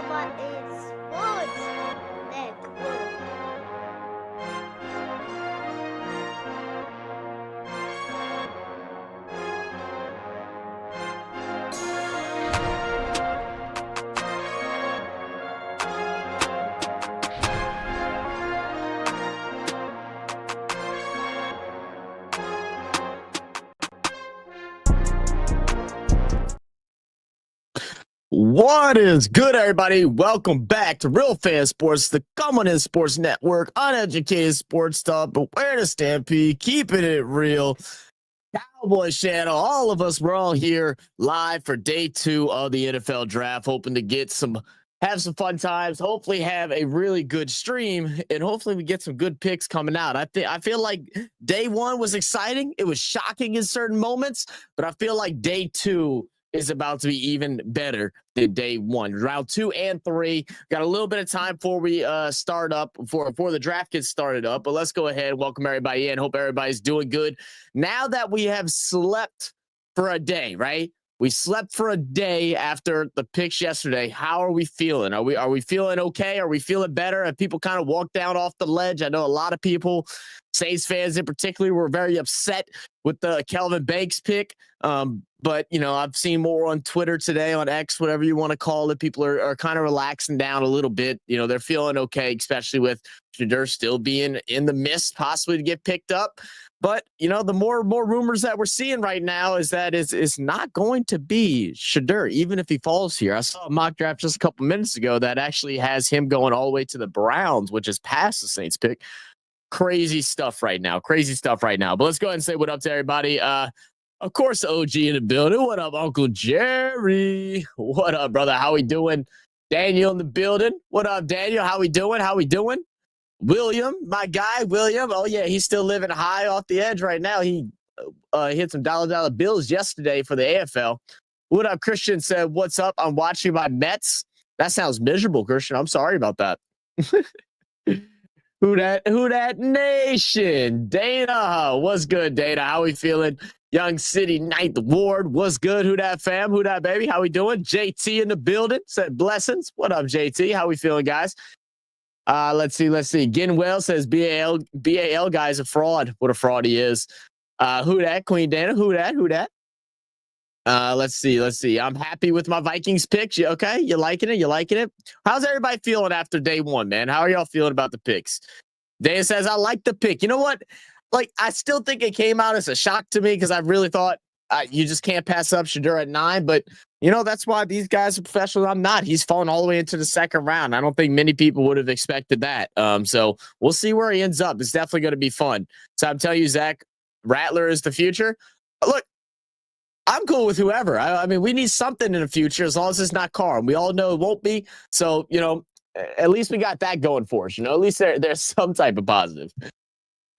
about is sports network. What is good, everybody? Welcome back to Real Fan Sports, the Common Sports Network, uneducated sports stuff, but where to stampede, keeping it real. Cowboy channel, all of us, we're all here live for day 2 of the NFL draft, hoping to have some fun times, hopefully have a really good stream, and hopefully we get some good picks coming out. I feel like day 1 was exciting. It was shocking in certain moments, but I feel like day 2 is about to be even better than day 1. Round 2 and 3. Got a little bit of time before we start up, before the draft gets started up. But let's go ahead. Welcome everybody in. Hope everybody's doing good. Now that we have slept for a day, right? We slept for a day after the picks yesterday. How are we feeling? Are we feeling okay? Are we feeling better? Have people kind of walked down off the ledge? I know a lot of people, Saints fans in particular, were very upset with the Kelvin Banks pick. But, you know, I've seen more on Twitter today, on X, whatever you want to call it. People are kind of relaxing down a little bit. You know, they're feeling okay, especially with Shedeur still being in the mist, possibly to get picked up. But, you know, the more rumors that we're seeing right now is that it's not going to be Shedeur, even if he falls here. I saw a mock draft just a couple minutes ago that actually has him going all the way to the Browns, which is past the Saints pick. Crazy stuff right now. But let's go ahead and say what up to everybody. Of course, OG in the building. What up, Uncle Jerry? What up, brother? How we doing? Daniel in the building. What up, Daniel? How we doing? William, my guy, William. Oh, yeah, he's still living high off the edge right now. He hit some dollar bills yesterday for the AFL. What up, Christian said, what's up? I'm watching my Mets. That sounds miserable, Christian. I'm sorry about that. Who that nation? Dana, what's good, Dana? How we feeling? Young City 9th Ward, what's good? Who that fam? Who that baby? How we doing? JT in the building said blessings. What up, JT? How we feeling, guys? Let's see. Ginwell says BAL guy's a fraud. What a fraud he is. Who that? Queen Dana? Who that? Let's see. I'm happy with my Vikings picks. Okay, you liking it? How's everybody feeling after day 1, man? How are y'all feeling about the picks? Dana says, I like the pick. You know what? Like, I still think it came out as a shock to me because I really thought you just can't pass up Shedeur at 9. But, you know, that's why these guys are professionals. I'm not. He's fallen all the way into the second round. I don't think many people would have expected that. So we'll see where he ends up. It's definitely going to be fun. So I'm telling you, Zach, Rattler is the future. Look, I'm cool with whoever. I mean, we need something in the future as long as it's not Carr. We all know it won't be. So, you know, at least we got that going for us. You know, at least there's some type of positive.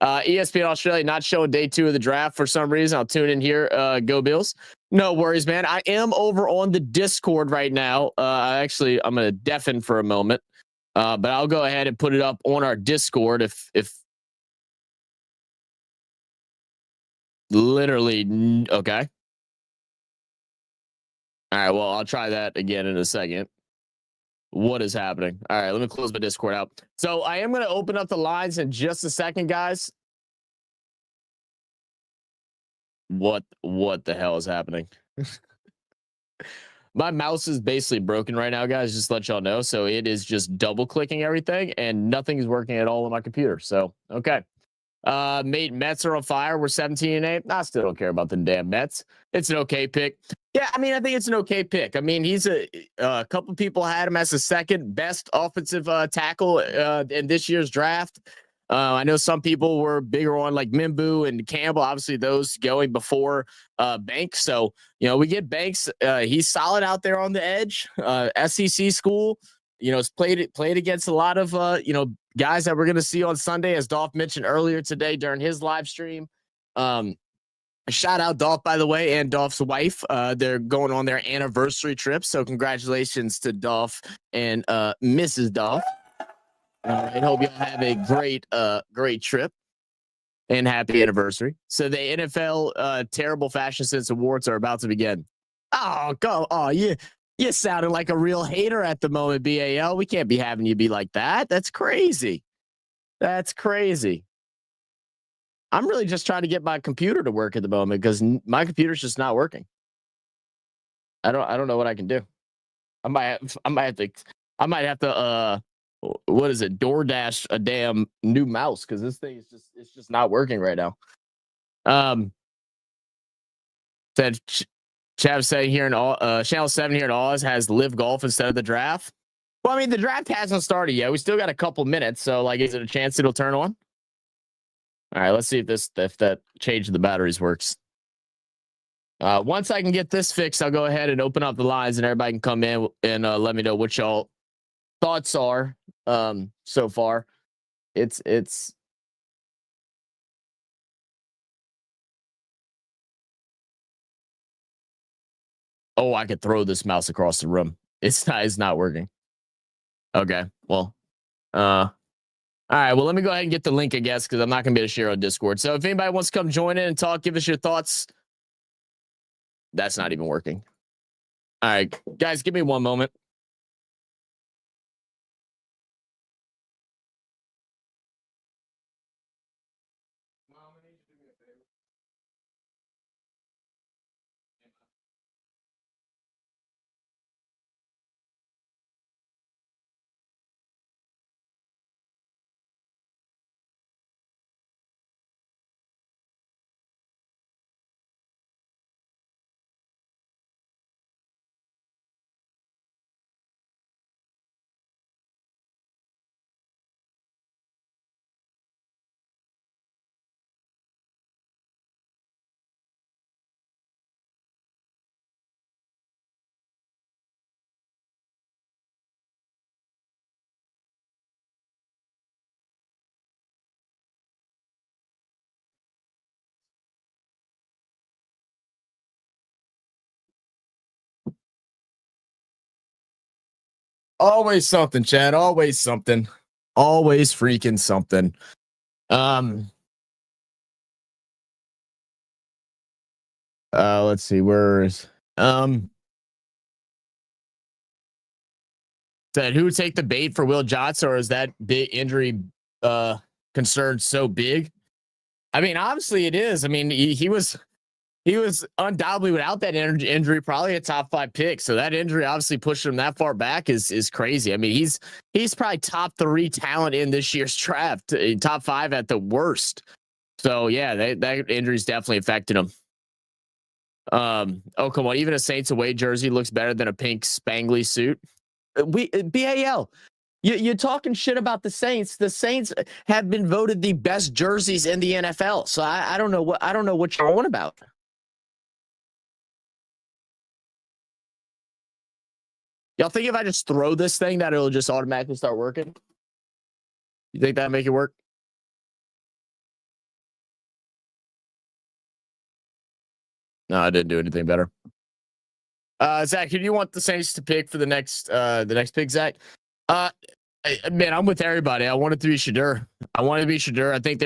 ESPN Australia not showing day 2 of the draft for some reason. I'll tune in here. Go Bills. No worries, man. I am over on the Discord right now. I'm going to deafen for a moment. But I'll go ahead and put it up on our Discord if literally. Okay. All right, well, I'll try that again in a second. What is happening? All right, let me close my Discord out. So I am going to open up the lines in just a second, guys. What the hell is happening? My mouse is basically broken right now, guys, just to let y'all know. So it is just double clicking everything and nothing is working at all on my computer. So, okay. Mate, Mets are on fire. We're 17-8. I still don't care about the damn Mets. It's an okay pick. Yeah, I mean, I think it's an okay pick. I mean, he's a couple people had him as the second best offensive tackle in this year's draft. I know some people were bigger on like Mimbu and Campbell. Obviously, those going before Banks. So, you know, we get Banks. He's solid out there on the edge. SEC school. You know, it's played against a lot of guys that we're going to see on Sunday, as Dolph mentioned earlier today during his live stream. Shout out Dolph, by the way, and Dolph's wife. They're going on their anniversary trip, so congratulations to Dolph and Mrs. Dolph. All right, hope y'all have a great trip and happy anniversary. So the NFL Terrible Fashion Sense Awards are about to begin. Oh, go! Oh, yeah. You sounded like a real hater at the moment, BAL. We can't be having you be like that. That's crazy. That's crazy. I'm really just trying to get my computer to work at the moment because my computer's just not working. I don't know what I can do. I might have to what is it? DoorDash a damn new mouse because this thing is just not working right now. Said Chav saying here in Channel 7 here in Oz has live golf instead of the draft. Well, I mean, the draft hasn't started yet. We still got a couple minutes, so like, is it a chance it'll turn on? All right, let's see if that change of the batteries works. Once I can get this fixed, I'll go ahead and open up the lines, and everybody can come in and let me know what y'all thoughts are so far. It's oh, I could throw this mouse across the room. It's not working. Okay, well, all right, well, let me go ahead and get the link, I guess, because I'm not gonna be able to share on Discord. So if anybody wants to come join in and talk, give us your thoughts. That's not even working. All right, guys, give me one moment. Always something, Chad. Always something. Always freaking something. Let's see. Where is said who would take the bait for Will Johnson, or is that big injury concern so big? I mean, obviously it is. I mean, he was undoubtedly without that injury probably a top 5 pick. So that injury obviously pushed him that far back is crazy. I mean, he's probably top 3 talent in this year's draft, top 5 at the worst. So yeah, that injury's definitely affected him. Oh come on, even a Saints away jersey looks better than a pink spangly suit. BAL. You're talking shit about the Saints. The Saints have been voted the best jerseys in the NFL. So I don't know what you're on about. Y'all think if I just throw this thing that it'll just automatically start working? You think that'll make it work? No, I didn't do anything better. Zach, who do you want the Saints to pick for the next pick, Zach? Man, I'm with everybody. I want it to be Shadur. I want it to be Shadur. I think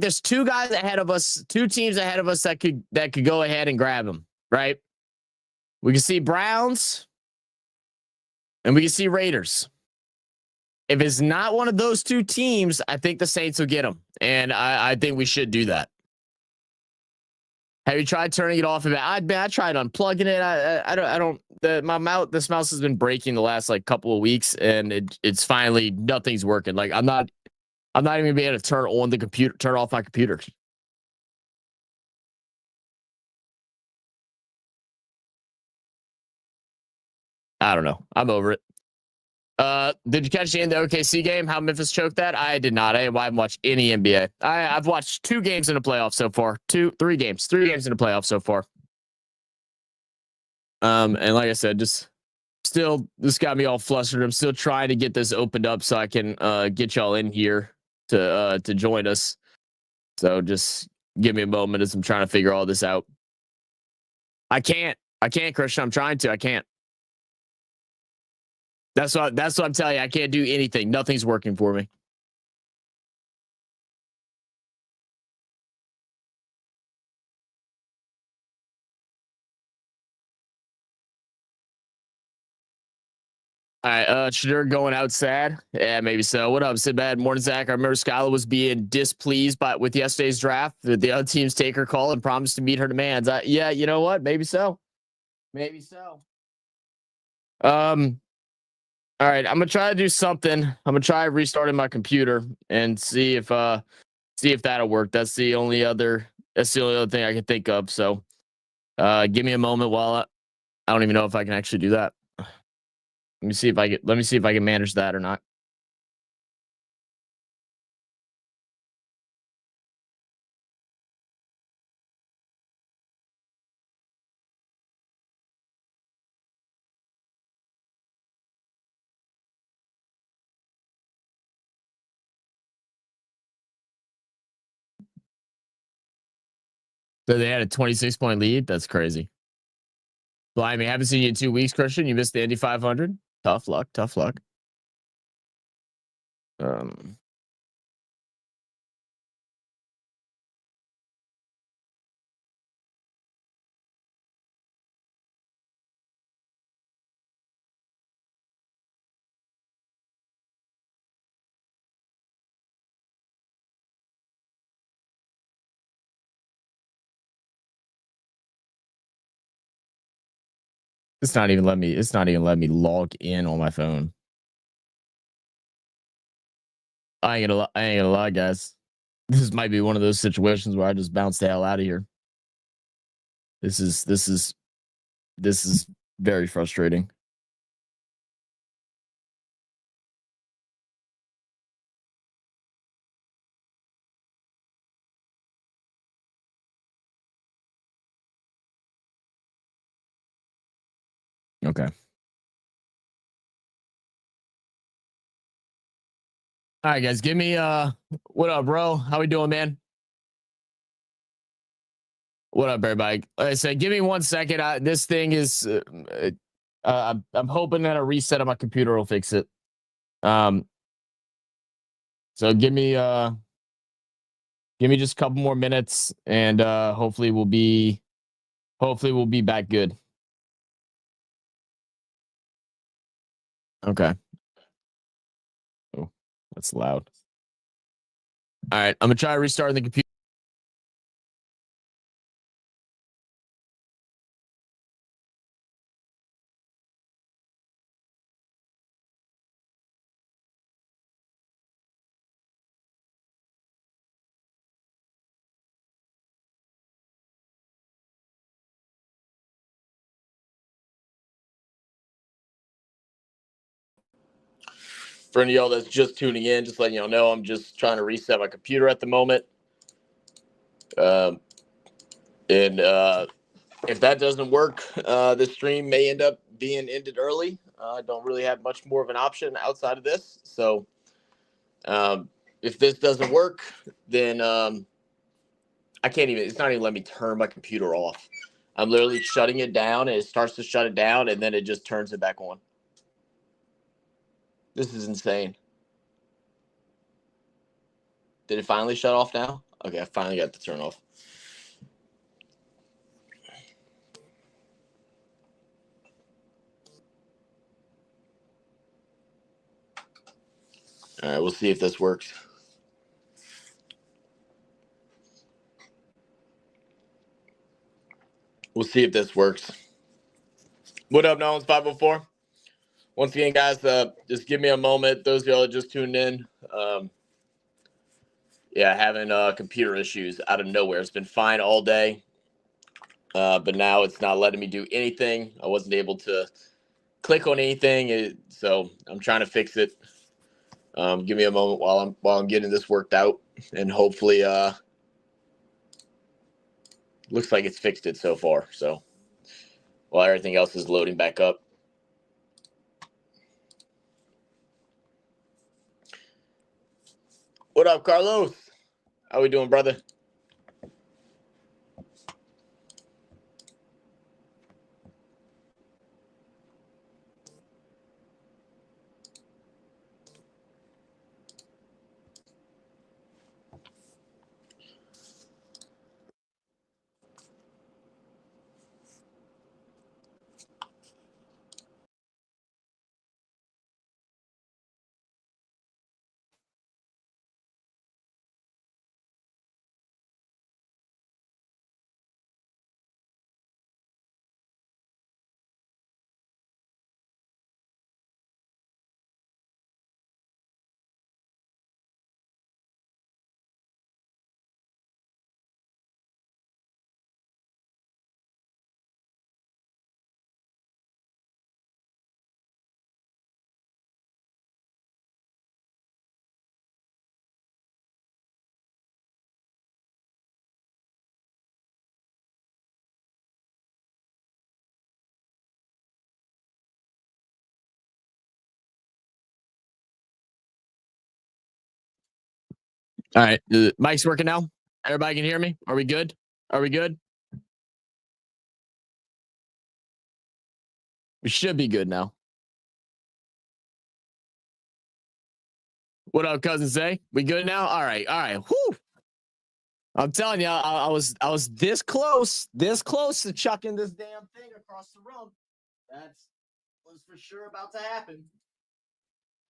there's 2 guys ahead of us, 2 teams ahead of us that could go ahead and grab him, right? We can see Browns and we can see Raiders. If it's not one of those 2 teams, I think the Saints will get him. And I think we should do that. Have you tried turning it off? I tried unplugging it. I don't. This mouse has been breaking the last like couple of weeks, and it's finally nothing's working. Like I'm not even gonna be able to turn off my computer. I don't know. I'm over it. Did you catch the end of the OKC game? How Memphis choked that? I did not. I haven't watched any NBA. I've watched 2 games in the playoffs so far. 3 games in the playoffs so far. And like I said, just still, this got me all flustered. I'm still trying to get this opened up so I can get y'all in here to join us. So just give me a moment as I'm trying to figure all this out. I can't, Christian. I'm trying to. I can't. That's what I'm telling you. I can't do anything. Nothing's working for me. All right, Shadur going out sad. Yeah, maybe so. What up, Sinbad? Morning, Zach. I remember Skylar was being displeased with yesterday's draft. The other teams take her call and promised to meet her demands. Yeah, you know what? Maybe so. Maybe so. All right, I'm gonna try to do something. I'm gonna try restarting my computer and see if that'll work. That's the only other thing I can think of. So give me a moment while I don't even know if I can actually do that. Let me see if I can manage that or not. So they had a 26-point lead. That's crazy. Blimey, haven't seen you in 2 weeks, Christian. You missed the Indy 500. Tough luck. Tough luck. It's not even letting me. It's not even letting me log in on my phone. I ain't gonna lie, guys. This might be one of those situations where I just bounce the hell out of here. This is very frustrating. Okay. All right, guys. Give me what up, bro? How we doing, man? What up, everybody? Like I said, give me 1 second. This thing is I'm hoping that a reset on my computer will fix it. So give me just a couple more minutes and hopefully we'll be back good. Okay. Oh, that's loud. All right, I'm gonna try restarting the computer. For any of y'all that's just tuning in, just letting y'all know, I'm just trying to reset my computer at the moment. And if that doesn't work, this stream may end up being ended early. I don't really have much more of an option outside of this. So if this doesn't work, then I can't even, it's not even letting me turn my computer off. I'm literally shutting it down and it starts to shut it down and then it just turns it back on. This is insane. Did it finally shut off now? Okay, I finally got the turn off. All right, we'll see if this works. We'll see if this works. What up, Nolan's 504? Once again, guys, just give me a moment. Those of y'all that just tuned in, yeah, having computer issues out of nowhere. It's been fine all day, but now it's not letting me do anything. I wasn't able to click on anything, so I'm trying to fix it. Give me a moment while I'm getting this worked out, and hopefully, looks like it's fixed it so far. So while everything else is loading back up. What up, Carlos? How we doing, brother? All right. The mic's working now. Everybody can hear me. Are we good? Are we good? We should be good now. What up, cousin? Say we good now? All right. All right. Whew. I'm telling you, I was this close to chucking this damn thing across the room. That's was for sure about to happen.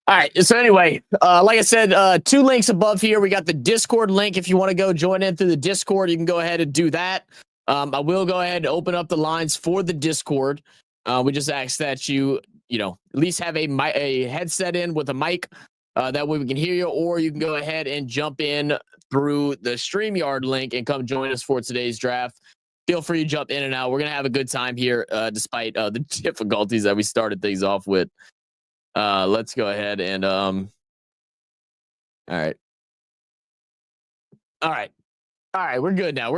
All right. So anyway, like I said, 2 links above here. We got the Discord link. If you want to go join in through the Discord, you can go ahead and do that. I will go ahead and open up the lines for the Discord. We just ask that you at least have a headset in with a mic. That way we can hear you, or you can go ahead and jump in through the StreamYard link and come join us for today's draft. Feel free to jump in and out. We're going to have a good time here, despite the difficulties that we started things off with. Let's go ahead and all right. We're good now.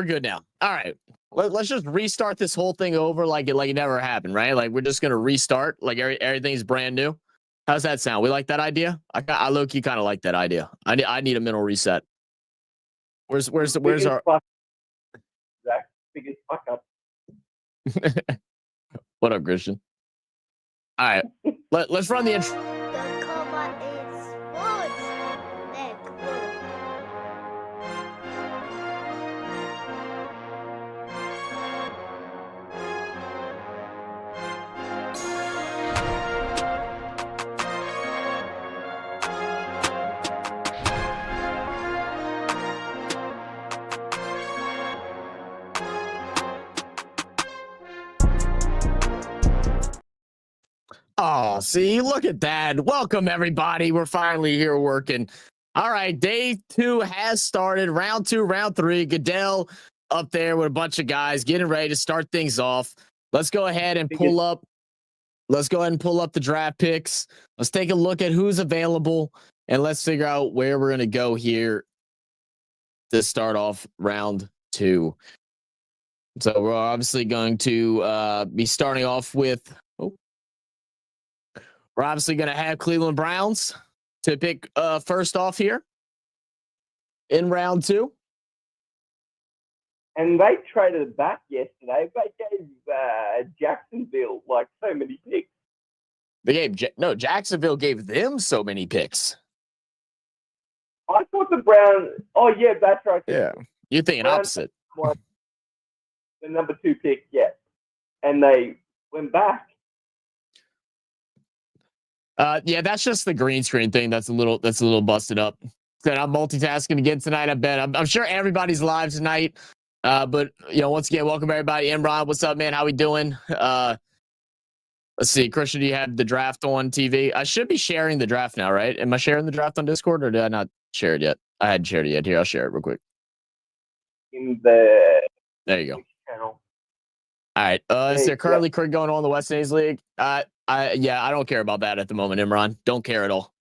All right. Let's just restart this whole thing over like it never happened, right? Like we're just gonna restart, like everything's brand new. How's that sound? We like that idea? I low-key kind of like that idea. I need a mental reset. Where's our biggest fuck up? What up, Christian? All right. Let's run the intro. The common is sports network. Oh, see, look at that. Welcome, everybody. We're finally here working. All right, day 2 has started. Round 2, round 3. Goodell up there with a bunch of guys getting ready to start things off. Let's go ahead and pull up. Let's go ahead and pull up the draft picks. Let's take a look at who's available, and let's figure out where we're going to go here to start off round 2. So we're obviously going to be starting off with... We're obviously going to have Cleveland Browns to pick first off here in round 2. And they traded back yesterday. They gave Jacksonville like so many picks. They gave Jacksonville gave them so many picks. I thought the Browns. Oh yeah, that's right. Yeah, you're thinking opposite. The number 2 pick, yeah, and they went back. Yeah, that's just the green screen thing. That's a little busted up. Said I'm multitasking again tonight. I bet. I'm sure everybody's live tonight. But once again, welcome everybody. Imran, what's up, man? How we doing? Let's see, Christian, do you have the draft on TV? I should be sharing the draft now, right? Am I sharing the draft on Discord, or did I not share it yet? I hadn't shared it yet. Here, I'll share it real quick. There you go. Channel. All right. Is there currently going on in the West Indies League? I don't care about that at the moment, Imran. Don't care at all.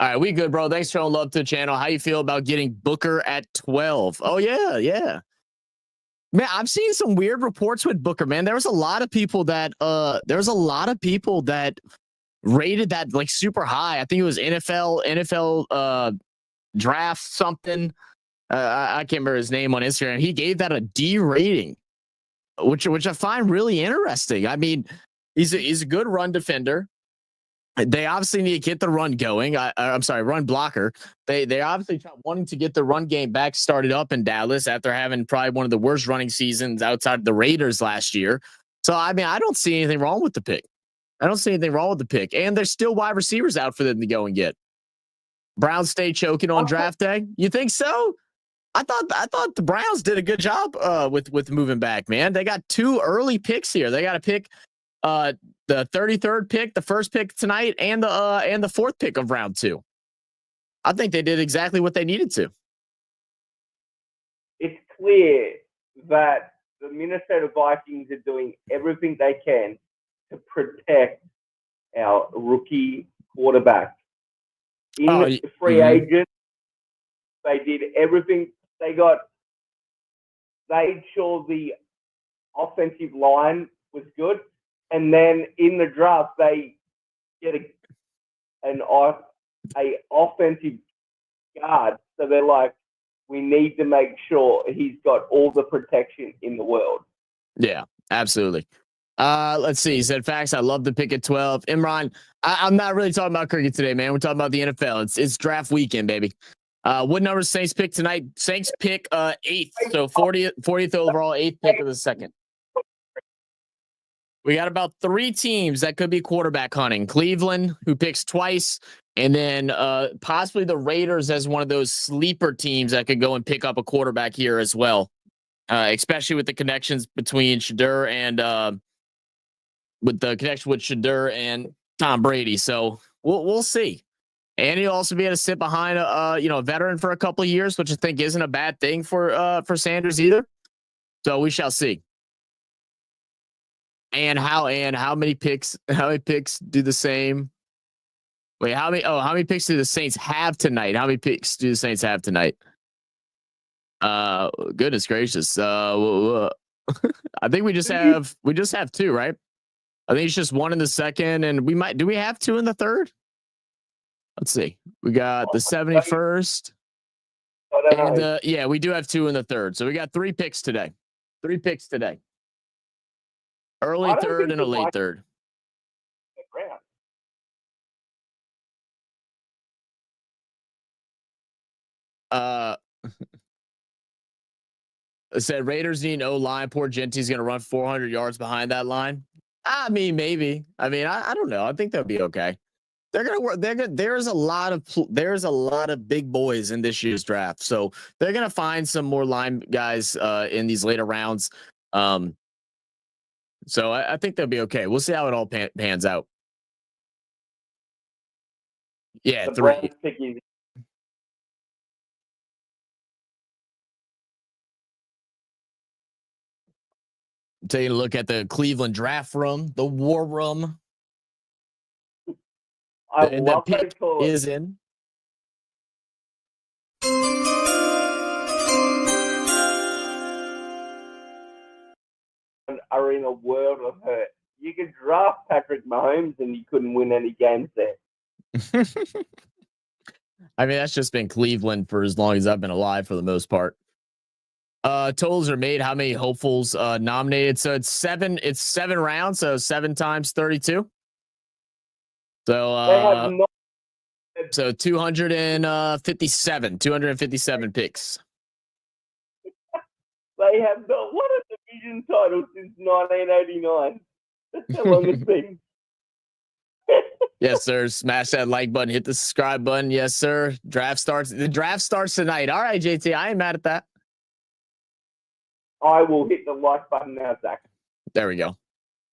All right, we good, bro. Thanks for showing love to the channel. How you feel about getting Booker at 12? Oh yeah. Man, I'm seeing some weird reports with Booker, man. There was a lot of people that rated that like super high. I think it was NFL draft something. I can't remember his name on Instagram. He gave that a D rating, which I find really interesting. I mean, he's a good run defender. They obviously need to get the run going. I'm sorry, run blocker. They obviously wanting to get the run game back started up in Dallas after having probably one of the worst running seasons outside of the Raiders last year. So I mean, I don't see anything wrong with the pick. And there's still wide receivers out for them to go and get. Browns stay choking on draft day. You think so? I thought the Browns did a good job with moving back, man. They got 2 early picks here. They got to pick the 33rd pick, the first pick tonight, and the 4th pick of round 2. I think they did exactly what they needed to. It's clear that the Minnesota Vikings are doing everything they can to protect our rookie quarterback. In free agent, they did everything. They made sure the offensive line was good. And then in the draft, they get an offensive guard. So they're like, we need to make sure he's got all the protection in the world. Yeah, absolutely. Let's see. He said, facts. I love the pick at 12. Imran, I'm not really talking about cricket today, man. We're talking about the NFL. It's draft weekend, baby. What number Saints pick tonight? Saints pick 8th. So 40th overall, 8th pick of the second. We got about 3 teams that could be quarterback hunting. Cleveland, who picks twice, and then possibly the Raiders as one of those sleeper teams that could go and pick up a quarterback here as well. Especially with the connections between Shedeur and with the connection with Shedeur and Tom Brady. So we'll see. And he'll also be able to sit behind a veteran for a couple of years, which I think isn't a bad thing for Sanders either. So we shall see. And how many picks do the same? Wait, how many picks do the Saints have tonight? How many picks do the Saints have tonight? Goodness gracious. I think we just have 2, right? I think it's just 1 in the second, and do we have 2 in the third? Let's see. We got the 71st. And yeah, we do have 2 in the third. So we got 3 picks today. 3 picks today. Early third and a late third. I said Raiders need an O-line. Poor Genty's going to run 400 yards behind that line. I mean, maybe. I mean, I don't know. I think they'll be okay. They're gonna work. There's a lot of big boys in this year's draft, so they're gonna find some more line guys in these later rounds. So I think they'll be okay. We'll see how it all pans out. Yeah, 3. Taking a look at the Cleveland draft room, the war room. And the pick is in. Are in a world of hurt. You could draft Patrick Mahomes and you couldn't win any games there. I mean, that's just been Cleveland for as long as I've been alive for the most part. Totals are made. How many hopefuls nominated? So it's 7 rounds, so 7 times 32. So so 257 picks. They have not won a division title since 1989. That's how long it's been. Yes, sir. Smash that like button. Hit the subscribe button. Yes, sir. The draft starts tonight. All right, JT. I ain't mad at that. I will hit the like button now, Zach. There we go.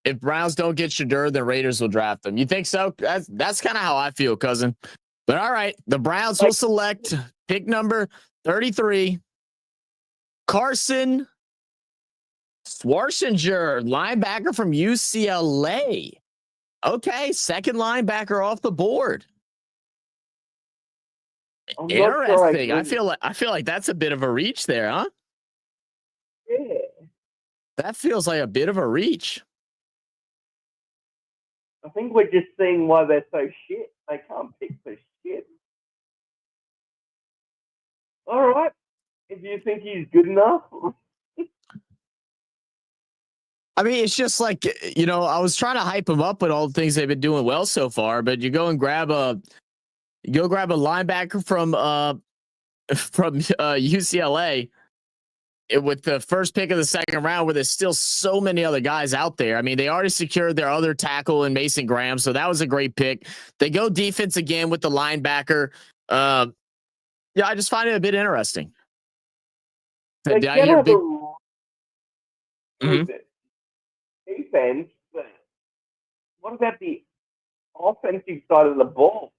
If Browns don't get Shedeur, then Raiders will draft them. You think so? That's kind of how I feel, cousin. But all right, the Browns will select pick number 33. Carson Schwarzenegger, linebacker from UCLA. Okay, second linebacker off the board. Interesting. Sure I feel like that's a bit of a reach there, huh? Yeah. That feels like a bit of a reach. I think we're just seeing why they're so shit. They can't pick for shit. All right. If you think he's good enough. I mean, it's just like, I was trying to hype him up with all the things they've been doing well so far, but you go and grab a linebacker from UCLA with the first pick of the second round, where there's still so many other guys out there. I mean, they already secured their other tackle in Mason Graham, so that was a great pick. They go defense again with the linebacker. Yeah, I just find it a bit interesting. Did I hear big? Defense, but what about the offensive side of the ball?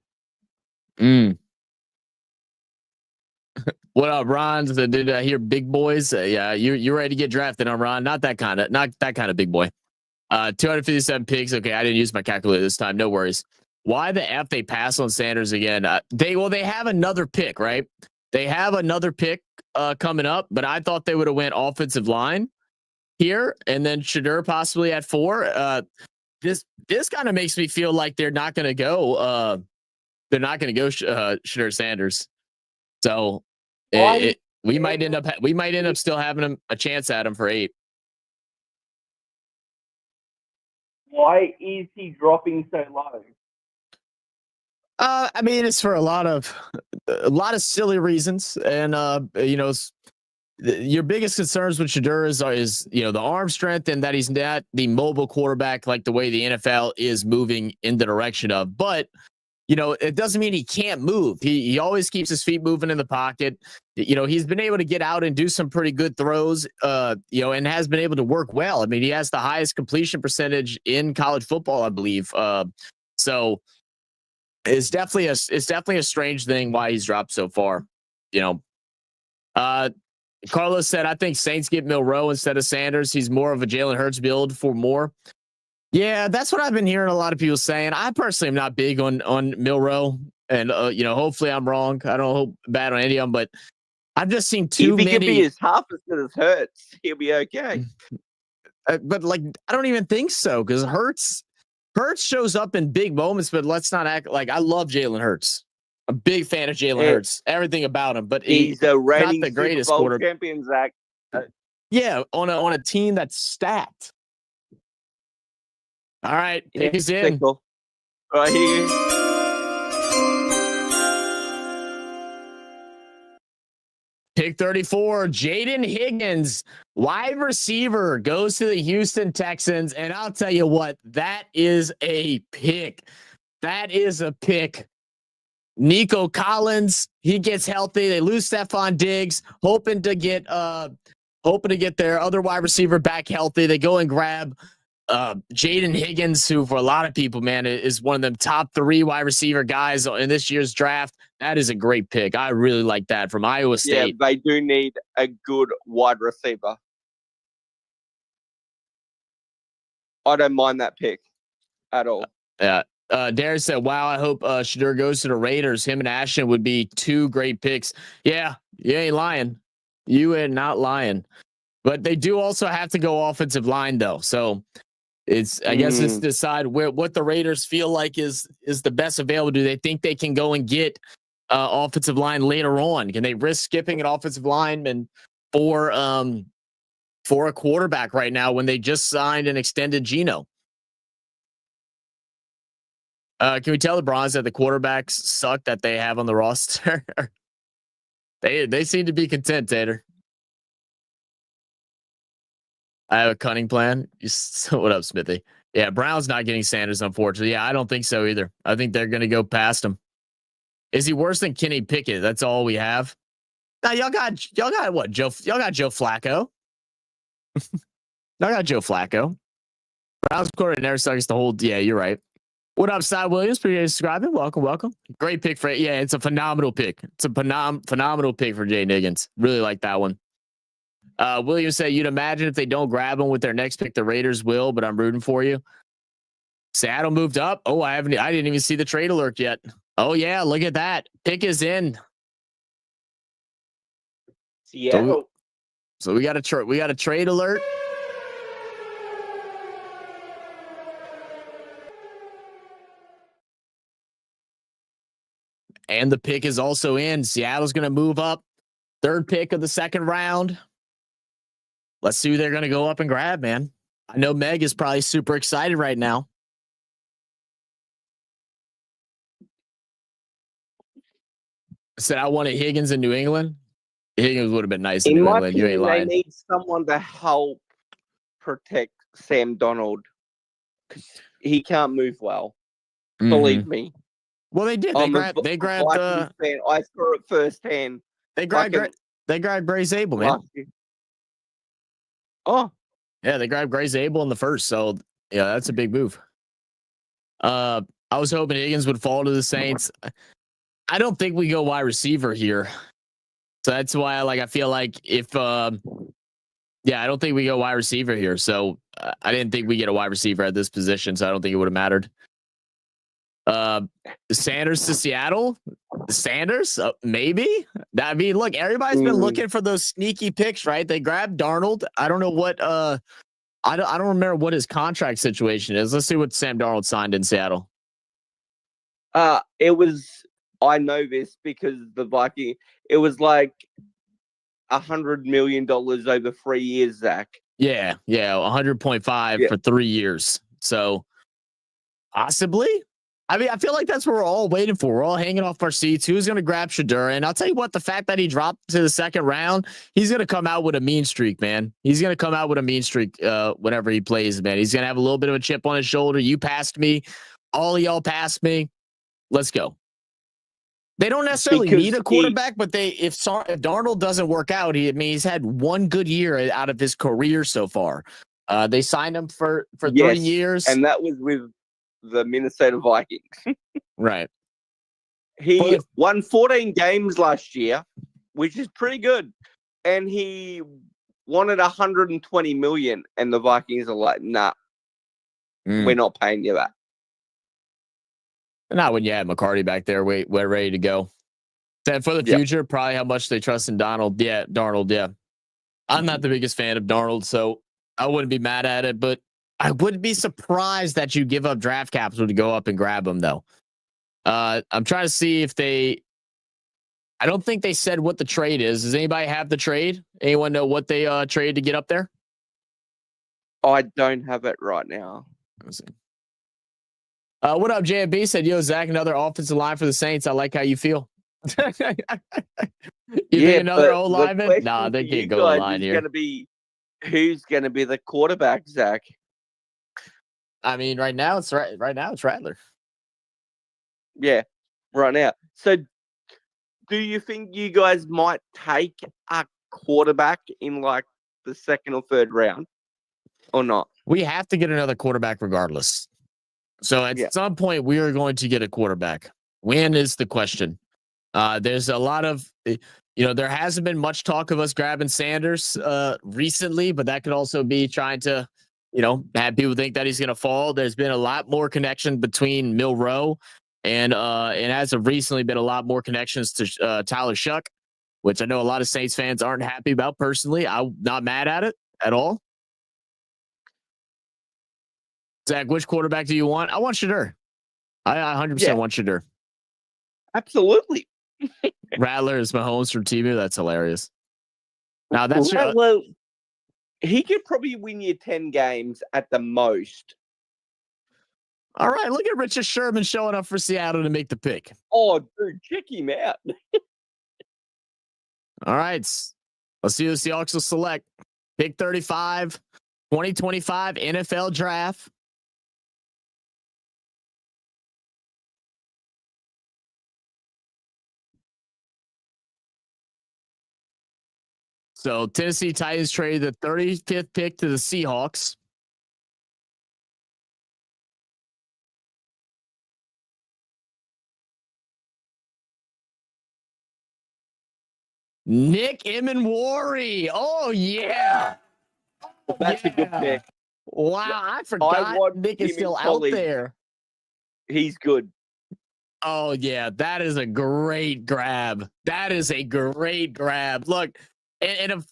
What up, Ron? Did I hear big boys? Yeah, you ready to get drafted on Ron? Not that kind of big boy. 257 picks. Okay, I didn't use my calculator this time. No worries. Why the F they pass on Sanders again? They have another pick, right? They have another pick coming up, but I thought they would have went offensive line here, and then Shedeur possibly at 4. This kind of makes me feel like they're not going to go. Shedeur Sanders. So we might end up still having a chance at him for 8. Why is he dropping so low? I mean, it's for a lot of silly reasons, and your biggest concerns with Shedeur is the arm strength and that he's not the mobile quarterback like the way the NFL is moving in the direction of. But it doesn't mean he can't move. He always keeps his feet moving in the pocket. He's been able to get out and do some pretty good throws. And has been able to work well. I mean, he has the highest completion percentage in college football, I believe. So it's definitely a strange thing why he's dropped so far. Carlos said, I think Saints get Milroe instead of Sanders. He's more of a Jalen Hurts build for more. Yeah, that's what I've been hearing a lot of people saying. I personally am not big on Milroe, and hopefully I'm wrong. I don't hope bad on any of them, but I've just seen too many. If he can be as half as good as Hurts, he'll be okay. But I don't even think so, because Hurts shows up in big moments. But let's not act like I love Jalen Hurts. I'm a big fan of Jalen Hurts. Everything about him, but he's a reigning not the greatest Super Bowl quarterback. champion, Zach. Yeah, on a team that's stacked. All right, pick is in. Right here. Pick 34, Jaden Higgins, wide receiver, goes to the Houston Texans. And I'll tell you what, that is a pick. That is a pick. Nico Collins, he gets healthy. They lose Stephon Diggs, hoping to get their other wide receiver back healthy. They go and grab Jaden Higgins, who for a lot of people, man, is one of them top 3 wide receiver guys in this year's draft. That is a great pick. I really like that from Iowa State. Yeah, they do need a good wide receiver. I don't mind that pick at all. Yeah. Darius said, wow, I hope Shedeur goes to the Raiders. Him and Ashton would be 2 great picks. Yeah, you ain't lying. You ain't not lying. But they do also have to go offensive line, though. So I guess it's decide what the Raiders feel like is the best available. Do they think they can go and get offensive line later on? Can they risk skipping an offensive lineman for a quarterback right now when they just signed and extended Geno? Can we tell the Browns that the quarterbacks suck that they have on the roster? They seem to be content, Tater. I have a cunning plan. What up, Smithy? Yeah, Brown's not getting Sanders, unfortunately. Yeah, I don't think so either. I think they're going to go past him. Is he worse than Kenny Pickett? That's all we have. Now y'all got what? Y'all got Joe Flacco. Y'all got Joe Flacco. Browns quarterback never sucks the whole. Yeah, you're right. What up, Cy Williams? Appreciate you subscribing. Welcome. Great pick for it. Yeah, it's a phenomenal pick. It's a phenomenal pick for Jay Niggins. Really like that one. Williams said, you'd imagine if they don't grab him with their next pick, the Raiders will, but I'm rooting for you. Seattle moved up. Oh, I didn't even see the trade alert yet. Oh yeah, look at that. Pick is in. Seattle. So we got a trade alert. And the pick is also in. Seattle's going to move up. 3rd pick of the 2nd round. Let's see who they're going to go up and grab, man. I know Meg is probably super excited right now. Said I wanted Higgins in New England. Higgins would have been nice in New England. You ain't lying. They need someone to help protect Sam Donald because he can't move well. Believe me. Well, they did. They grabbed. I saw it firsthand. They grabbed Gray Zabel, man. Oh, yeah, they grabbed Gray Zabel in the 1st. So yeah, that's a big move. I was hoping Higgins would fall to the Saints. I don't think we go wide receiver here. So that's why I feel like if I don't think we go wide receiver here. So I didn't think we get a wide receiver at this position. So I don't think it would have mattered. Sanders to Seattle. Sanders, maybe. I mean, look, everybody's been looking for those sneaky picks, right? They grabbed Darnold. I don't know what. I don't remember what his contract situation is. Let's see what Sam Darnold signed in Seattle. It was. I know this because the Viking. It was like $100 million over 3 years, Zach. Yeah, 100.5 for 3 years. So possibly. I mean, I feel like that's what we're all waiting for. We're all hanging off our seats. Who's going to grab Shedeur? And I'll tell you what, the fact that he dropped to the second round, he's going to come out with a mean streak, man. He's going to come out with a mean streak whenever he plays, man. He's going to have a little bit of a chip on his shoulder. You passed me. All of y'all passed me. Let's go. They don't necessarily need a quarterback, but if Darnold doesn't work out, he's had one good year out of his career so far. They signed him for 3 years. And that was with the Minnesota Vikings. Right. He won 14 games last year, which is pretty good. And he wanted $120 million, and the Vikings are like, nah, we're not paying you that. Not when you had McCarty back there. We're ready to go. And for the future, probably how much they trust in Darnold. Yeah, Darnold, yeah. I'm not the biggest fan of Darnold, so I wouldn't be mad at it, but I wouldn't be surprised that you give up draft capital to go up and grab him, though. I'm trying to see if I don't think they said what the trade is. Does anybody have the trade? Anyone know what they traded to get up there? I don't have it right now. Let's see. What up, JB? Said, yo, Zach, another offensive line for the Saints. I like how you feel. You think another O-lineman? Nah, they can't go O-line here. Who's going to be the quarterback, Zach? I mean, right now it's Rattler. Yeah, right now. So, do you think you guys might take a quarterback in like the second or third round, or not? We have to get another quarterback regardless. So at some point we are going to get a quarterback. When is the question? There's a lot of, there hasn't been much talk of us grabbing Sanders recently, but that could also be trying to, have people think that he's going to fall. There's been a lot more connection between Milroe and as of recently been a lot more connections to Tyler Shuck, which I know a lot of Saints fans aren't happy about personally. I'm not mad at it at all. Zach, which quarterback do you want? I want Shedeur. I 100% want Shedeur. Absolutely. Rattler is Mahomes from Temu. That's hilarious. Now that's Rattler, he could probably win you 10 games at the most. All right, look at Richard Sherman showing up for Seattle to make the pick. Oh, dude, check him out. All right, let's see who the Seahawks will select. Pick 35, 2025 NFL Draft. So Tennessee Titans traded the 35th pick to the Seahawks. Nick Emenwari. Oh, yeah. That's a good pick. Wow, I forgot Nick is still out there. He's good. Oh, yeah, that is a great grab. Look, and if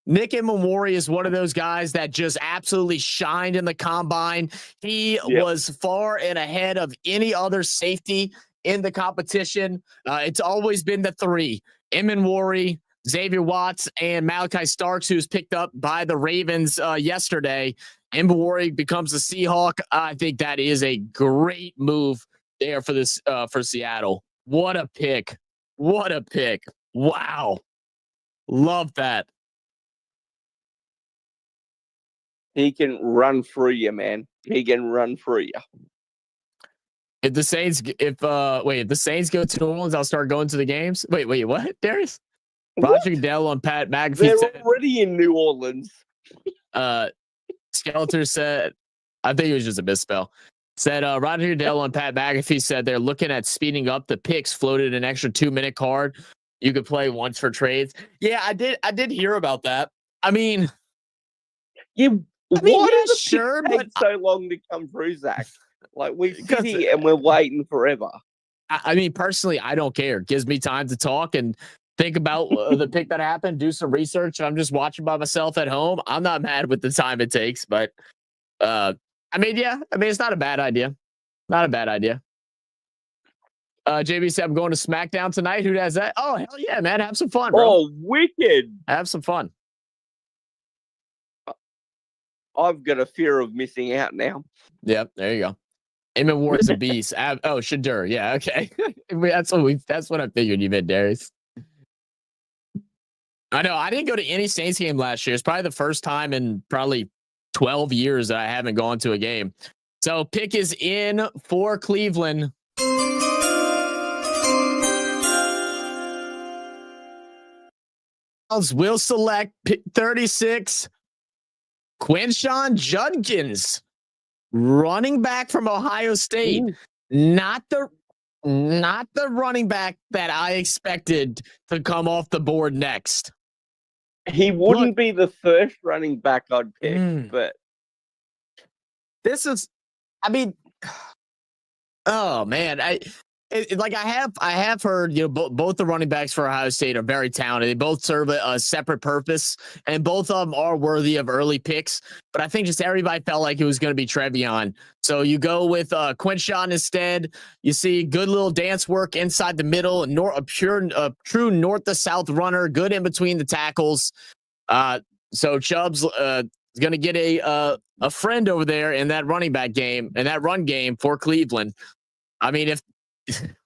Nick Emenwari is one of those guys that just absolutely shined in the combine. He was far and ahead of any other safety in the competition. It's always been the three: Emenwari, Xavier Watts, and Malachi Starks, who's picked up by the Ravens yesterday. Emenwari becomes a Seahawk. I think that is a great move there for this for Seattle. What a pick! Wow. Love that. He can run through you, man. He can run through you. If the Saints go to New Orleans, I'll start going to the games. Wait, what, Darius? Roger Goodell on Pat McAfee. They're already in New Orleans. Skeletor said, I think it was just a misspell. Said Roger Goodell on Pat McAfee said they're looking at speeding up the picks, floated an extra 2-minute card you could play once for trades. Yeah, I did hear about that. I mean, sure, but so long to come through, Zach. Like we sit here and we're waiting forever. I mean, personally, I don't care. It gives me time to talk and think about the pick that happened, do some research. I'm just watching by myself at home. I'm not mad with the time it takes, but I mean, it's not a bad idea. JB said, I'm going to SmackDown tonight. Who has that? Oh, hell yeah, man. Have some fun, bro. Oh, wicked. Have some fun. I've got a fear of missing out now. Yep, there you go. Eamon Ward's a beast. Oh, Shadur. Yeah, okay. That's what I figured you meant, Darius. I know. I didn't go to any Saints game last year. It's probably the first time in probably 12 years that I haven't gone to a game. So pick is in for Cleveland. Will select pick 36. Quinshon Judkins, running back from Ohio State. Ooh. Not the running back that I expected to come off the board next. He wouldn't be the first running back I'd pick, but this is, I mean, oh man, I have heard, both the running backs for Ohio State are very talented. They both serve a separate purpose, and both of them are worthy of early picks. But I think just everybody felt like it was going to be Trevion. So you go with Quinshon instead. You see good little dance work inside the middle, a true north to south runner, good in between the tackles. So Chubb's is going to get a friend over there in that running back game and that run game for Cleveland. I mean,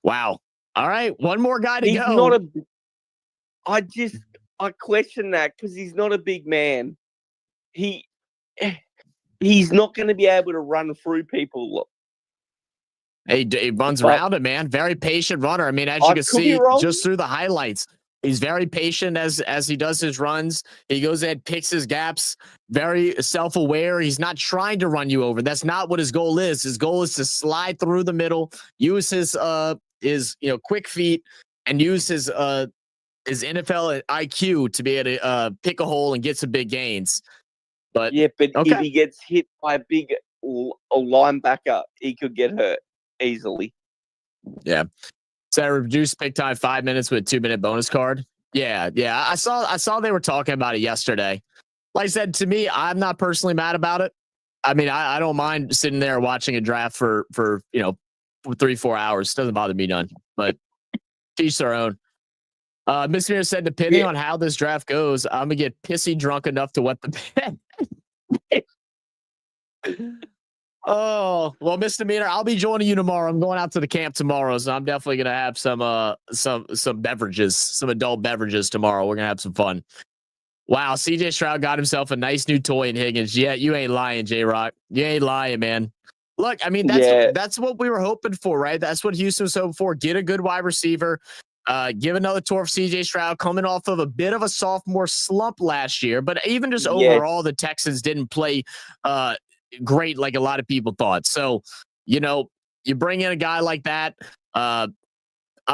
wow. All right. One more guy to go. I question that because he's not a big man. He's not going to be able to run through people. He runs around it, man. Very patient runner. I mean, as you can see just through the highlights, he's very patient as he does his runs. He goes ahead, picks his gaps, very self-aware. He's not trying to run you over. That's not what his goal is. His goal is to slide through the middle, use his quick feet, and use his NFL IQ to be able to pick a hole and get some big gains. But if he gets hit by a linebacker, he could get hurt easily. Yeah. So reduced pick time 5 minutes with a 2-minute bonus card. Yeah. I saw they were talking about it yesterday. Like I said, to me, I'm not personally mad about it. I mean, I don't mind sitting there watching a draft for 3-4 hours. Doesn't bother me none. But each their own. Miss Mir said, depending on how this draft goes, I'm gonna get pissy drunk enough to wet the bed. Oh, well, Mr. Meter, I'll be joining you tomorrow. I'm going out to the camp tomorrow, so I'm definitely gonna have some beverages, some adult beverages tomorrow. We're gonna have some fun. Wow, CJ Stroud got himself a nice new toy in Higgins. Yeah, you ain't lying, J-Rock. You ain't lying, man. Look, I mean, that's what we were hoping for, right? That's what Houston was hoping for. Get a good wide receiver. Give another tour of CJ Stroud, coming off of a bit of a sophomore slump last year. But even just overall, the Texans didn't play great like a lot of people thought. So, you bring in a guy like that. I'm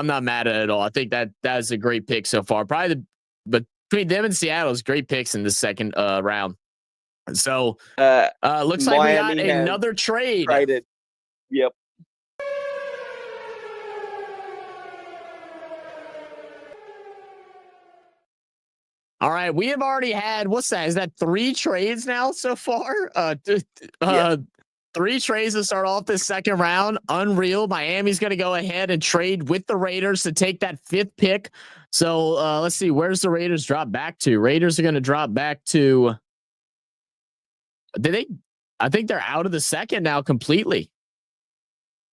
not mad at it at all. I think that is a great pick so far. Probably but between them and Seattle is great picks in the second round. So looks like Miami we got another trade. Traded. Yep. All right, we have already had, what's that? Is that 3 trades now so far? 3 trades to start off this second round. Unreal. Miami's going to go ahead and trade with the Raiders to take that 5th pick. So let's see, where's the Raiders drop back to? Raiders are going to drop back to. I think they're out of the second now completely.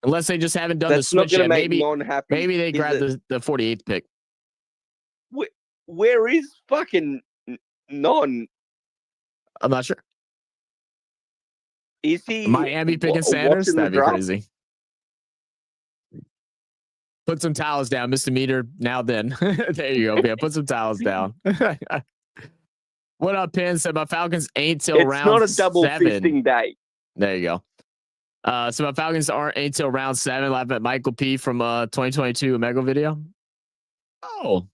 Unless they just haven't done the switch yet. Maybe they grabbed the 48th pick. Where is fucking Non? I'm not sure. Is he Miami picking Sanders? That'd be crazy. Put some towels down, Mr. Meter. Now then. There you go. Yeah, put some towels down. What up, Pin? Said my Falcons ain't till round 7. It's not a double fisting day. There you go. So my Falcons ain't till round 7. Laugh at Michael P from 2022 Omega video. Oh.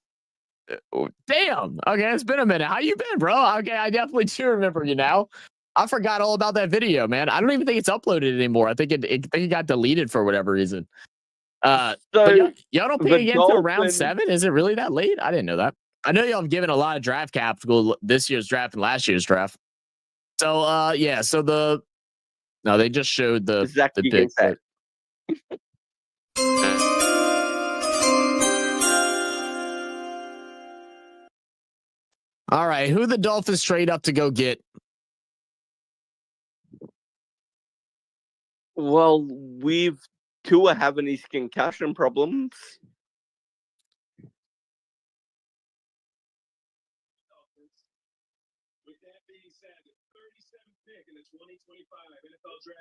Damn. Okay, it's been a minute. How you been, bro? Okay, I definitely do remember you now. I forgot all about that video, man. I don't even think it's uploaded anymore. I think it got deleted for whatever reason. So y'all don't pick again until round 7? Is it really that late? I didn't know that. I know y'all have given a lot of draft capital this year's draft and last year's draft. So so they just showed the pick. All right, who the Dolphins trade up to go get? Well, we've Tua having his concussion problems.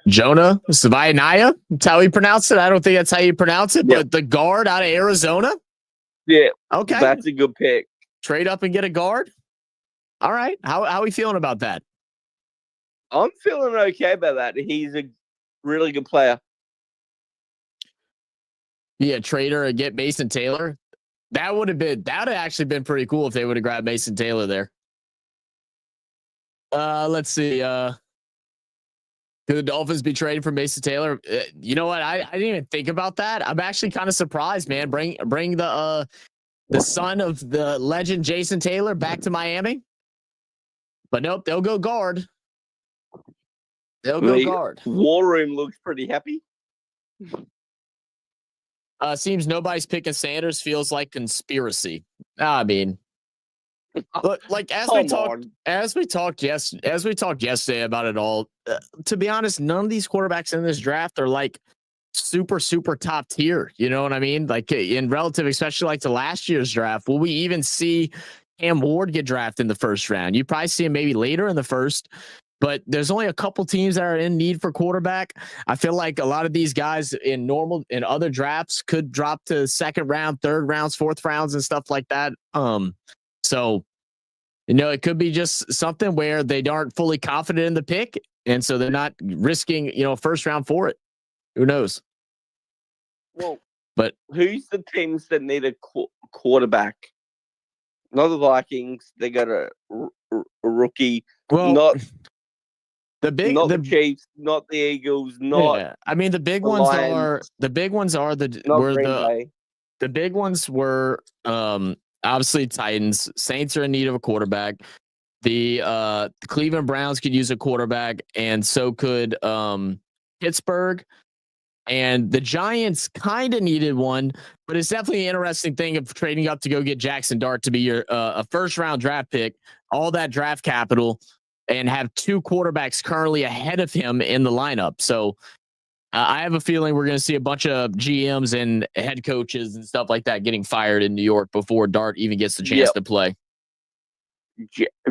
Jonah Savaianaya? That's how he pronounced it. I don't think that's how you pronounce it, Yep. but the guard out of Arizona? Yeah. Okay. That's a good pick. Trade up and get a guard? All right. How are we feeling about that? I'm feeling okay about that. He's a really good player. Yeah, trader and get Mason Taylor. That would have actually been pretty cool if they would have grabbed Mason Taylor there. Let's see. Could the Dolphins be trading for Mason Taylor? You know what? I didn't even think about that. I'm actually kind of surprised, man. Bring the son of the legend Jason Taylor back to Miami. But nope, they'll go guard. They'll go guard. War Room looks pretty happy. Seems nobody's picking Sanders. Feels like conspiracy. I mean, look, like as we talked yesterday about it all. To be honest, none of these quarterbacks in this draft are like super top tier. You know what I mean? Like in relative, especially like to last year's draft. Will we even see Cam Ward get drafted in the first round? You probably see him maybe later in the first. But there's only a couple teams that are in need for quarterback. I feel like a lot of these guys in other drafts could drop to second round, third rounds, fourth rounds, and stuff like that. So it could be just something where they aren't fully confident in the pick, and so they're not risking first round for it. Who knows? Well, but who's the teams that need a quarterback? Not the Vikings. They got a rookie. Well, not the Chiefs, not the Eagles, not. Yeah. I mean, the big ones were obviously Titans. Saints are in need of a quarterback. The Cleveland Browns could use a quarterback, and so could Pittsburgh. And the Giants kind of needed one, but it's definitely an interesting thing of trading up to go get Jackson Dart to be your a first round draft pick, all that draft capital, and have two quarterbacks currently ahead of him in the lineup. So I have a feeling we're going to see a bunch of GMs and head coaches and stuff like that getting fired in New York before Dart even gets the chance to play.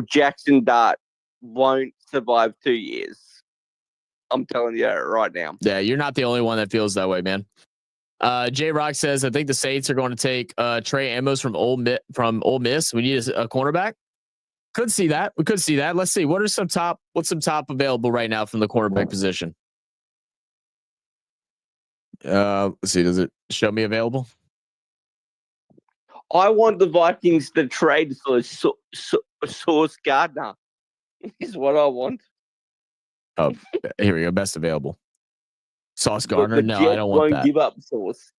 Jackson Dart won't survive 2 years. I'm telling you right now. Yeah, you're not the only one that feels that way, man. J Rock says, I think the Saints are going to take Trey Amos from Ole Miss. We need a cornerback. Could see that. We could see that. Let's see. What's some top available right now from the cornerback position? Let's see. Does it show me available? I want the Vikings to trade for Sauce Gardner. Is what I want. Oh, here we go. Best available. Sauce Gardner. No, I don't want won't that. Give up Sauce.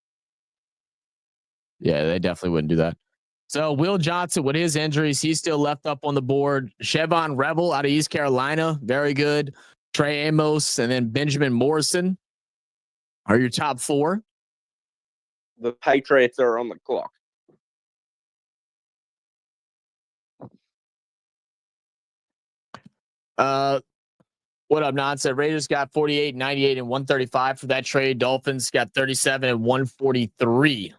Yeah, they definitely wouldn't do that. So Will Johnson, with his injuries, he's still left up on the board. Chevon Rebel out of East Carolina, very good. Trey Amos, and then Benjamin Morrison are your top four. The Patriots are on the clock. What up, Nonsense? Raiders got 48, 98, and 135 for that trade. Dolphins got 37 and 143.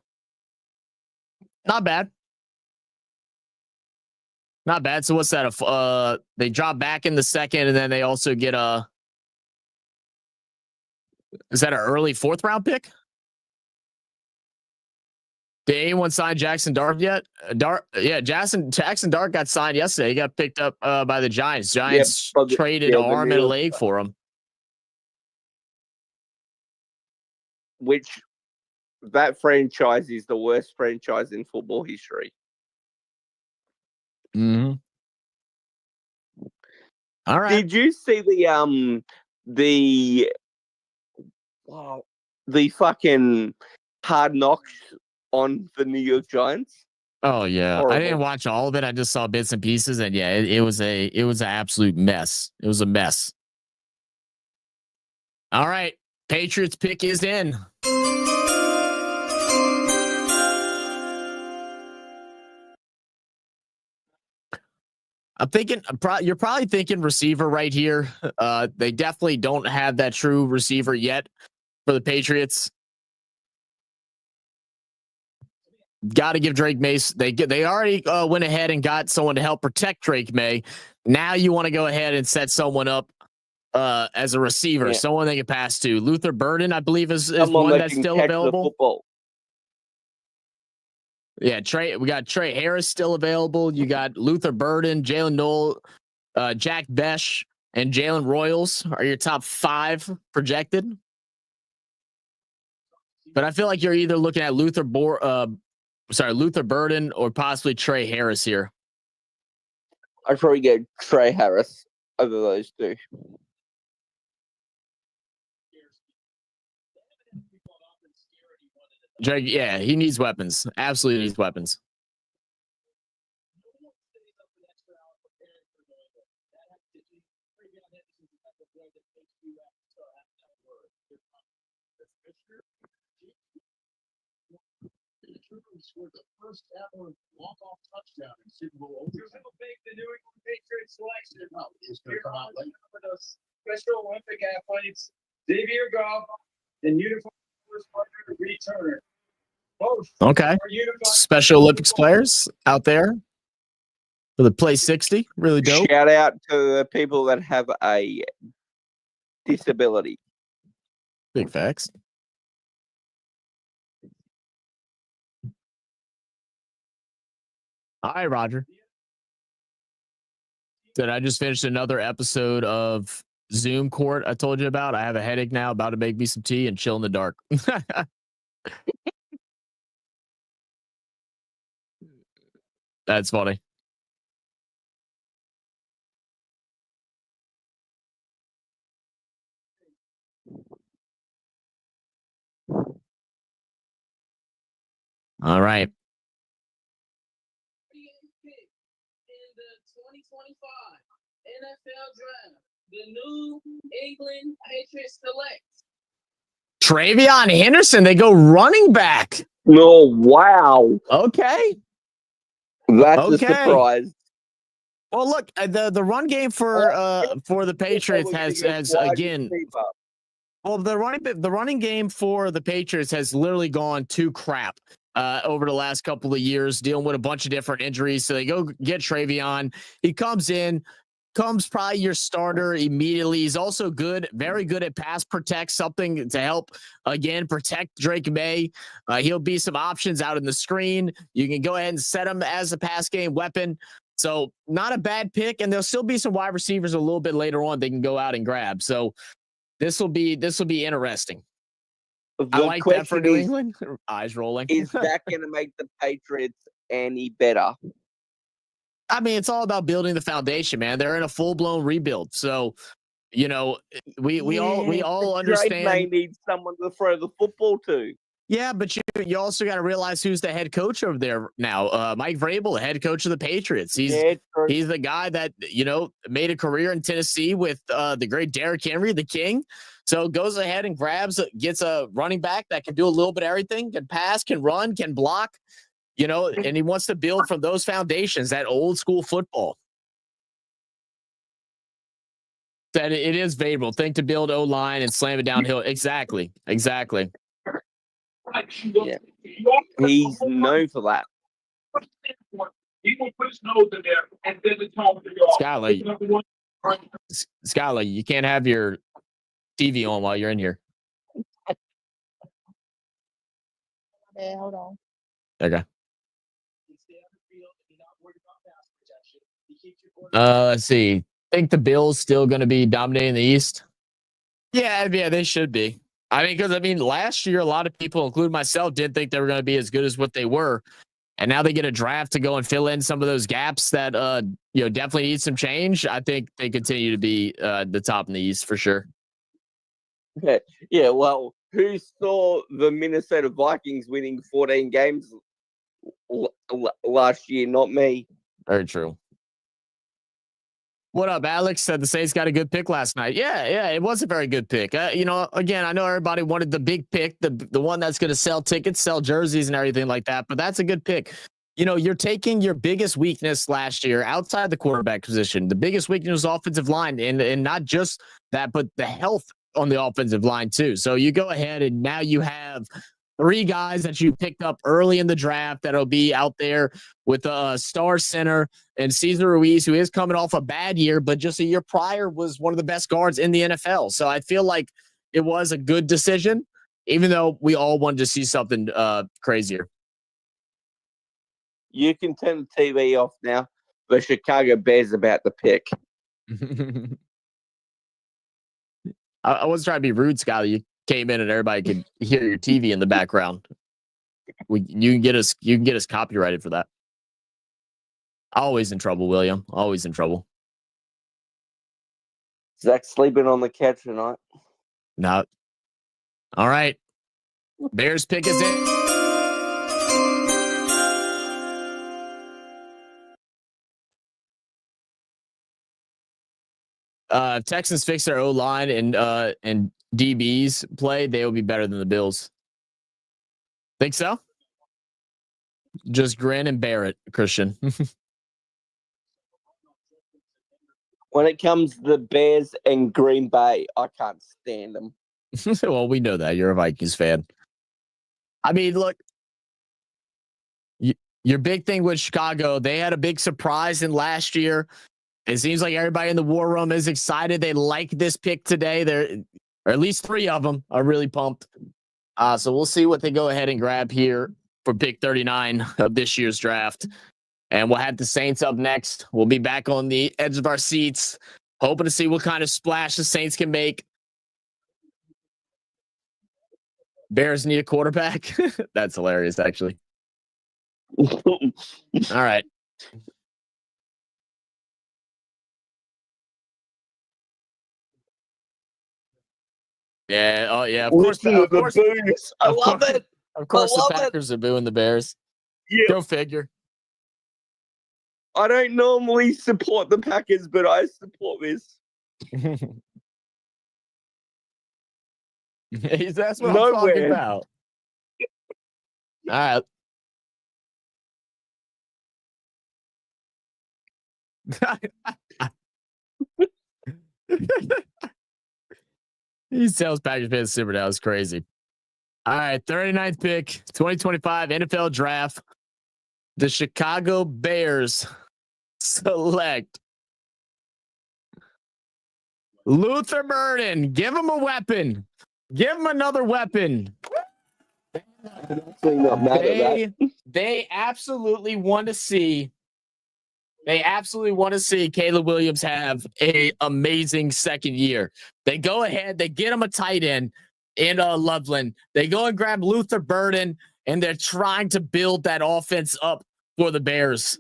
Not bad. Not bad. So what's that? They drop back in the second, and then they also get is that an early fourth round pick? Did anyone sign Jackson Dart yet? Jackson Dart got signed yesterday. He got picked up by the Giants. Giants traded an arm and a leg for him. Which that franchise is the worst franchise in football history. Mm-hmm. All right. Did you see the fucking Hard Knocks on the New York Giants? Oh yeah, horrible. I didn't watch all of it. I just saw bits and pieces, and yeah, it was an absolute mess. It was a mess. All right, Patriots pick is in. I'm thinking you're probably thinking receiver right here. They definitely don't have that true receiver yet for the Patriots. Got to give Drake May. They already went ahead and got someone to help protect Drake May. Now you want to go ahead and set someone up as a receiver, someone they can pass to. Luther Burden, I believe, is one that's still available. Yeah, we got Trey Harris still available. You got Luther Burden, Jalen Knoll, Jack Besh, and Jalen Royals are your top 5 projected. But I feel like you're either looking at Luther Burden or possibly Trey Harris here. I'd probably get Trey Harris over those two. Drake, yeah, he needs weapons. Absolutely needs weapons. Scored the first ever walk-off touchdown in Super Bowl. Here's how big the New England Patriots selection. Oh, he's going to come out late. For those Special Olympic athletes, Xavier Goff and uniform partner Reed Turner. Both okay. Special Olympics players out there for the Play 60. Really dope. Shout out to the people that have a disability. Big facts. All right, Roger. Did I just finish another episode of Zoom Court I told you about? I have a headache now, about to make me some tea and chill in the dark. That's funny. All right. In the 2025 NFL Draft, the New England Patriots select Travion Henderson. They go running back. No, wow. Okay. That's a surprise. Well, look, the run game for the Patriots has again. Well, the running game for the Patriots has literally gone to crap over the last couple of years, dealing with a bunch of different injuries. So they go get Travion. He comes probably your starter immediately. He's also good, very good at pass protect, something to help, again, protect Drake May. He'll be some options out in the screen. You can go ahead and set him as a pass game weapon. So not a bad pick, and there'll still be some wide receivers a little bit later on they can go out and grab. So this will be interesting. I like that for New England. Eyes rolling. Is that going to make the Patriots any better? I mean, it's all about building the foundation, man. They're in a full-blown rebuild. So, we all understand. Drake may need someone to throw the football to. Yeah, but you also got to realize who's the head coach over there now. Mike Vrabel, the head coach of the Patriots. He's the guy that, made a career in Tennessee with the great Derrick Henry, the king. So goes ahead and gets a running back that can do a little bit of everything, can pass, can run, can block, and he wants to build from those foundations, that old school football. That it is favorable. Think to build O-line and slam it downhill. Exactly. Yeah. He's known for that. Skylar, you can't have your TV on while you're in here. Okay, hold on. Okay. Let's see. Think the Bills still going to be dominating the East? Yeah, they should be. Because last year, a lot of people, including myself, didn't think they were going to be as good as what they were. And now they get a draft to go and fill in some of those gaps that, definitely need some change. I think they continue to be the top in the East for sure. Okay. Yeah, well, who saw the Minnesota Vikings winning 14 games last year? Not me. Very true. What up, Alex? Said the Saints got a good pick last night. Yeah, it was a very good pick. Again, I know everybody wanted the big pick, the one that's going to sell tickets, sell jerseys and everything like that, but that's a good pick. you're taking your biggest weakness last year outside the quarterback position. The biggest weakness was offensive line, and not just that, but the health on the offensive line too. So you go ahead and now you have 3 guys that you picked up early in the draft that'll be out there with a star center and Cesar Ruiz, who is coming off a bad year, but just a year prior was one of the best guards in the NFL. So I feel like it was a good decision, even though we all wanted to see something crazier. You can turn the TV off now. The Chicago Bears about to pick. I wasn't trying to be rude, Scotty. You came in and everybody could hear your TV in the background. You can get us copyrighted for that. Always in trouble, William. Always in trouble. Zach sleeping on the couch tonight. No. All right. Bears pick is in. Texans fix their O-line and DBs play, they will be better than the Bills. Think so? Just grin and bear it, Christian. When it comes to the Bears and Green Bay, I can't stand them. Well, we know that. You're a Vikings fan. I mean, look, your big thing with Chicago, they had a big surprise in last year. It seems like everybody in the war room is excited. They like this pick today. Or at least 3 of them are really pumped. So we'll see what they go ahead and grab here for pick 39 of this year's draft. And we'll have the Saints up next. We'll be back on the edge of our seats, hoping to see what kind of splash the Saints can make. Bears need a quarterback. That's hilarious, actually. All right. Yeah. Oh, yeah. Of course. I love it. Of course, the Packers are booing the Bears. Yeah. Go figure. I don't normally support the Packers, but I support this. That's what I'm talking about. All right. He sells Packers fans super now. It's crazy. All right, 39th pick, 2025 NFL Draft. The Chicago Bears select Luther Burden. Give him a weapon. Give him another weapon. They absolutely want to see. They absolutely want to see Caleb Williams have an amazing second year. They go ahead, they get him a tight end in Loveland. They go and grab Luther Burden, and they're trying to build that offense up for the Bears.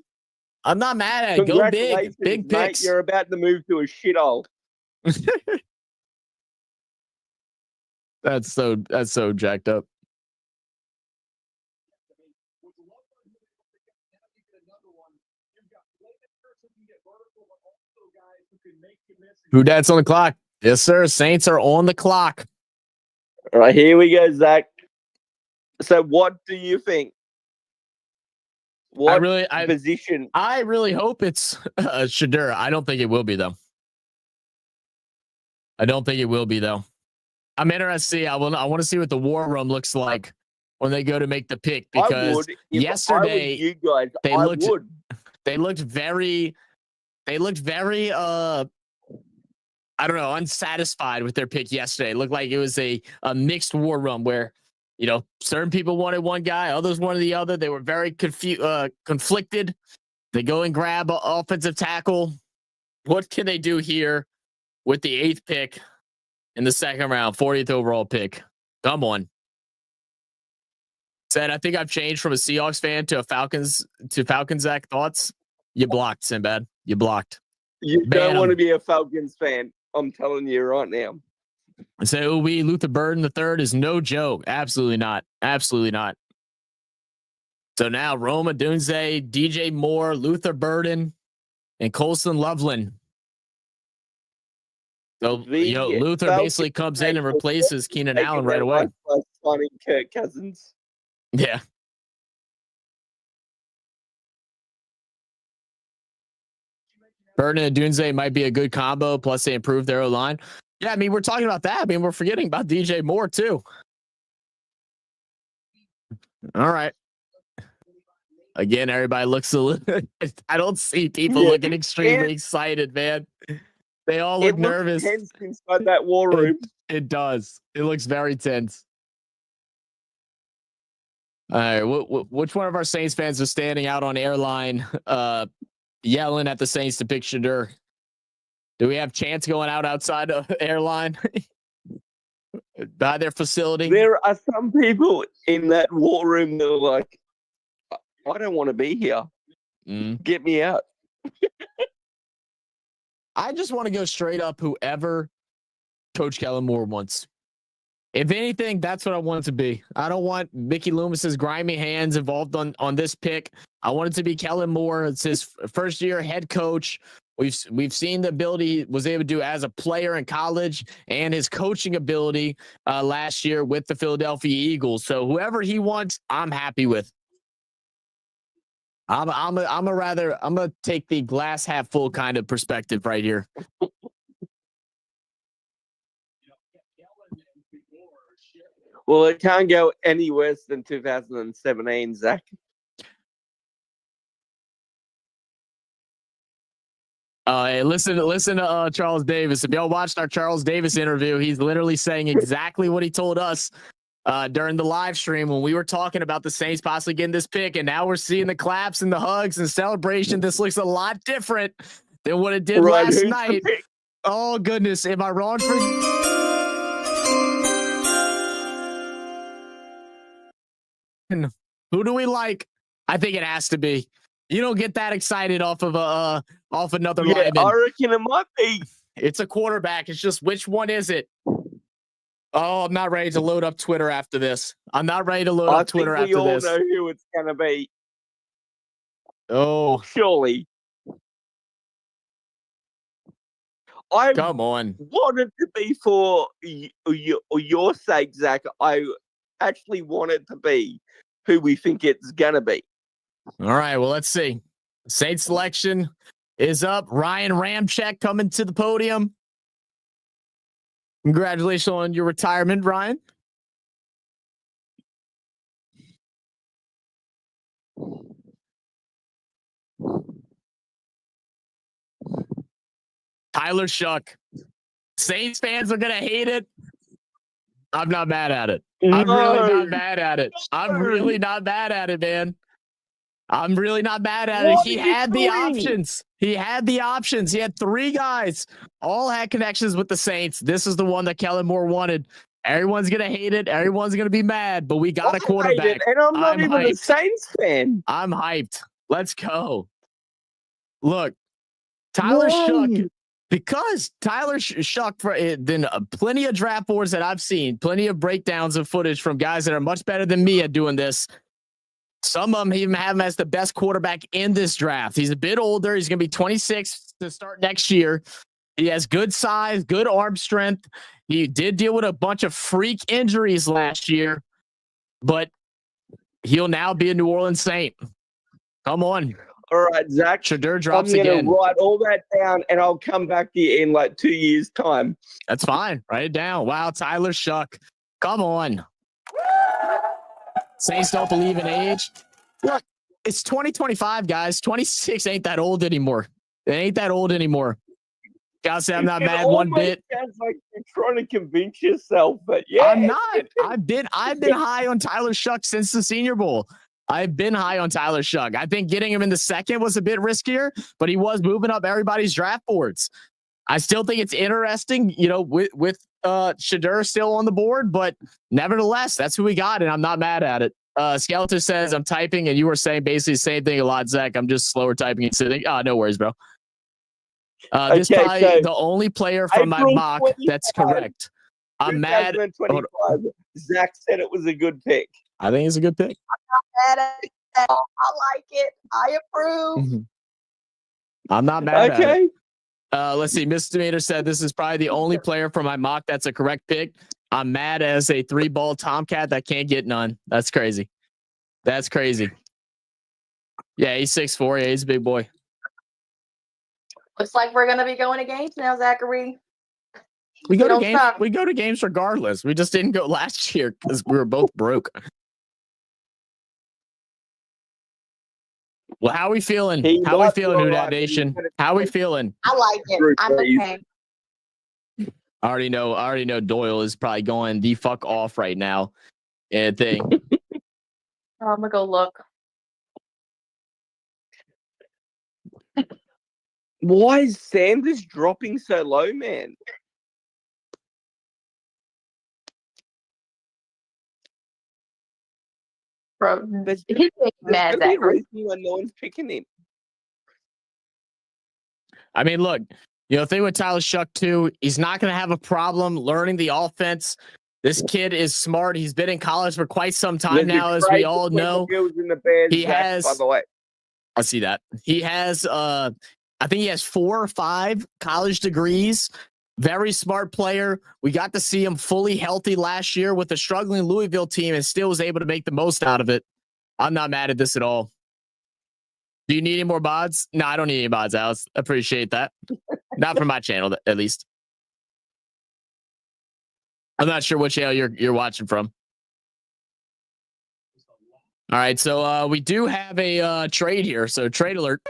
I'm not mad at it. Go big. Big picks. Mate, you're about to move to a shithole. That's so jacked up. Who that's on the clock? Yes, sir. Saints are on the clock. All right, here we go, Zach. So, what do you think? What position? I really hope it's Shadur. I don't think it will be, though. I'm interested to see. I want to see what the war room looks like when they go to make the pick, because yesterday they looked very I don't know, unsatisfied with their pick yesterday. It looked like it was a mixed war room where, certain people wanted one guy, others wanted the other. They were very conflicted. They go and grab an offensive tackle. What can they do here with the 8th pick in the second round, 40th overall pick? Come on. Said, I think I've changed from a Seahawks fan to a Falcons Zach. Thoughts? You blocked, Sinbad. You blocked. You don't want to be a Falcons fan. I'm telling you right now. So Luther Burden III is no joke. Absolutely not. Absolutely not. So now Roma Dunze, DJ Moore, Luther Burden, and Colson Loveland. So Luther basically comes in and replaces Keenan Allen right away. Signing Kirk Cousins. Yeah. Burton and Dunze might be a good combo. Plus, they improved their line. Yeah, I mean, we're talking about that. I mean, we're forgetting about DJ Moore too. All right. Again, everybody looks a little. I don't see people looking extremely excited, man. They all look nervous. It looks tense inside that war room. It does. It looks very tense. All right. Which one of our Saints fans is standing out on airline, yelling at the Saints to pick Shedeur? Do we have Chance going out outside of airline by their facility? There are some people in that war room that are like, I don't want to be here. Get me out. I just want to go straight up whoever Coach Kellen Moore wants. If anything, that's what I want it to be. I don't want Mickey Loomis's grimy hands involved on this pick. I want it to be Kellen Moore. It's his first year head coach. We've seen the ability he was able to do as a player in college and his coaching ability last year with the Philadelphia Eagles. So whoever he wants, I'm happy with. I'm gonna take the glass half full kind of perspective right here. Well, it can't go any worse than 2017, Zach. Hey, listen to Charles Davis. If y'all watched our Charles Davis interview, he's literally saying exactly what he told us during the live stream when we were talking about the Saints possibly getting this pick, and now we're seeing the claps and the hugs and celebration. This looks a lot different than what it did last night. Oh goodness, am I wrong for? Who do we like? I think it has to be. You don't get that excited off of another lineman. I reckon it might be. It's a quarterback. It's just which one is it? Oh, I'm not ready to load up Twitter after this. I'm not ready to load up Twitter after this. We all know who it's gonna be. Oh, surely. I come on. Wanted to be for your sake, Zach. I actually want it to be who we think it's gonna be. All right, well, let's see. Saints selection is up. Ryan Ramczyk coming to the podium. Congratulations on your retirement, Ryan. Tyler Shuck. Saints fans are going to hate it. I'm not mad at it. I'm really not mad at it. I'm really not mad at it, man. I'm really not mad at it. He had the options. He had the options. He had three guys. All had connections with the Saints. This is the one that Kellen Moore wanted. Everyone's going to hate it. Everyone's going to be mad, but we got a quarterback. And I'm not even a Saints fan. I'm hyped. Let's go. Look, Tyler Shuck, because Tyler Shuck, then plenty of draft boards that I've seen, plenty of breakdowns of footage from guys that are much better than me at doing this. Some of them even have him as the best quarterback in this draft. He's a bit older. He's going to be 26 to start next year. He has good size, good arm strength. He did deal with a bunch of freak injuries last year, but he'll now be a New Orleans Saint. Come on. All right, Zach. Shedeur drops again. again. I'm going to write all that down, and I'll come back to you in like 2 years' time. That's fine. Write it down. Wow, Tyler Shuck. Come on. Saints don't believe in age. Look, it's 2025, guys. 26 ain't that old anymore. It ain't that old anymore. Gotta say, I'm not mad one bit. Sounds like you're trying to convince yourself, but yeah, I'm not. I've been high on Tyler Shuck since the Senior Bowl. I've been high on Tyler Shuck. I think getting him in the second was a bit riskier, but he was moving up everybody's draft boards. I still think it's interesting, with Shedeur still on the board, but nevertheless, that's who we got, and I'm not mad at it. Skeletor says, I'm typing, and you were saying basically the same thing a lot, Zach. I'm just slower typing and sitting. Oh, no worries, bro. This is probably the only player from my mock that's correct. I'm mad. Zach said it was a good pick. I think it's a good pick. I'm not mad at it. I like it. I approve. I'm not mad at it. Let's see. Misdemeanor said this is probably the only player from my mock that's a correct pick. I'm mad as a 3-ball Tomcat that can't get none. That's crazy. That's crazy. Yeah, he's 6'4". Yeah, he's a big boy. Looks like we're gonna be going to games now, Zachary. We go to don't games. stop. We go to games regardless. We just didn't go last year because we were both broke. Well, how we feeling? How we feeling, Hudat Nation? How we feeling? I like it. I'm okay. I already know Doyle is probably going the fuck off right now. And thing. I'm gonna go look. Why is Sanders dropping so low, man? Bro, There's he's making mad, gonna be a Zachary. reason why no one's picking him. I mean, look, the thing with Tyler Shuck too, he's not going to have a problem learning the offense. This kid is smart. He's been in college for quite some time now, as we all know. He has, by the way. I see that. He has, I think he has 4 or 5 college degrees. Very smart player. We got to see him fully healthy last year with a struggling Louisville team and still was able to make the most out of it. I'm not mad at this at all. Do you need any more bods? No, I don't need any bods, Alex. Appreciate that. Not from my channel, at least. I'm not sure what channel you're watching from. All right, so we do have a trade here. So trade alert.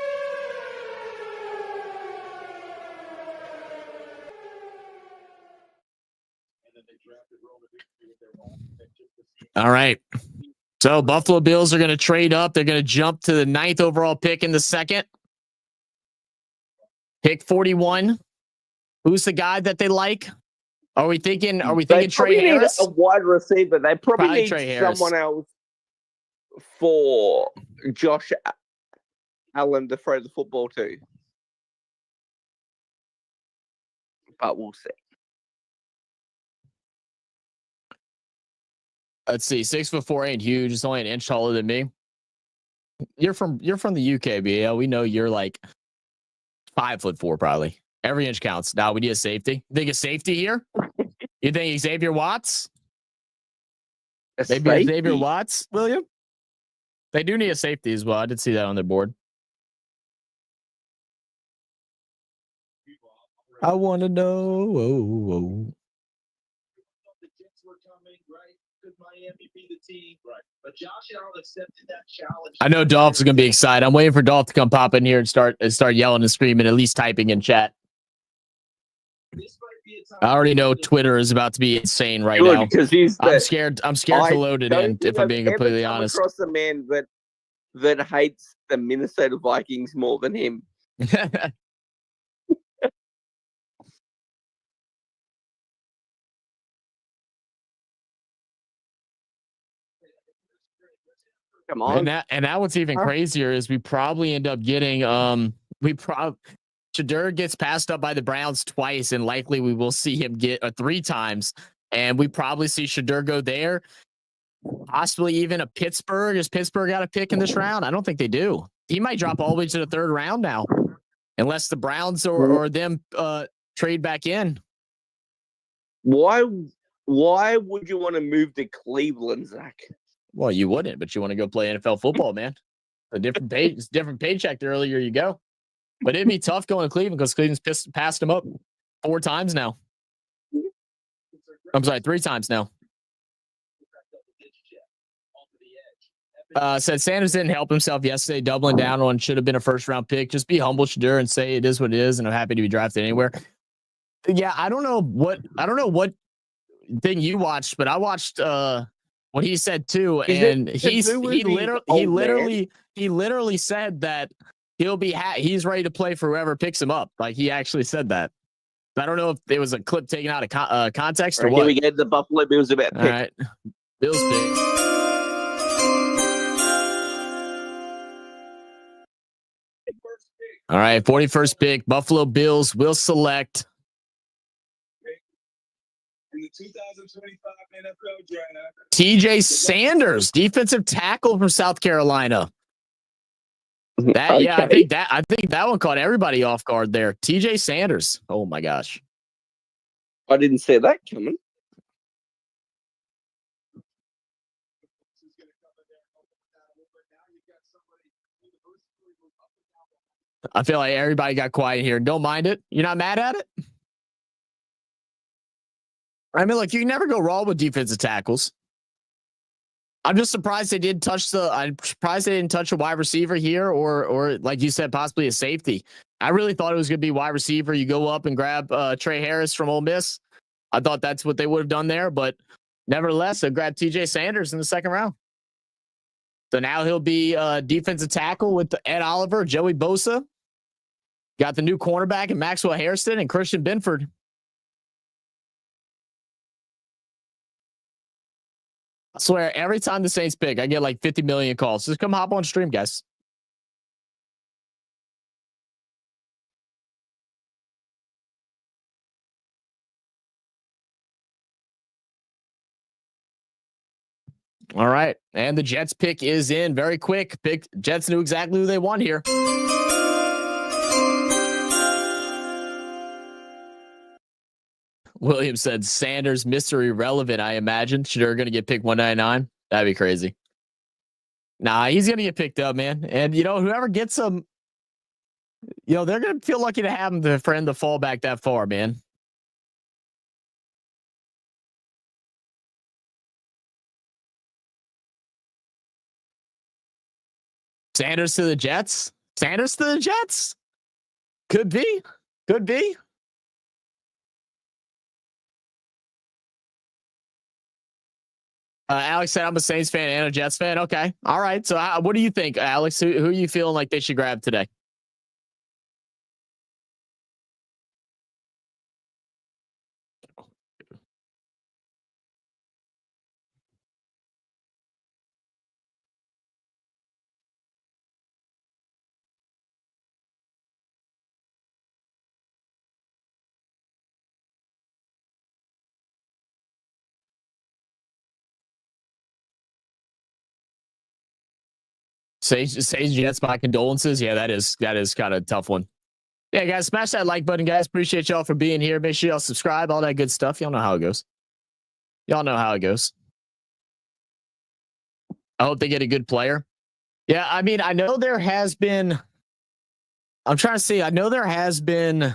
All right. So Buffalo Bills are going to trade up. They're going to jump to the 9th overall pick in the second. Pick 41. Who's the guy that they like? Are we thinking Trey Harris? A wide receiver. They probably need Trey someone else for Josh Allen to throw the football to. But we'll see. Let's see. 6'4" ain't huge. It's only an inch taller than me. You're from the UK, BL. We know you're like 5'4" probably. Every inch counts. Now we need a safety. Think a safety here? You think Xavier Watts? Maybe Xavier Watts, William? They do need a safety as well. I did see that on their board. I want to know. Oh. I know Dolph's gonna be excited. I'm waiting for Dolph to come pop in here and start yelling and screaming, at least typing in chat. I already know Twitter is about to be insane right now. I'm scared. I'm scared to load it in. If I'm being completely honest, across a man that hates the Minnesota Vikings more than him. Come on. And that what's even crazier is we probably end up getting Shedeur gets passed up by the Browns twice, and likely we will see him get 3 times, and we probably see Shedeur go there. Possibly even a Pittsburgh. Does Pittsburgh got a pick in this round? I don't think they do. He might drop all the way to the 3rd round now, unless the Browns or them trade back in. Why would you want to move to Cleveland, Zach? Well, you wouldn't, but you want to go play NFL football, man. A different paycheck the earlier you go. But it'd be tough going to Cleveland because Cleveland's passed him up 4 times now. I'm sorry, 3 times now. Said Sanders didn't help himself yesterday, doubling down on should have been a 1st-round pick. Just be humble, Shedeur, and say it is what it is, and I'm happy to be drafted anywhere. Yeah, I don't know what thing you watched, but I watched what he said too, and he literally said that he'll be he's ready to play for whoever picks him up. Like, he actually said that. I don't know if it was a clip taken out of context or what. Here we get the Buffalo Bills about pick. All right, Bills pick. All right, 41st pick. Buffalo Bills will select in the 2025 NFL draft, TJ Sanders, defensive tackle from South Carolina. I think that one caught everybody off guard there. TJ Sanders. Oh my gosh. I didn't see that coming. I feel like everybody got quiet here. Don't mind it. You're not mad at it? I mean, look, you can never go wrong with defensive tackles. I'm just surprised they didn't touch I'm surprised they didn't touch a wide receiver here, or like you said, possibly a safety. I really thought it was going to be wide receiver. You go up and grab Trey Harris from Ole Miss. I thought that's what they would have done there, but nevertheless, they grabbed TJ Sanders in the second round. So now he'll be defensive tackle with Ed Oliver, Joey Bosa. Got the new cornerback and Maxwell Hairston and Christian Benford. I swear, every time the Saints pick, I get like 50 million calls. Just come hop on stream, guys. All right. And the Jets pick is in very quick. Jets knew exactly who they want here. William said Sanders, Mr. Irrelevant, I imagine. Sure, going to get picked 199. That'd be crazy. Nah, he's going to get picked up, man. And, whoever gets him, they're going to feel lucky to have him for him to fall back that far, man. Sanders to the Jets? Sanders to the Jets? Could be. Could be. Alex said, I'm a Saints fan and a Jets fan. Okay. All right. So what do you think, Alex? Who are you feeling like they should grab today? Sage Jets, my condolences. Yeah, that is kind of a tough one. Yeah, guys, smash that like button, guys. Appreciate y'all for being here. Make sure y'all subscribe, all that good stuff. Y'all know how it goes. Y'all know how it goes. I hope they get a good player. Yeah, I mean, I know there has been. I'm trying to see. I know there has been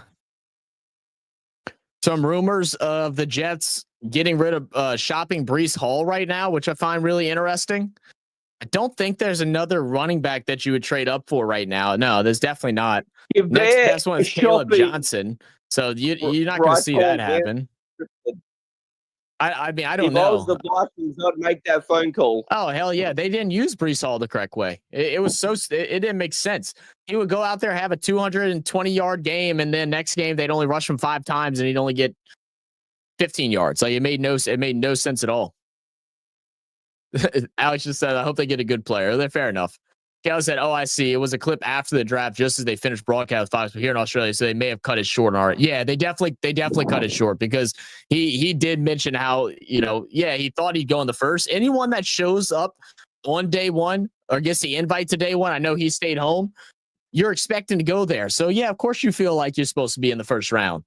some rumors of the Jets getting rid of shopping Breece Hall right now, which I find really interesting. I don't think there's another running back that you would trade up for right now. No, there's definitely not. Next best one is Caleb Johnson. So you're not going to see that happen. I mean, I don't know. If I was the Vikings, I'd make that phone call. Oh, hell yeah. They didn't use Breece Hall the correct way. It was it didn't make sense. He would go out there, have a 220-yard game, and then next game they'd only rush him 5 times, and he'd only get 15 yards. Like it made no sense at all. Alex just said, I hope they get a good player. They're fair enough. Cal said, oh, I see. It was a clip after the draft, just as they finished broadcast Fox here in Australia. So they may have cut it short. Yeah, they definitely cut it short because he did mention how, he thought he'd go in the first. Anyone that shows up on day one or gets the invite to day one, I know he stayed home. You're expecting to go there. So yeah, of course you feel like you're supposed to be in the first round.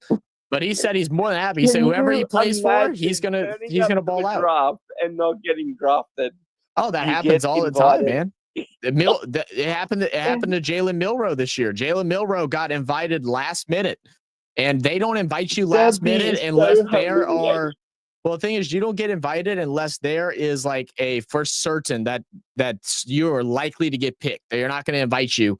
But he said he's more than happy. He said whoever he plays for, he's gonna ball out. Draft and not getting drafted. Oh, that happens all the time, man. It happened to Jalen Milroe this year. Jalen Milroe got invited last minute, and they don't invite you last minute unless there are. Well, the thing is, you don't get invited unless there is like a for certain that you're likely to get picked. They're not going to invite you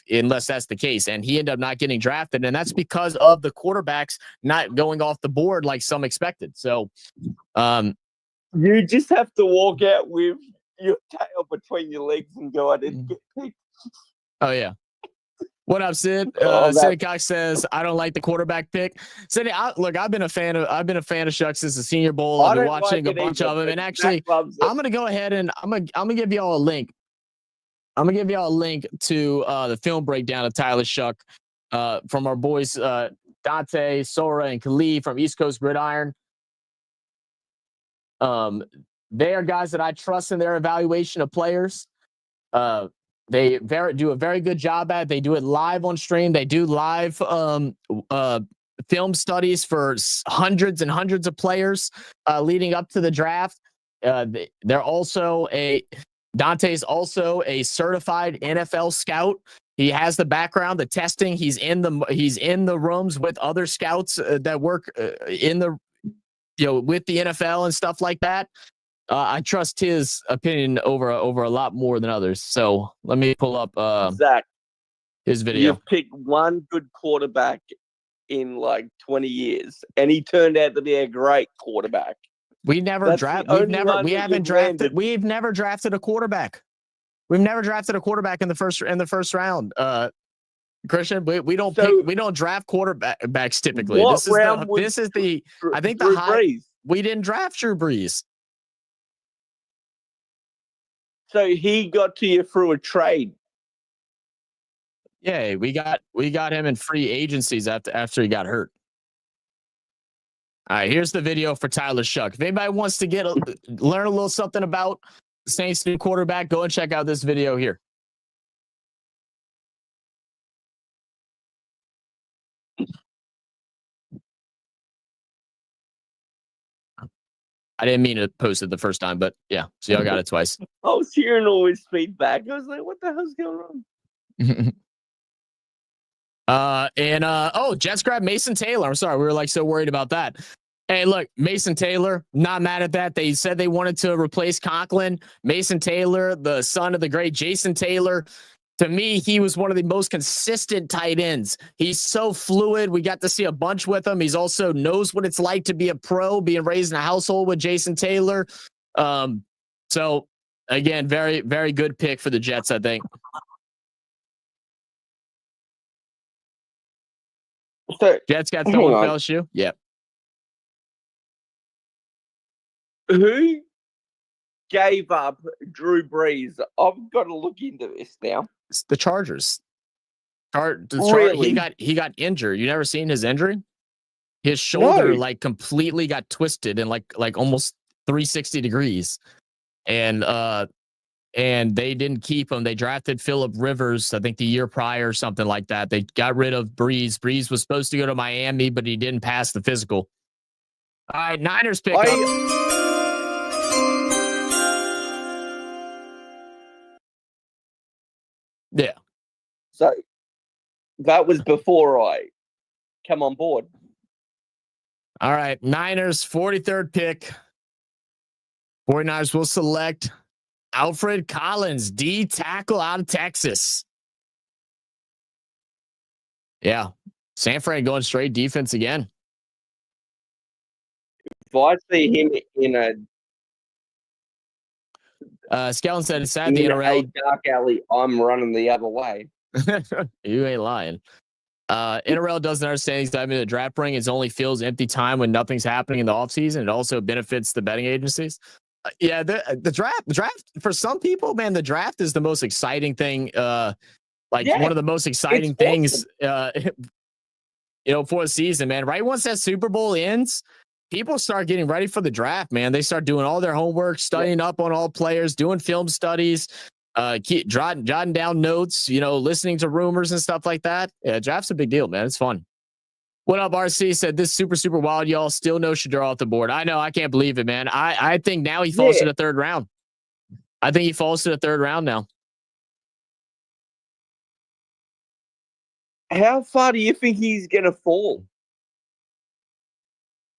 unless that's the case. And he ended up not getting drafted, and that's because of the quarterbacks not going off the board like some expected. So, you just have to walk out with your tail between your legs and go, I didn't get picked. Oh yeah. What up, Sid? Sid Cox says, I don't like the quarterback pick. Sid, look, I've been a fan of Shucks since the Senior Bowl. I've been watching a bunch of them, and actually, I'm gonna go ahead and I'm gonna give y'all a link. I'm gonna give y'all a link to the film breakdown of Tyler Shuck from our boys Dante, Sora, and Khalid from East Coast Gridiron. They are guys that I trust in their evaluation of players. They do a very good job at it. They do it live on stream. They do live film studies for hundreds and hundreds of players leading up to the draft. They're also Dante's also a certified NFL scout. He has the background, the testing. He's in the rooms with other scouts that work in the with the NFL and stuff like that. I trust his opinion over a lot more than others. So let me pull up Zach, his video. You've picked one good quarterback in like 20 years, and he turned out to be a great quarterback. We've never drafted a quarterback. We've never drafted a quarterback in the first round. Christian, we don't draft quarterbacks typically. I think the high. We didn't draft Drew Brees. So he got to you through a trade. Yeah, we got him in free agencies after he got hurt. All right, here's the video for Tyler Shuck. If anybody wants to learn a little something about the Saints' new quarterback, go and check out this video here. I didn't mean to post it the first time, but yeah, so y'all got it twice. I was hearing all his feedback. I was like, what the hell's going on? Jets grabbed Mason Taylor. I'm sorry, we were like so worried about that. Hey, look, Mason Taylor, not mad at that. They said they wanted to replace Conklin. Mason Taylor, the son of the great Jason Taylor. To me, he was one of the most consistent tight ends. He's so fluid. We got to see a bunch with him. He's also knows what it's like to be a pro, being raised in a household with Jason Taylor. So again, very, very good pick for the Jets, I think. So, Jets got stolen with LSU? Yep. Who gave up Drew Brees? I've got to look into this now. It's the Chargers. Really? He got injured. You never seen his injury? His shoulder completely got twisted and like almost 360 degrees. And they didn't keep him. They drafted Phillip Rivers, I think the year prior or something like that. They got rid of Brees. Brees was supposed to go to Miami, but he didn't pass the physical. All right, Niners pick up. Yeah. So that was before I come on board. All right, Niners, 43rd pick. 49ers will select Alfred Collins, D tackle out of Texas. Yeah. San Fran going straight defense again. If I see him in Skellen said it's sad the NRL dark alley, I'm running the other way. You ain't lying. NRL doesn't understand the excitement of the draft bring. It only fills empty time when nothing's happening in the offseason. It also benefits the betting agencies. The draft for some people, man, the draft is the most exciting thing. One of the most exciting things, for the season, man. Right once that Super Bowl ends, people start getting ready for the draft, man. They start doing all their homework, studying up on all players, doing film studies, keep jotting down notes, listening to rumors and stuff like that. Yeah, draft's a big deal, man. It's fun. What up, RC? Said this super wild, y'all. Still no Shedeur off the board. I know. I can't believe it, man. I think now he falls to the third round. I think he falls to the third round now. How far do you think he's going to fall?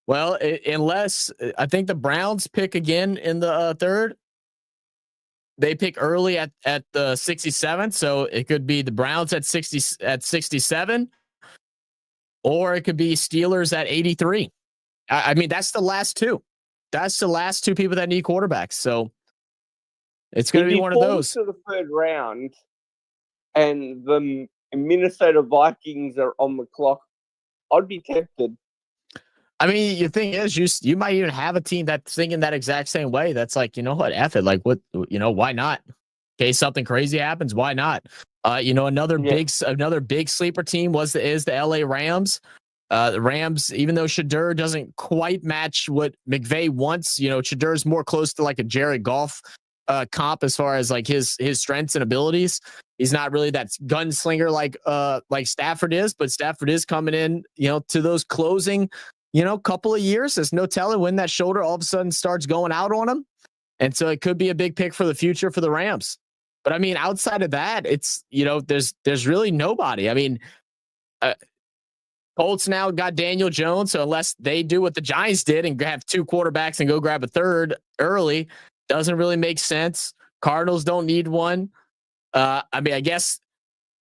Well, unless I think the Browns pick again in the third. They pick early at the 67th, so it could be the Browns at 67. Or it could be Steelers at 83. I mean, that's the last two. That's the last two people that need quarterbacks. So it's going to be one of those. To the third round, and the Minnesota Vikings are on the clock, I'd be tempted. I mean, the thing is, you might even have a team that's thinking that exact same way. That's like, you know what, F it. Like, what, why not? In case something crazy happens, why not? Another big sleeper team is the LA Rams. The Rams, even though Shedeur doesn't quite match what McVay wants, Shadeur's more close to like a Jared Goff comp as far as like his strengths and abilities. He's not really that gunslinger like Stafford is, but Stafford is coming in, to those closing, couple of years. There's no telling when that shoulder all of a sudden starts going out on him. And so it could be a big pick for the future for the Rams. But I mean, outside of that, it's, there's really nobody. I mean, Colts now got Daniel Jones. So unless they do what the Giants did and have 2 quarterbacks and go grab a third early, doesn't really make sense. Cardinals don't need one. I mean, I guess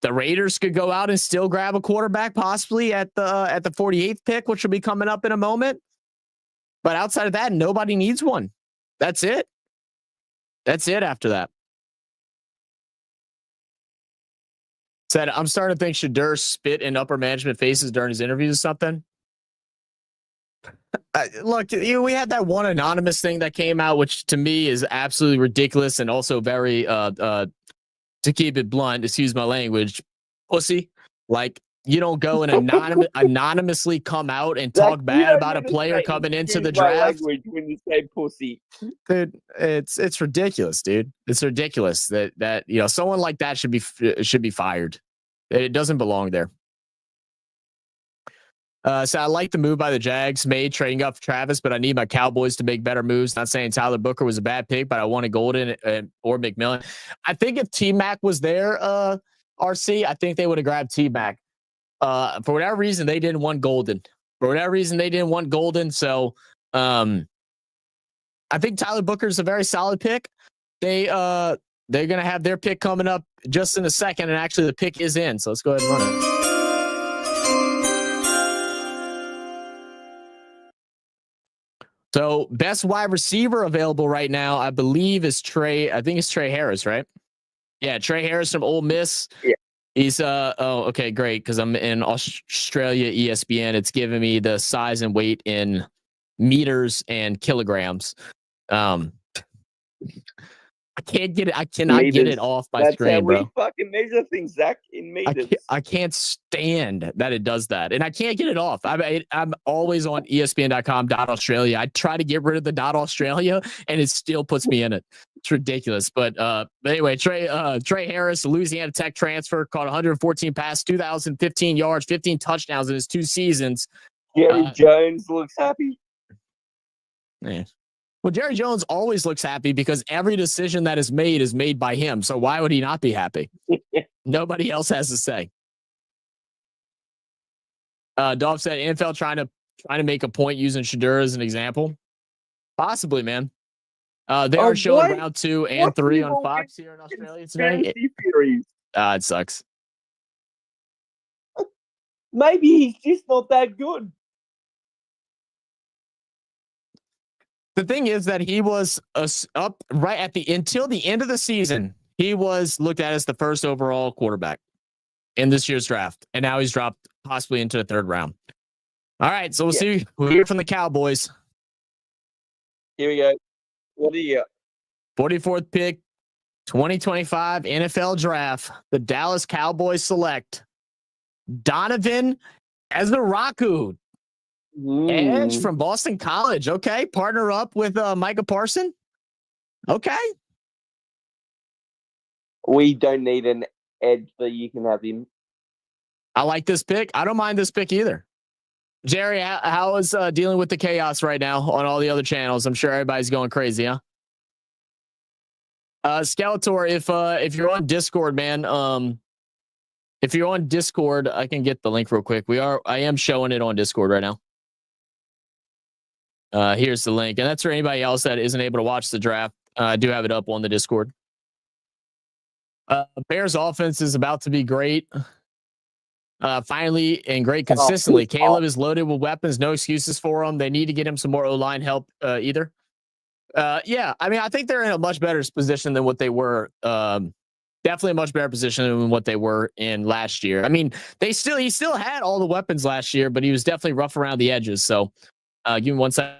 the Raiders could go out and still grab a quarterback possibly at the 48th pick, which will be coming up in a moment. But outside of that, nobody needs one. That's it. That's it after that. Said, I'm starting to think Shedeur spit in upper management faces during his interviews or something. Look, we had that one anonymous thing that came out, which to me is absolutely ridiculous and also very, to keep it blunt, excuse my language, pussy. Like, you don't go and anonymously come out and talk bad about a player coming into the draft. When you say pussy, dude, it's ridiculous, dude. It's ridiculous that someone like that should be fired. It doesn't belong there. So I like the move by the Jags made trading up for Travis, but I need my Cowboys to make better moves. Not saying Tyler Booker was a bad pick, but I wanted Golden or McMillan. I think if T-Mac was there, RC, I think they would have grabbed T-Mac. For whatever reason, they didn't want Golden. So I think Tyler Booker's a very solid pick. They're going to have their pick coming up just in a second, and actually the pick is in. So let's go ahead and run it. So best wide receiver available right now, I believe, is Trey. I think it's Trey Harris, right? Yeah, Trey Harris from Ole Miss. Yeah. He's okay, great, because I'm in Australia ESPN. It's giving me the size and weight in meters and kilograms. I can't get it. I cannot get it off my screen, bro. That's how we fucking measure things, Zach, in meters. I can't stand that it does that, and I can't get it off. I'm always on ESPN.com.Australia. I try to get rid of the .Australia, and it still puts me in it. It's ridiculous. But anyway, Trey Harris, Louisiana Tech transfer, caught 114 passes, 2,015 yards, 15 touchdowns in his 2 seasons. Jerry Jones looks happy. Yeah. Well, Jerry Jones always looks happy because every decision that is made by him. So why would he not be happy? Nobody else has to say. Dolph said NFL trying to make a point using Shedeur as an example. Possibly, man. They are showing round 2 and 3 on Fox here in Australia today. It sucks. Maybe he's just not that good. The thing is that he was up right until the end of the season. He was looked at as the first overall quarterback in this year's draft, and now he's dropped possibly into the 3rd round. All right, so we'll see. We'll hear from the Cowboys. Here we go. What do you got? 44th pick, 2025 NFL Draft. The Dallas Cowboys select Donovan Ezaraku. Edge from Boston College. Okay. Partner up with Micah Parsons. Okay. We don't need an edge, but you can have him. I like this pick. I don't mind this pick either. Jerry, how is dealing with the chaos right now on all the other channels? I'm sure everybody's going crazy, huh? Skeletor, if you're on Discord, man, if you're on Discord, I can get the link real quick. I am showing it on Discord right now. Here's the link, and that's for anybody else that isn't able to watch the draft. I do have it up on the Discord. Bears offense is about to be great. Finally and great consistently. Caleb is loaded with weapons. No excuses for him. They need to get him some more O-line help either. Yeah, I mean, I think they're in a much better position than what they were. Definitely a much better position than what they were in last year. I mean, he still had all the weapons last year, but he was definitely rough around the edges. So give me 1 second.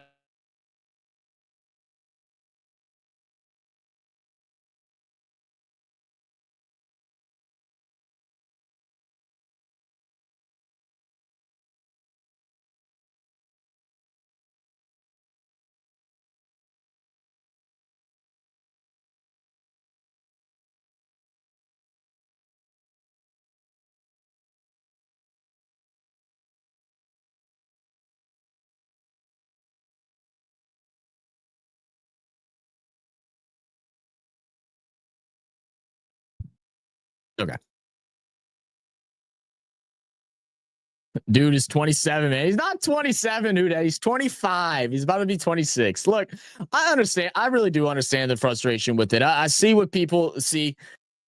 Okay. Dude is 27, man. He's not 27, dude. He's 25. He's about to be 26. Look, I understand. I really do understand the frustration with it. I see what people see.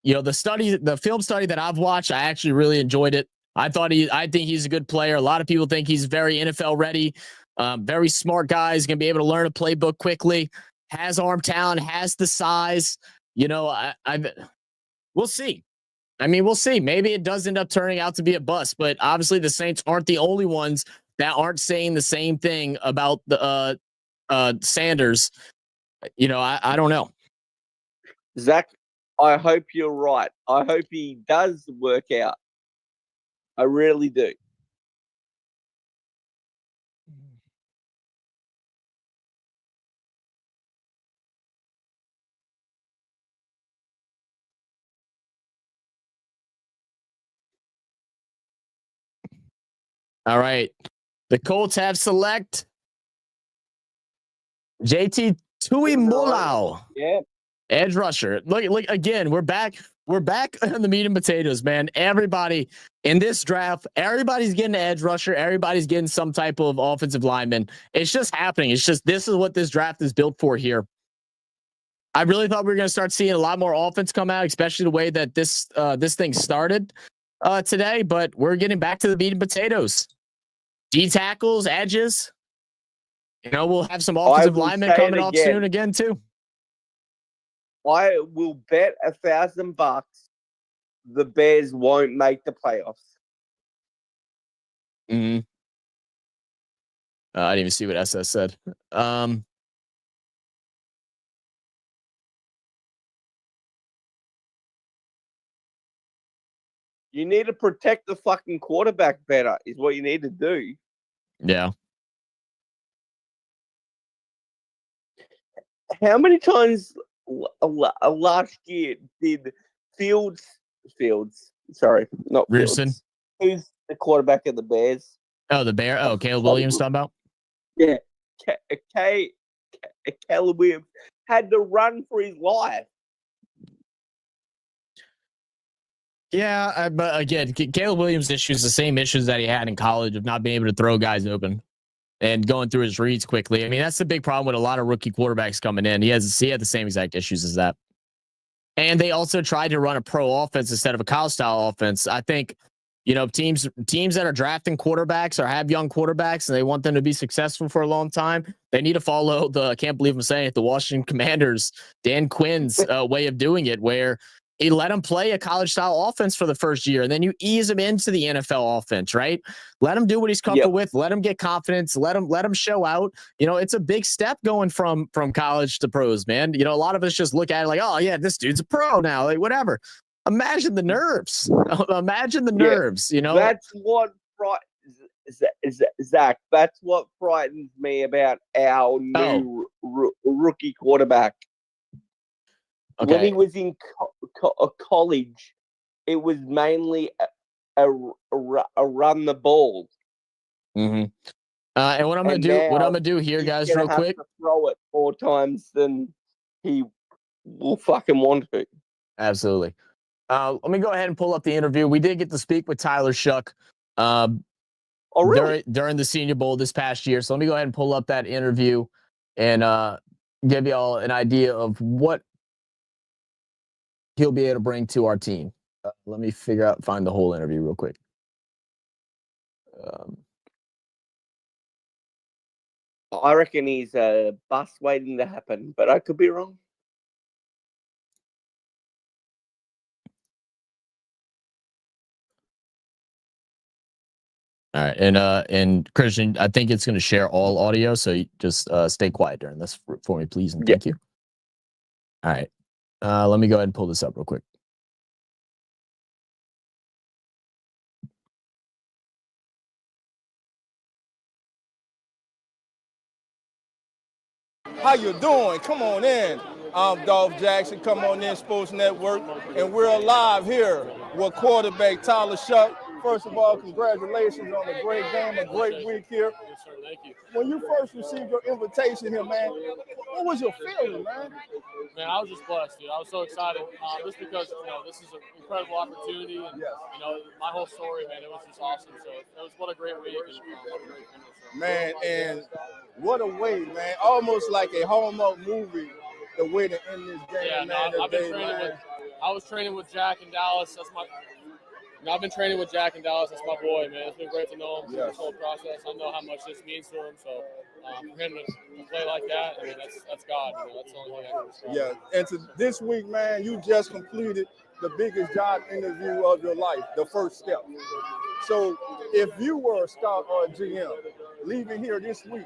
You know, the film study that I've watched, I actually really enjoyed it. I think he's a good player. A lot of people think he's very NFL ready. Very smart guy. He's going to be able to learn a playbook quickly. Has arm talent, has the size. You know, we'll see. I mean, we'll see. Maybe it does end up turning out to be a bust, but obviously the Saints aren't the only ones that aren't saying the same thing about the Sanders. You know, I don't know. Zach, I hope you're right. I hope he does work out. I really do. All right. The Colts have select JT Tuimoloau. Yeah. Edge rusher. Look again, we're back on the meat and potatoes, man. Everybody in this draft, everybody's getting an edge rusher. Everybody's getting some type of offensive lineman. It's just happening. It's just, this is what this draft is built for here. I really thought we were going to start seeing a lot more offense come out, especially the way that this thing started today, but we're getting back to the meat and potatoes. D tackles, edges. You know, we'll have some offensive linemen coming off soon again too. I will bet $1,000 the Bears won't make the playoffs. Mm-hmm. I didn't even see what SS said. You need to protect the fucking quarterback better, is what you need to do. Yeah. How many times last year did Fields? Sorry, not Richardson. Fields. Who's the quarterback of the Bears? Oh, the Bear. Oh, Caleb Williams talking about? Yeah. Caleb Williams had to run for his life. Yeah, but again, Caleb Williams' issues the same issues that he had in college of not being able to throw guys open and going through his reads quickly. I mean, that's the big problem with a lot of rookie quarterbacks coming in. He had the same exact issues as that. And they also tried to run a pro offense instead of a college style offense. I think, you know, teams that are drafting quarterbacks or have young quarterbacks and they want them to be successful for a long time, they need to follow I can't believe I'm saying it, the Washington Commanders, Dan Quinn's way of doing it, where he let him play a college style offense for the first year, and then you ease him into the NFL offense, right? Let him do what he's comfortable with. Let him get confidence. Let him show out. You know, it's a big step going from college to pros, man. You know, a lot of us just look at it like, oh yeah, this dude's a pro now, like whatever. Imagine the nerves. Imagine the nerves. You know, that's what Zach. That's what frightens me about our new rookie quarterback. Okay. When he was in college, it was mainly a run the ball. Mm-hmm. And what I'm gonna do here, guys, real quick, to throw it 4 times than he will fucking want to. Absolutely. Let me go ahead and pull up the interview. We did get to speak with Tyler Shough really? during the Senior Bowl this past year. So let me go ahead and pull up that interview and give y'all an idea of what he'll be able to bring to our team. Let me find the whole interview real quick. I reckon he's a bust waiting to happen, but I could be wrong. All right, and Christian, I think it's going to share all audio, so you just stay quiet during this for me, please, and thank you. All right, let me go ahead and pull this up real quick. How you doing? Come on in. I'm Dolph Jackson. Come on in, Sports Network. And we're live here with quarterback Tyler Shough first of all, congratulations on a great game, a great week here. Yes, sir. Thank you. When you first received your invitation here, man, what was your feeling, man? Man, I was just blessed, dude. I was so excited just because, this is an incredible opportunity. And, my whole story, man, it was just awesome. So it was what a great week and what a great finish. So. Man, and what a way, man. Almost like a Hallmark movie, the way to end this game, yeah, man. I was training with Jack in Dallas. I've been training with Jack in Dallas. That's my boy, man. It's been great to know him through this whole process. I know how much this means to him. So for him to play like that, I mean, that's God. That's the only thing I can describe. Yeah, and this week, man, you just completed the biggest job interview of your life, the first step. So if you were a scout or a GM leaving here this week,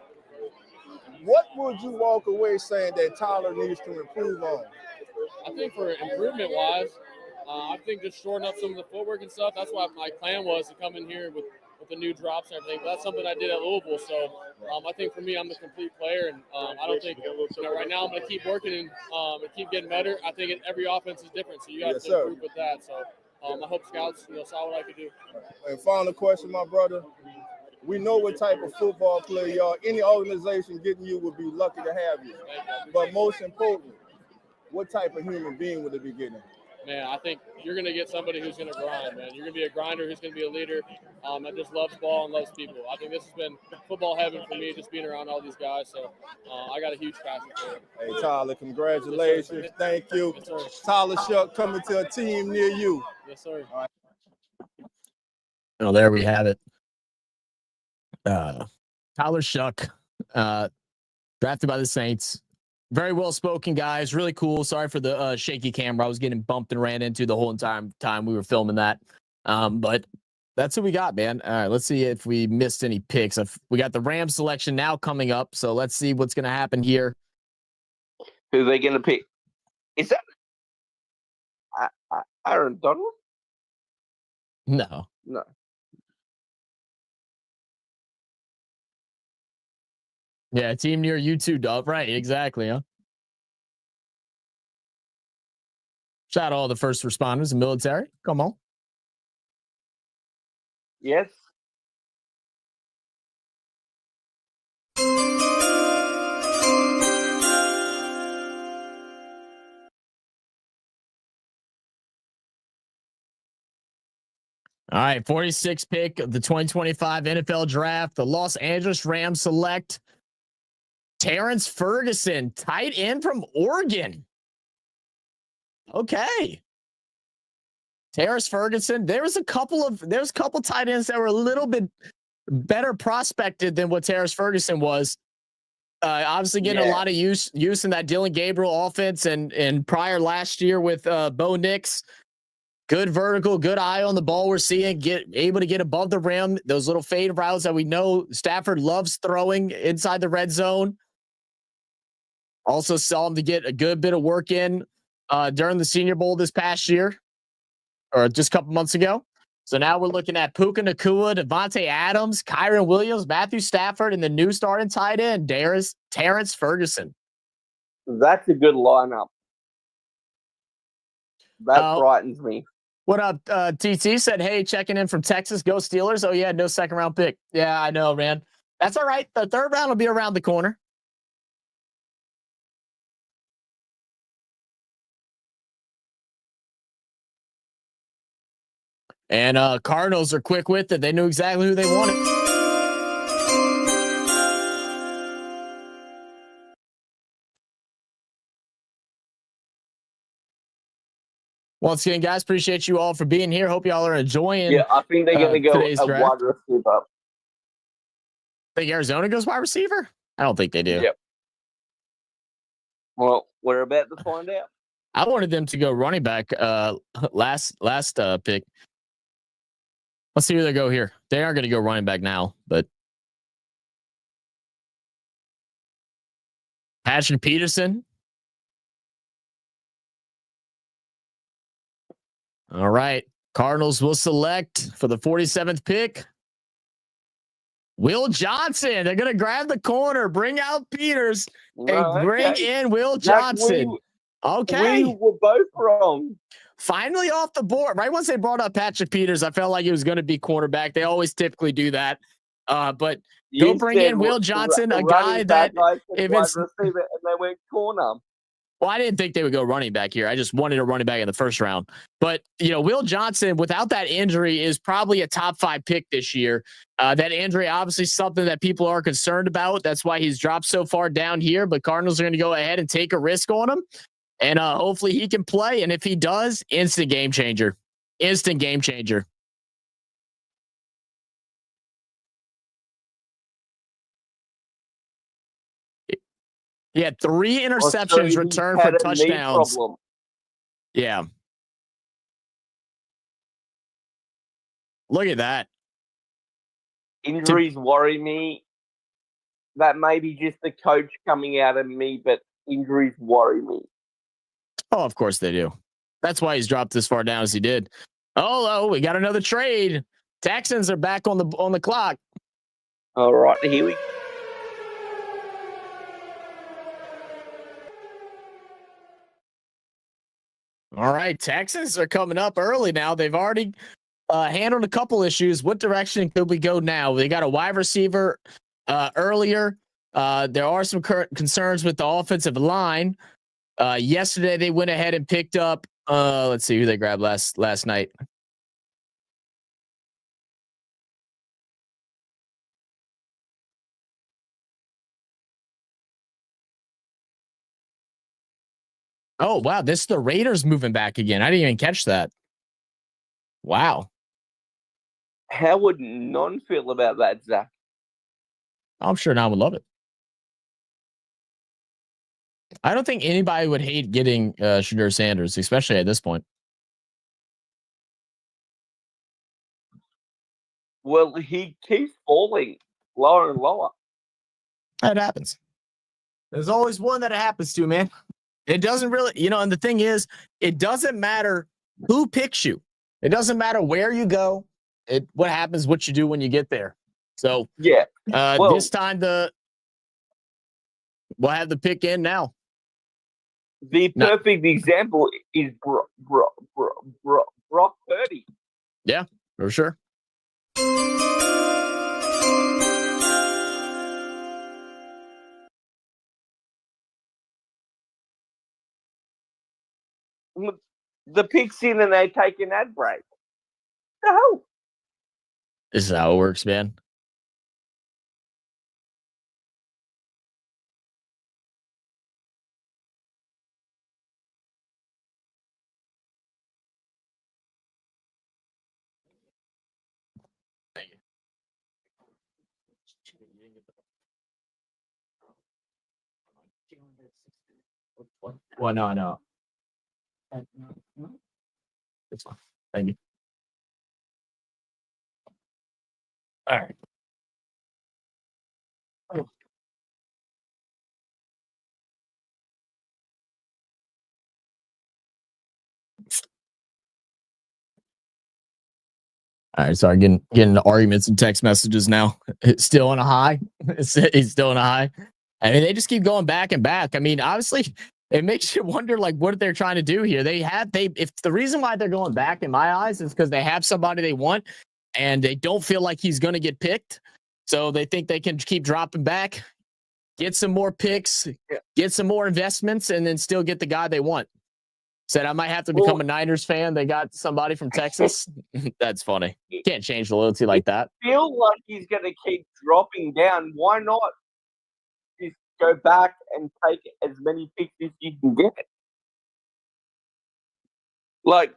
what would you walk away saying that Tyler needs to improve on? I think for improvement-wise, I think just shorten up some of the footwork and stuff. That's why my plan was to come in here with the new drops and everything. But that's something I did at Louisville. So I think for me, I'm the complete player. And I don't think, right now I'm going to keep working and keep getting better. I think every offense is different. So you have to improve with that. So I hope scouts, saw what I could do. And final question, my brother. We know what type of football player you are. Any organization getting you would be lucky to have you. But most importantly, what type of human being would it be getting? Man, I think you're going to get somebody who's going to grind, man. You're going to be a grinder who's going to be a leader that just loves ball and loves people. I think this has been football heaven for me, just being around all these guys. So I got a huge passion for it. Hey, Tyler, congratulations. Yes, thank you. Yes, Tyler Shuck coming to a team near you. Yes, sir. All right. Well, there we have it. Tyler Shuck, drafted by the Saints. Very well spoken, guys. Really cool. Sorry for the shaky camera. I was getting bumped and ran into the whole entire time we were filming that. But that's what we got, man. All right, let's see if we missed any picks. We got the Rams selection now coming up, so let's see what's going to happen here. Who are they going to pick? Is that Aaron Donald? No. Yeah, team near you too, Dub. Right, exactly, huh? Shout out all the first responders and military. Come on. Yes. All right, 46th pick of the 2025 NFL Draft. The Los Angeles Rams select Terrence Ferguson, tight end from Oregon. Okay. Terrence Ferguson. There's a couple tight ends that were a little bit better prospected than what Terrence Ferguson was. Obviously getting a lot of use in that Dylan Gabriel offense and prior last year with Bo Nix. Good vertical, good eye on the ball. We're seeing able to get above the rim. Those little fade routes that we know Stafford loves throwing inside the red zone. Also saw him to get a good bit of work in during the Senior Bowl this past year, or just a couple months ago. So now we're looking at Puka Nacua, Devontae Adams, Kyron Williams, Matthew Stafford, and the new starting tight end, Terrence Ferguson. That's a good lineup. That frightens me. What up? TT said, hey, checking in from Texas. Go Steelers. Oh, yeah, no second round pick. Yeah, I know, man. That's all right. The third round will be around the corner. And Cardinals are quick with it. They knew exactly who they wanted. Once again, guys, appreciate you all for being here. Hope y'all are enjoying. Yeah, I think they're going to go a wide receiver. Think Arizona goes wide receiver? I don't think they do. Yep. Well, we're about to find out. I wanted them to go running back last pick. Let's see where they go here. They are going to go running back now, but Patrick Peterson. All right. Cardinals will select for the 47th pick Will Johnson. They're going to grab the corner, bring out Peters, and bring in Will Johnson. We were both wrong. finally off the board. Right once they brought up Patrick Peters, I felt like it was going to be cornerback. They always typically do that. But go bring in Will Johnson, a guy that if it's receiver, and they went corner. Well, I didn't think they would go running back here. I just wanted a running back in the first round. But, Will Johnson, without that injury, is probably a top 5 pick this year. That injury, obviously, something that people are concerned about. That's why he's dropped so far down here. But Cardinals are going to go ahead and take a risk on him. And hopefully he can play. And if he does, instant game changer. Instant game changer. He had 3 interceptions returned for touchdowns. Yeah. Look at that. Injuries worry me. That may be just the coach coming out of me, but injuries worry me. Oh, of course they do. That's why he's dropped as far down as he did. Oh, we got another trade. Texans are back on the clock. All right, here we go. All right, Texans are coming up early now. They've already handled a couple issues. What direction could we go now? They got a wide receiver earlier. There are some current concerns with the offensive line. Yesterday, they went ahead and picked up. Let's see who they grabbed last night. Oh, wow. This is the Raiders moving back again. I didn't even catch that. Wow. How would Non feel about that, Zach? I'm sure Non would love it. I don't think anybody would hate getting Shadur Sanders, especially at this point. Well, he keeps falling lower and lower. That happens. There's always one that it happens to, man. It doesn't really, and the thing is, it doesn't matter who picks you. It doesn't matter where you go. What happens, what you do when you get there. So, yeah. This time we'll have the pick in now. The perfect example is Brock Purdy. Yeah, for sure. The pick's in and they take an ad break. No. This is how it works, man. Well, no. It's fine. Thank you. All right. Oh. All right, sorry, getting into arguments and text messages now. It's still on a high. He's still on a high. I mean, they just keep going back and back. I mean, obviously, it makes you wonder like what they're trying to do here. If the reason why they're going back in my eyes is because they have somebody they want and they don't feel like he's going to get picked. So they think they can keep dropping back, get some more picks, get some more investments, and then still get the guy they want. Said I might have to become a Niners fan. They got somebody from Texas. That's funny. You can't change the loyalty like that. I feel like he's going to keep dropping down. Why not just go back and take as many picks as you can get? Like,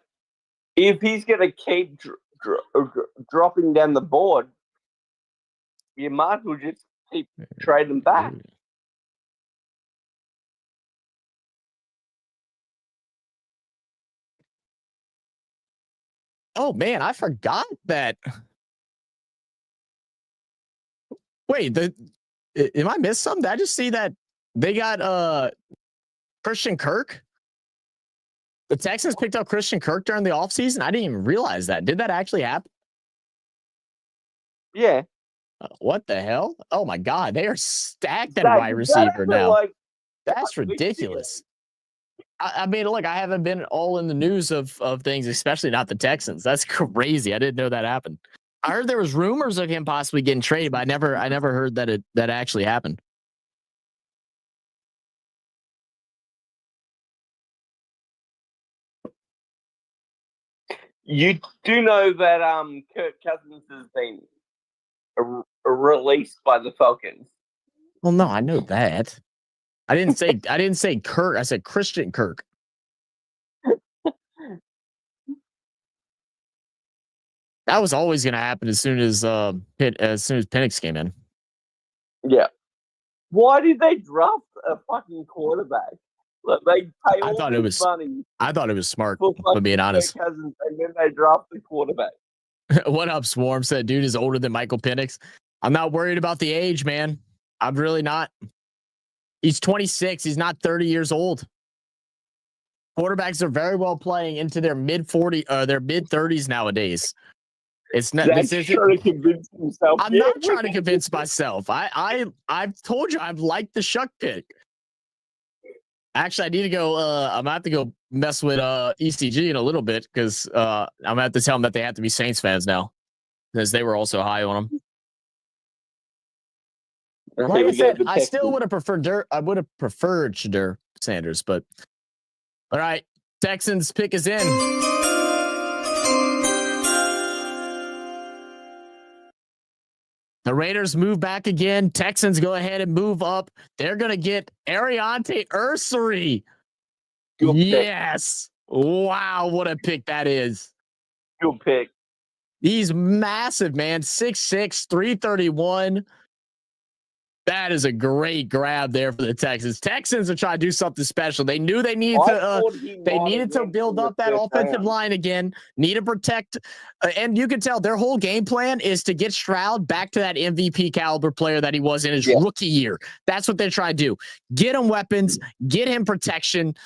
if he's going to keep dropping down the board, you might as well just keep trading back. Oh man, I forgot that. Wait, am I missed something? Did I just see that they got Christian Kirk? The Texans picked up Christian Kirk during the offseason? I didn't even realize that. Did that actually happen? Yeah. What the hell? Oh my God, they are stacked at wide receiver now. Like, that's ridiculous. I mean, look, I haven't been all in the news of things, especially not the Texans. That's crazy. I didn't know that happened. I heard there was rumors of him possibly getting traded, but I never heard that actually happened. You do know that Kirk Cousins has been released by the Falcons. Well, no, I know that. I didn't say Kirk. I said Christian Kirk. That was always going to happen as soon as Penix came in. Yeah. Why did they draft a fucking quarterback? Look, they pay all this money. I thought it was smart, for being honest. Cousins, and then they draft the quarterback. What up, Swarm? Said, dude is older than Michael Penix. I'm not worried about the age, man. I'm really not. He's 26. He's not 30 years old. Quarterbacks are very well playing into their mid 30s nowadays. It's not. That's trying to convince himself. I'm not trying to convince myself. I've told you I've liked the Shuck pick. Actually, I need to go. I'm gonna have to go mess with ECG in a little bit because I'm gonna have to tell them that they have to be Saints fans now because they were also high on them. Like I said, I still would have preferred Shadur Sanders, but all right, Texans pick is in. The Raiders move back again. Texans go ahead and move up. They're going to get Ariante Ursary. Yes. Wow, what a pick that is. Good pick. He's massive, man. 6'6", 331. That is a great grab there for the Texans. Texans are trying to do something special. They knew they needed to build up that offensive line again. Need to protect, and you can tell their whole game plan is to get Stroud back to that MVP caliber player that he was in his rookie year. That's what they're trying to do. Get him weapons, get him protection.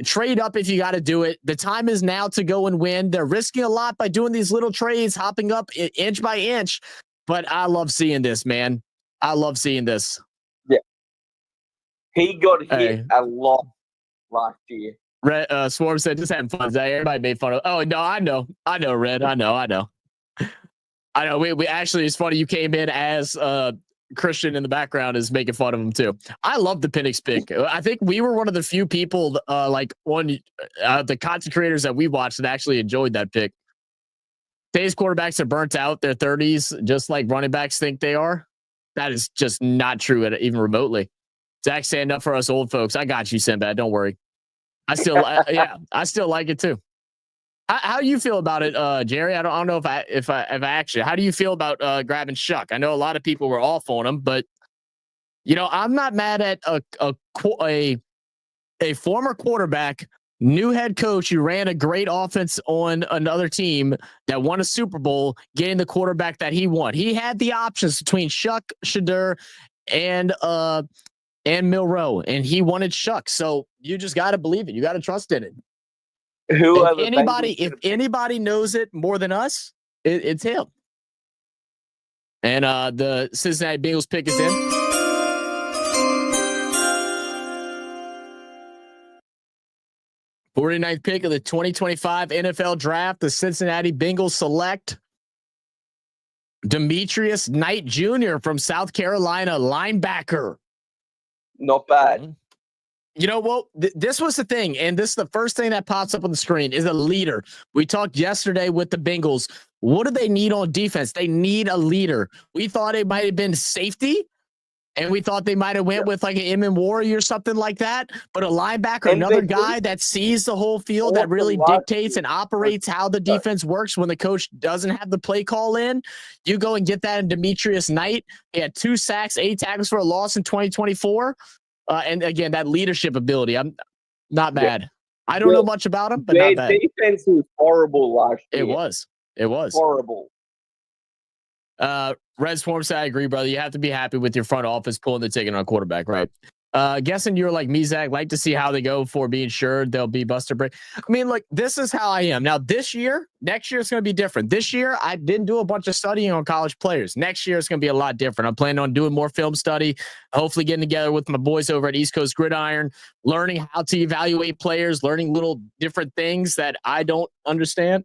Trade up if you got to do it. The time is now to go and win. They're risking a lot by doing these little trades, hopping up inch by inch. But I love seeing this, man. I love seeing this. Yeah. He got hit a lot last year. Red, Swarm said, just having fun. Everybody made fun of. Oh, no, I know, Red. I know. We actually, it's funny. You came in as Christian in the background is making fun of him too. I love the Penix pick. I think we were one of the few people like on the content creators that we watched that actually enjoyed that pick. Today's quarterbacks are burnt out. Their 30s, just like running backs think they are. That is just not true even remotely. Zach, stand up for us old folks. I got you, Sinbad. Don't worry. I still like it too. How do you feel about it, Jerry? I don't know if I actually. How do you feel about grabbing Shuck? I know a lot of people were off on him, but I'm not mad at a former quarterback, new head coach who ran a great offense on another team that won a Super Bowl, getting the quarterback that he wanted. He had the options between Shuck, Shadur, and Milroe, and he wanted Shuck. So you just got to believe it. You got to trust in it. If anybody knows it more than us, it's him. And the Cincinnati Bengals pick is in. '49th pick of the 2025 NFL Draft. The Cincinnati Bengals select Demetrius Knight Jr. from South Carolina, linebacker. Not bad. You know what? This was the thing, and this is the first thing that pops up on the screen, is a leader. We talked yesterday with the Bengals. What do they need on defense? They need a leader. We thought it might have been safety, and we thought they might have went with like an M. Warrior or something like that. But a linebacker, another guy that sees the whole field, that really dictates and operates how the defense works when the coach doesn't have the play call in. You go and get that in Demetrius Knight. He had 2 sacks, 8 tackles for a loss in 2024. And again, that leadership ability, I'm not bad. I don't know much about him, but not bad. Their defense was horrible last year. It was horrible. Red Swarm said, I agree, brother. You have to be happy with your front office pulling the ticket on a quarterback, right? Guessing you're like me, Zach. Like to see how they go for being sure they'll be Buster break. I mean, look, this is how I am now. Next year it's going to be different. This year I didn't do a bunch of studying on college players. Next year it's going to be a lot different. I'm planning on doing more film study. Hopefully, getting together with my boys over at East Coast Gridiron, learning how to evaluate players, learning little different things that I don't understand.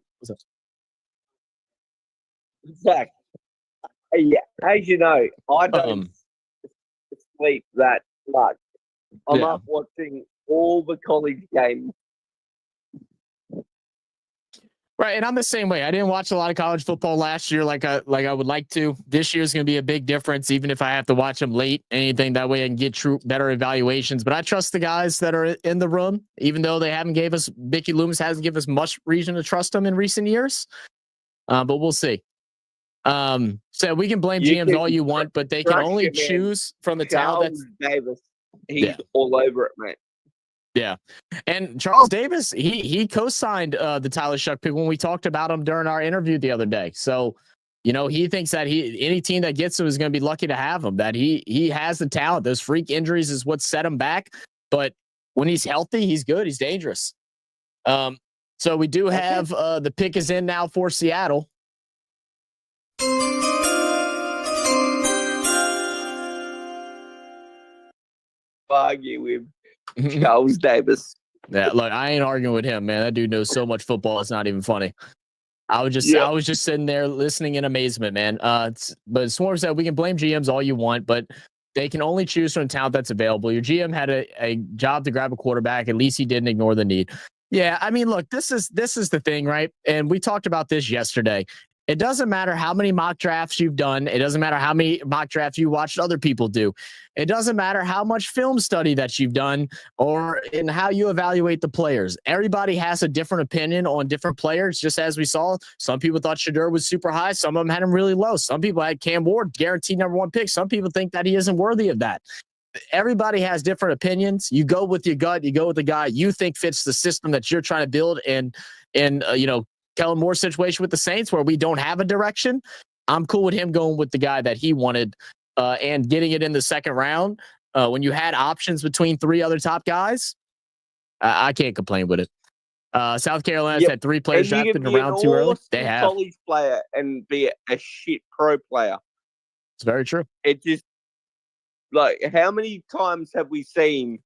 Zach, yeah, as you know, I don't sleep that much. I'm up watching all the college games. Right, and I'm the same way. I didn't watch a lot of college football last year like I would like to. This year is going to be a big difference, even if I have to watch them late. Anything that way I can get better evaluations. But I trust the guys that are in the room, even though they haven't gave us Mickey Loomis hasn't given us much reason to trust them in recent years. But we'll see. So we can blame GMs all you want, but they can only choose from the talent. Davis, he's all over it, mate. Yeah, and Charles Davis, he co-signed the Tyler Shuck pick when we talked about him during our interview the other day. So, he thinks that any team that gets him is going to be lucky to have him. That he has the talent. Those freak injuries is what set him back, but when he's healthy, he's good. He's dangerous. So we do have the pick is in now for Seattle. Argue with Charles Davis. Yeah, look, I ain't arguing with him, man. That dude knows so much football. It's not even funny. I was just sitting there listening in amazement, man. But Swarm said we can blame GMs all you want, but they can only choose from the talent that's available. Your GM had a job to grab a quarterback. At least he didn't ignore the need. Yeah, I mean, look, this is the thing, right? And we talked about this yesterday. It doesn't matter how many mock drafts you've done. It doesn't matter how many mock drafts you watched other people do. It doesn't matter how much film study that you've done or in how you evaluate the players. Everybody has a different opinion on different players. Just as we saw, some people thought Shedeur was super high. Some of them had him really low. Some people had Cam Ward guaranteed #1 pick. Some people think that he isn't worthy of that. Everybody has different opinions. You go with your gut. You go with the guy you think fits the system that you're trying to build. And Kellen Moore's situation with the Saints where we don't have a direction. I'm cool with him going with the guy that he wanted and getting it in the second round. When you had options between 3 other top guys, I can't complain with it. South Carolina's had 3 players drafted in round 2 early. They have college player and be a shit pro player. It's very true. It just like how many times have we seen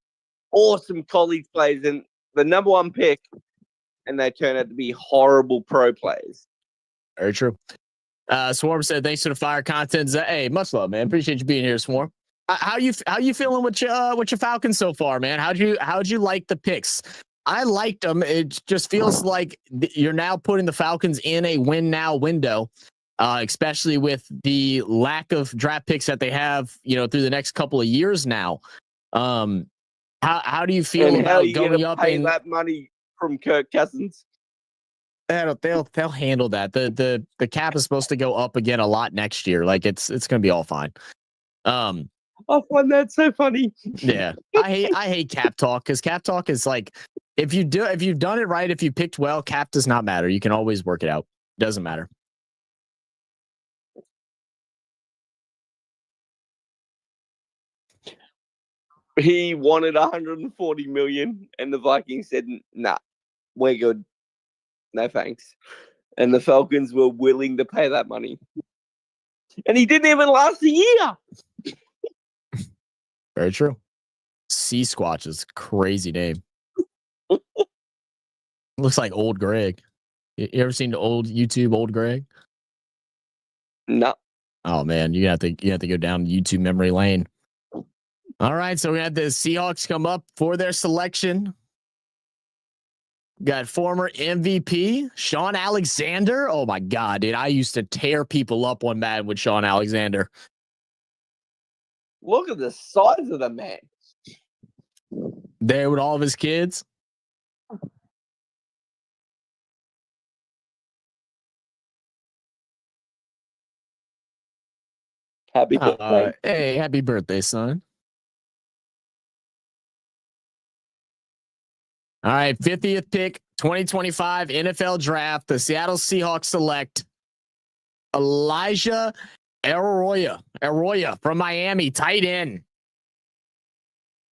awesome college players and the #1 pick and they turn out to be horrible pro players? Very true. Swarm said, "Thanks for the fire content." Hey, much love, man. Appreciate you being here, Swarm. How you feeling with your Falcons so far, man? How'd you like the picks? I liked them. It just feels like you're now putting the Falcons in a win now window, especially with the lack of draft picks that they have, through the next couple of years now. How do you feel about going up and that money from Kirk Cousins? They'll handle that. The cap is supposed to go up again a lot next year. Like it's gonna be all fine. I find that so funny. Yeah, I hate cap talk because cap talk is like if you've done it right, if you picked well, cap does not matter. You can always work it out. It doesn't matter. He wanted 140 million, and the Vikings said, "Nah, we're good. No thanks." And the Falcons were willing to pay that money. And he didn't even last a year. Very true. Sea Squatch is a crazy name. Looks like old Greg. You ever seen the old YouTube old Greg? No. Oh man, you have to go down YouTube memory lane. All right, so we had the Seahawks come up for their selection. Got former MVP Sean Alexander. Oh my God, dude! I used to tear people up on Madden with Sean Alexander. Look at the size of the man. There with all of his kids. Happy birthday. Hey, happy birthday, son. All right, 50th pick, 2025 NFL Draft. The Seattle Seahawks select Elijah Arroyo from Miami, tight end.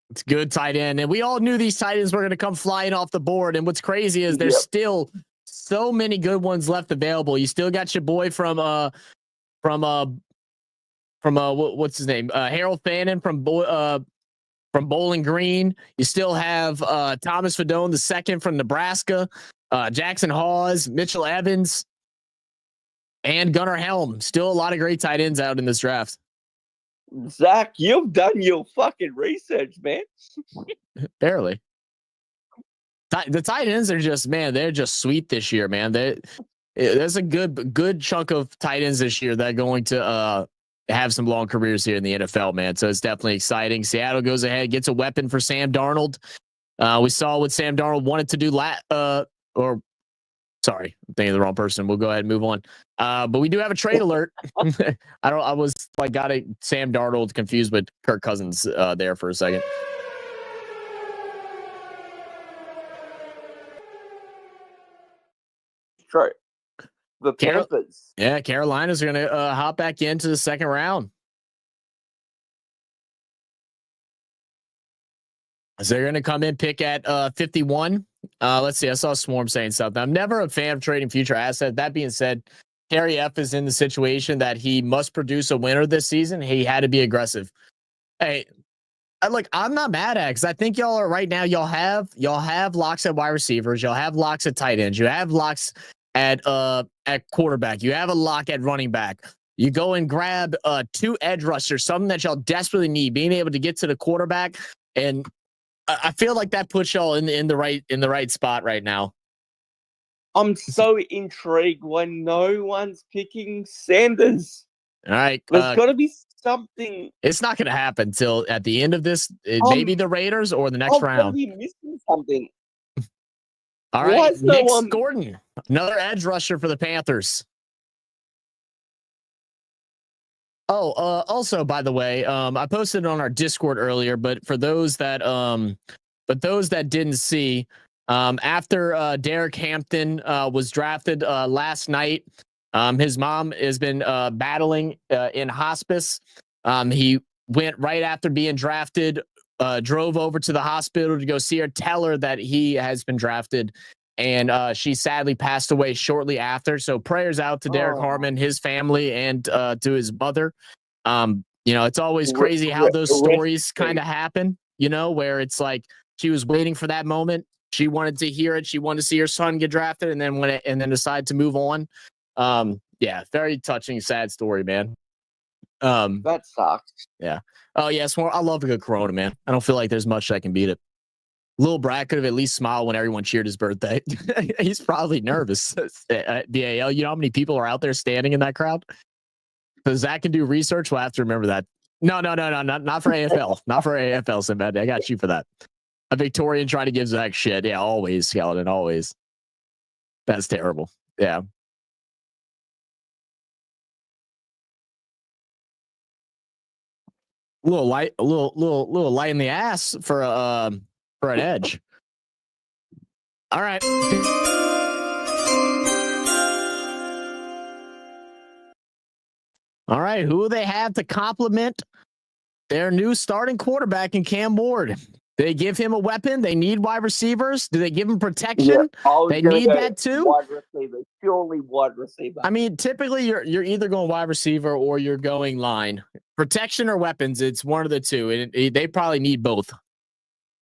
It's good tight end. And we all knew these tight ends were going to come flying off the board. And what's crazy is there's still so many good ones left available. You still got your boy from what's his name? Harold Fannin from Bowling Green. You still have Thomas Fedone the second from Nebraska, Jackson Hawes, Mitchell Evans, and Gunnar Helm. Still a lot of great tight ends out in this draft. Zach, you've done your fucking research, man. Barely. The tight ends are just, man, they're just sweet this year, man. There's a good chunk of tight ends this year that are going to have some long careers here in the NFL, man. So it's definitely exciting. Seattle goes ahead, gets a weapon for Sam Darnold. We saw what Sam Darnold wanted to do sorry, I'm thinking of the wrong person. We'll go ahead and move on. But we do have a trade alert. I was like, got Sam Darnold confused with Kirk Cousins there for a second. True. The Panthers. Yeah, Carolina's going to hop back into the second round. So they're going to come in, pick at 51. Let's see. I saw Swarm saying something. I'm never a fan of trading future assets. That being said, Kerry F is in the situation that he must produce a winner this season. He had to be aggressive. Hey, I'm not mad at it because I think y'all are right now. Y'all have locks at wide receivers. Y'all have locks at tight ends. You have locks at quarterback. You have a lock at running back. You go and grab 2 edge rushers, something that y'all desperately need. Being able to get to the quarterback, and I feel like that puts y'all in the right spot right now. I'm so intrigued when no one's picking Sanders. All right, there's got to be something. It's not going to happen till at the end of this. Maybe the Raiders or the next round. Be missing something. All right, Nick Gordon, another edge rusher for the Panthers. Oh, also, by the way, I posted it on our Discord earlier, but for those that didn't see, after Derek Hampton was drafted last night, his mom has been battling in hospice. He went right after being drafted, drove over to the hospital to go see her, tell her that he has been drafted, and she sadly passed away shortly after. So prayers out to Derek Harmon, his family, and to his mother. It's always crazy how those stories kind of happen, where it's like she was waiting for that moment. She wanted to hear it. She wanted to see her son get drafted and then decide to move on. Yeah, very touching, sad story, man. That sucks. Yeah. Oh, yeah. I love a good Corona, man. I don't feel like there's much that can beat it. Lil Brad could have at least smiled when everyone cheered his birthday. He's probably nervous. BAL, you know how many people are out there standing in that crowd? So Zach can do research. We'll have to remember that. No, not for AFL. Not for AFL, Simbad. I got you for that. A Victorian trying to give Zach shit. Yeah, always, Skeleton, always. That's terrible. Yeah. A little light in the ass for an edge. All right. All right. Who do they have to complement their new starting quarterback in Cam Ward? Do they give him a weapon? They need wide receivers. Do they give him protection? Yeah, they need that too. Wide receiver, surely wide receiver. I mean, typically you're either going wide receiver or you're going line. Protection or weapons, it's one of the two. And they probably need both.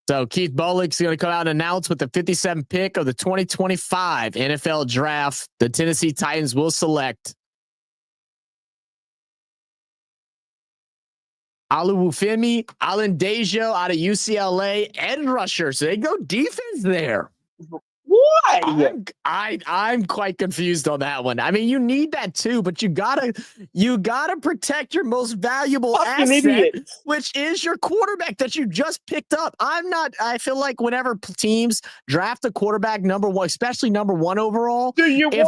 So Keith Bullock's going to come out and announce with the 57th pick of the 2025 NFL Draft, the Tennessee Titans will select Oluwafemi Alandejo out of UCLA, edge rusher. So they go defense there. Why? I'm quite confused on that one. I mean, you need that too, but you gotta protect your most valuable asset, which is your quarterback that you just picked up. I feel like whenever teams draft a quarterback number one, especially number one overall, if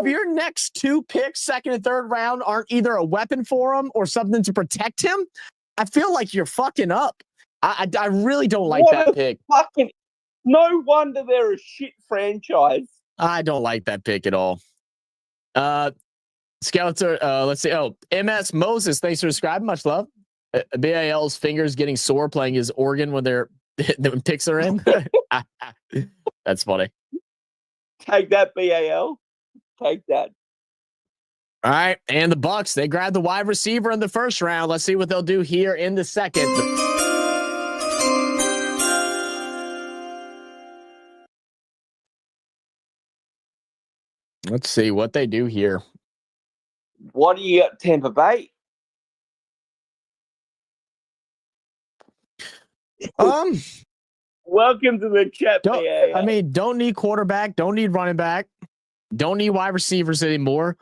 your next 2 picks, second and third round, aren't either a weapon for him or something to protect him, I feel like you're fucking up. I really don't like that pick. No wonder they're a shit franchise. I don't like that pick at all. Skeletor, let's see. Oh, MS Moses, thanks for subscribing. Much love. BAL's fingers getting sore playing his organ when when picks are in. That's funny. Take that, BAL. Take that. All right, and the Bucks, they grabbed the wide receiver in the first round. Let's see what they'll do here in the second. Let's see what they do here. What do you got, Tampa Bay? Welcome to the chat, BAL. I mean, don't need quarterback, don't need running back, don't need wide receivers anymore.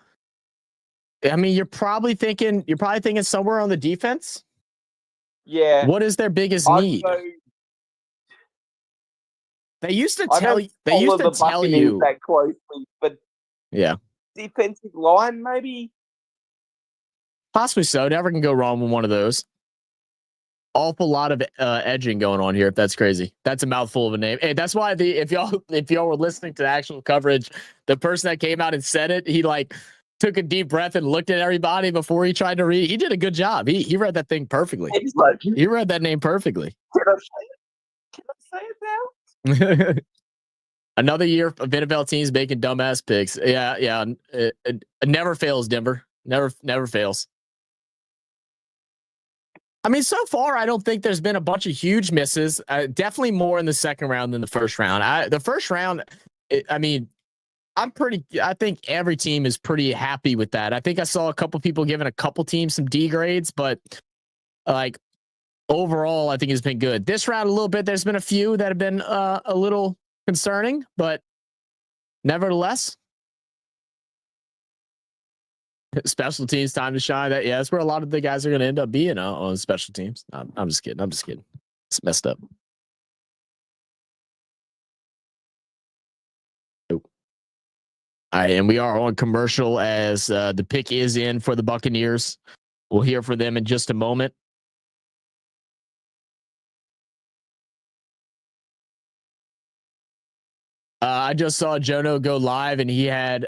I mean, you're probably thinking somewhere on the defense. Yeah. What is their biggest need? They used to tell you. They used to tell you that closely, but yeah, defensive line maybe. Possibly so. Never can go wrong with one of those. Awful lot of edging going on here. If that's crazy, that's a mouthful of a name. Hey, that's why if y'all were listening to the actual coverage, the person that came out and said it, he like took a deep breath and looked at everybody before he tried to read. He did a good job. He read that thing perfectly. He read that name perfectly. Can I say it now? Another year of NFL teams making dumbass picks. Yeah. It never fails, Denver. Never fails. I mean, so far, I don't think there's been a bunch of huge misses. Definitely more in the second round than the first round. The first round, I think every team is pretty happy with that. I think I saw a couple people giving a couple teams some D grades, but like overall, I think it's been good. This round, a little bit, there's been a few that have been a little concerning, but nevertheless, special teams time to shine. That's where a lot of the guys are going to end up being on special teams. I'm just kidding. It's messed up. All right, and we are on commercial as the pick is in for the Buccaneers. We'll hear from them in just a moment. I just saw Jono go live, and he had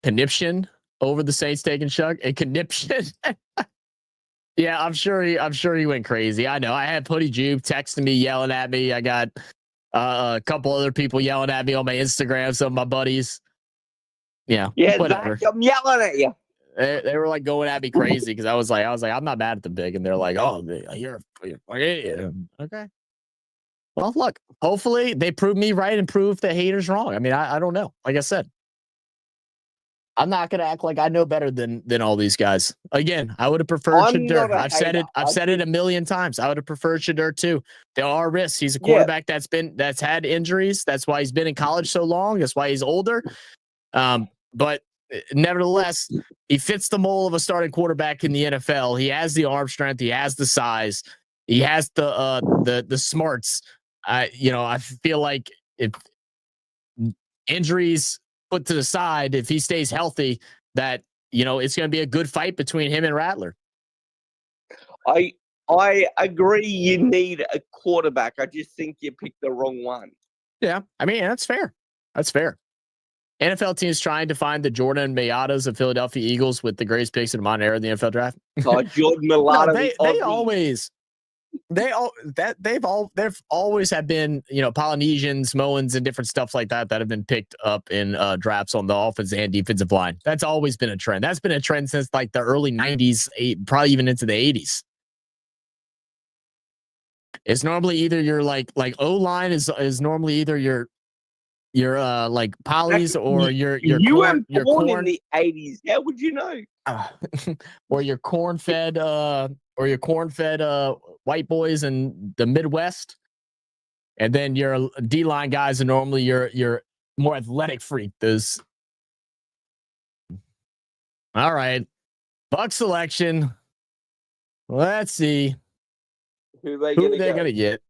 conniption over the Saints taking Chuck. A conniption. Yeah, I'm sure he went crazy. I know. I had Putty Jube texting me, yelling at me. I got a couple other people yelling at me on my Instagram. Some of my buddies. Yeah, whatever. Zach, I'm yelling at you. They were like going at me crazy because I was like, I'm not mad at the big, and they're like, oh, you're okay. Well, look, hopefully they prove me right and prove the haters wrong. I mean, I don't know. Like I said, I'm not gonna act like I know better than all these guys. Again, I would have preferred Shedeur. I've said it a million times. I would have preferred Shedeur too. There are risks. He's a quarterback that's had injuries. That's why he's been in college so long. That's why he's older. But nevertheless, he fits the mold of a starting quarterback in the NFL. He has the arm strength. He has the size. He has the smarts. I feel like if injuries put to the side, if he stays healthy, that it's going to be a good fight between him and Rattler. I agree. You need a quarterback. I just think you picked the wrong one. Yeah, I mean that's fair. That's fair. NFL teams trying to find the Jordan Maillotas of Philadelphia Eagles with the greatest picks in the modern era in the NFL draft. Oh, Jordan Maillotta. They've always have been, Polynesians, Samoans, and different stuff like that have been picked up in drafts on the offensive and defensive line. That's always been a trend. That's been a trend since like the early 90s, probably even into the 80s. It's normally either your like O-line is normally either your like polys or your you corn, were born in the 80s. How would you know? Or your corn-fed white boys in the Midwest, and then your D-line guys are normally your more athletic freak. Those. All right, Buck selection. Let's see who they're gonna get.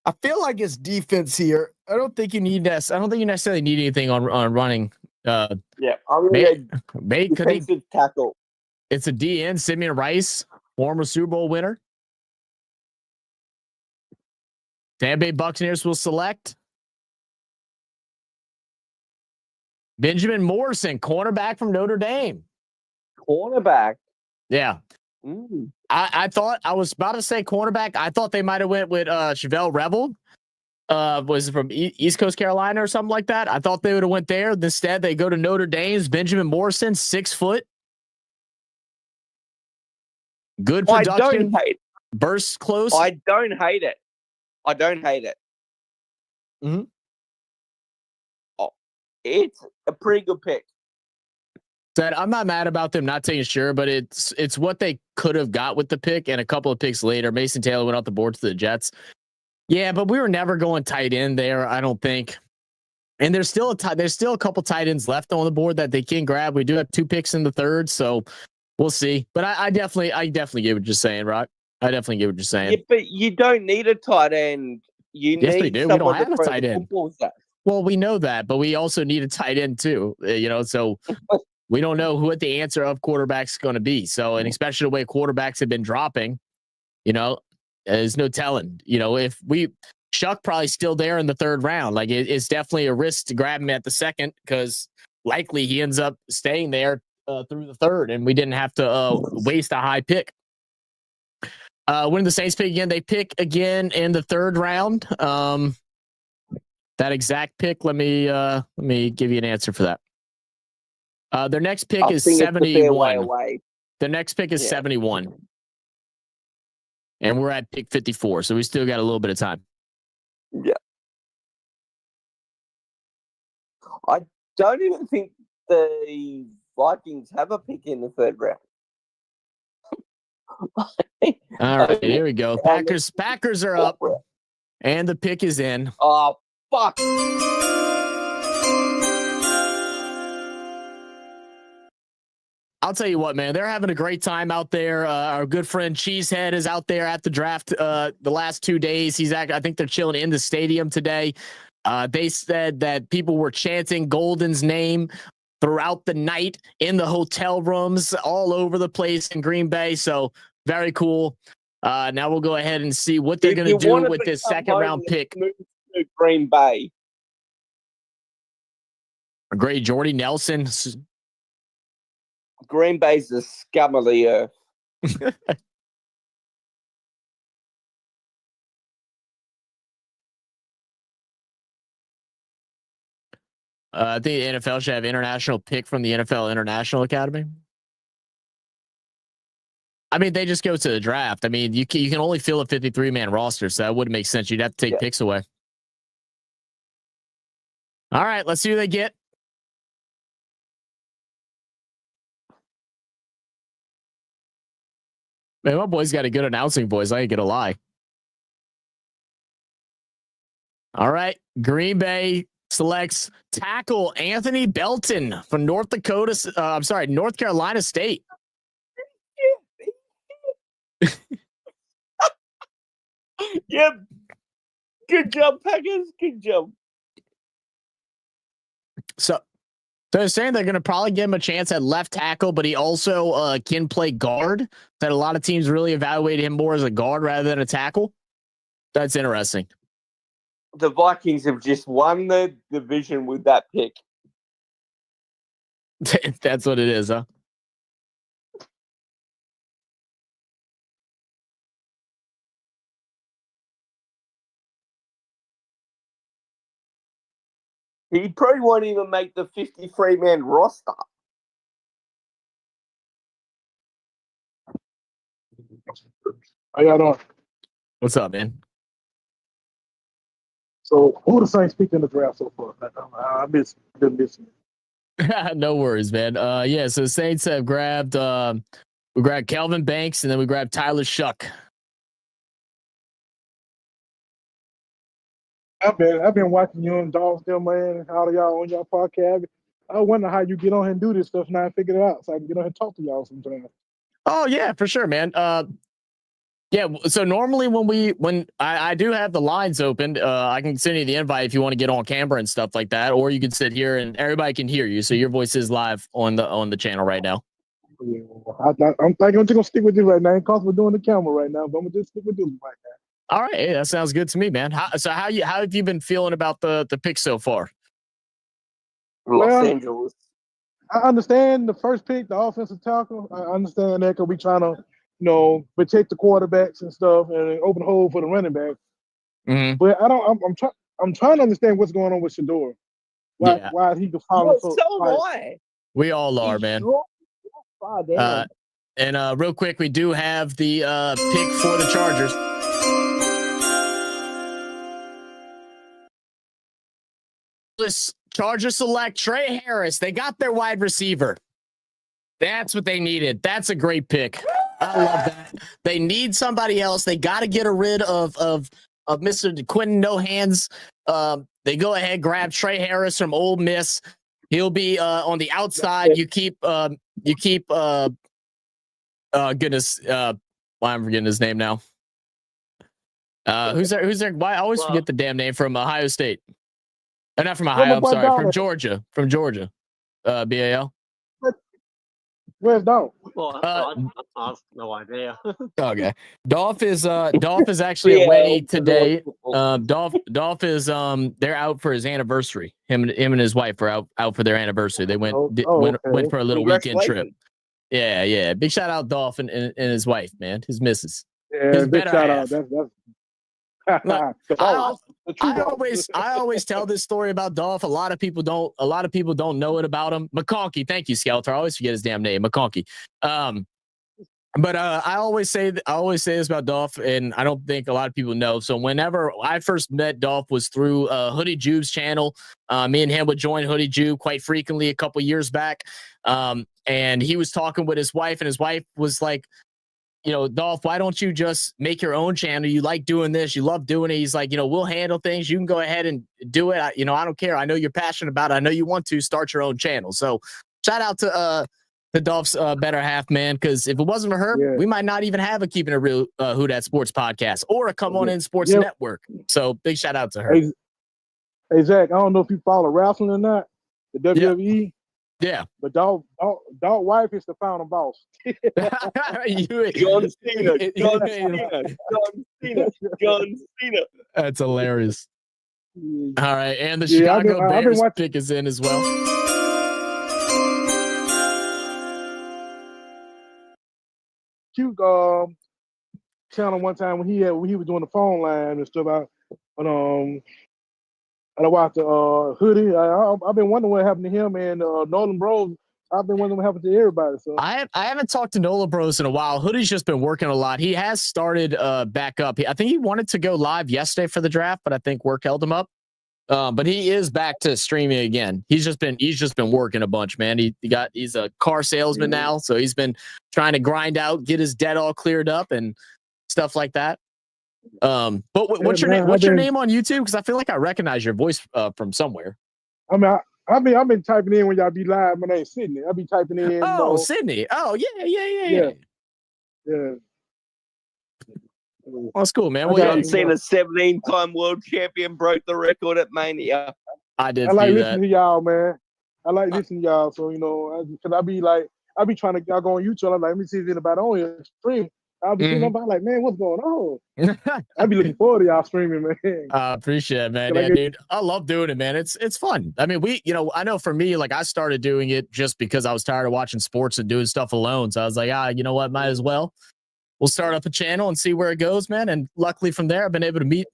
I feel like it's defense here. I don't think you necessarily need anything on running. I'm gonna defensive tackle. It's a DN, Simeon Rice, former Super Bowl winner. Tampa Bay Buccaneers will select Benjamin Morrison, cornerback from Notre Dame. Cornerback. Yeah. I thought I was about to say cornerback. I thought they might have went with Chevelle Revel. Was from East Coast Carolina or something like that. I thought they would have went there. Instead, they go to Notre Dame's Benjamin Morrison, 6 foot. Good production. I don't hate it. Bursts close. I don't hate it. Mm-hmm. Oh, it's a pretty good pick. That I'm not mad about them not taking sure, but it's what they could have got with the pick, and a couple of picks later, Mason Taylor went off the board to the Jets. Yeah, but we were never going tight end there, I don't think. And there's still a couple tight ends left on the board that they can grab. We do have 2 picks in the third, so we'll see. But I definitely get what you're saying, Rock. I definitely get what you're saying. Yeah, but you don't need a tight end. Yes, we do. We don't have a tight end. That. Well, we know that, but we also need a tight end too. So we don't know what the answer of quarterback's is going to be. So, and especially the way quarterbacks have been dropping, there's no telling. If Shuck probably still there in the third round, like it's definitely a risk to grab him at the second because likely he ends up staying there through the third, and we didn't have to waste a high pick. When the Saints pick again, they pick again in the third round. That exact pick, let me give you an answer for that. Their next pick is 71. Their next pick is 71. And we're at pick 54, so we still got a little bit of time. Yeah. I don't even think the Vikings have a pick in the third round. All right, here we go. Packers are up, and the pick is in. Oh, fuck. I'll tell you what, man, they're having a great time out there. Our good friend Cheesehead is out there at the draft the last 2 days. I think they're chilling in the stadium today. They said that people were chanting Golden's name throughout the night in the hotel rooms all over the place in Green Bay. So very cool. Now we'll go ahead and see what they're going to do with this second round pick. Green Bay. Great Jordy Nelson. Green Bay's the scum of the earth. I think the NFL should have international pick from the NFL International Academy. I mean, they just go to the draft. I mean, you can only fill a 53-man roster, so that wouldn't make sense. You'd have to take picks away. All right, let's see who they get. Man, my boy's got a good announcing voice. I ain't gonna lie. All right, Green Bay selects tackle Anthony Belton from North Carolina State. Yep. Good job, Packers. Good job. So they're saying they're going to probably give him a chance at left tackle, but he also can play guard. That a lot of teams really evaluate him more as a guard rather than a tackle. That's interesting. The Vikings have just won the division with that pick. That's what it is, huh? He probably won't even make the 53-man roster. How y'all doing? What's up, man? So, who the Saints picked in the draft so far? I've been missing. No worries, man. So the Saints have grabbed we grabbed Kelvin Banks, and then we grabbed Tyler Shuck. I've been watching you and Dolph them, man, and all of y'all on y'all podcast. I wonder how you get on here and do this stuff now and figure it out so I can get on here and talk to y'all sometimes. Oh yeah, for sure, man. So normally when I do have the lines open, I can send you the invite if you want to get on camera and stuff like that, or you can sit here and everybody can hear you. So your voice is live on the channel right now. Yeah, I'm thinking I'm just gonna stick with this right now. Cause we're doing the camera right now, but I'm gonna just stick with this right now. All right, hey, that sounds good to me, man. How have you been feeling about the pick so far? Los Angeles. I understand the first pick, the offensive tackle. I understand that because we trying to protect the quarterbacks and stuff, and open the hole for the running back. Mm-hmm. But I'm trying to understand what's going on with Shador. Why he could follow so am I. We all are, man. And real quick, we do have the pick for the Chargers. Chargers select Trey Harris. They got their wide receiver. That's what they needed. That's a great pick. I love that. They need somebody else. They got to get rid of Mr. Quentin No Hands. They go ahead, grab Trey Harris from Ole Miss. He'll be on the outside. You keep goodness. I'm forgetting his name now. Who's there? Why I always forget the damn name from Ohio State. Not from Ohio. I'm sorry, from Georgia. From Georgia. BAL. Where's Dolph? Well, I have no idea. Okay. Dolph is actually away today. Dolph is they're out for his anniversary. Him and his wife are out for their anniversary. They went for a little weekend trip. Yeah. Big shout out Dolph and his wife, man. His missus. Yeah, his big shout half. out. I always tell this story about Dolph. A lot of people don't know it about him. McConkey, thank you, Skeletor. I always forget his damn name, McConkey. But I always say this about Dolph, and I don't think a lot of people know. So whenever I first met Dolph was through Hoodie Jube's channel. Me and him would join Hoodie Jube quite frequently a couple years back. And he was talking with his wife, and his wife was like, Dolph, why don't you just make your own channel? You like doing this. You love doing it. He's like, we'll handle things. You can go ahead and do it. I don't care. I know you're passionate about it. I know you want to start your own channel. So shout out to Dolph's better half, man, because if it wasn't for her, we might not even have a Keeping It Real Who Dat Sports podcast or a Come On In Sports Network. So big shout out to her. Hey, Zach, I don't know if you follow wrestling or not, the WWE. Yeah. But Dolph wife is the final boss. John Cena. That's hilarious. All right. And the Chicago Bears pick is in as well. Cute channel one time when he was doing the phone line and stuff. I watched the Hoodie. I've been wondering what happened to him and Nolan Bros. I've been wondering what happened to everybody. So I haven't talked to Nolan Bros in a while. Hoodie's just been working a lot. He has started back up. I think he wanted to go live yesterday for the draft, but I think work held him up. But he is back to streaming again. He's just been working a bunch, man. He's a car salesman now, so he's been trying to grind out, get his debt all cleared up and stuff like that. But what's your name? What's your name on YouTube? Because I feel like I recognize your voice from somewhere. I mean, I've been typing in when y'all be live. My name's Sydney. I'll be typing in. Oh, Sydney. Oh, yeah. Well, that's cool, man. Well, John Cena, 17-time world champion, broke the record at Mania. I did. I like listening to y'all, man. I like listening to y'all. So because I be trying to y'all go on YouTube. I'm like, let me see if anybody on here stream. I'll be sitting up like, man, what's going on? I'll be looking forward to y'all streaming, man. I appreciate it, man. Yeah, dude. I love doing it, man. It's fun. I mean, I know for me, like I started doing it just because I was tired of watching sports and doing stuff alone. So I was like, you know what? Might as well. We'll start up a channel and see where it goes, man. And luckily from there, I've been able to meet,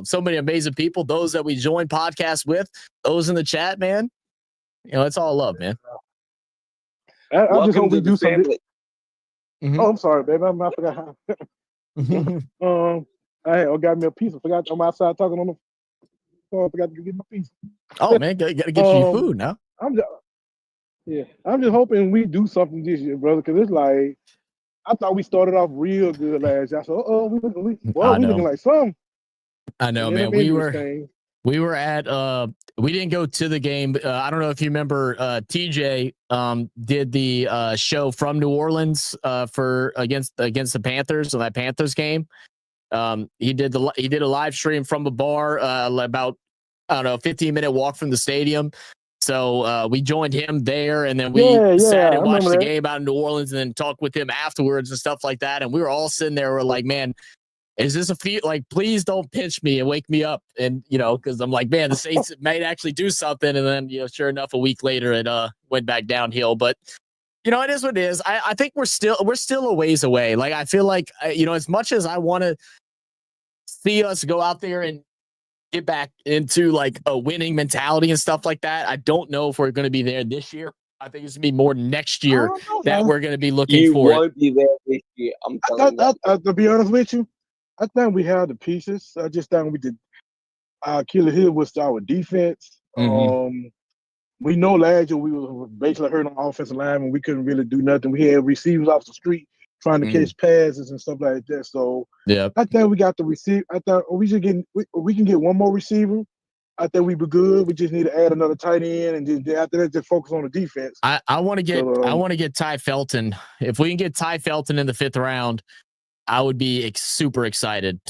so many amazing people, those that we join podcasts with, those in the chat, man. It's all love, man. I just hope we do something. Mm-hmm. Oh, I'm sorry, baby. I forgot. I got me a piece. I forgot I'm outside talking on the phone. I forgot to get my piece. Oh man, gotta get you food now. I'm just hoping we do something this year, brother. Because it's like I thought we started off real good last year. So we looking like some. I know, man. We were at we didn't go to the game. I don't know if you remember TJ did the show from New Orleans for against the Panthers on that Panthers game. He did a live stream from a bar about 15-minute walk from the stadium. So we joined him there, and then we sat and watched the game out in New Orleans, and then talked with him afterwards and stuff like that. And we were all sitting there, we're like, man, is this please don't pinch me and wake me up. And, because I'm like, man, the Saints might actually do something. And then, sure enough, a week later, it went back downhill. But You know, it is what it is. I think we're still a ways away. Like, I feel like, you know, as much as I want to see us go out there and get back into like a winning mentality and stuff like that, I don't know if we're going to be there this year. I think it's going to be more next year that we're going to be looking for. You won't be there this year. I'm telling you. To be honest with you, I think we have the pieces. I just think we did. Killer Hill was our defense. We know last year we were basically hurt on offensive line and we couldn't really do nothing. We had receivers off the street trying to catch passes and stuff like that. So yeah, I think we got the receiver. I thought we can get one more receiver. I think we'd be good. We just need to add another tight end and just after that just focus on the defense. I want to get Ty Felton. If we can get Ty Felton in the 5th round, I would be super excited.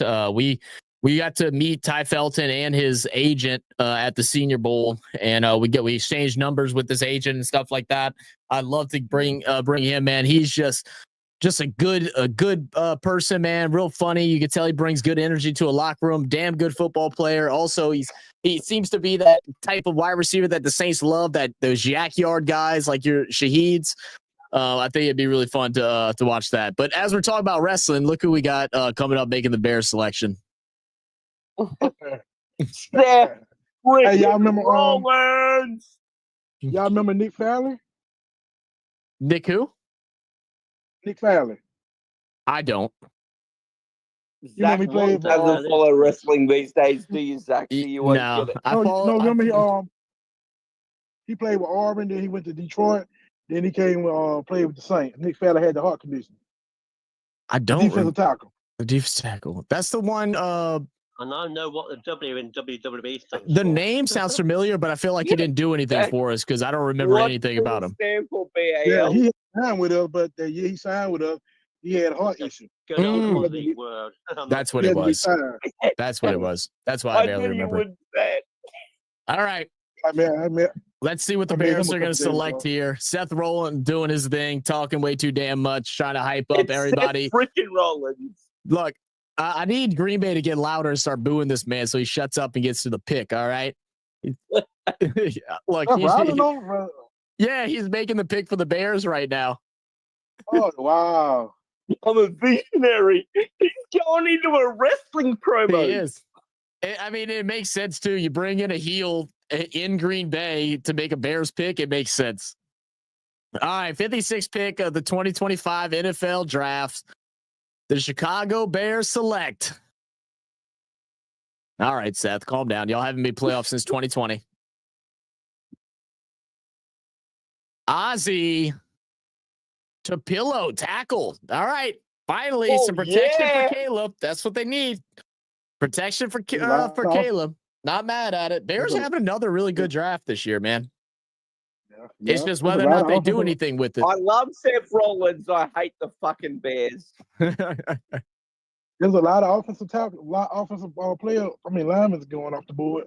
We got to meet Ty Felton and his agent at the Senior Bowl, and we exchanged numbers with this agent and stuff like that. I'd love to bring him, man. He's just a good person, man. Real funny. You can tell he brings good energy to a locker room. Damn good football player. Also, he seems to be that type of wide receiver that the Saints love. That those yak yard guys like your J-HITZ. I think it'd be really fun to watch that. But as we're talking about wrestling, look who we got coming up making the Bears selection. Hey, y'all remember y'all remember Nick Fowler? Nick who? Nick Fowler. I don't. Zach doesn't follow wrestling these days, do you, Zach? So you won't get it. Remember he played with Auburn, then he went to Detroit, then he came played with the Saints. Nick Fowler had the heart condition. I don't. Defensive tackle. The defensive tackle. That's the one. And I know what the W in WWE stands the for. name sounds familiar, but I feel like he didn't do anything for us because I don't remember anything about him. Stand for BAL? Yeah, he signed with us, but the year he signed with us, he had a heart issue. Good old Aussie word. That's what it was. That's what it was. That's why I barely remember. All right. Let's see what the Bears are going to select here. Seth Rollins doing his thing, talking way too damn much, trying to hype up everybody. Freaking Rollins. Look, I need Green Bay to get louder and start booing this man so he shuts up and gets to the pick. All right. Look, he's making the pick for the Bears right now. Oh, wow. I'm a visionary. He's going into a wrestling promo. He is. I mean, it makes sense too. You bring in a heel in Green Bay to make a Bears pick. It makes sense. All right. 56th pick of the 2025 NFL draft. The Chicago Bears select. All right, Seth, calm down. Y'all haven't made playoffs since 2020. Ozzy to pillow tackle. All right, finally some protection for Caleb. That's what they need. Protection for Caleb. Not mad at it. Bears having another really good draft this year, man. It's just whether or not they do anything with it. I love Seth Rollins. I hate the fucking Bears. There's a lot of offensive tackle, a lot of offensive linemen going off the board.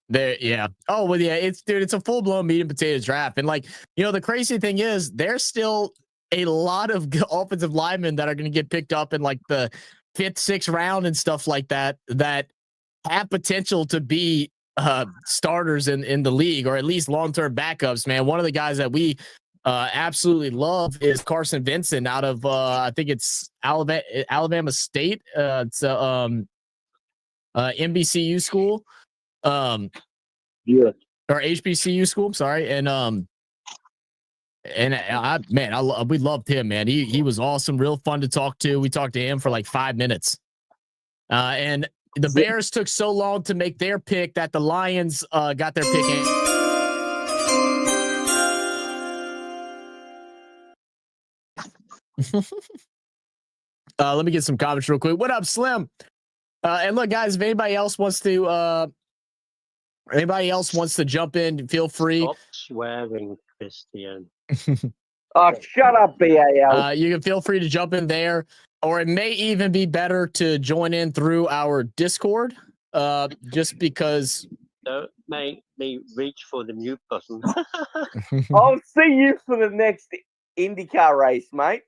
There, yeah. Oh, well, yeah. It's a full-blown meat and potatoes draft, and like, you know, the crazy thing is, there's still a lot of offensive linemen that are going to get picked up in like the 5th, 6th round and stuff like that that have potential to be starters in the league, or at least long-term backups, man. One of the guys that we absolutely love is Carson Vincent out of I think it's Alabama State. It's NBCU school. Or HBCU school. I'm sorry. And we loved him, man. He was awesome, real fun to talk to. We talked to him for like 5 minutes. And the Bears took so long to make their pick that the Lions got their pick in. Let me get some comments real quick. What up, Slim? And look, guys, if anybody else wants to jump in, feel free. Stop swearing, Christian. Oh, shut up, BAL. You can feel free to jump in there, or it may even be better to join in through our Discord, just because. Don't make me reach for the mute button. I'll see you for the next IndyCar race, mate,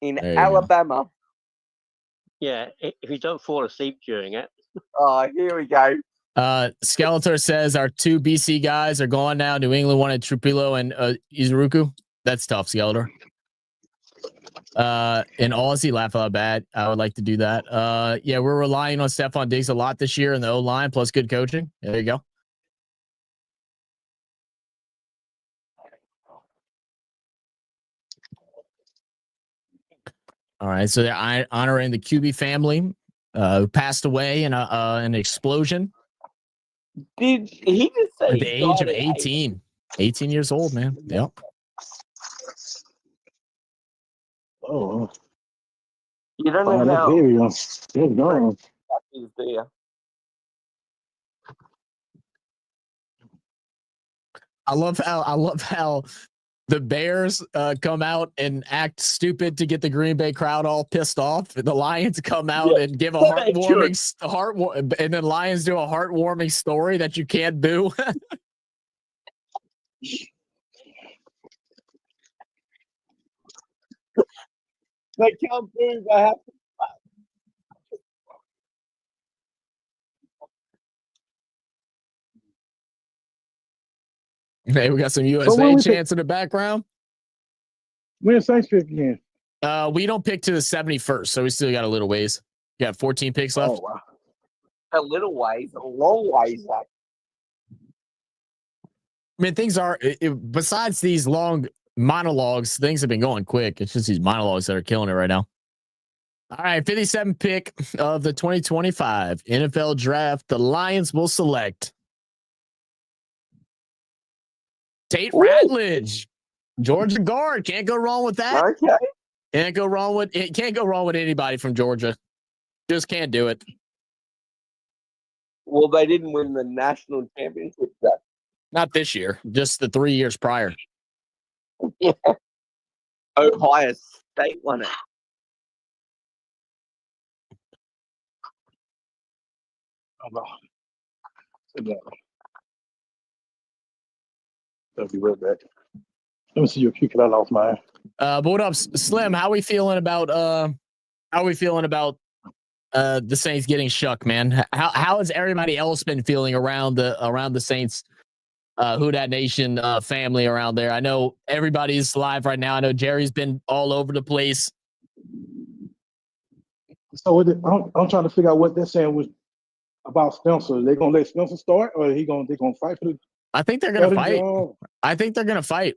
in Alabama. Yeah, if you don't fall asleep during it. Oh, here we go. Skeletor says our 2 BC guys are gone now. New England wanted Trupillo and Izuruku. That's tough, Skeletor. In Aussie, laugh out bad. I would like to do that. Yeah, we're relying on Stephon Diggs a lot this year in the O-line, plus good coaching. There you go. All right, so they're honoring the QB family who passed away in an explosion. Did he just say at the age of 18? 18 years old, man. Yep. Oh, You don't know how there we go. There we go. is there. I love how the Bears come out and act stupid to get the Green Bay crowd all pissed off. The Lions come out and give a heartwarming and then Lions do a heartwarming story that you can't boo. They can't boo. They have to. Hey, we got some USA chants in the background. When Saints pick again? We don't pick to the 71st, so we still got a little ways. You got 14 picks left. Oh, wow. A little ways, a long ways. Like. I mean, things are, besides these long monologues, things have been going quick. It's just these monologues that are killing it right now. All right, 57th pick of the 2025 NFL Draft. The Lions will select Tate Ratledge, Georgia guard. Can't go wrong with that. Okay. Can't go wrong with anybody from Georgia. Just can't do it. Well, they didn't win the national championship. Not this year, just the 3 years prior. Yeah. Ohio State won it. Oh, no. Sit down. I'll be right back. Let me see your kick it out off mine. But what up, Slim? How we feeling about the Saints getting shook, man? How has everybody else been feeling around the Saints? Who Dat Nation family around there? I know everybody's live right now. I know Jerry's been all over the place. So I'm trying to figure out what they're saying was about Spencer. They gonna let Spencer start, or they gonna fight for the? I think they're gonna fight. I think they're gonna fight.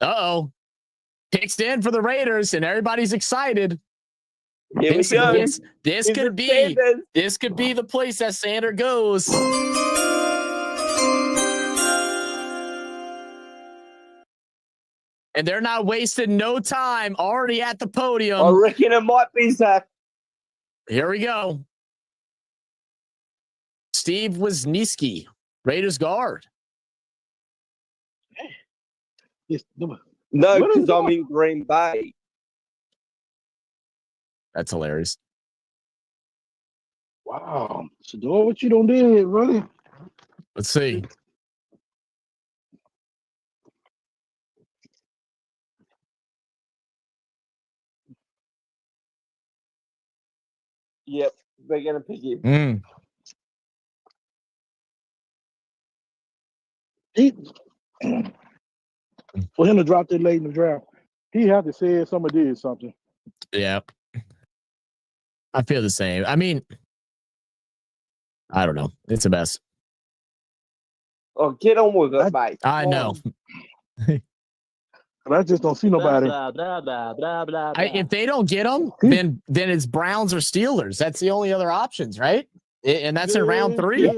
Uh-oh. Picks in for the Raiders, and everybody's excited. This could be the place that Sander goes. And they're not wasting no time. Already at the podium. I reckon it might be Zach. Here we go. Steve Wisniewski, Raiders guard. No, because I'm in Green Bay. That's hilarious. Wow. Shador, what you done did, buddy? Let's see. Yep, they're gonna pick him. For him to drop that late in the draft, he had to say somebody did something. Yeah. I feel the same. I mean, I don't know. It's a mess. Oh, get on with it, mate. I know. But I just don't see nobody. Blah, blah, blah, blah, blah, blah. If they don't get them, then it's Browns or Steelers. That's the only other options, right? And that's in round 3.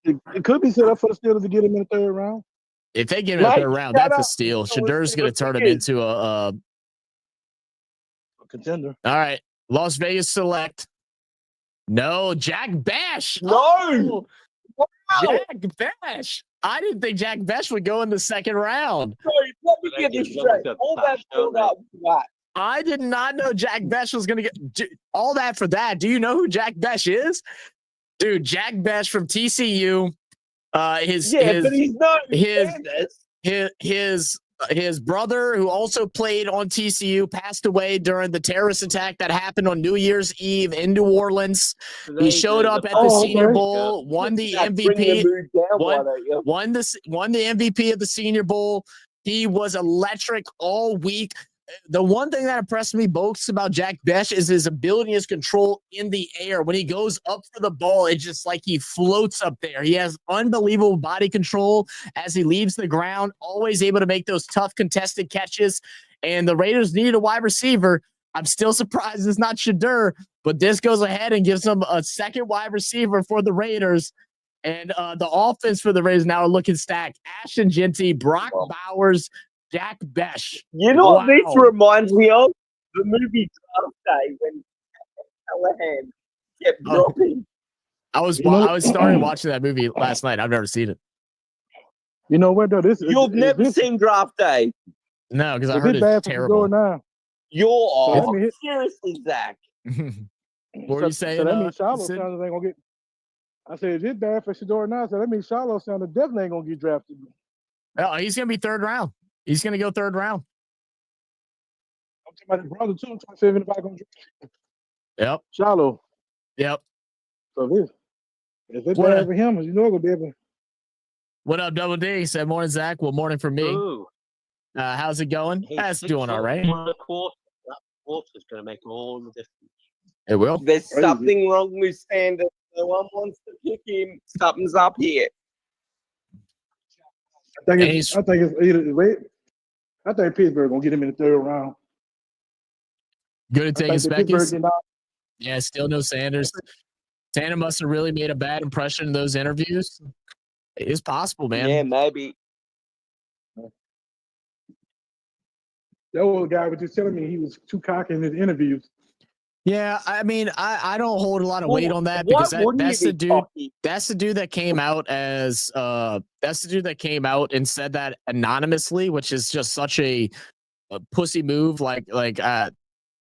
It could be set up for the Steelers to get him in the 3rd round. If they get him in the 3rd round, that's a steal. Shadur's going to turn him into a contender. All right. Las Vegas select. No, Jack Bash. No. Wow. Jack Bash. I didn't think Jack Bash would go in the 2nd round. Sorry, let me get this straight. All that build up for that. I did not know Jack Bash was going to get all that for that. Do you know who Jack Bash is? Dude, Jack Bash from TCU. His his brother, who also played on TCU, passed away during the terrorist attack that happened on New Year's Eve in New Orleans. He showed up at the Senior Bowl, won the MVP, won the MVP of the Senior Bowl. He was electric all week. The one thing that impressed me most about Jack Bech is his ability, his control in the air. When he goes up for the ball, it's just like he floats up there. He has unbelievable body control as he leaves the ground, always able to make those tough contested catches. And the Raiders needed a wide receiver. I'm still surprised it's not Shadur, but this goes ahead and gives them a second wide receiver for the Raiders. And the offense for the Raiders now are looking stacked. Ashton Genty, Brock Bowers, Jack Bech. You know what this reminds me of? The movie Draft Day when Callahan kept dropping. I was starting watching that movie last night. I've never seen it. You know what though? You've never seen Draft Day? No, because I heard it's terrible. You're seriously, Zach. What were you saying? So that means Shiloh Sanders ain't gonna get. I said, is it bad for Shador now? So that means Shiloh Sanders definitely ain't gonna get drafted. Oh, he's gonna be third round. He's going to go third round. I'm talking about his brother, too. I'm trying to see if anybody going to draft. Yep. Shiloh. Yep. So if it's bad for him, you know, going to be able to. What up, Double D? Said morning, Zach. Well, morning for me. How's it going? That's doing all right. That quarter's going to make all the difference. It will. There's something wrong with Sanders. No one wants to pick him. Something's up here. I think it's either. I think Pittsburgh gonna get him in the third round. Good at taking Speckys. Yeah, still no Sanders. Sanders must have really made a bad impression in those interviews. It's possible, man. Yeah, maybe. That old guy was just telling me he was too cocky in his interviews. Yeah, I mean, I don't hold a lot of weight on that because that's the dude. That's the dude that came out as that's the dude that came out and said that anonymously, which is just such a pussy move. Like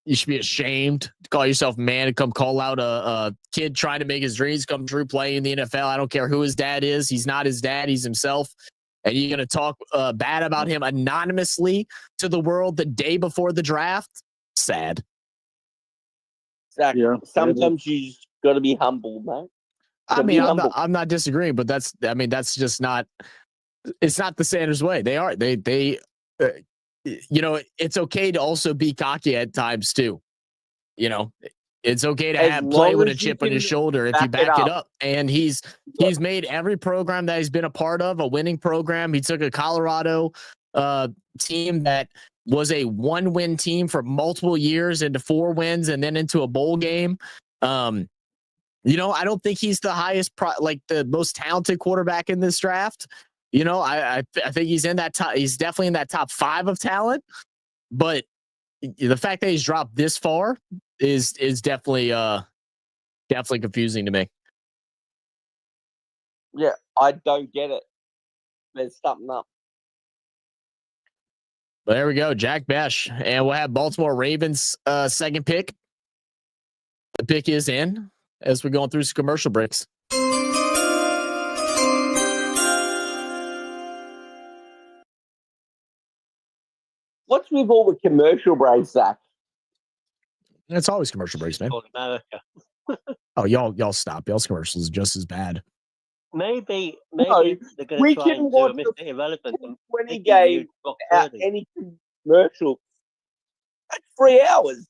you should be ashamed to call yourself a man and come call out a kid trying to make his dreams come true playing in the NFL. I don't care who his dad is. He's not his dad. He's himself. And you're going to talk bad about him anonymously to the world the day before the draft? Sad. Exactly. Yeah, sometimes you just got to be humble, man. I mean, I'm not disagreeing, but that's just not. It's not the Sanders way. They you know, it's okay to also be cocky at times too. You know, it's okay to play with a chip on your shoulder if you back it up. And he's made every program that he's been a part of a winning program. He took a Colorado team that was a 1-win team for multiple years into 4 wins and then into a bowl game. You know, I don't think he's the highest, the most talented quarterback in this draft. You know, I think he's in that top. He's definitely in that top 5 of talent. But the fact that he's dropped this far is definitely confusing to me. Yeah, I don't get it. There's something up. But there we go, Jack Bech, and we'll have Baltimore Ravens second pick. The pick is in as we're going through some commercial breaks. What's with all the commercial breaks, Zach? It's always commercial breaks, man. America. Oh, y'all stop. Y'all's commercials are just as bad. Maybe No, they're going to try and do a Mr. Irrelevant. When he gave out any commercial, that's 3 hours.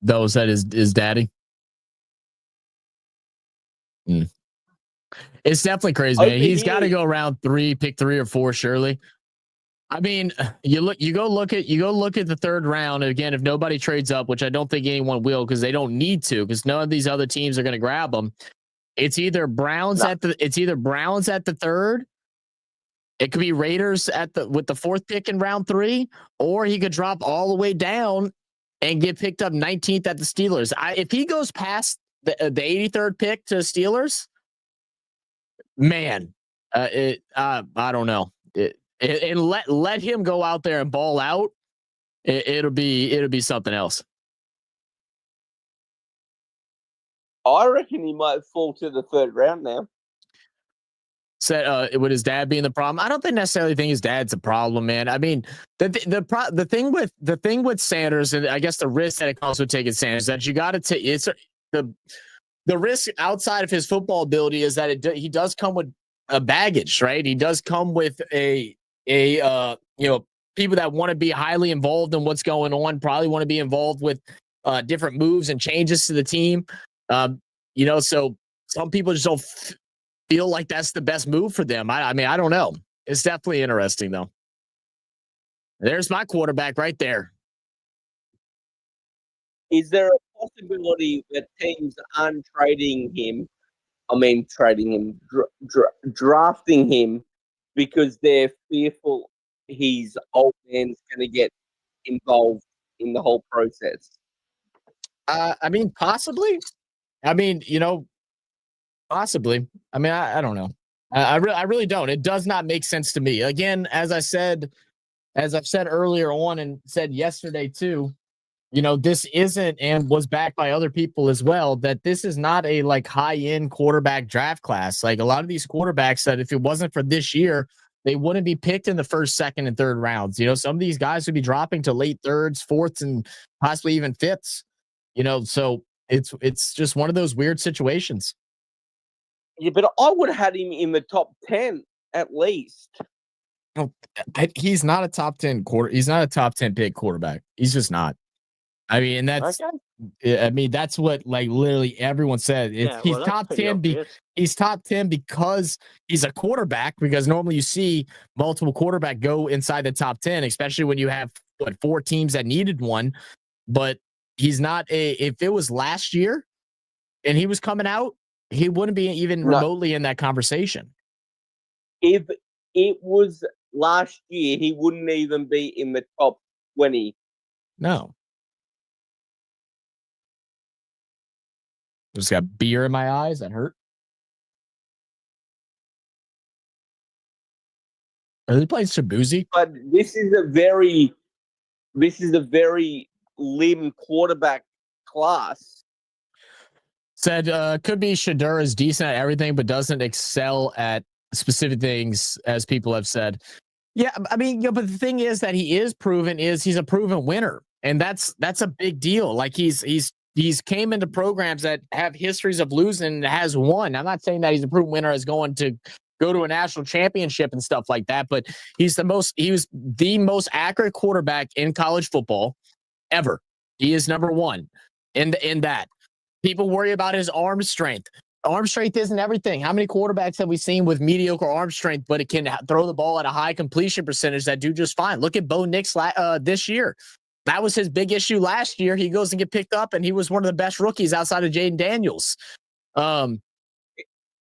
Those that is daddy. It's definitely crazy, man. He's got to go around 3, pick 3 or 4, surely. I mean, you go look at the third round again. If nobody trades up, which I don't think anyone will, because they don't need to, because none of these other teams are going to grab them. It's either Browns at the third. It could be Raiders with the 4th pick in round 3, or he could drop all the way down and get picked up 19th at the Steelers. If he goes past the 83rd pick to Steelers, man, I don't know. And let him go out there and ball out. It'll be something else. I reckon he might fall to the third round now. Said would his dad being the problem? I don't necessarily think his dad's a problem, man. I mean, the thing with Sanders, and I guess the risk that it comes with taking Sanders, that you got to take. It's the risk outside of his football ability is that he does come with a baggage, right? He does come with a people that want to be highly involved in what's going on, probably want to be involved with different moves and changes to the team. So some people just don't feel like that's the best move for them. I mean, I don't know. It's definitely interesting, though. There's my quarterback right there. Is there a possibility that teams aren't trading him? I mean, trading him, drafting him because they're fearful his old man's going to get involved in the whole process? I mean, possibly. I mean, possibly. I mean, I don't know. I really don't. It does not make sense to me. Again, as I've said earlier on and said yesterday too, this isn't, and was backed by other people as well, that this is not a like high-end quarterback draft class. Like a lot of these quarterbacks that if it wasn't for this year, they wouldn't be picked in the first, second, and third rounds. Some of these guys would be dropping to late thirds, fourths, and possibly even fifths. So it's just one of those weird situations. Yeah, but I would have had him in the top 10 at least. No, he's not a top 10 He's not a top 10 pick quarterback. He's just not. I mean, and that's. Okay. I mean, that's what like literally everyone said. He's top 10. He's top 10 because he's a quarterback. Because normally you see multiple quarterback go inside the top 10, especially when you have 4 teams that needed one. But he's not if it was last year and he was coming out, he wouldn't be even remotely in that conversation. If it was last year, he wouldn't even be in the top 20. No. Just got beer in my eyes. That hurt. Are they playing Shabuzi? But this is a very limb quarterback class. Said could be Shadur is decent at everything, but doesn't excel at specific things, as people have said. Yeah, I mean, but the thing is that he's a proven winner, and that's a big deal. Like he's came into programs that have histories of losing and has won. I'm not saying that he's a proven winner as going to go to a national championship and stuff like that, but he was the most accurate quarterback in college football ever. He is number one in that. People worry about his arm strength. Arm strength isn't everything. How many quarterbacks have we seen with mediocre arm strength, but it can throw the ball at a high completion percentage that do just fine? Look at Bo Nix this year. That was his big issue last year. He goes and get picked up, and he was one of the best rookies outside of Jaden Daniels. Then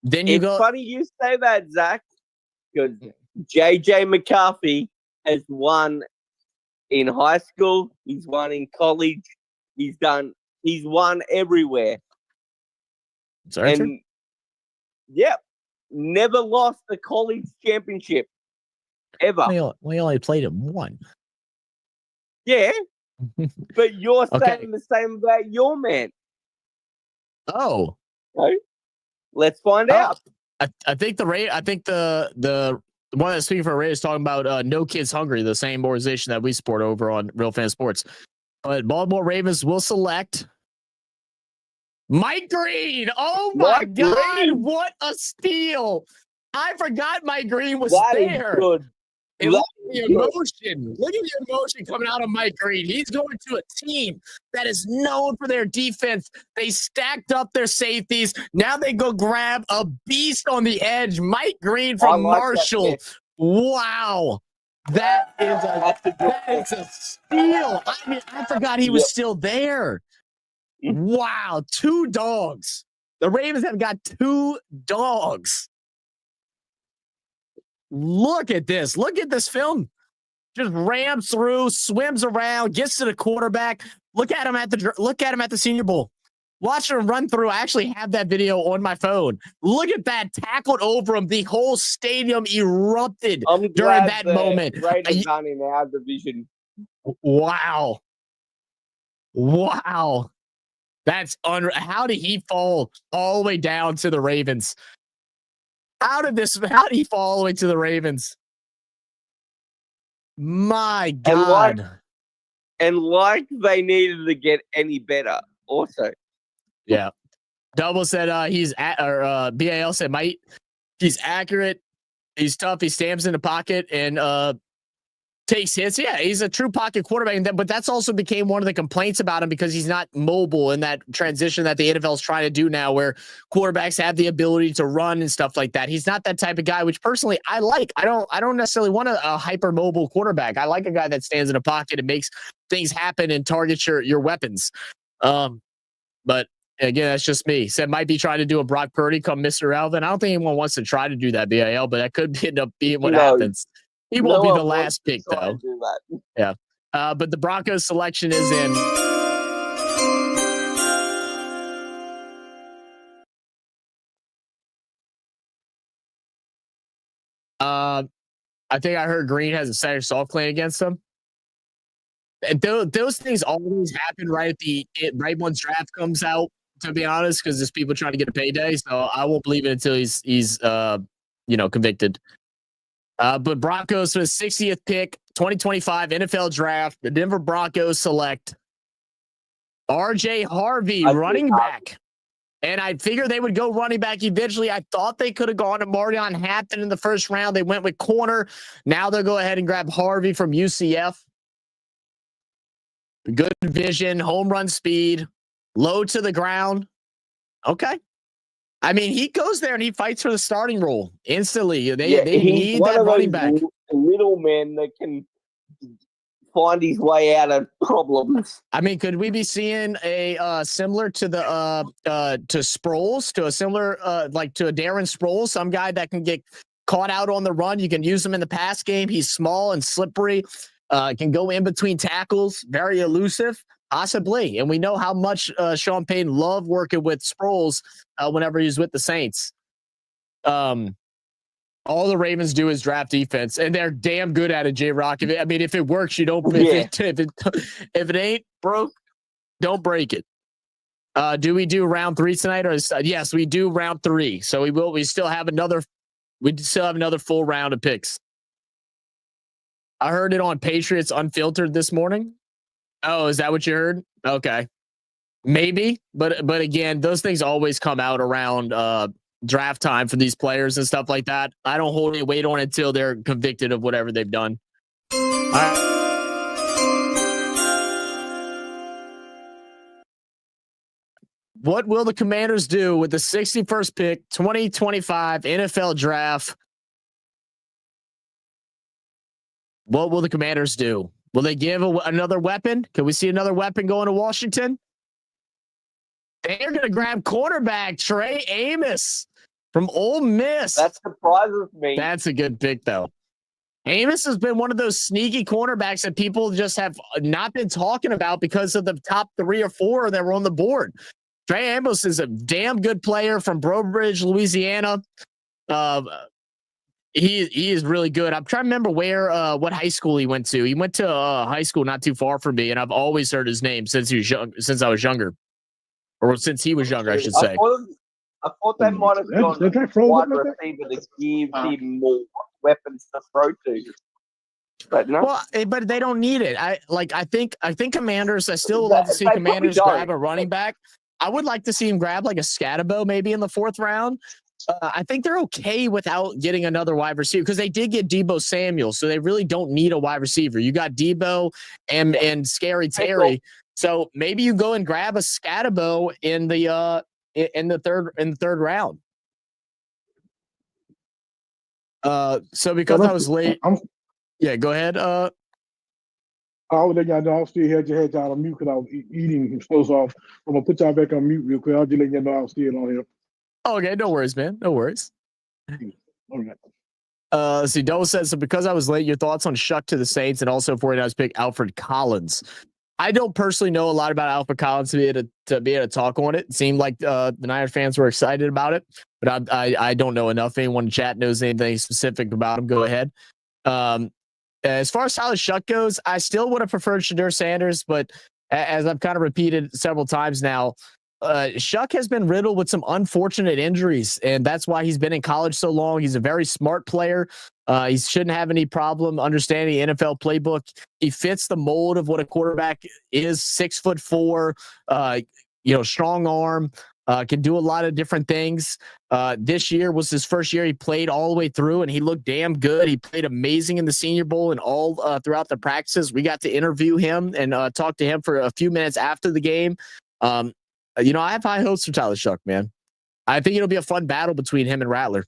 it's funny you say that, Zach, because JJ McCarthy has won in high school. He's won in college. He's won everywhere. Sorry, and never lost the college championship ever. We only played him one. Yeah, but you're saying the same about your man. Oh, okay. Let's find out. I think the one that's speaking for Ray is talking about No Kids Hungry, the same organization that we support over on Real Fan Sports. But Baltimore Ravens will select Mike Green. Oh my God! What a steal! I forgot Mike Green was there. Good. And look at the emotion. Look at the emotion coming out of Mike Green. He's going to a team that is known for their defense. They stacked up their safeties. Now they go grab a beast on the edge. Mike Green from Marshall. Wow. That is a steal. I mean, I forgot he was still there. Wow. 2 dogs. The Ravens have got 2 dogs. Look at this. Look at this film. Just rams through, swims around, gets to the quarterback. Look at him at the Senior Bowl. Watch him run through. I actually have that video on my phone. Look at that. Tackled over him. The whole stadium erupted during that moment. Raiders aren't in our division. Wow. That's how did he fall all the way down to the Ravens? How did he fall all the way to the Ravens? My God. And like they needed to get any better also. Yeah. Double said BAL said he's accurate, he's tough, he stands in the pocket and takes hits. Yeah, he's a true pocket quarterback, but that's also became one of the complaints about him because he's not mobile in that transition that the NFL is trying to do now, where quarterbacks have the ability to run and stuff like that. He's not that type of guy, which personally I like. I don't necessarily want a hyper mobile quarterback. I like a guy that stands in a pocket and makes things happen and targets your weapons. But again, that's just me. Said might be trying to do a Brock Purdy come Mr. Alvin. I don't think anyone wants to try to do that, BAL, but that could end up being what happens. He won't be the last pick, though. Yeah. But the Broncos selection is in. I think I heard Green has a Saturday assault claim against him. And those things always happen right once draft comes out, to be honest, because there's people trying to get a payday. So I won't believe it until he's convicted. But Broncos for the 60th pick, 2025 NFL draft, the Denver Broncos select RJ Harvey, running back. And I figured they would go running back eventually. I thought they could have gone to Marion Hampton in the first round. They went with corner. Now they'll go ahead and grab Harvey from UCF. Good vision, home run speed, low to the ground. Okay. I mean, he goes there and he fights for the starting role instantly. They need that running back. Little man that can find his way out of problems. I mean, could we be seeing a similar to the to Sproles, to a similar like to a Darren Sproles, some guy that can get caught out on the run? You can use him in the pass game. He's small and slippery. Can go in between tackles, very elusive. Possibly. And we know how much Sean Payton loved working with Sproles whenever he was with the Saints. All the Ravens do is draft defense, and they're damn good at it, J-Rock. If it works, you don't. Yeah. If it ain't broke, don't break it. Do we do round 3 tonight? Or yes, we do round 3. So we will. We still have another full round of picks. I heard it on Patriots Unfiltered this morning. Oh, is that what you heard? Okay. Maybe, but again, those things always come out around draft time for these players and stuff like that. I don't hold any weight on it until they're convicted of whatever they've done. All right. What will the Commanders do with the 61st pick, 2025 NFL draft? What will the Commanders do? Will they give another weapon? Can we see another weapon going to Washington? They're going to grab cornerback Trey Amos from Ole Miss. That surprises me. That's a good pick, though. Amos has been one of those sneaky cornerbacks that people just have not been talking about because of the top 3 or 4 that were on the board. Trey Amos is a damn good player from Breaux Bridge, Louisiana. He is really good. I'm trying to remember what high school he went to. He went to high school not too far from me, and I've always heard his name since I was younger, or since he was younger, I should say. I thought they might have gone wide receiver to give him more weapons to throw to. But no. Well, but they don't need it. I think Commanders. I still love to see Commanders grab a running back. I would like to see him grab like a Scatabo maybe in the 4th round. I think they're okay without getting another wide receiver because they did get Deebo Samuel, so they really don't need a wide receiver. You got Deebo and Scary Terry, so maybe you go and grab a Scatabo in the third round. So because I was late, yeah, go ahead. I was letting y'all know I was still had y'all on mute because I was eating. So I'm gonna put y'all back on mute real quick. I'll just let you know I was still on here. Okay, no worries, man. No worries. All right. Let's see. Doe says, so because I was late, your thoughts on Shuck to the Saints and also 49ers pick Alfred Collins. I don't personally know a lot about Alfred Collins to be able to talk on it. It seemed like the Niners fans were excited about it, but I don't know enough. Anyone in chat knows anything specific about him, go ahead. As far as Tyler Shuck goes, I still would have preferred Shadur Sanders, but as I've kind of repeated several times now, Shuck has been riddled with some unfortunate injuries, and that's why he's been in college so long. He's a very smart player. He shouldn't have any problem understanding the NFL playbook. He fits the mold of what a quarterback is: 6'4", strong arm, can do a lot of different things. This year was his first year. He played all the way through, and he looked damn good. He played amazing in the Senior Bowl and all throughout the practices. We got to interview him and talk to him for a few minutes after the game. I have high hopes for Tyler Shuck, man. I think it'll be a fun battle between him and Rattler.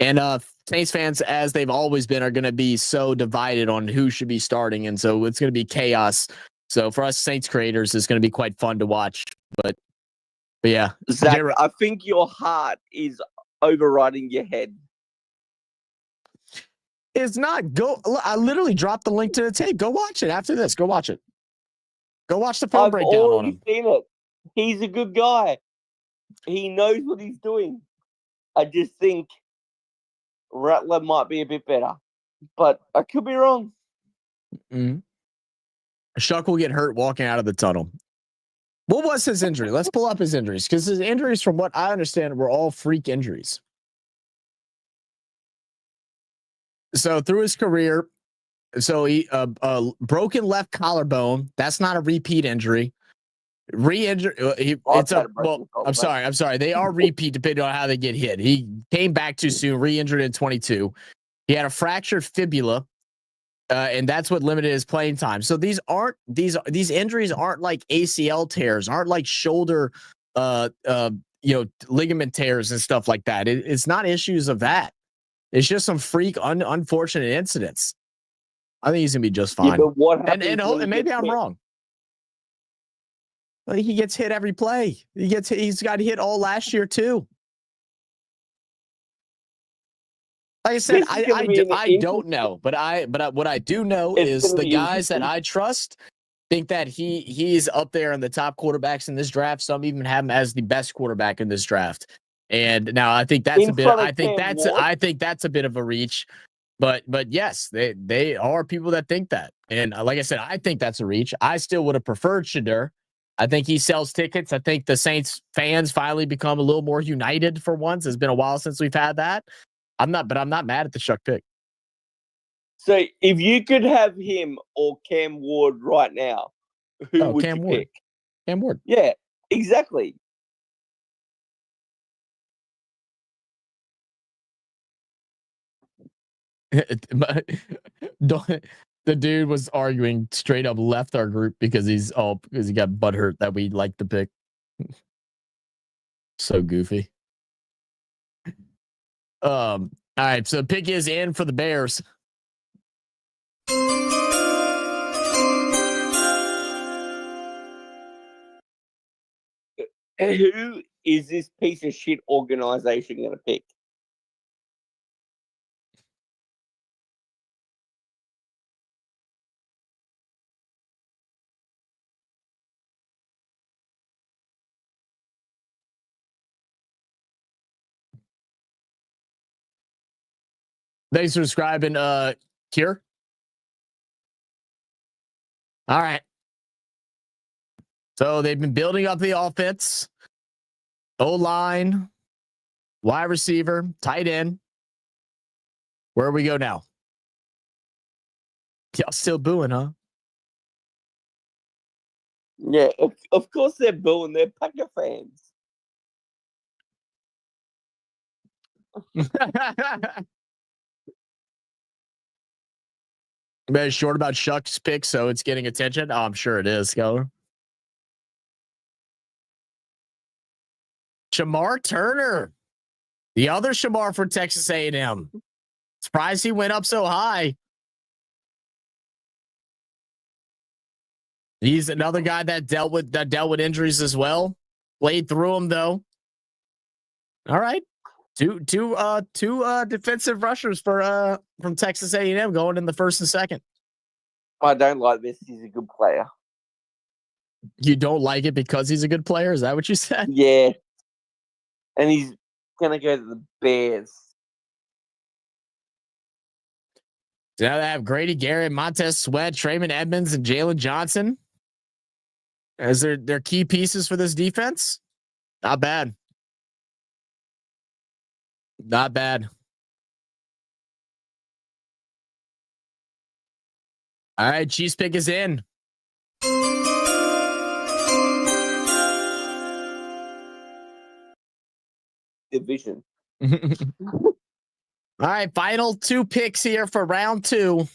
And Saints fans, as they've always been, are going to be so divided on who should be starting. And so it's going to be chaos. So for us Saints creators, it's going to be quite fun to watch. But yeah. Zach, I think your heart is overriding your head. It's not. I literally dropped the link to the tape. Go watch it after this. Go watch it. Go watch the film breakdown on him. Seen it. He's a good guy. He knows what he's doing. I just think Rattler might be a bit better, but I could be wrong. Mm-hmm. Shuck will get hurt walking out of the tunnel. What was his injury? Let's pull up his injuries, because his injuries, from what I understand, were all freak injuries. So through his career, he broken left collarbone. That's not a repeat injury. Re-injury. I'm sorry. They are repeat depending on how they get hit. He came back too soon. Re-injured in 22. He had a fractured fibula, and that's what limited his playing time. So these injuries aren't like ACL tears, aren't like shoulder, ligament tears and stuff like that. It's not issues of that. It's just some freak, unfortunate incidents. I think he's gonna be just fine. Yeah, but what happens and maybe I'm wrong. Well, he gets hit every play. He's got hit all last year too. Like I said, I don't know, but what I do know is the guys that I trust think that he's up there in the top quarterbacks in this draft. Some even have him as the best quarterback in this draft. And now I think that's I think that's a bit of a reach. But yes, they are people that think that. And like I said, I think that's a reach. I still would have preferred Shedeur. I think he sells tickets. I think the Saints fans finally become a little more united for once. It's been a while since we've had that. I'm not mad at the Shuck pick. So if you could have him or Cam Ward right now, who would you pick? Cam Ward. Yeah, exactly. The dude was arguing straight up left our group because he got butthurt that we liked the pick. So goofy. All right, so pick is in for the Bears. Who is this piece of shit organization going to pick? Thanks for describing Cure. All right. So they've been building up the offense. O-line, wide receiver, tight end. Where we go now? Y'all still booing, huh? Yeah, of course they're booing. They're Packer fans. Very short about Shuck's pick, so it's getting attention. Oh, I'm sure it is, Skeller. Shamar Turner, the other Shamar for Texas A&M. Surprised he went up so high. He's another guy that dealt with injuries as well. Played through them though. All right, two defensive rushers for from Texas A&M going in the first and second. I don't like this. He's a good player. You don't like it because he's a good player? Is that what you said? Yeah. And he's gonna go to the Bears. So now they have Grady Garrett, Montez Sweat, Trayvon Edmonds, and Jalen Johnson. Is their key pieces for this defense? Not bad. Not bad. All right, Chiefs pick is in. Division. All right, final 2 picks here for round 2.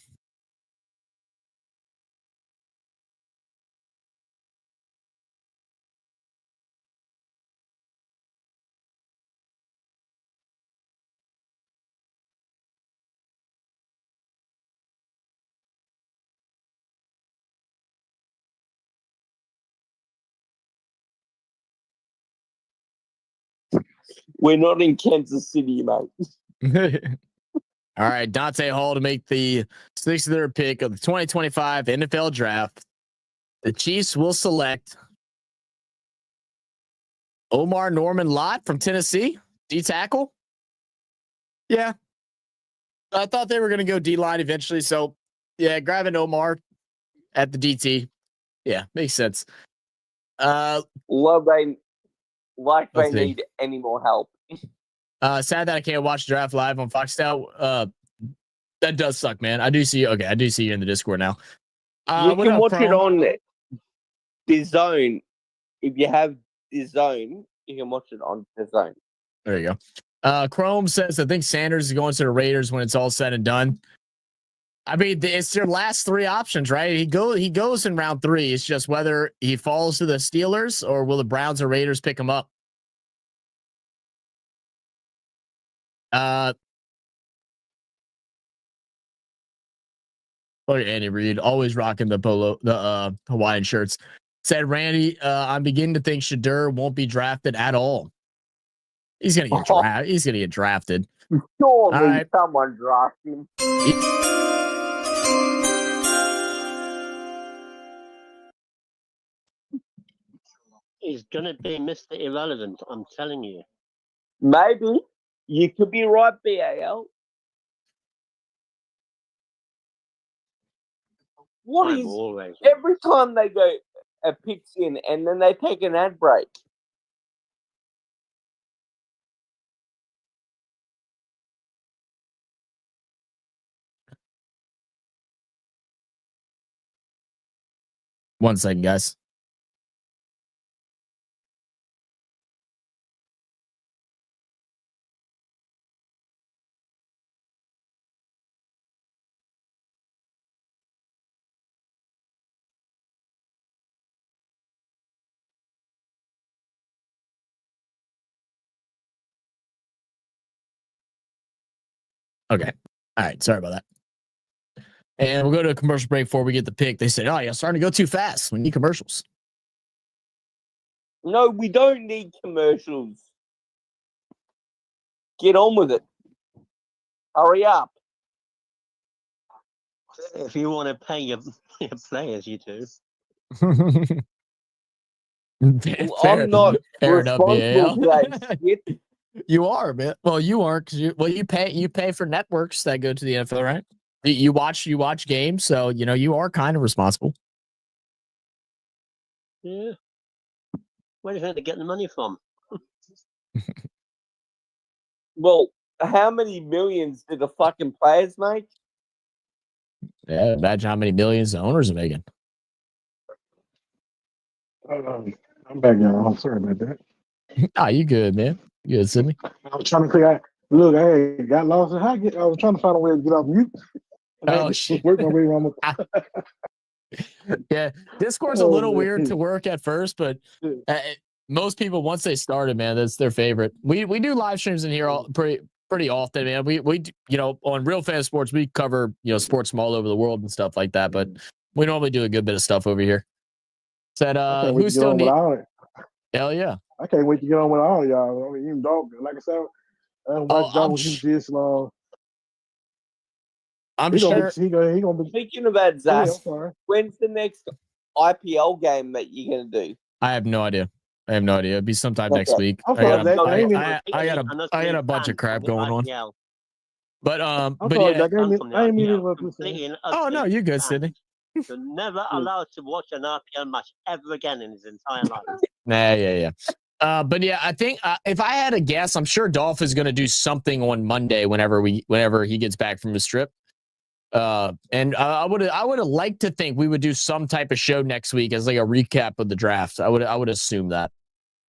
We're not in Kansas City, mate. All right, Dante Hall to make the 63rd pick of the 2025 NFL Draft. The Chiefs will select Omar Norman Lott from Tennessee, D tackle. Yeah, I thought they were going to go D line eventually, so yeah, grabbing Omar at the DT. Yeah, makes sense. They Let's see. need any more help. Sad that I can't watch the draft live on Fox now. That does suck, man. I do see you. Okay, I do see you in the Discord now. You can watch it on the Zone. If you have the Zone, you can watch it on the Zone. There you go. Chrome says, I think Sanders is going to the Raiders when it's all said and done. I mean, it's their last 3 options, right? He goes in round 3. It's just whether he falls to the Steelers or will the Browns or Raiders pick him up. Look at Andy Reid, always rocking the Hawaiian shirts. Said Randy, I'm beginning to think Shadur won't be drafted at all. He's gonna get drafted. He's gonna get drafted. Surely someone draft him. He's gonna be Mr. Irrelevant, I'm telling you. Maybe. You could be right, BAL. What is Always. every time they go a picks in and then they take an ad break? One second, guys. Okay. All right. Sorry about that. And we'll go to a commercial break before we get the pick. They said, oh, you're starting to go too fast. We need commercials. No, we don't need commercials. Get on with it. Hurry up. If you want to pay your players, you do. I'm not responsible for that shit. You are, man. Well, you are because you pay for networks that go to the NFL, right? You watch games, so you are kind of responsible. Yeah. Where do you think they're getting the money from? Well, how many millions did the fucking players make? Yeah, imagine how many millions the owners are making. I'm back now. I'm sorry about that. You good, man? You good, Sydney? I was trying to figure out. I got lost. I was trying to find a way to get off mute. Oh shit! Work my way around. Yeah, Discord's a little weird to work at first, but most people once they started, man, that's their favorite. We do live streams in here pretty often, man. We on Real Fan Sports we cover sports from all over the world and stuff like that, but we normally do a good bit of stuff over here. Said who's still need? Hell yeah! I can't wait to get on with all y'all. I mean, even dog, like I said, I'm sure he gonna be. Speaking about Zach, when's the next IPL game that you're gonna do? I have no idea. It'll be sometime next week. I got a bunch of crap going on. But yeah. Oh no, you good, Sydney. You're never allowed to watch an RPL match ever again in his entire life. Yeah. But yeah, I think if I had a guess, I'm sure Dolph is going to do something on Monday whenever he gets back from his trip. And I would have liked to think we would do some type of show next week as like a recap of the draft. I would assume that.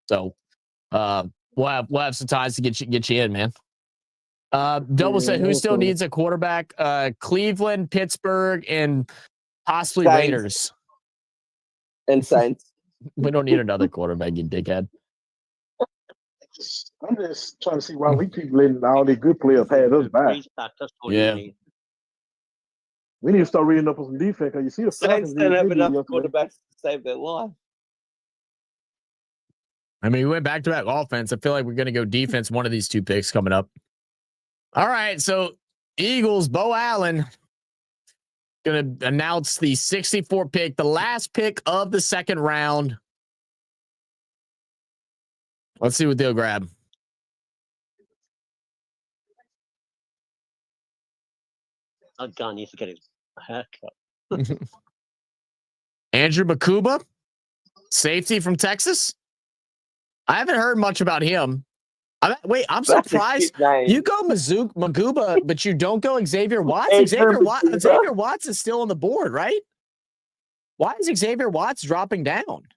So we'll have some ties to get you in, man. Double said who still needs a quarterback? Cleveland, Pittsburgh, and possibly Saints. Raiders. And Saints. We don't need another quarterback, you dickhead. I'm just trying to see why we keep letting all these good players have us back. That's all Yeah. you need. We need to start reading up on some defense. Cause you see the Saints Falcons don't have did enough yesterday. quarterbacks to save their life. I mean, we went back to back offense. I feel like we're going to go defense one of these two picks coming up. All right. So Eagles, Bo Allen, going to announce the 64 pick, the last pick of the second round. Let's see what they'll grab. That guy needs to get his haircut. Andrew Makuba, safety from Texas. I haven't heard much about him. I'm That's surprised. a cute name. You go Maguba, but you don't go Xavier Watts. Andrew Xavier Watts is still on the board, right? Why is Xavier Watts dropping down?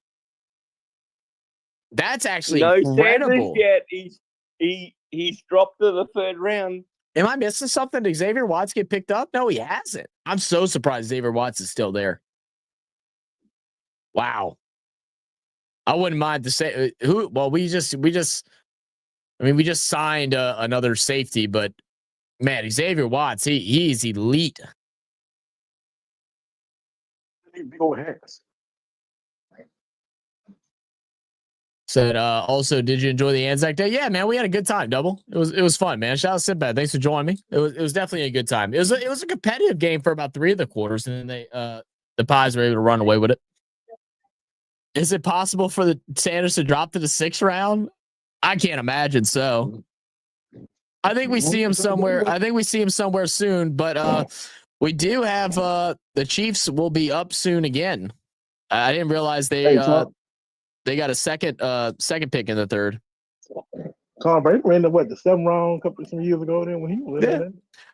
That's actually incredible. Sanders yet. He's dropped to the third round. Am I missing something? Did Xavier Watts get picked up? No, he hasn't. I'm so surprised Xavier Watts is still there. Wow. I wouldn't mind to say who. Well, we just signed another safety, but man, Xavier Watts, he's elite. Big old hats. Said also, did you enjoy the Anzac Day? Yeah, man, we had a good time. Double. It was fun, man. Shout out to Sinbad. Thanks for joining me. It was definitely a good time. It was a competitive game for about 3 of the quarters, and then the Pies were able to run away with it. Is it possible for the Sanders to drop to the 6th round? I can't imagine so. I think we see him somewhere. I think we see him somewhere soon. But we do have the Chiefs will be up soon again. I didn't realize they got a second pick in the 3rd. Tom Brady ran the 7th round some years ago. Then when he was in there.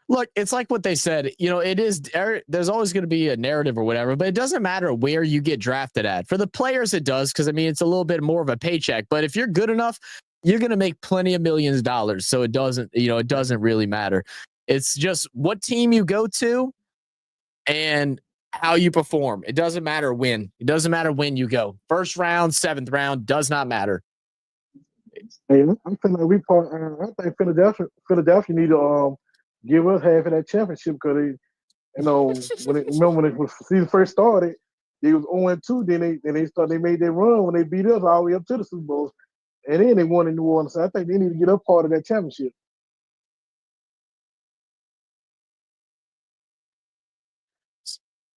Look, it's like what they said. You know, it is. There's always going to be a narrative or whatever, but it doesn't matter where you get drafted at. For the players, it does because I mean it's a little bit more of a paycheck. But if you're good enough, you're going to make plenty of millions of dollars. So it doesn't. It doesn't really matter. It's just what team you go to and how you perform. It doesn't matter when. It doesn't matter when you go. 1st round, 7th round does not matter. Hey, I'm feeling like I think Philadelphia need to give us half of that championship because when the season first started, they was 0-2. Then they made their run when they beat us all the way up to the Super Bowl, and then they won in New Orleans. So I think they need to get up part of that championship.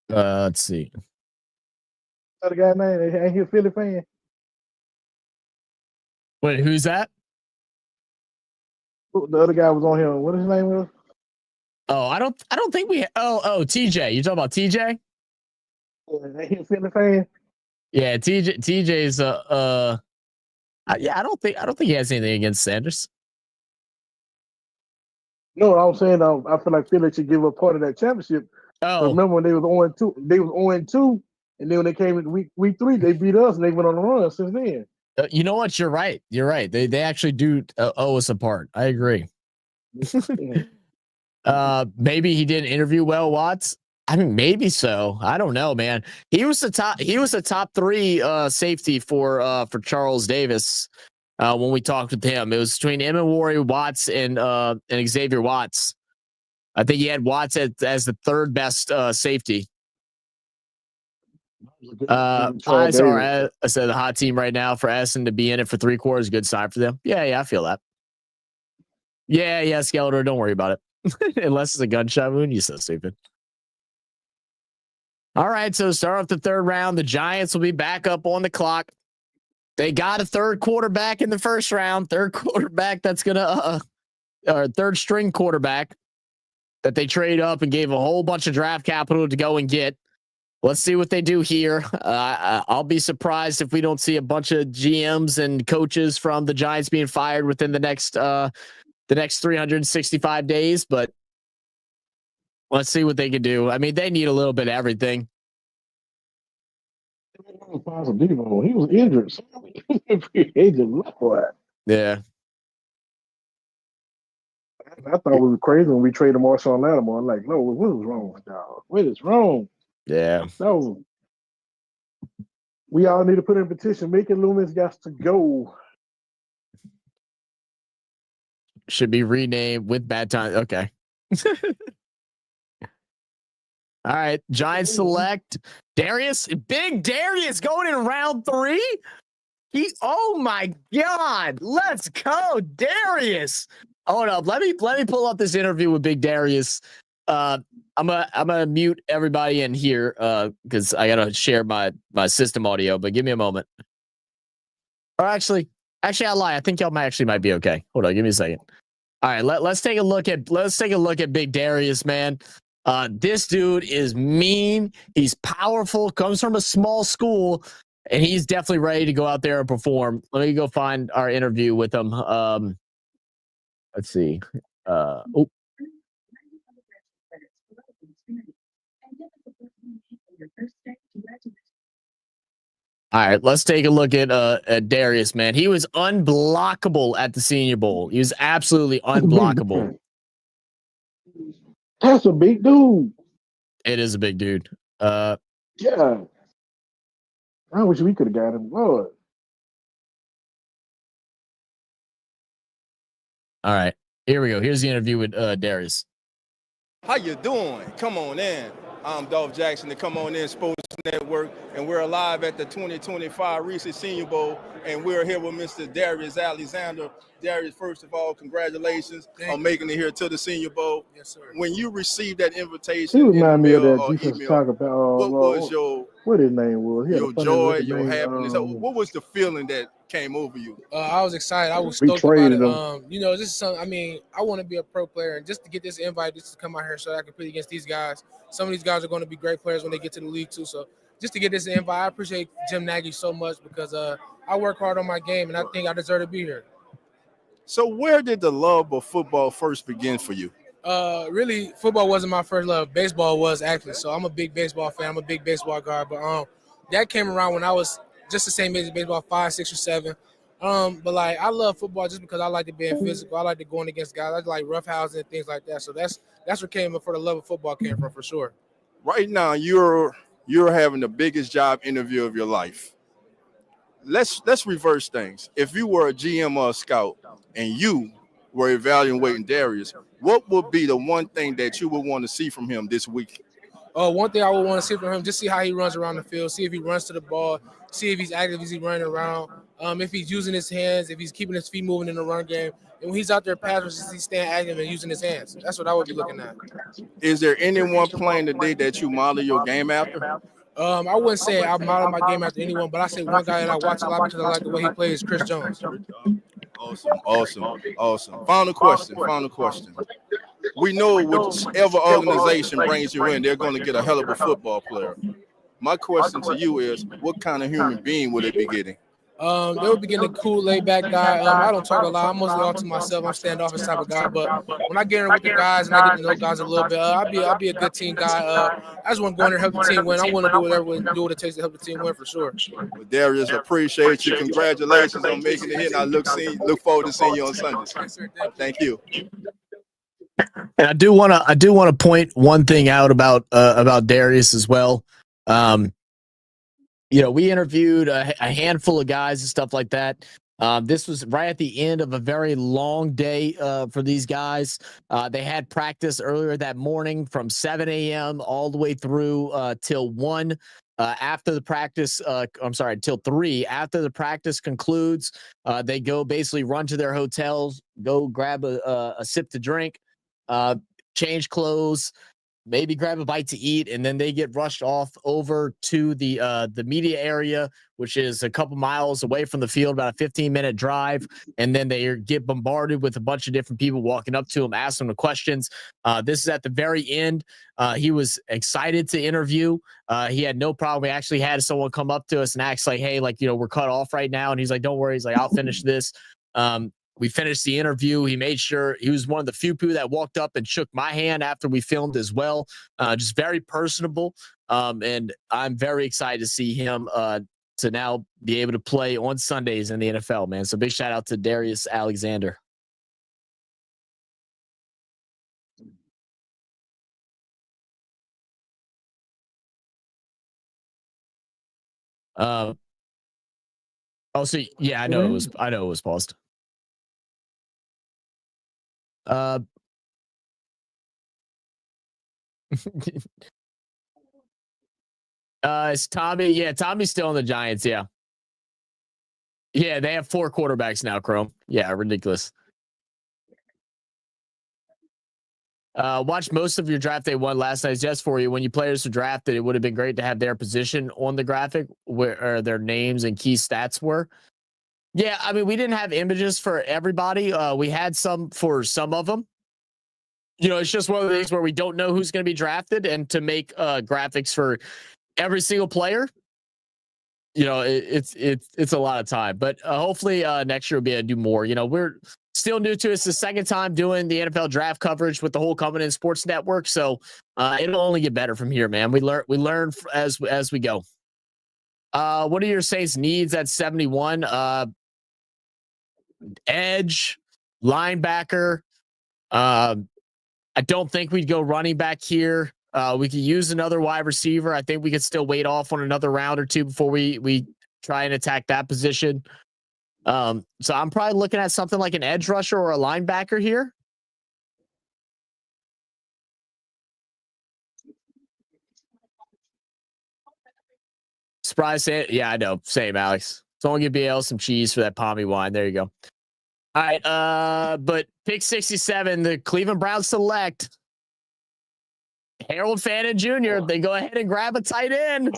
Let's see. The guy name ain't he a Philly fan? Wait, who's that? The other guy was on here. What his name was? Oh, I don't think we. TJ. You talking about TJ? Ain't he a Philly fan? Yeah, TJ's yeah, I don't think he has anything against Sanders. No, I'm saying I feel like Philly should give up part of that championship. Oh, remember when they was 0-2? They was 0-2, and then when they came in week 3, they beat us, and they went on the run since then. You know what? You're right. They actually do owe us a part. I agree. Maybe he didn't interview well, Watts. I mean, maybe so. I don't know, man. He was the top 3 safety for Charles Davis when we talked with him. It was between Emery Watts and Xavier Watts. I think he had Watts as the 3rd best safety. Eyes are I said the hot team right now for Essen to be in it for 3 quarters. Good sign for them. Yeah, I feel that. Yeah, Skeletor. Don't worry about it. Unless it's a gunshot wound. You're so stupid. All right, so start off the 3rd round. The Giants will be back up on the clock. They got a 3rd quarterback in the 1st round. 3rd quarterback that's gonna or 3rd string quarterback that they trade up and gave a whole bunch of draft capital to go and get. let's see what they do here. I'll be surprised if we don't see a bunch of GMs and coaches from the Giants being fired within the next 365 days, but let's see what they can do. I mean, they need a little bit of everything. He was injured. So yeah. I thought we were crazy when we traded Marshawn Lattimore. I'm like, no, what was wrong with y'all? What is wrong? Yeah. No. We all need to put in a petition. Making Loomis got to go. Should be renamed with bad time. Okay. All right. Giants select Darius. Big Darius going in round 3. Oh my God. Let's go, Darius. Hold up. Let me pull up this interview with Big Darius. I'm gonna mute everybody in here because I gotta share my system audio, but give me a moment. Or actually I lie. I think y'all might be okay. Hold on, give me a second. All right, let's take a look at Big Darius, man. This dude is mean. He's powerful. Comes from a small school, and he's definitely ready to go out there and perform. Let me go find our interview with him. Let's see. Oh. All right, let's take a look at Darius, man. He was unblockable at the Senior Bowl. He was absolutely unblockable. That's a big dude. It is a big dude. Yeah. I wish we could have got him. Lord. All right, here we go. Here's the interview with Darius. How you doing? Come on in. I'm Dolph Jackson, the Come On In Sports Network, and we're live at the 2025 Reese Senior Bowl, and we're here with Mr. Darius Alexander. Darius, first of all, congratulations on making it here to the Senior Bowl. Yes, sir. When you received that invitation, He reminded me of that or defensive email, talk about what was your what his name was? He had a your funny joy, looking your name, happiness? What was the feeling that came over you? I was excited. I was We stoked about traded it. him. You know, this is something. I mean, I want to be a pro player, and just to get this invite, just to come out here so that I can compete against these guys. Some of these guys are going to be great players when they get to the league too. So just to get this invite, I appreciate Jim Nagy so much because I work hard on my game, and I think I deserve to be here. So where did the love of football first begin for you? Really, football wasn't my first love. Baseball was actually. So I'm a big baseball fan. I'm a big baseball guy. But that came around when I was just the same age as baseball, 5, 6, or 7. But like I love football just because I like to be physical. I like to going against guys. I like roughhousing and things like that. So that's where came for the love of football came from for sure. Right now, you're having the biggest job interview of your life. Let's reverse things. If you were a GM or a scout and you were evaluating Darius, what would be the one thing that you would want to see from him this week? One thing I would want to see from him, just see how he runs around the field, see if he runs to the ball, see if he's active, is he running around, if he's using his hands, if he's keeping his feet moving in the run game, and when he's out there passing, is he staying active and using his hands? That's what I would be looking at. Is there anyone playing today that you model your game after? I wouldn't say I model my game after anyone, but I say one guy that I watch a lot because I like the way he plays, Chris Jones. Awesome. Final question. We know whichever organization brings you in, they're going to get a hell of a football player. My question to you is, what kind of human being would they be getting? They would be getting a cool, laid-back guy. I don't talk a lot. I'm mostly all to myself. I'm standoffish type of guy. But when I get in with the guys and I get to know guys a little bit, I'll be a good team guy. I just want to go in there and help the team win. I want to do what it takes to help the team win for sure. Well, Darius, appreciate you. Congratulations on making it here. And I look forward to seeing you on Sunday. Yes, sir. Thank you. And I do want to point one thing out about Darius as well. We interviewed a handful of guys and stuff like that. This was right at the end of a very long day for these guys. They had practice earlier that morning from 7 a.m. all the way through till 1. After the practice, till 3. After the practice concludes, they go basically run to their hotels, go grab a sip to drink, change clothes, maybe grab a bite to eat, and then they get rushed off over to the media area, which is a couple miles away from the field, about a 15-minute drive, and then they get bombarded with a bunch of different people walking up to him, asking him questions. This is at the very end. He was excited to interview. He had no problem. We actually had someone come up to us and ask, like, hey, like, we're cut off right now. And he's like, don't worry. He's like, I'll finish this. We finished the interview. He made sure he was one of the few people that walked up and shook my hand after we filmed as well. Just very personable. And I'm very excited to see him to now be able to play on Sundays in the NFL, man. So big shout out to Darius Alexander. Oh, so yeah, I know it was paused. It's Tommy. Yeah, Tommy's still on the Giants. Yeah. Yeah, they have 4 quarterbacks now, Chrome. Yeah, ridiculous. Watched most of your draft day one last night. Just for you, when you players were drafted, it would have been great to have their position on the graphic where their names and key stats were. Yeah, I mean, we didn't have images for everybody. We had some for some of them. It's just one of the things where we don't know who's going to be drafted, and to make graphics for every single player, it's a lot of time. But hopefully next year we'll be able to do more. We're still new to it. It's the second time doing the NFL draft coverage with the whole Coming In Sports Network, so it'll only get better from here, man. We learn as we go. What are your Saints needs at 71? Edge, linebacker. I don't think we'd go running back here. We could use another wide receiver. I think we could still wait off on another round or two before we try and attack that position. So I'm probably looking at something like an edge rusher or a linebacker here. Surprise it. Yeah, I know. Same, Alex. Someone give BL some cheese for that pommy wine. There you go. All right. But pick 67, the Cleveland Browns select Harold Fannin Jr. They go ahead and grab a tight end.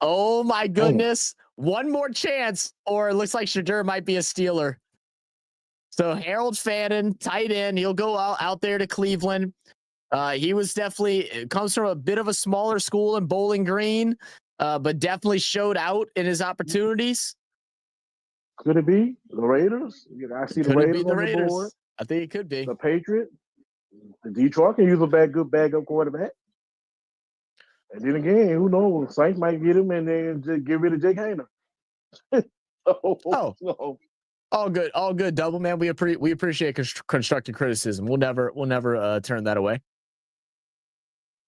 Oh my goodness. One more chance, or it looks like Shadur might be a Steeler. So Harold Fannin, tight end. He'll go out there to Cleveland. He was definitely comes from a bit of a smaller school in Bowling Green, but definitely showed out in his opportunities. Could it be the Raiders? I see the Raiders on the board. I think it could be the Patriots. The Detroit can use a good backup quarterback. And then again, who knows? Saints might get him and then just get rid of Jake Hayner. No. All good, Double man. We appreciate constructive criticism. We'll never turn that away.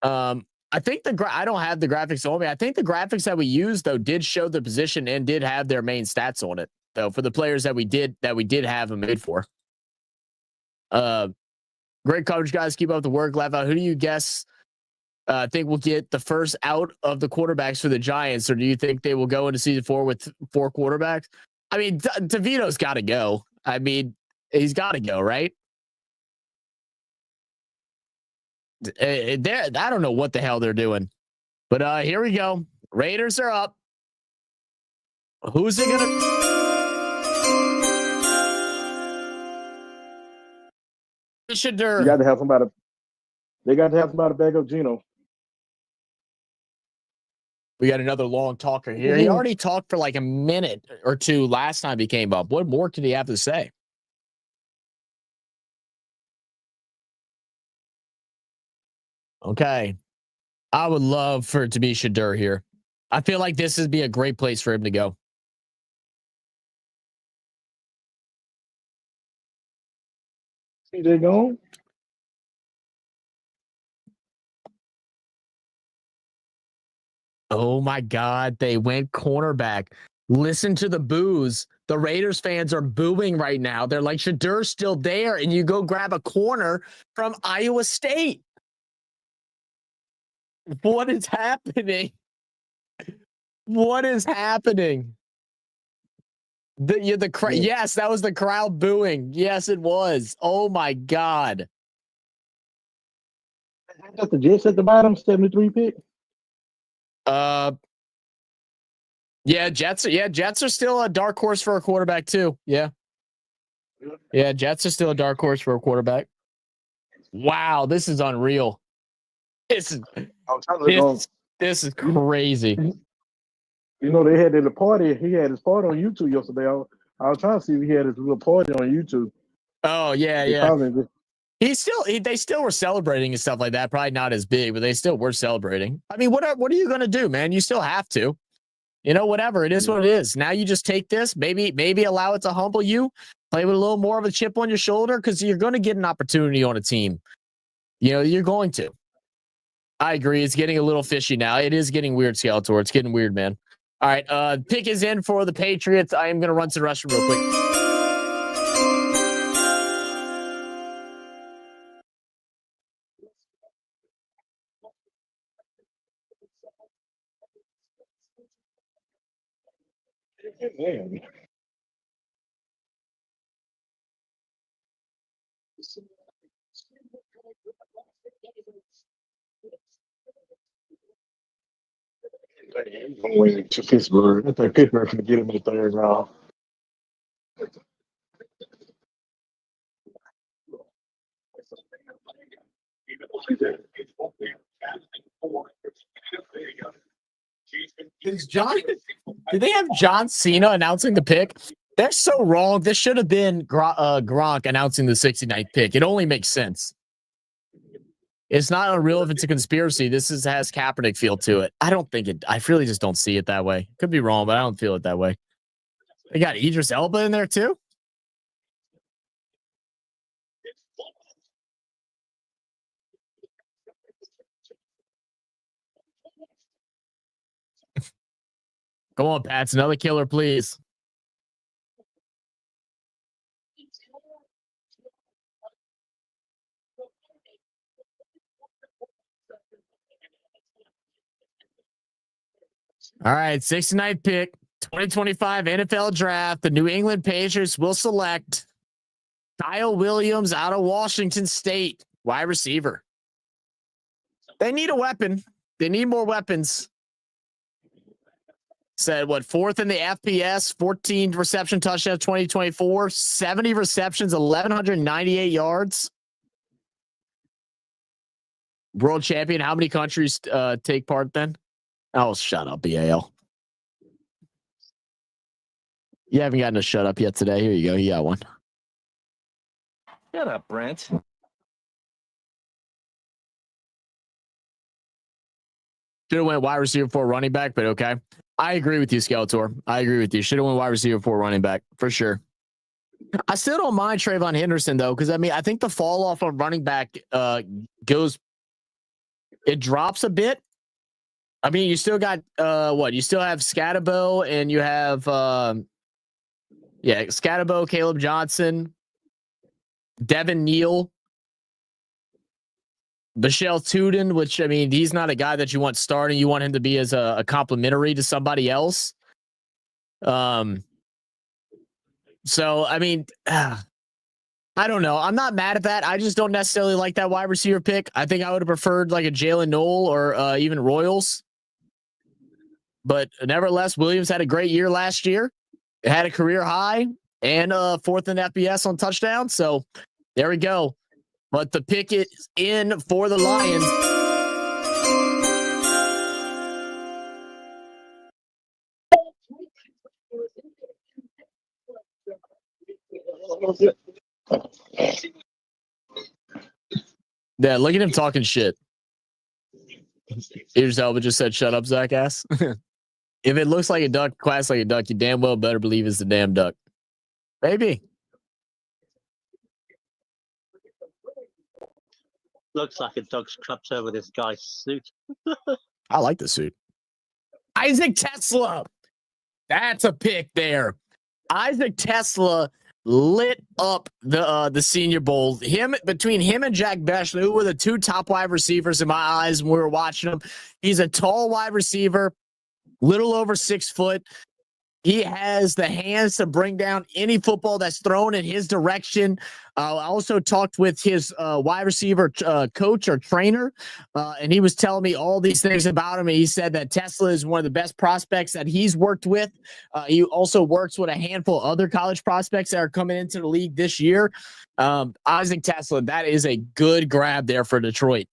I think I don't have the graphics on me. I think the graphics that we used though did show the position and did have their main stats on it though for the players that we did have them made for. Great coverage, guys. Keep up the work. Laugh out. Who do you guess? Think we'll get the first out of the quarterbacks for the Giants, or do you think they will go into season 4 with 4 quarterbacks? I mean, DeVito's got to go. I mean, he's got to go, right? I don't know what the hell they're doing, but here we go. Raiders are up. Who's it gonna? Shadur. You got to have somebody. They got to have somebody back up Geno. We got another long talker here. He already talked for like a minute or two last time he came up. What more could he have to say? Okay. I would love for it to be Shadur here. I feel like this would be a great place for him to go. CJ gone? Oh my God. They went cornerback. Listen to the boos. The Raiders fans are booing right now. They're like, Shadur's still there, and you go grab a corner from Iowa State. What is happening? What is happening? Yes, that was the crowd booing. Yes, it was. Oh my God. Got the Jets at the bottom, 73 pick. Yeah, Jets are still a dark horse for a quarterback too. Yeah, Jets are still a dark horse for a quarterback. Wow, this is unreal. This is crazy. You know, they had the party. He had his party on YouTube yesterday. I was trying to see if he had his little party on YouTube. Oh yeah. They still were celebrating and stuff like that. Probably not as big, but they still were celebrating. I mean, what are you gonna do, man? You still have to. You know, whatever. It is what it is. Now you just take this, maybe allow it to humble you, play with a little more of a chip on your shoulder, because you're going to get an opportunity on a team. You know, you're going to. I agree. It's getting a little fishy now. It is getting weird, Skeletor. It's getting weird, man. All right. Pick is in for the Patriots. I am going to run to the restroom real quick. Man. Going to Pittsburgh. I think Pittsburgh can get him in the third round. Did they have John Cena announcing the pick? They're so wrong. This should have been Gronk announcing the 69th pick. It only makes sense. It's not unreal if it's a conspiracy. This has Kaepernick feel to it. I don't think it. I really just don't see it that way. Could be wrong, but I don't feel it that way. They got Idris Elba in there too. Come on, Pats. Another killer, please. All right, 69th pick, 2025 NFL Draft. The New England Patriots will select Kyle Williams out of Washington State, wide receiver. They need a weapon. They need more weapons. Said what, fourth in the FPS, 14 reception touchdowns 2024, 70 receptions, 1,198 yards. World champion. How many countries take part then? Oh, shut up, BAL. You haven't gotten a shut up yet today. Here you go. You got one. Shut up, Brent. Should have went wide receiver for running back, but okay. I agree with you, Skeletor. I agree with you. Should have went wide receiver for running back for sure. I still don't mind Trayvon Henderson though, because I mean I think the fall off on running back drops a bit. I mean, you still got what? You still have Scatterbo and you have Scatterbo, Caleb Johnson, Devin Neal, Michelle Tudor, which I mean, he's not a guy that you want starting. You want him to be as a complimentary to somebody else. So I mean, I don't know. I'm not mad at that. I just don't necessarily like that wide receiver pick. I think I would have preferred like a Jalen Noel or even Royals. But nevertheless, Williams had a great year last year. It had a career high and fourth in FBS on touchdowns. So there we go. But the pick is in for the Lions. Yeah, look at him talking shit. Idris Elba just said, "Shut up, Zach ass." If it looks like a duck, quacks like a duck, you damn well better believe it's the damn duck. Maybe. Looks like a dog's crept over this guy's suit. I like the suit. Isaac Tesla. That's a pick there. Isaac Tesla lit up the Senior Bowl. Between him and Jack Bechler, who were the two top wide receivers in my eyes when we were watching him. He's a tall wide receiver, little over 6 foot. He has the hands to bring down any football that's thrown in his direction. I also talked with his wide receiver coach or trainer, and he was telling me all these things about him. And he said that Tesla is one of the best prospects that he's worked with. He also works with a handful of other college prospects that are coming into the league this year. Isaac Tesla, that is a good grab there for Detroit.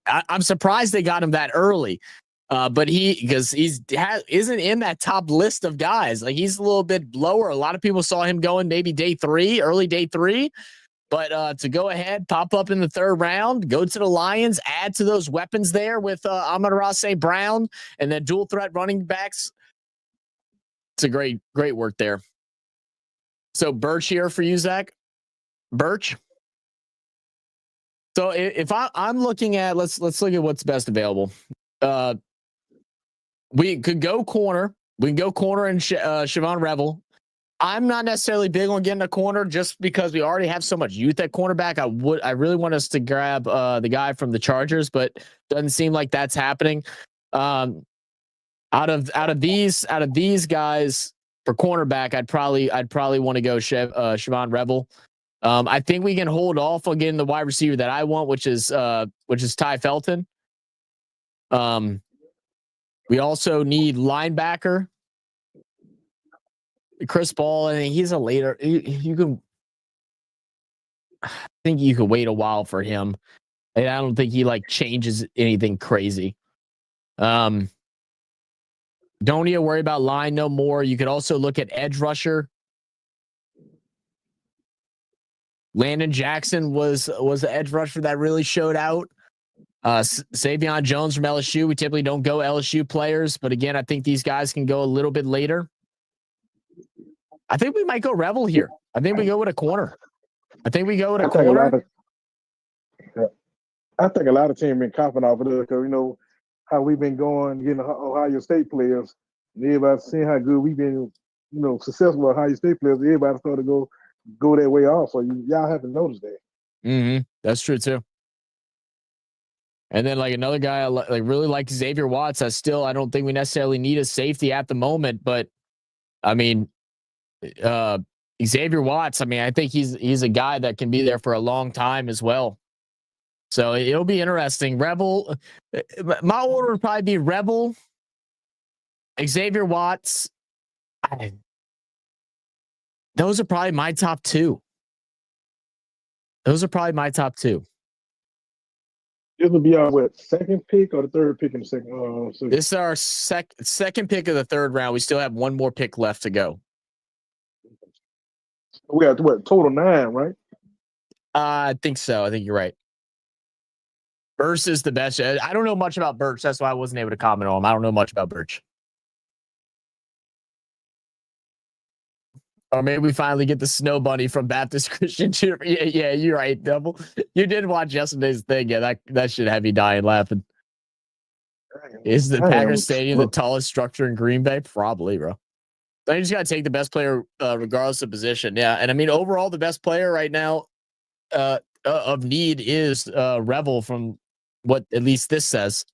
I'm surprised they got him that early. But because isn't in that top list of guys. Like, he's a little bit lower. A lot of people saw him going maybe early day 3. But to go ahead, pop up in the 3rd round, go to the Lions, add to those weapons there with Amon-Ra St. Brown and then dual threat running backs. It's a great work there. So Birch here for you, Zach. Birch. So if I'm looking at, let's look at what's best available. We could go corner. We can go corner and Siobhan Revel. I'm not necessarily big on getting a corner just because we already have so much youth at cornerback. I really want us to grab the guy from the Chargers, but doesn't seem like that's happening. Out of these guys for cornerback, I'd probably want to go Siobhan Revel. I think we can hold off on getting the wide receiver that I want, which is Ty Felton. We also need linebacker. Chris Ball, I think he's a later. I think you could wait a while for him. And I don't think he changes anything crazy. Don't need to worry about line no more. You could also look at edge rusher. Landon Jackson was the edge rusher that really showed out. Savion Jones from LSU. We typically don't go LSU players, but again, I think these guys can go a little bit later. I think we might go Revel here. I think we go with a corner. I think a lot of teams been copping off of this because how we've been going, getting Ohio State players, and everybody seeing how good we've been, successful with Ohio State players. Everybody started to go that way off. So y'all have to notice that. Mm-hmm. That's true too. And then another guy I really like Xavier Watts. I don't think we necessarily need a safety at the moment, but I mean, Xavier Watts, I think he's a guy that can be there for a long time as well. So it'll be interesting. Revel, my order would probably be Revel, Xavier Watts. Those are probably my top 2. This will be our second pick or the 3rd pick in the second? This is our second pick of the 3rd round. We still have one more pick left to go. We have total 9, right? I think so. I think you're right. Birch is the best. I don't know much about Birch. That's why I wasn't able to comment on him. I don't know much about Birch. Or maybe we finally get the Snow Bunny from Baptist Christian Church. Yeah, you're right, Double. You did watch yesterday's thing. Yeah, that should have you dying laughing. Is the Packers Stadium the tallest structure in Green Bay? Probably, bro. So you just got to take the best player regardless of position. Yeah, and overall, the best player right now of need is Revel from what at least this says.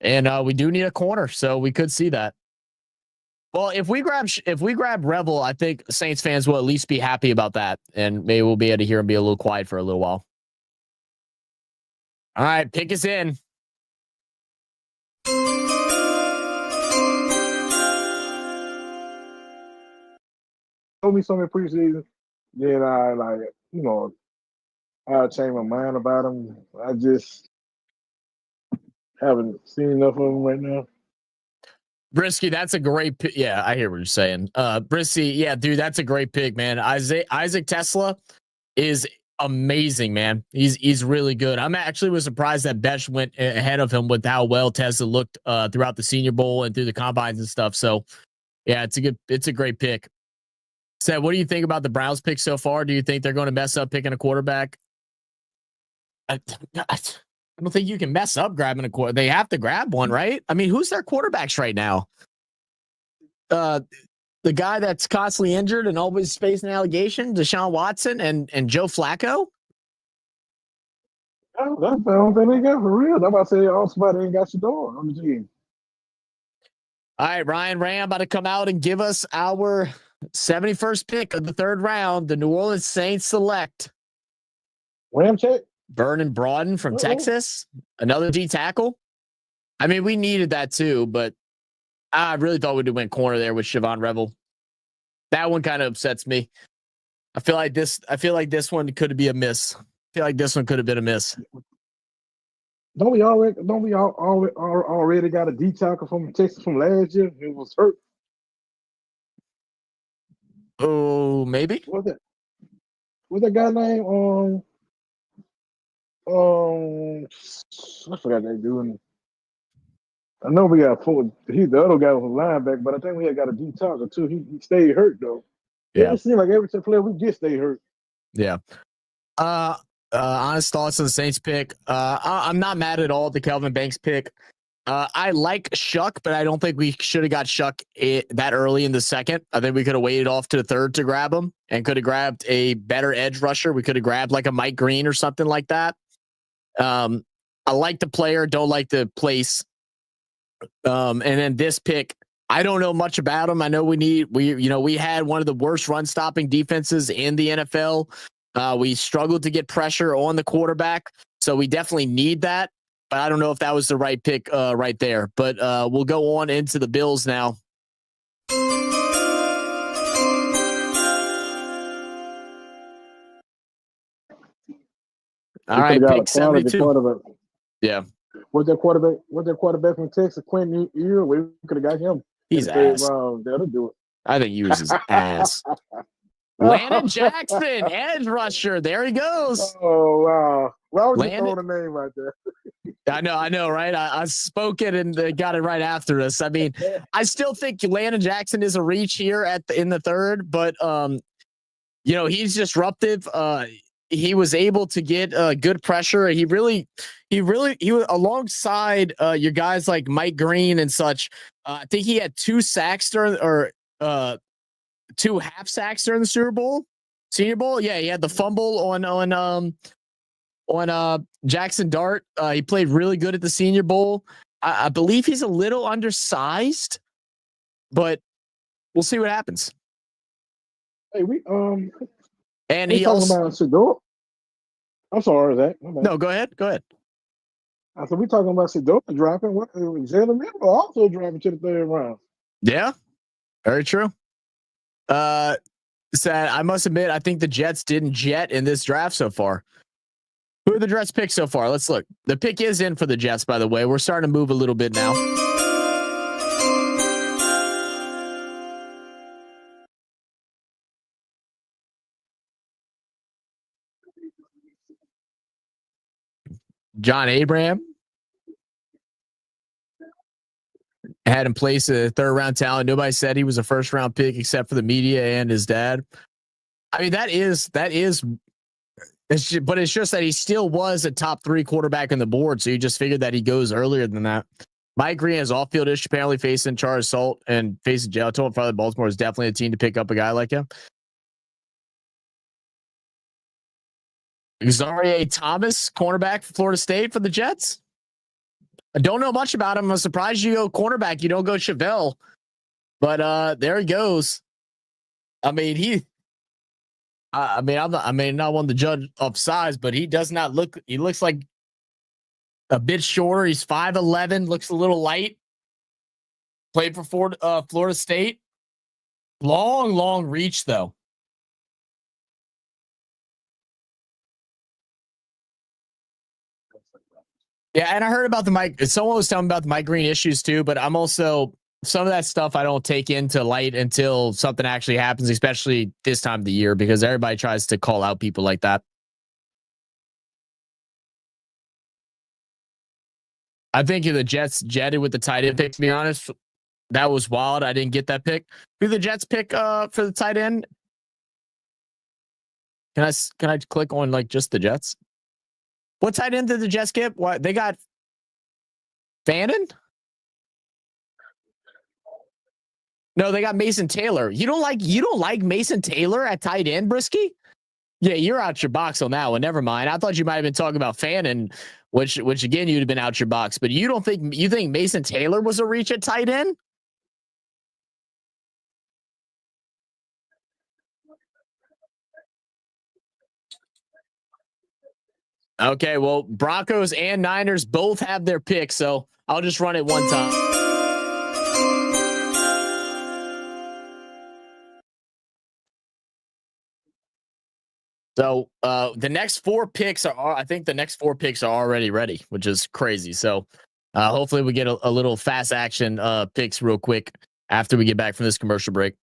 And we do need a corner, so we could see that. Well, if we grab Revel, I think Saints fans will at least be happy about that, and maybe we'll be able to hear him be a little quiet for a little while. All right, pick us in. Told me something preseason, then I changed my mind about him. I just haven't seen enough of him right now. Brisky, that's a great pick. Yeah, I hear what you're saying. Brisky, yeah, dude, that's a great pick, man. Isaac Tesla is amazing, man. He's really good. I'm actually was surprised that Besh went ahead of him with how well Tesla looked throughout the Senior Bowl and through the combines and stuff. So, yeah, it's a great pick. Seth, what do you think about the Browns pick so far? Do you think they're going to mess up picking a quarterback? I don't think you can mess up grabbing a quarterback. They have to grab one, right? Who's their quarterbacks right now? The guy that's constantly injured and always facing allegation, Deshaun Watson and Joe Flacco? Oh, that's the only thing they got for real. I'm about to say somebody ain't got Shador on the team. All right, Ryan Ram about to come out and give us our 71st pick of the third round. The New Orleans Saints select Ram check. Vernon Broughton from Texas, another D tackle. I mean, we needed that too, but I really thought we'd win corner there with Siobhan Revel. That one kind of upsets me. I feel like this one could be a miss. I feel like this one could have been a miss. Don't we already got a D tackle from Texas from last year? It was hurt. Oh, maybe. What's that guy name? I forgot they doing. I know we got four. The other guy was a linebacker, but I think we had got a D tackle too. He stayed hurt though. Yeah. It seems like every player we get stay hurt. Yeah. Honest thoughts on the Saints pick. I'm not mad at all at the Kelvin Banks pick. I like Shuck, but I don't think we should have got Shuck that early in the second. I think we could have waited off to the third to grab him and could have grabbed a better edge rusher. We could have grabbed like a Mike Green or something like that. I like the player, don't like the place. And then this pick, I don't know much about him. I know we had one of the worst run stopping defenses in the NFL. We struggled to get pressure on the quarterback, so we definitely need that. But I don't know if that was the right pick right there. But we'll go on into the Bills now. All right, pick 72. Yeah. What's that quarterback from Texas, Quentin Ear? We could have got him. He's ass. That'll do it. I think he was his ass. Landon Jackson, edge rusher. There he goes. Oh, wow. Why would you throw the name right there? I know, right? I spoke it and they got it right after us. I mean, I still think Landon Jackson is a reach here in the third, but he's disruptive. He was able to get good pressure. He was alongside your guys like Mike Green and such. I think he had 2 sacks during 2 half sacks during the Senior Bowl. Yeah, he had the fumble on Jackson Dart. He played really good at the Senior Bowl. I believe he's a little undersized, but we'll see what happens. Hey, and he also about Sedor. I'm sorry, Zach. No, go ahead. I said we talking about Sedor dropping. Jalen Miller also dropping to the third round. Yeah, very true. Sad. I must admit, I think the Jets didn't jet in this draft so far. Who are the Jets picked so far? Let's look. The pick is in for the Jets, by the way. We're starting to move a little bit now. John Abraham had in place a third round talent. Nobody said he was a first round pick except for the media and his dad. I mean, but it's just that he still was a top 3 quarterback on the board. So you just figured that he goes earlier than that. Mike Green has off-field issue, apparently facing charge assault and facing jail. I told him Baltimore is definitely a team to pick up a guy like him. Xavier Thomas, cornerback for Florida State for the Jets. I don't know much about him. I'm surprised you go cornerback. You don't go Chevelle. But there he goes. I'm not one to judge of size, but he does not look. He looks like a bit shorter. He's 5'11", looks a little light. Played for Florida State. Long reach though. Yeah, and I heard about the Mike. Someone was telling me about the Mike Green issues too, but I'm also some of that stuff I don't take into light until something actually happens, especially this time of the year, because everybody tries to call out people like that. I think the Jets jetted with the tight end pick, to be honest. That was wild. I didn't get that pick. Who the Jets pick for the tight end? Can I click on like just the Jets? What tight end did the Jets get? What they got? Fannin? No, they got Mason Taylor. You don't like Mason Taylor at tight end, Brisky? Yeah, you're out your box on that one. Never mind. I thought you might have been talking about Fannin, which again you'd have been out your box. But you think Mason Taylor was a reach at tight end? Okay, well, Broncos and Niners both have their picks, so I'll just run it one time. So the next 4 picks are, I think the next 4 picks are already ready, which is crazy. So hopefully we get a little fast action picks real quick after we get back from this commercial break.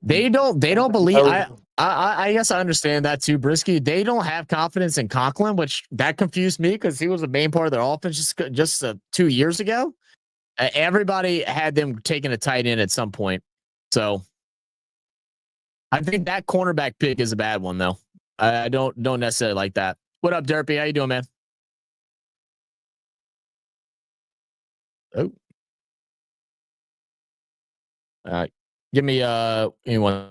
They don't believe. I guess I understand that too, Brisky. They don't have confidence in Conklin, which that confused me because he was the main part of their offense just 2 years ago. Everybody had them taking a tight end at some point, so I think that cornerback pick is a bad one, though. I don't necessarily like that. What up, Derpy? How you doing, man? Oh, all right. Give me one.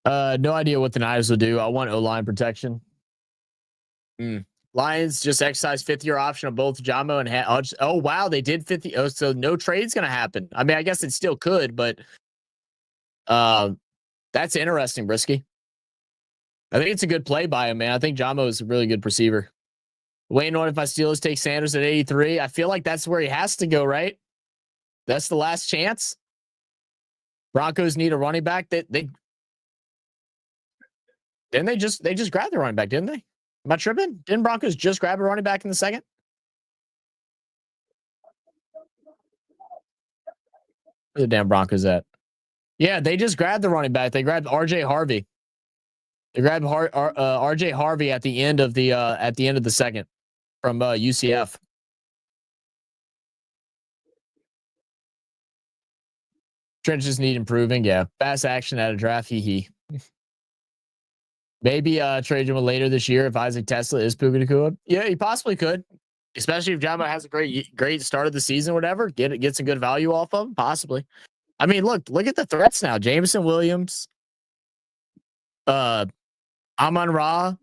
No idea what the Niners will do. I want O-line protection. Lions just exercise 5th-year option on both Jamo and oh wow, they did 50. Oh, so no trade's gonna happen. I mean, I guess it still could, but that's interesting, Brisky. I think it's a good play by him, man. I think Jamo is a really good receiver. Waiting on if my Steelers take Sanders at 83. I feel like that's where he has to go, right? That's the last chance. Broncos need a running back. They just grabbed the running back, didn't they? Am I tripping? Didn't Broncos just grab a running back in the second? Where the damn Broncos at? Yeah, they just grabbed the running back. They grabbed RJ Harvey. They grabbed RJ Harvey at the end of the second from UCF. Trenches need improving. Yeah, fast action at a draft. Hee. Maybe trade him later this year if Isaac Tesla is Puka Nacua. Yeah, he possibly could, especially if Jamo has a great start of the season, whatever. Get some good value off of him, possibly. I mean, look at the threats now. Jameson Williams, Amon-Ra,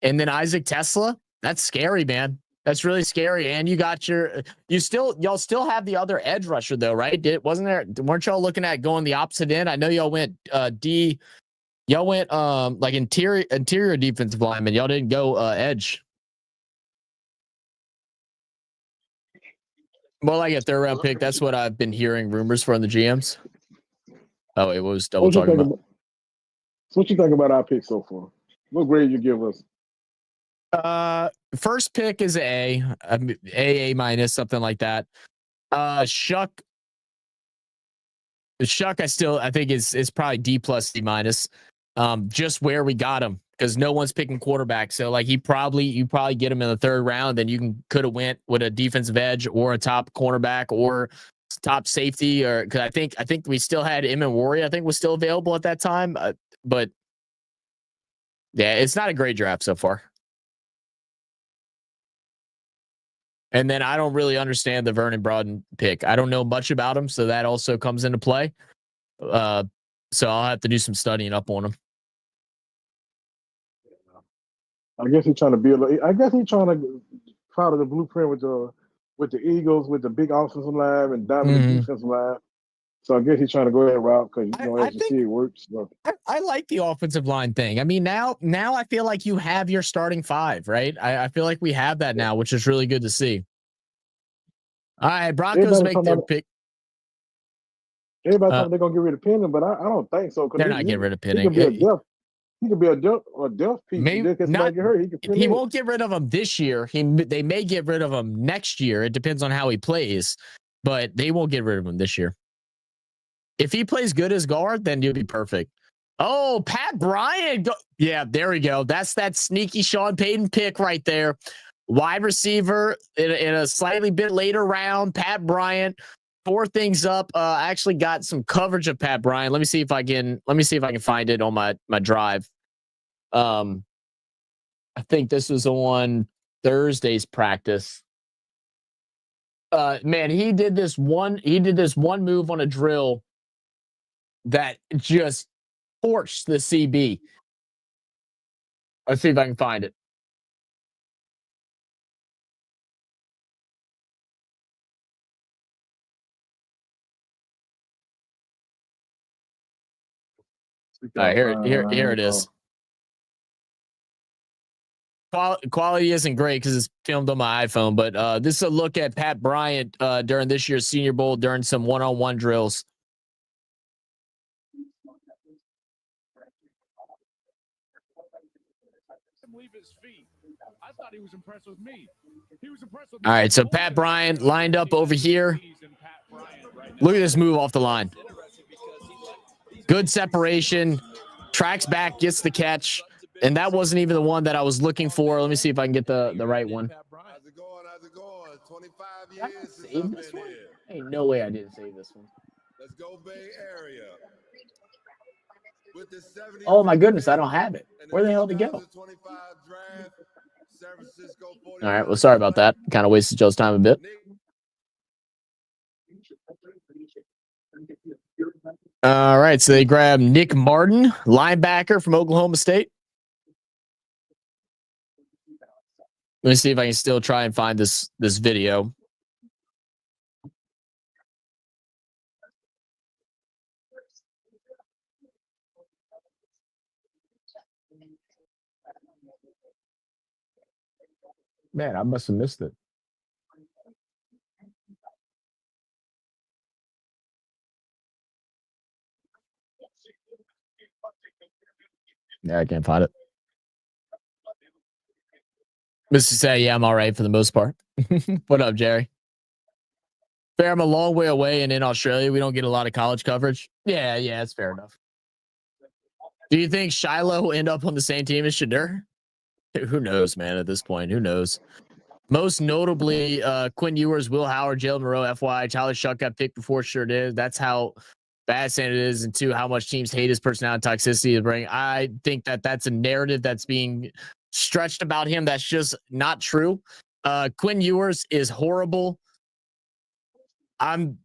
and then Isaac Tesla. That's scary, man. That's really scary. And you got y'all still have the other edge rusher though, right? Weren't y'all looking at going the opposite end? I know y'all went Y'all went like interior defensive lineman. Y'all didn't go edge. More like a 3rd round pick. That's what I've been hearing rumors from the GMs. Oh, it was double talking about. So what you think about our pick so far? What grade you give us? First pick is A minus, something like that. Shuck, I think is probably D plus D minus. Just where we got him, because no one's picking quarterback. So like you probably get him in the 3rd round, then you could have went with a defensive edge or a top cornerback or top safety, or because I think we still had Emin Warrior, I think was still available at that time. But yeah, it's not a great draft so far. And then I don't really understand the Vernon Broughton pick. I don't know much about him, so that also comes into play. So I'll have to do some studying up on him. I guess he's trying to build. I guess he's trying to follow the blueprint with the Eagles, with the big offensive line and dominant defensive line. So I guess he's trying to go that route because as you see, it works. So. I like the offensive line thing. I mean, now I feel like you have your starting 5, right? I feel like we have that now, which is really good to see. All right, Broncos make their pick. Everybody thought they're gonna get rid of Penning, but I don't think so. They're not getting rid of Penning. He could be a depth piece. Maybe not. He won't get rid of him this year. They may get rid of him next year. It depends on how he plays, but they won't get rid of him this year. If he plays good as guard, then he'll be perfect. Oh, Pat Bryant. Yeah, there we go. That's that sneaky Sean Payton pick right there. Wide receiver in a slightly bit later round. Pat Bryant. 4 things up. I actually got some coverage of Pat Bryant. Let me see if I can find it on my drive. I think this was on Thursday's practice. Man, he did this one move on a drill that just torched the CB. Let's see if I can find it. All right, here it is. Quality isn't great because it's filmed on my iPhone, but this is a look at Pat Bryant during this year's Senior Bowl during some one-on-one drills. I thought he was impressed with me. He was impressed with All right, so Pat Bryant lined up over here. Look at this move off the line. Good separation. Tracks back, gets the catch. And that wasn't even the one that I was looking for. Let me see if I can get the right one. How's it going? How's it going? 25 Did I years since save I've this been one? here. Ain't no way I didn't save this one. Let's go Bay Area. With the 70 Oh my goodness, I don't have it. Where the hell did it go? 2025 draft, San Francisco 49ers. All right, well, sorry about that. Kind of wasted Joe's time a bit. All right, so they grabbed Nick Martin, linebacker from Oklahoma State. Let me see if I can still try and find this video. Man, I must have missed it. Yeah, I can't find it. Mr. Say, yeah, I'm all right for the most part. What up, Jerry? Fair, I'm a long way away, and in Australia, we don't get a lot of college coverage. Yeah, it's fair enough. Do you think Shiloh will end up on the same team as Shadur? Who knows, man, at this point? Who knows? Most notably, Quinn Ewers, Will Howard, Jalen Monroe, FY, Tyler Shuck got picked before sure did. That's how bad Sanders is, and two, how much teams hate his personality and toxicity to bring. I think that's a narrative that's being stretched about him. That's just not true. Quinn Ewers is horrible. I'm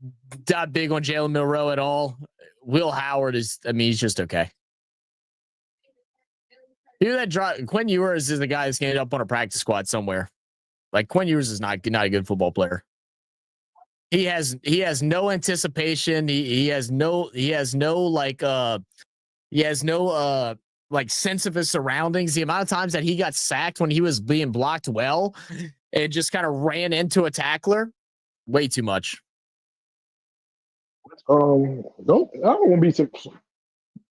not big on Jalen Monroe at all. Will Howard he's just okay. Quinn Ewers is the guy that's going to end up on a practice squad somewhere. Like, Quinn Ewers is not a good football player. He has no anticipation. He has no sense of his surroundings. The amount of times that he got sacked when he was being blocked well and just kind of ran into a tackler, way too much. I don't want to be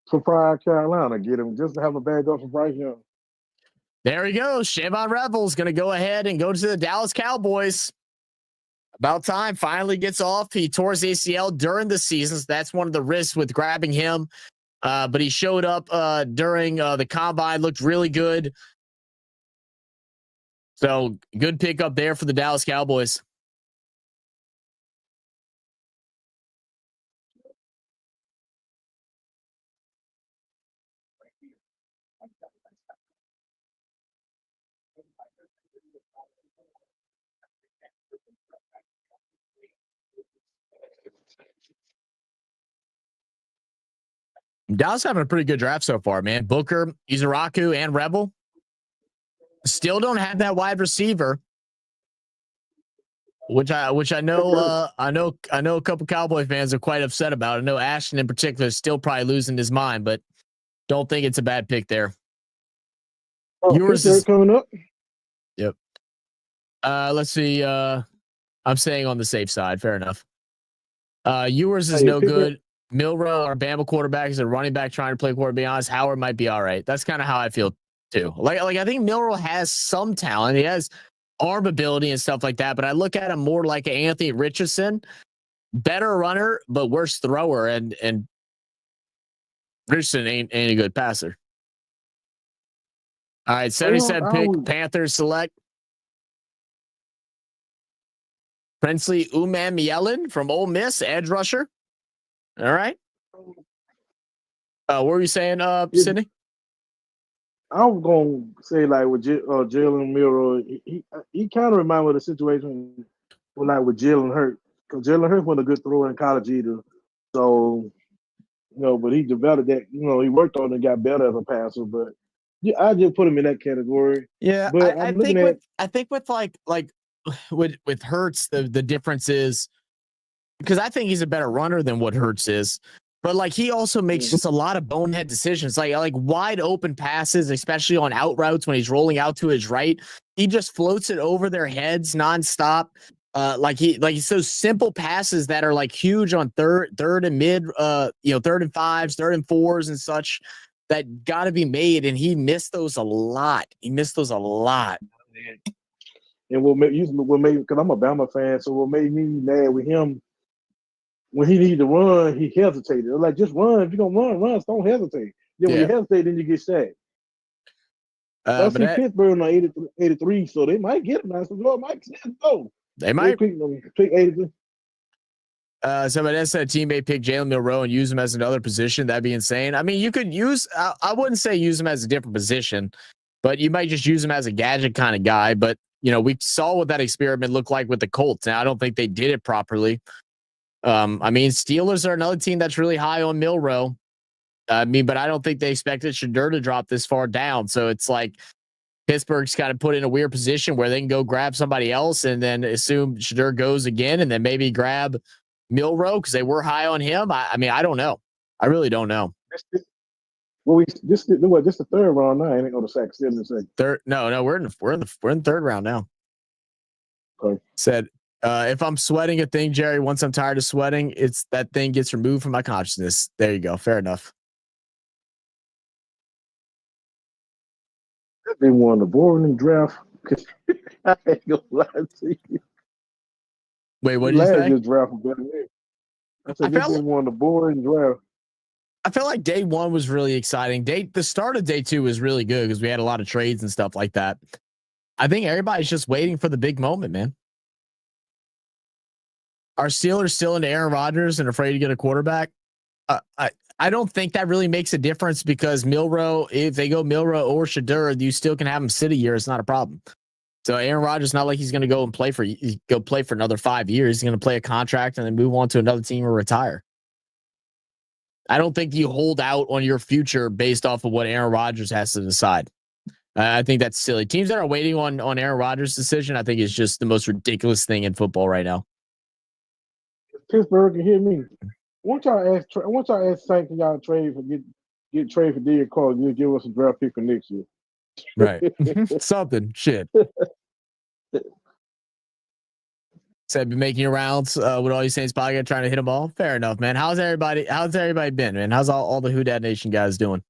surprised Carolina get him just to have a bad up for Bryce Young. There he goes. Shavon Revel's going to go ahead and go to the Dallas Cowboys. About time. Finally gets off. He tore his ACL during the season. So that's one of the risks with grabbing him. But he showed up during the combine. Looked really good. So good pickup there for the Dallas Cowboys. Dallas having a pretty good draft so far, man. Booker, Izaraku, and Rebel. Still don't have that wide receiver, which I know I know a couple Cowboy fans are quite upset about. I know Ashton in particular is still probably losing his mind, but don't think it's a bad pick there. Yours is coming up. Yep. Let's see. I'm staying on the safe side. Fair enough. Yours is no good. Milrow, our Bama quarterback, is a running back trying to play quarterback. To be honest, Howard might be all right. That's kind of how I feel too. Like I think Milrow has some talent. He has arm ability and stuff like that. But I look at him more like an Anthony Richardson, better runner but worse thrower. And Richardson ain't a good passer. All right, 77 pick. Panthers select Princely Umamielen from Ole Miss, edge rusher. All right. What were you saying, Sydney? I was gonna say like with Jalen Milrow, he kind of reminded me of the situation with Jalen Hurts, because Jalen Hurts wasn't a good thrower in college either. So but he developed that. He worked on it and got better as a passer. But Yeah, I just put him in that category. Yeah, But I I'm looking think at I think with with Hurts, the difference is because I think he's a better runner than what Hurts is. But like he also makes just a lot of bonehead decisions, like wide open passes, especially on out routes when he's rolling out to his right. He just floats it over their heads nonstop. Like he's those simple passes that are like huge on third and mid, third and fives, third and fours and such that got to be made, and he missed those a lot. And what made because I'm a Bama fan, so what made me mad with him when he needed to run, he hesitated. Like, just run. If you're gonna run, don't hesitate. Then when you hesitate, then you get sacked. I see Pittsburgh on 83, so they might get him now. So might go. They might pick 83. Somebody else said a team may pick Jalen Milroe and use him as another position. That'd be insane. I mean, you could use, I wouldn't say use him as a different position, but you might just use him as a gadget kind of guy. But, we saw what that experiment looked like with the Colts. Now, I don't think they did it properly. I mean, Steelers are another team that's really high on Milroe. But I don't think they expected Shedeur to drop this far down. So it's like Pittsburgh's kind of put in a weird position where they can go grab somebody else and then assume Shedeur goes again and then maybe grab Milroe because they were high on him. I mean, I don't know. I really don't know. Well, this the third round now. I ain't going to sack still in the second. Third? No, we're in the third round now. Okay. Said if I'm sweating a thing, Jerry, once I'm tired of sweating, it's that thing gets removed from my consciousness. There you go. Fair enough. They won the boring draft. I ain't gonna lie to you. Wait, what did you say? Last year's draft was better than this. I said they won the boring draft. I feel like day one was really exciting. The start of day two was really good because we had a lot of trades and stuff like that. I think everybody's just waiting for the big moment, man. Are Steelers still into Aaron Rodgers and afraid to get a quarterback? I don't think that really makes a difference because Milroe, if they go Milroe or Shedeur, you still can have him sit a year. It's not a problem. So Aaron Rodgers, not like he's going to go play for another 5 years. He's going to play a contract and then move on to another team or retire. I don't think you hold out on your future based off of what Aaron Rodgers has to decide. I think that's silly. Teams that are waiting on Aaron Rodgers' decision, I think is just the most ridiculous thing in football right now. Pittsburgh can hear me. Once y'all ask Saint, can y'all trade for get trade for Derek Carr? You'll give us a draft pick for next year. Right. Something. Shit. Said been making rounds with all you Saints podcast trying to hit them all. Fair enough, man. How's everybody been, man? How's all the Who Dat Nation guys doing?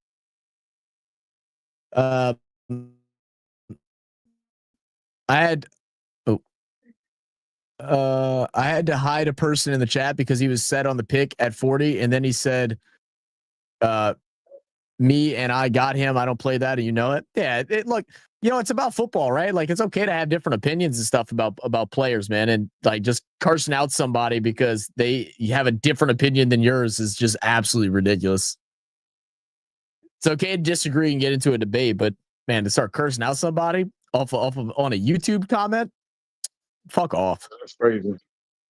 I had to hide a person in the chat because he was set on the pick at 40, and then he said, me and I got him. I don't play that, and you know it. Yeah, look, it's about football, right? Like, it's okay to have different opinions and stuff about players, man, and like just cursing out somebody because you have a different opinion than yours is just absolutely ridiculous. It's okay to disagree and get into a debate, but man, to start cursing out somebody off of on a YouTube comment, fuck off. That's crazy.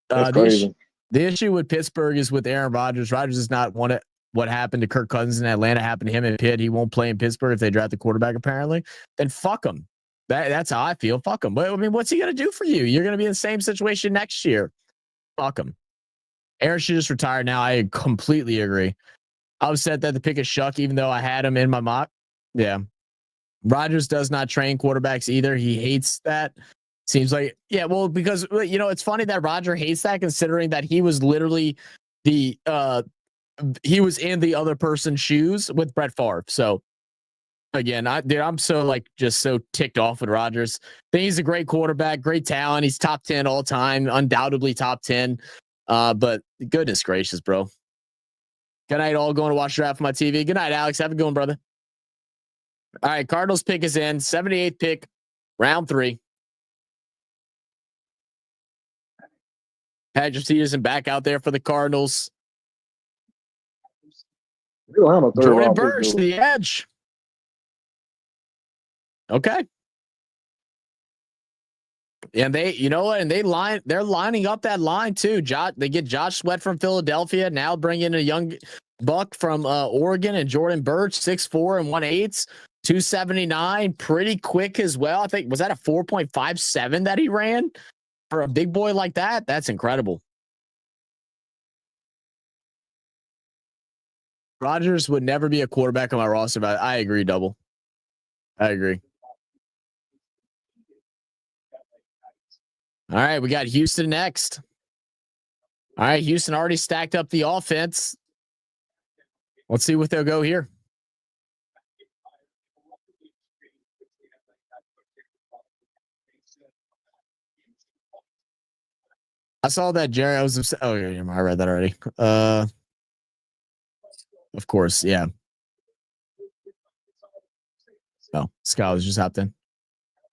That's crazy. The issue with Pittsburgh is with Aaron Rodgers. Rodgers does not want it. What happened to Kirk Cousins in Atlanta happened to him in Pitt. He won't play in Pittsburgh if they draft the quarterback, apparently. Then fuck him. That's how I feel. Fuck him. But I mean, what's he going to do for you? You're going to be in the same situation next year. Fuck him. Aaron should just retire now. I completely agree. I was said that the pick is Shuck, even though I had him in my mock. Yeah. Rodgers does not train quarterbacks either. He hates that. Seems like, yeah, well, because, it's funny that Roger hates that considering that he was literally he was in the other person's shoes with Brett Favre. So again, I'm so just so ticked off with Rodgers. I think he's a great quarterback, great talent. He's top 10 all time, undoubtedly top 10. But goodness gracious, bro. Good night, all. Going to watch draft on my TV. Good night, Alex. Have a good one, brother. All right, Cardinals pick is in. 78th pick, round 3. Patrick Peterson back out there for the Cardinals. Jordan Burch, the edge. Okay. And they're lining up that line too. They get Josh Sweat from Philadelphia. Now bring in a young buck from Oregon and Jordan Burch, 6'4" and 1/8. 279, pretty quick as well. I think, was that a 4.57 that he ran for a big boy like that? That's incredible. Rodgers would never be a quarterback on my roster, but I agree, Double. I agree. All right, we got Houston next. All right, Houston already stacked up the offense. Let's see what they'll go here. I saw that Jerry. I was upset. Oh, yeah, I read that already. Of course, yeah. Oh, Scott was just hopped in.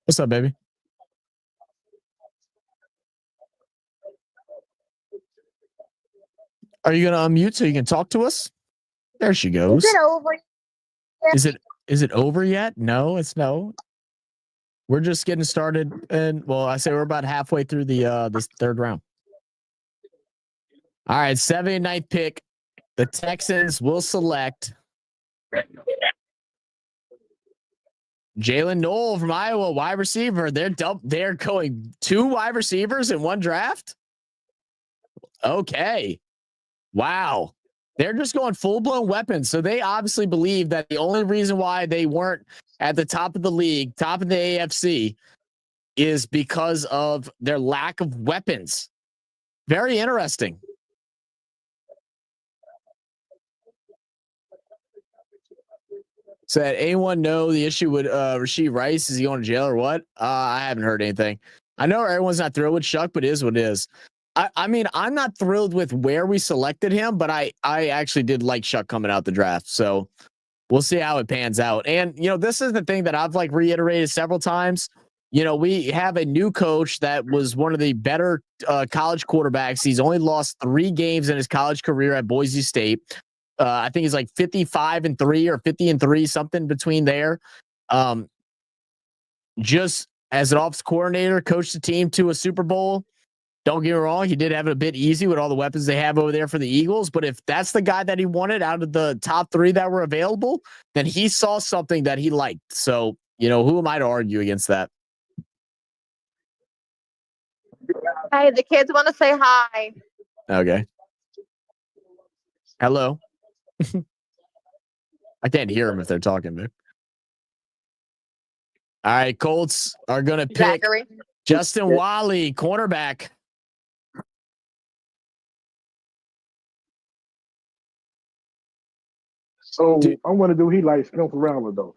What's up, baby? Are you gonna unmute so you can talk to us? There she goes. Is it over? Is it over yet? No, it's no. We're just getting started, and well, I say we're about halfway through the this third round. All right, 79th pick. The Texans will select Jalen Knoll from Iowa, wide receiver. They're going 2 wide receivers in one draft. Okay. Wow. They're just going full-blown weapons. So they obviously believe that the only reason why they weren't at the top of the league, top of the AFC, is because of their lack of weapons. Very interesting. Said, anyone know the issue with Rashee Rice? Is he going to jail or what? I haven't heard anything. I know everyone's not thrilled with Shuck, but it is what it is. I mean, I'm not thrilled with where we selected him, but I actually did like Shuck coming out the draft. So we'll see how it pans out. And, you know, this is the thing that I've like reiterated several times. You know, we have a new coach that was one of the better college quarterbacks. He's only lost 3 games in his college career at Boise State. I think he's like 55-3 or 50-3, something between there. Just as an offensive coordinator, coached the team to a Super Bowl. Don't get me wrong, he did have it a bit easy with all the weapons they have over there for the Eagles. But if that's the guy that he wanted out of the top 3 that were available, then he saw something that he liked. So, you know, who am I to argue against that? Hey, the kids want to say hi. Okay. Hello. I can't hear them if they're talking, man. All right, Colts are going to pick Zachary. Justin Wally, cornerback. So I want to do he likes Spencer Rattler though.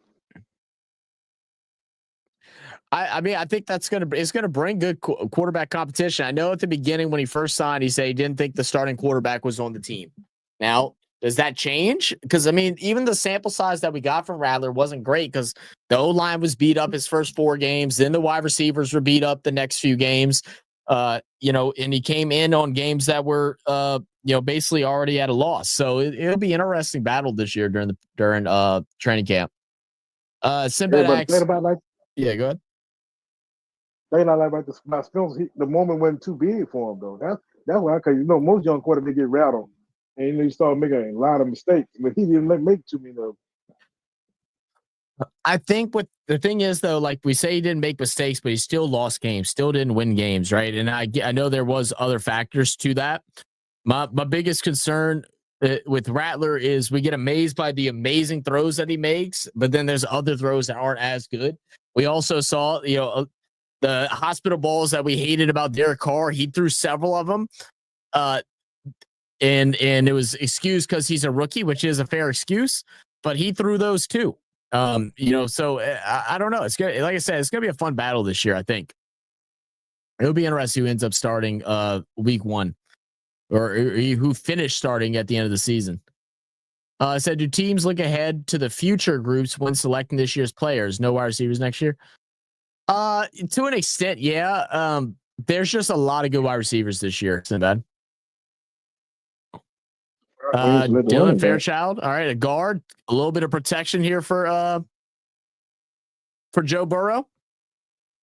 I mean, I think it's going to bring good quarterback competition. I know at the beginning when he first signed, he said he didn't think the starting quarterback was on the team. Now, does that change? Because, I mean, even the sample size that we got from Rattler wasn't great because the O-line was beat up his first 4 games. Then the wide receivers were beat up the next few games. You know, and he came in on games that were, you know, basically already at a loss. So it'll be an interesting battle this year during training camp. Yeah, go ahead. They not like about the moment wasn't too big for him though. That's why, because you know most young quarterbacks get rattled, and you know you start making a lot of mistakes, but he didn't make too many of them. I think what the thing is though, like we say he didn't make mistakes, but he still lost games, still didn't win games, right? And I know there was other factors to that. My biggest concern with Rattler is we get amazed by the amazing throws that he makes, but then there's other throws that aren't as good. We also saw, you know, the hospital balls that we hated about Derek Carr. He threw several of them, and it was excused because he's a rookie, which is a fair excuse. But he threw those too. You know, so I don't know. It's good. Like I said, it's gonna be a fun battle this year. I think it'll be interesting who ends up starting week 1, or who finished starting at the end of the season. I said, do teams look ahead to the future groups when selecting this year's players? No wide receivers next year. To an extent, yeah. There's just a lot of good wide receivers this year. It's not bad. Dylan Fairchild. All right, a guard. A little bit of protection here for Joe Burrow.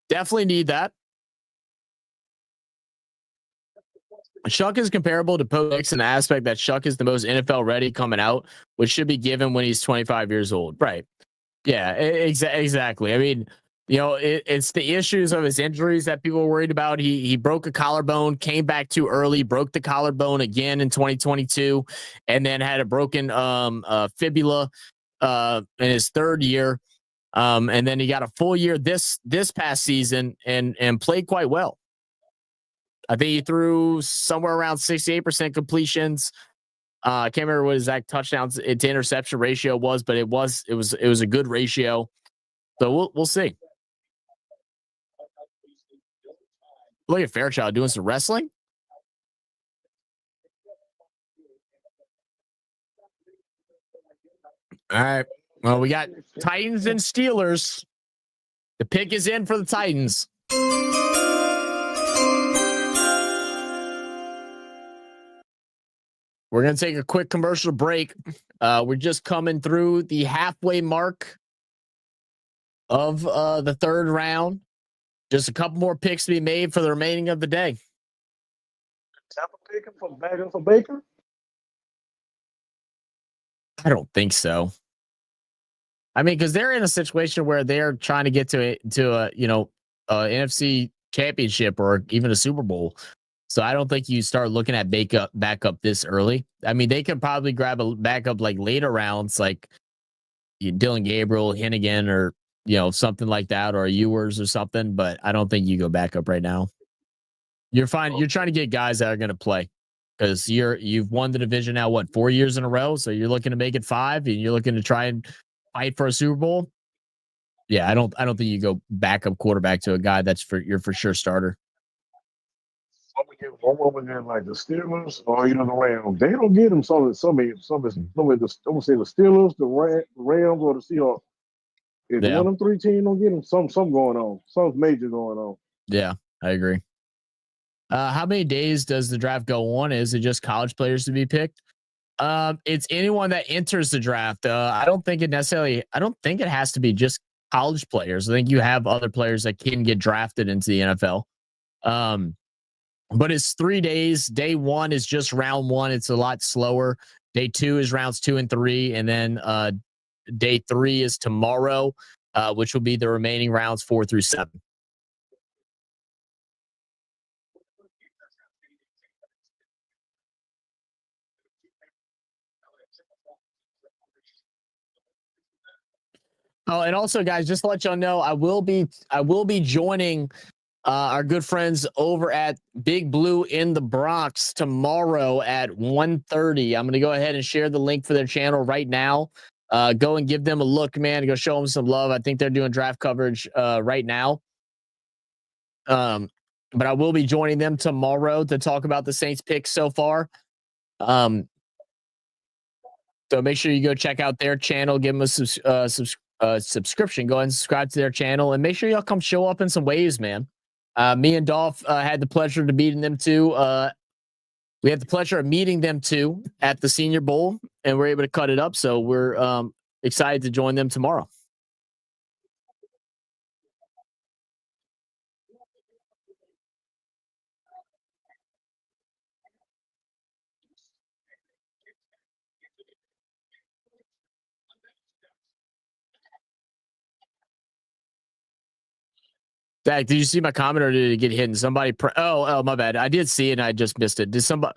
Definitely need that. Shuck is comparable to Poe Nix in the aspect that Shuck is the most NFL ready coming out, which should be given when he's 25 years old. Right. Yeah, exactly. I mean, you know, it's the issues of his injuries that people were worried about. He broke a collarbone, came back too early, broke the collarbone again in 2022, and then had a broken fibula in his third year. And then he got a full year this past season and played quite well. I think he threw somewhere around 68% completions. I can't remember what his exact touchdowns to interception ratio was, but it was a good ratio. So we'll see. Look at Fairchild doing some wrestling. All right. Well, we got Titans and Steelers. The pick is in for the Titans. We're going to take a quick commercial break. We're just coming through the halfway mark of the third round. Just a couple more picks to be made for the remaining of the day. Tampa picking for Baker? I don't think so. I mean, because they're in a situation where they're trying to get to a NFC championship or even a Super Bowl. So I don't think you start looking at backup this early. I mean, they could probably grab a backup like later rounds, like Dylan Gabriel, Hennigan, or something like that, or Ewers or something. But I don't think you go backup right now. You're fine. You're trying to get guys that are going to play because you've won the division now 4 years in a row. So you're looking to make it 5, and you're looking to try and fight for a Super Bowl. Yeah, I don't think you go backup quarterback to a guy that's for sure starter. One woman in like the Steelers or the Rams. They don't get them some of the Steelers, the Rams, or the Seahawks. If one of them 3 teams don't get them, something going on. Something major going on. Yeah, I agree. How many days does the draft go on? Is it just college players to be picked? It's anyone that enters the draft. I don't think it has to be just college players. I think you have other players that can get drafted into the NFL. But it's 3 days. Day 1 is just round 1. It's a lot slower. Day 2 is rounds 2 and 3. And then day 3 is tomorrow, which will be the remaining rounds 4 through 7. Oh, and also, guys, just to let y'all know, I will be joining our good friends over at Big Blue in the Bronx tomorrow at 1:30. I'm going to go ahead and share the link for their channel right now. Go and give them a look, man. Go show them some love. I think they're doing draft coverage right now. But I will be joining them tomorrow to talk about the Saints picks so far. So make sure you go check out their channel. Give them a subscription. Go ahead and subscribe to their channel, and make sure y'all come show up in some waves, man. Me and Dolph had the pleasure of meeting them too. We had the pleasure of meeting them too at the Senior Bowl, and we're able to cut it up. So we're excited to join them tomorrow. Zach, did you see my comment, or did it get hidden? Somebody, oh, my bad. I did see it, and I just missed it. Did somebody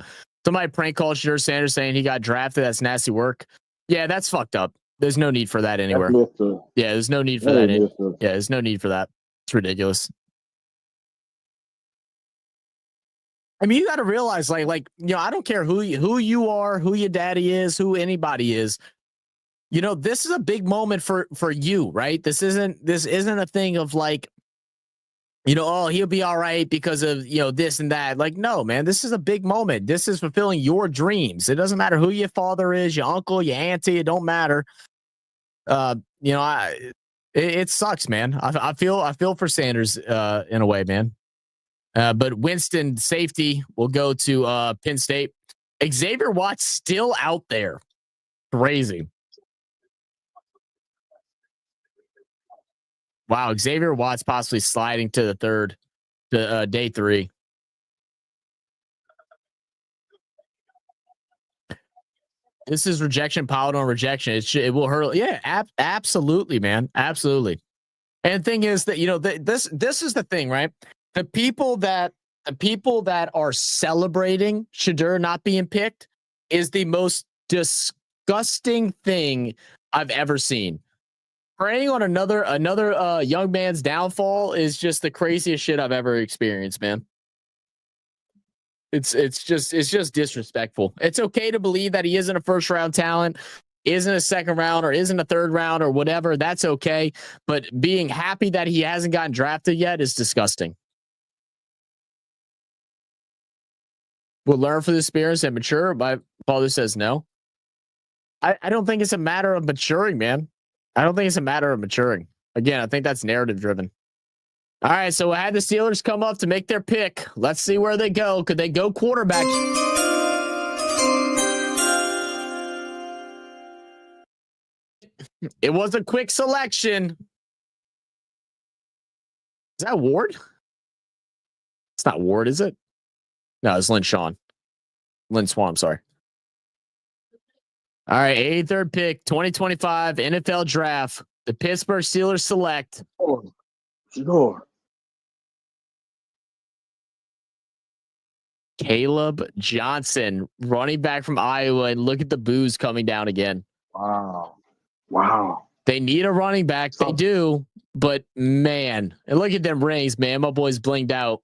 prank call Shedeur Sanders saying he got drafted? That's nasty work. Yeah, that's fucked up. There's no need for that anywhere. Yeah, there's no need for that. Yeah, there's no need for that. It's ridiculous. I mean, you got to realize, I don't care who you are, who your daddy is, who anybody is. This is a big moment for you, right? This isn't a thing of he'll be all right because of, this and that. No, man, this is a big moment. This is fulfilling your dreams. It doesn't matter who your father is, your uncle, your auntie. It don't matter. It sucks, man. I feel for Sanders in a way, man. But Winston safety will go to Penn State. Xavier Watts still out there. Crazy. Wow, Xavier Watts possibly sliding to the third, to day 3. This is rejection piled on rejection. It will hurt. Yeah, absolutely, man. Absolutely. And the thing is that, you know, this is the thing, right? The people that are celebrating Shedeur not being picked is the most disgusting thing I've ever seen. Preying on another young man's downfall is just the craziest shit I've ever experienced, man. It's just disrespectful. It's okay to believe that he isn't a first round talent, isn't a second round, or isn't a third round or whatever. That's okay. But being happy that he hasn't gotten drafted yet is disgusting. We'll learn from the experience and mature. My father says no. I don't think it's a matter of maturing, man. I don't think it's a matter of maturing. Again, I think that's narrative driven. All right, so I had the Steelers come up to make their pick. Let's see where they go. Could they go quarterback? It was a quick selection. Is that Ward? It's not Ward, is it? No, it's Lynn Swan, I'm sorry. All right, 83rd pick, 2025 NFL Draft. The Pittsburgh Steelers select. Oh, sure. Caleb Johnson, running back from Iowa, and look at the boos coming down again. Wow. They need a running back. They do, but man, and look at them rings, man. My boy's blinged out.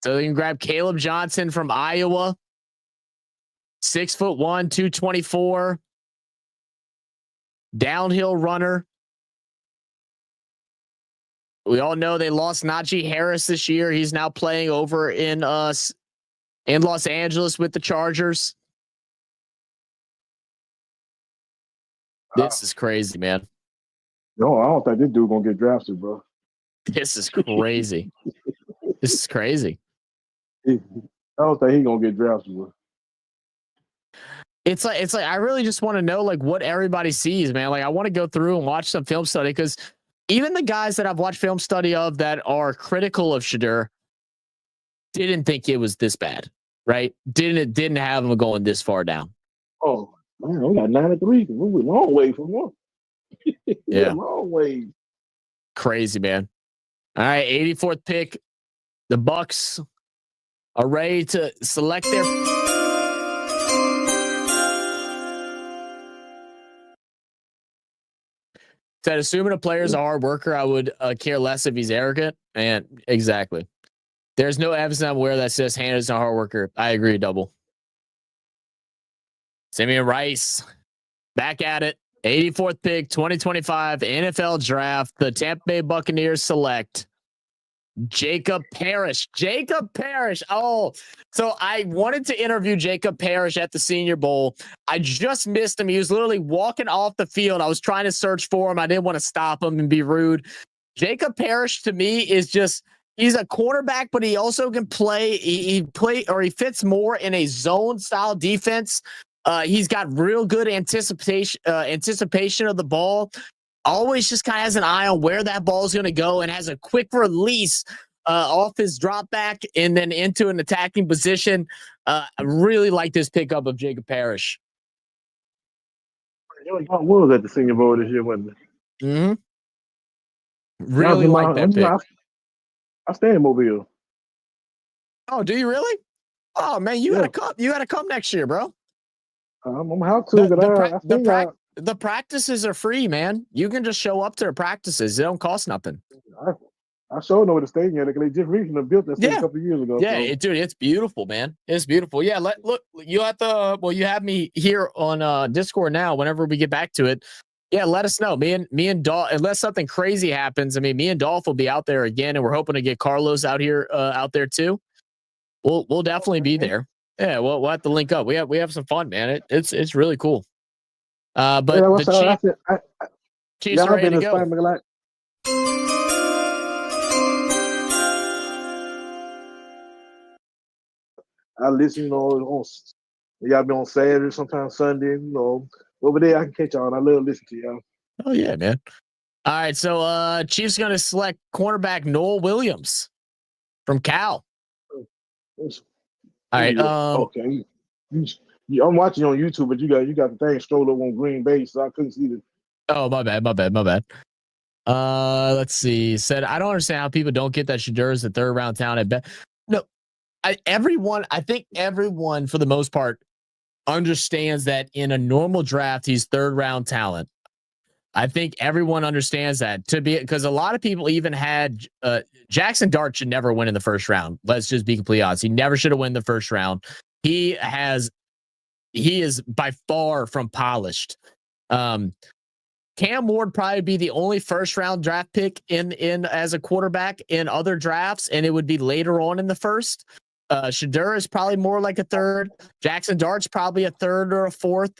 So they can grab Caleb Johnson from Iowa. 6'1", 224. Downhill runner. We all know they lost Najee Harris this year. He's now playing over in Los Angeles with the Chargers. This is crazy, man. No, I don't think this dude gonna get drafted, bro. This is crazy. This is crazy. I don't think he's gonna get drafted, bro. It's like I really just want to know like what everybody sees, man. Like I want to go through and watch some film study, because even the guys that I've watched film study of that are critical of Shedeur didn't think it was this bad, right? Didn't have him going this far down. Oh man, we got 93. We're a long way from one. Yeah, long way. Crazy, man. All right, 84th pick. The Bucks are ready to select their. Said, assuming a player is a hard worker, I would care less if he's arrogant. And exactly. There's no evidence I'm aware that says Hannah is a hard worker. I agree, double. Simeon Rice, back at it. 84th pick, 2025 NFL Draft. The Tampa Bay Buccaneers select Jacob Parrish. Oh, so I wanted to interview Jacob Parrish at the Senior Bowl. I just missed him. He was literally walking off the field. I was trying to search for him. I didn't want to stop him and be rude. Jacob Parrish to me is just, he's a quarterback, but he also can play. He fits more in a zone style defense. He's got real good anticipation of the ball. Always just kind of has an eye on where that ball is going to go and has a quick release off his drop back and then into an attacking position. I really like this pickup of Jacob Parrish. What was at the Senior Bowl this year, wasn't it? Mm-hmm. Really like that pick. I stay in Mobile. Oh, do you really? Oh man, you gotta come. You gotta come next year, bro. I'm gonna have to. The practices are free, man. You can just show up to their practices. They don't cost nothing. I sure know where the stadium is. They just recently built that thing a couple of years ago. Yeah, dude, it's beautiful, man. It's beautiful. Yeah, look, you have to. Well, you have me here on Discord now. Whenever we get back to it, yeah, let us know. Me and Dolph. Unless something crazy happens, I mean, me and Dolph will be out there again, and we're hoping to get Carlos out there too. We'll definitely be there. Yeah, we'll have to link up. We have some fun, man. It's really cool. But the Chiefs are ready to go. I listen, y'all be on Saturday, sometimes Sunday, over there I can catch y'all. I love listening to y'all. Oh yeah, man. All right, so Chiefs gonna select cornerback Noel Williams from Cal. All right. Okay. I'm watching on YouTube, but you got the thing scrolled up on Green Bay, so I couldn't see the. Oh, my bad. Let's see. Said I don't understand how people don't get that Shedeur is the third round talent at best. No, I think everyone for the most part understands that in a normal draft he's third round talent. I think everyone understands that because a lot of people even had Jackson Dart should never win in the first round. Let's just be completely honest. He never should have won the first round. He is by far from polished. Cam Ward probably be the only first round draft pick in as a quarterback in other drafts, and it would be later on in the first. Shedeur is probably more like a third. Jackson Dart's probably a third or a fourth.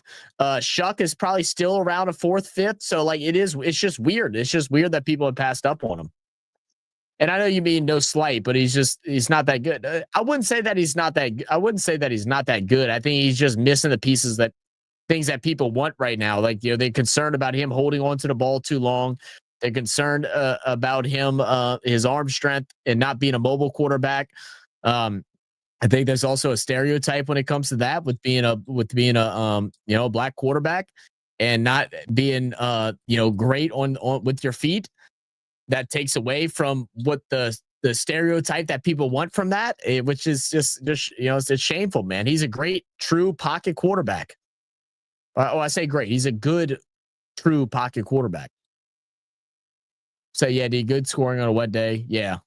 Shuck is probably still around a fourth, fifth. So like it's just weird. It's just weird that people have passed up on him. And I know you mean no slight, but he's not that good. I wouldn't say that he's not that good. I think he's just missing the pieces things that people want right now. Like, they're concerned about him holding on to the ball too long. They're concerned about him, his arm strength and not being a mobile quarterback. I think there's also a stereotype when it comes to that with being a black quarterback and not being great on with your feet. That takes away from what the stereotype that people want from that, which is just it's shameful, man. He's a great true pocket quarterback. I say great. He's a good true pocket quarterback. So yeah, D, good scoring on a wet day. Yeah.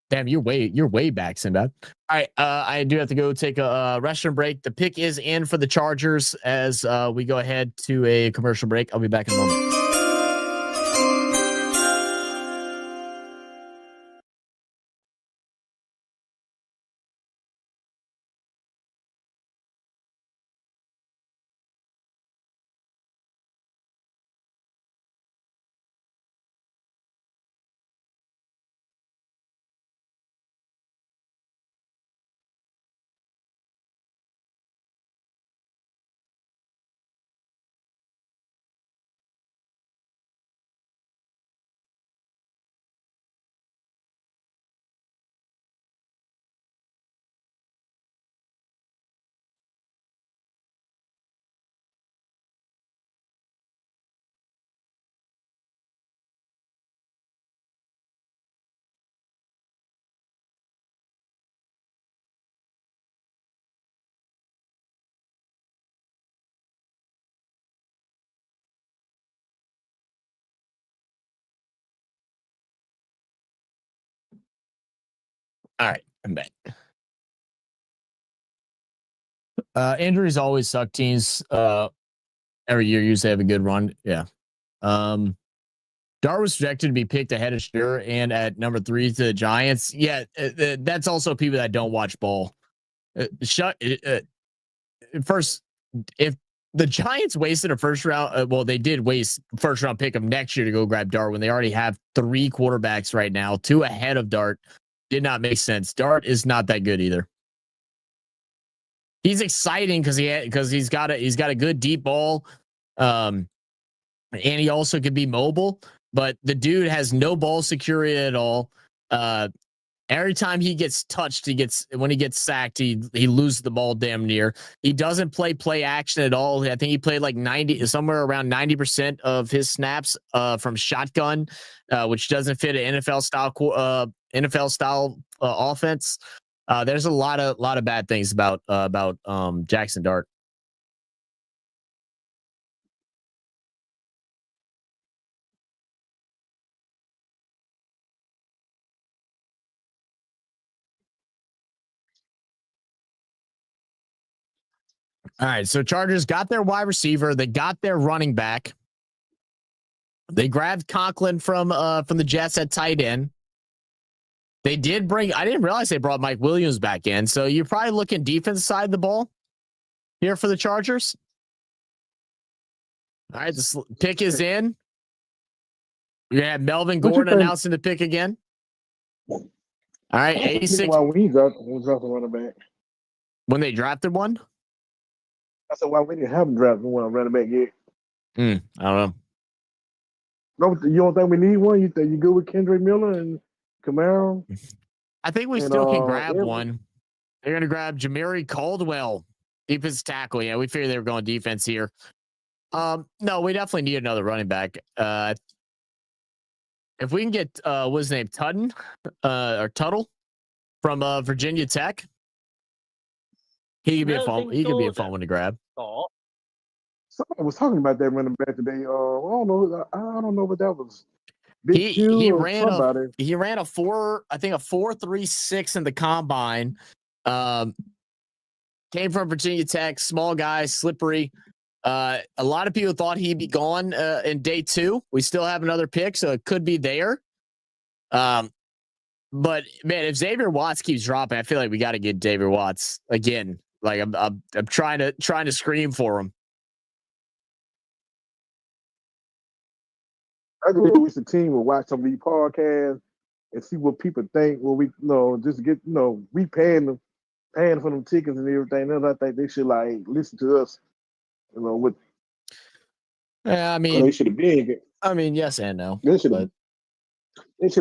Damn, you're way back, Sinbad. All right, I do have to go take a restroom break. The pick is in for the Chargers as we go ahead to a commercial break. I'll be back in a moment. All right, I'm back. Injuries always suck teams. Every year usually have a good run. Yeah. Dart was projected to be picked ahead of Shedeur and at number 3 to the Giants. Yeah, that's also people that don't watch ball. First, if the Giants wasted a first round, they did waste first round pick of next year to go grab Dart when they already have 3 quarterbacks right now, 2 ahead of Dart. Did not make sense. Dart is not that good either. He's exciting because he's got a good deep ball, and he also could be mobile. But the dude has no ball security at all. Every time he gets touched, when he gets sacked, he loses the ball damn near. He doesn't play action at all. I think he played like somewhere around 90% of his snaps from shotgun, which doesn't fit an NFL style offense. There's a lot of bad things about Jackson Dart. All right, so Chargers got their wide receiver, they got their running back. They grabbed Conklin from the Jets at tight end. They did bring. I didn't realize they brought Mike Williams back in. So you're probably looking defense side of the ball here for the Chargers. All right, this pick is in. We have Melvin Gordon announcing the pick again. All right, 86. Why we dropped the running back when they drafted one? I said, why we didn't have him drafted one running back yet? I don't know. No, you don't think we need one? You think you good with Kendrick Miller and Camaro? I think we still can grab one. They're going to grab Jamari Caldwell Defense tackle. Yeah, we figured they were going defense here. No, we definitely need another running back. If we can get what's his name, Tuttle from Virginia Tech, he could be a fun. He could be a fun one to grab. Someone was talking about that running back today. I don't know. I don't know what that was. He ran a 4.36 in the combine. Came from Virginia Tech, small guy, slippery. A lot of people thought he'd be gone in day 2. We still have another pick, so it could be there. But man, if Xavier Watts keeps dropping, I feel like we got to get Xavier Watts again. Like I'm trying to scream for him. I just wish the team would watch some of these podcasts and see what people think. Well, we just get we paying for them tickets and everything. And I think they should like listen to us. With yeah, I mean, they should have been. I mean, yes and no. They should have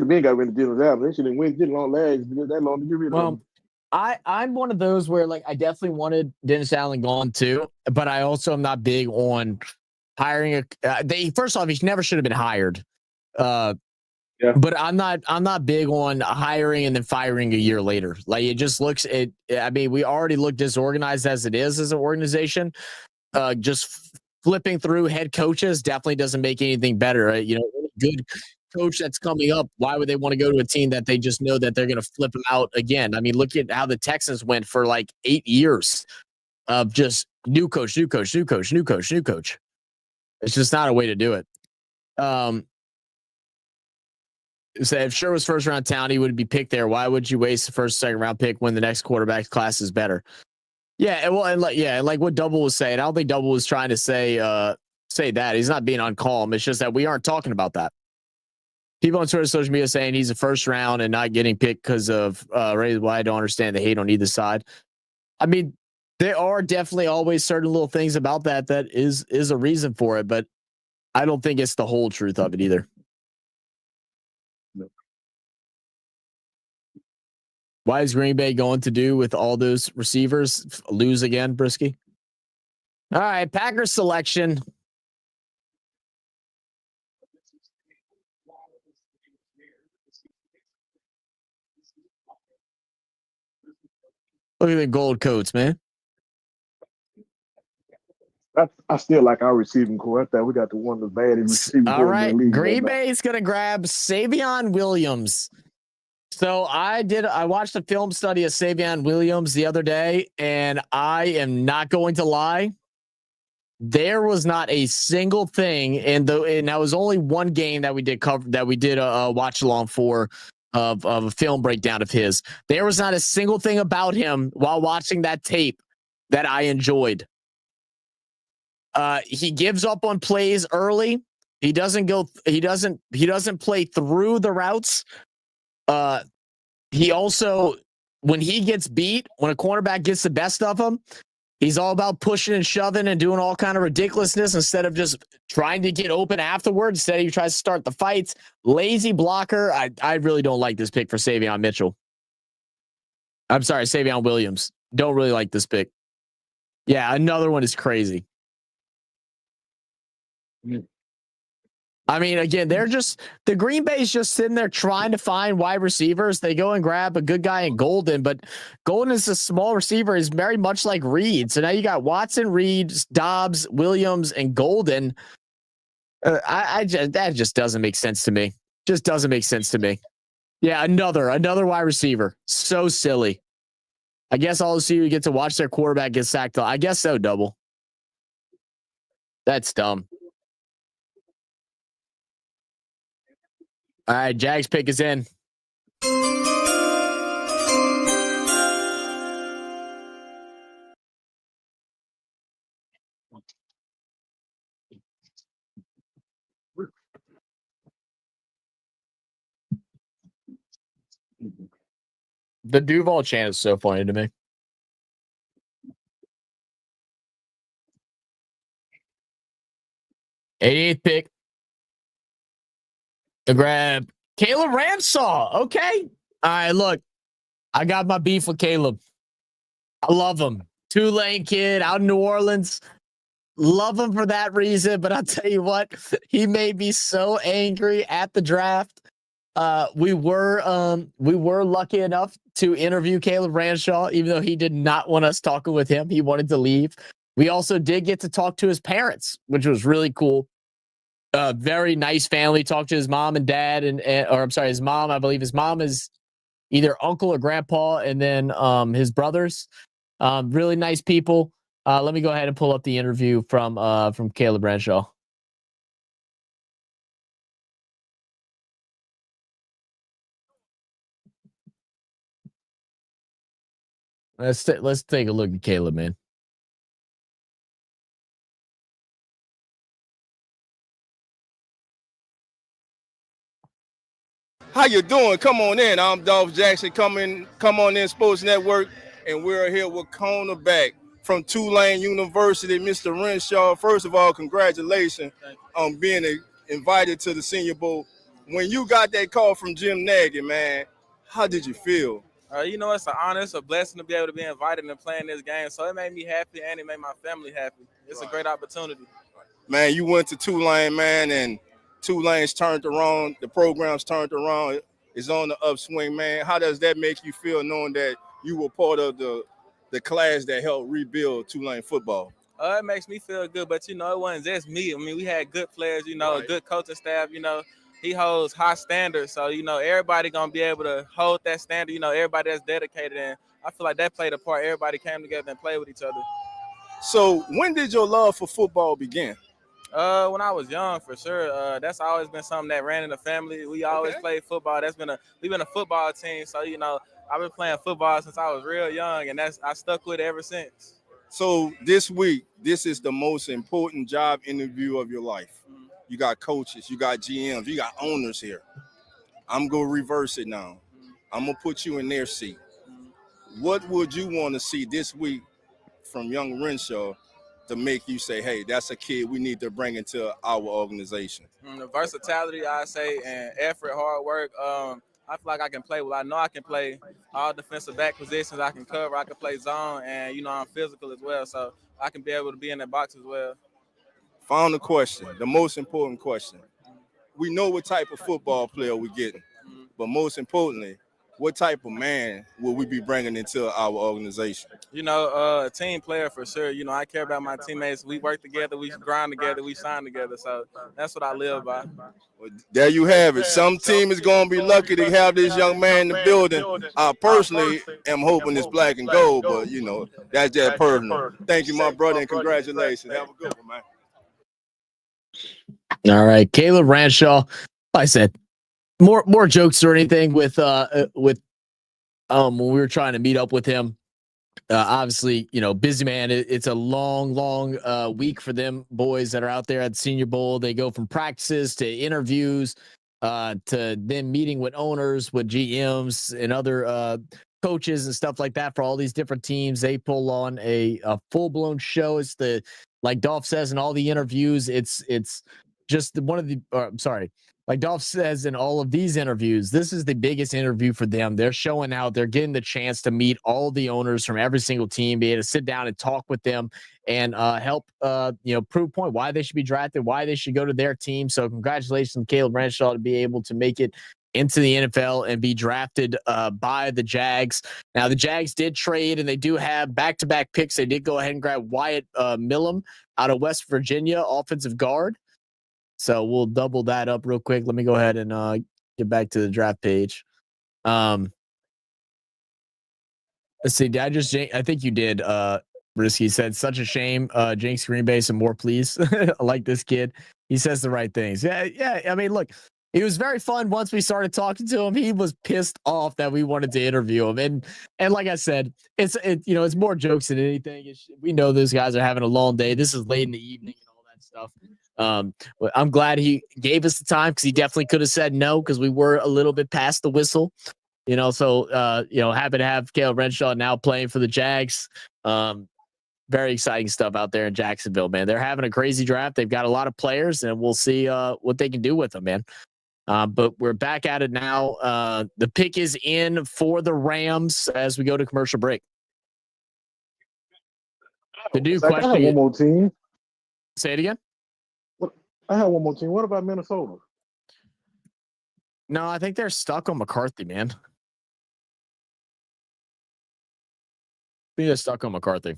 been got rid of Dennis Allen. They should have waited long legs that long to get rid of him. I'm one of those where like I definitely wanted Dennis Allen gone too, but I also am not big on hiring first off, he never should have been hired. Yeah. But I'm not big on hiring and then firing a year later. Like it just looks I mean, we already look disorganized as it is as an organization. Just flipping through head coaches definitely doesn't make anything better. Right? Good coach that's coming up, why would they want to go to a team that they just know that they're going to flip them out again? I mean, look at how the Texans went for like 8 years of just new coach. It's just not a way to do it. So if Sure was first round talent, he would be picked there. Why would you waste the first, second round pick when the next quarterback class is better? Yeah, like what Double was saying. I don't think Double was trying to say that. He's not being uncalm. It's just that we aren't talking about that. People on Twitter, social media saying he's a first round and not getting picked because of race. Why I don't understand the hate on either side. I mean, there are definitely always certain little things about that is a reason for it, but I don't think it's the whole truth of it either. No. Why is Green Bay going to do with all those receivers? Lose again, Brisky? All right, Packers selection. Look at the gold coats, man. I still like our receiving core. I thought we got one of the baddest receiving core. All right, in the league Green Bay's going to grab Savion Williams. So I watched a film study of Savion Williams the other day, and I am not going to lie. There was not a single thing, and that was only one game that we did a watch along for of a film breakdown of his. There was not a single thing about him while watching that tape that I enjoyed. He gives up on plays early. He doesn't play through the routes. He also, when he gets beat, when a cornerback gets the best of him, he's all about pushing and shoving and doing all kind of ridiculousness instead of just trying to get open afterwards. Instead, he tries to start the fights. Lazy blocker. I really don't like this pick for Savion Mitchell. I'm sorry, Savion Williams. Don't really like this pick. Yeah, another one is crazy. I mean, again, the Green Bay's just sitting there trying to find wide receivers. They go and grab a good guy in Golden, but Golden is a small receiver. Is very much like Reed. So now you got Watson, Reed, Dobbs, Williams, and Golden. That just doesn't make sense to me. Just doesn't make sense to me. Yeah, another wide receiver. So silly. I guess all the see you get to watch their quarterback get sacked. I guess so, Double. That's dumb. All right, Jags pick is in. The Duval chant is so funny to me. '88th pick. To grab Caleb Ramsaw. Okay. All right, look. I got my beef with Caleb. I love him. Tulane kid out in New Orleans. Love him for that reason, but I'll tell you what, he made me so angry at the draft. We were lucky enough to interview Caleb Ranshaw, even though he did not want us talking with him. He wanted to leave. We also did get to talk to his parents, which was really cool. Very nice family. Talked to his mom and dad, or I'm sorry, his mom. I believe his mom is either uncle or grandpa, and then his brothers. Really nice people. Let me go ahead and pull up the interview from Caleb Ranshaw. Let's take a look at Caleb, man. How you doing? Come on in. I'm Dolph Jackson. Come on in, Sports Network, and we're here with cornerback from Tulane University, Mr. Renshaw. First of all, congratulations on being invited to the Senior Bowl. When you got that call from Jim Nagy, man, how did you feel? It's an honor, it's a blessing to be able to be invited and play in this game. So it made me happy and it made my family happy. It's a great opportunity. Man, you went to Tulane, man, and Tulane's turned around. The program's turned around. It's on the upswing, man. How does that make you feel knowing that you were part of the class that helped rebuild Tulane football? It makes me feel good, but, it wasn't just me. I mean, we had good players, a good coaching staff, he holds high standards. So, everybody going to be able to hold that standard, everybody that's dedicated. And I feel like that played a part. Everybody came together and played with each other. So when did your love for football begin? When I was young, for sure. That's always been something that ran in the family. We always played football. We've been a football team. So, I've been playing football since I was real young, and I stuck with it ever since. So this week, this is the most important job interview of your life. Mm-hmm. You got coaches, you got GMs, you got owners here. I'm going to reverse it now. Mm-hmm. I'm going to put you in their seat. Mm-hmm. What would you want to see this week from young Renshaw to make you say, hey, that's a kid we need to bring into our organization? The versatility, I say, and effort, hard work. I feel like I can play. Well, I know I can play all defensive back positions. I can cover. I can play zone, and I'm physical as well, so I can be able to be in that box as well. Final question, the most important question. We know what type of football player we're getting, but most importantly, what type of man will we be bringing into our organization? A team player for sure. I care about my teammates. We work together. We grind together. We shine together. So that's what I live by. Well, there you have it. Some team is going to be lucky to have this young man in the building. I personally am hoping it's black and gold, but, that's just personal. Thank you, my brother, and congratulations. Have a good one, man. All right, Caleb Ranshaw. Like I said, more jokes or anything with when we were trying to meet up with him. Obviously, busy man. It's a long week for them boys that are out there at the Senior Bowl. They go from practices to interviews to then meeting with owners, with GMs and other coaches and stuff like that for all these different teams. They pull on a full-blown show. It's like Dolph says in all the interviews, it's just one of the like Dolph says in all of these interviews, this is the biggest interview for them. They're showing out. They're getting the chance to meet all the owners from every single team, be able to sit down and talk with them and help, prove point why they should be drafted, why they should go to their team. So congratulations to Caleb Ranshaw to be able to make it into the NFL and be drafted by the Jags. Now, the Jags did trade, and they do have back-to-back picks. They did go ahead and grab Wyatt Millam out of West Virginia, offensive guard. So we'll double that up real quick. Let me go ahead and get back to the draft page. Let's see. I think you did. Risky said, such a shame. Jinx Green Bay, some more, please. I like this kid. He says the right things. Yeah. I mean, look, it was very fun once we started talking to him. He was pissed off that we wanted to interview him. And like I said, it's more jokes than anything. We know those guys are having a long day. This is late in the evening and all that stuff. I'm glad he gave us the time, because he definitely could have said no, because we were a little bit past the whistle, so happy to have Caleb Ranshaw now playing for the Jags. Very exciting stuff out there in Jacksonville, man. They're having a crazy draft. They've got a lot of players, and we'll see what they can do with them, man. But we're back at it now. The pick is in for the Rams as we go to commercial break. The dude Zach, I have question. one more team. Say it again. I have one more team. What about Minnesota? No, I think they're stuck on McCarthy, man. I think they're stuck on McCarthy.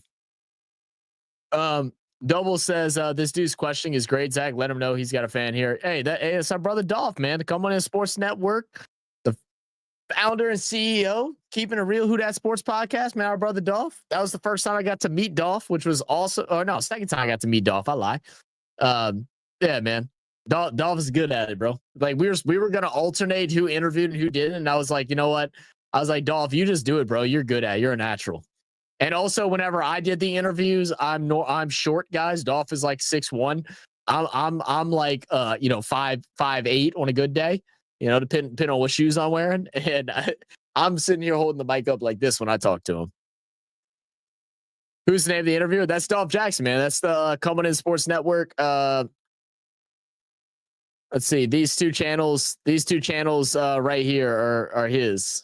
Double says this dude's questioning is great. Zach, let him know he's got a fan here. Hey, it's our brother Dolph, man. To come on in Sports Network, the founder and CEO, keeping it real. Who Dat Sports Podcast, man. Our brother Dolph. That was the first time I got to meet Dolph, which was also, oh no, second time I got to meet Dolph. I lie. Yeah, man. Dolph is good at it, bro. Like we were gonna alternate who interviewed and who didn't, and I was like, you know what? I was like, Dolph, you just do it, bro. You're good at it. You're a natural. And also, whenever I did the interviews, I'm short, guys. Dolph is like 6'1". I'm like 5'8" on a good day. You know, depending on what shoes I'm wearing. And I'm sitting here holding the mic up like this when I talk to him. Who's the name of the interviewer? That's Dolph Jackson, man. That's the Coming In Sports Network. Let's see. These two channels right here are his.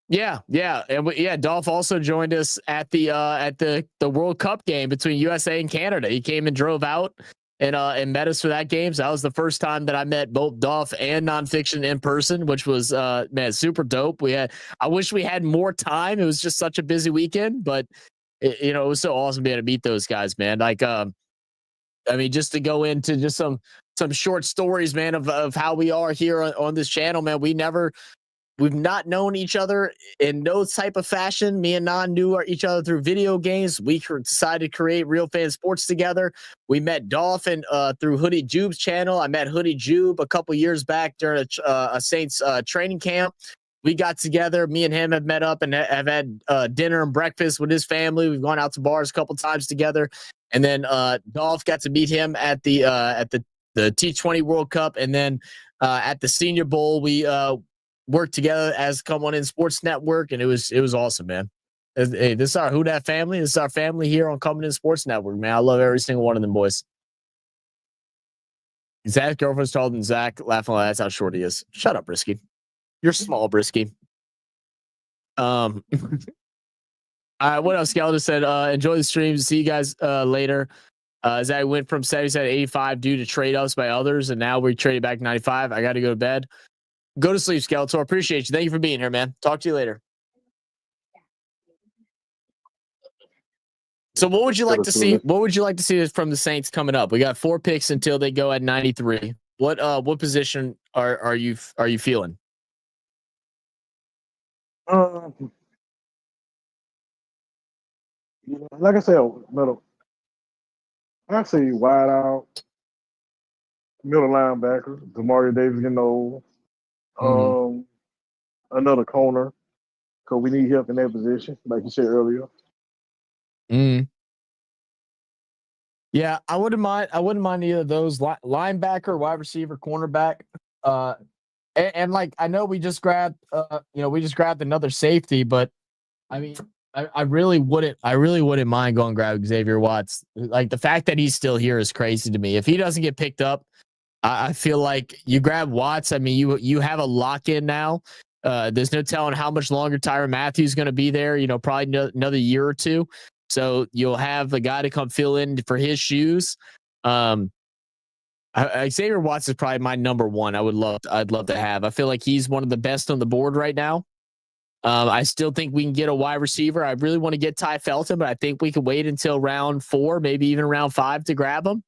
Yeah, and Dolph also joined us at the World Cup game between USA and Canada. He came and drove out and met us for that game. So that was the first time that I met both Dolph and Nonfiction in person, which was man, super dope. I wish we had more time. It was just such a busy weekend, but it was so awesome being able to meet those guys, man. Like I mean, just to go into just some short stories, man, of how we are here on this channel, man. We've not known each other in no type of fashion. Me and Non knew each other through video games. We decided to create Real Fan Sports together. We met Dolphin through Hoodie Jube's channel. I met Hoodie Jube a couple years back during a Saints training camp. We got together. Me and him have met up and have had dinner and breakfast with his family. We've gone out to bars a couple times together. And then Dolph got to meet him at the T20 World Cup. And then at the Senior Bowl, we worked together as Come On In Sports Network, and it was awesome, man. Hey, this is our Who Dat family. This is our family here on Coming In Sports Network, man. I love every single one of them boys. Zach's girlfriend's taller than Zach. Laughing like that's how short he is. Shut up, Brisky. You're small, Brisky. All right, what else? Skeleton said, enjoy the stream. See you guys later. Zach went from 77 to 85 due to trade-ups by others, and now we traded back 95. I got to go to bed. Go to sleep, Skeletor. Appreciate you. Thank you for being here, man. Talk to you later. So what would you like to see? What would you like to see from the Saints coming up? We got 4 picks until they go at 93. What position are you feeling? Like I said, middle. I say wide out, middle linebacker. Demario Davis getting old. Another corner, because we need help in that position, like you said earlier. Yeah, I wouldn't mind either of those. Linebacker, wide receiver, cornerback. And like I know we just grabbed another safety, but I mean I really wouldn't mind going grab Xavier Watts. Like the fact that he's still here is crazy to me. If he doesn't get picked up, I feel like you grab Watts. I mean, you have a lock in now. There's no telling how much longer Tyrann Mathieu is going to be there. Probably another year or two. So you'll have the guy to come fill in for his shoes. Xavier Watts is probably my number one. I'd love to have. I feel like he's one of the best on the board right now. I still think we can get a wide receiver. I really want to get Ty Felton, but I think we can wait until round 4, maybe even round 5 to grab him.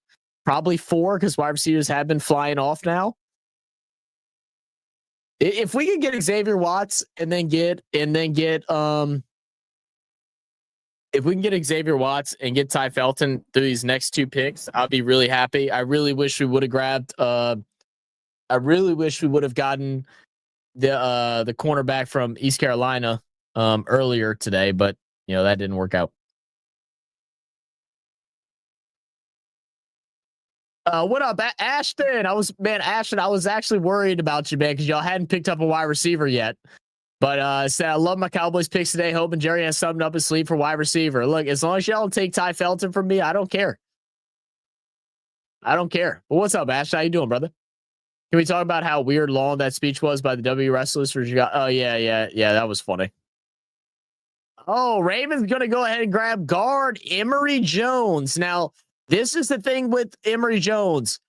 Probably 4 because wide receivers have been flying off now. If we could get Xavier Watts if we can get Xavier Watts and get Ty Felton through these next 2 picks, I'll be really happy. I really wish we would have gotten the cornerback from East Carolina earlier today, but that didn't work out. What up, Ashton? Ashton, I was actually worried about you, man, because y'all hadn't picked up a wide receiver yet. But said I love my Cowboys picks today. Hoping Jerry has something up his sleeve for wide receiver. Look, as long as y'all don't take Ty Felton from me, I don't care. But what's up, Ash? How you doing, brother? Can we talk about how weird long that speech was by the W wrestlers for? Oh yeah, that was funny. Oh, Ravens going to go ahead and grab guard Emory Jones. Now, this is the thing with Emory Jones.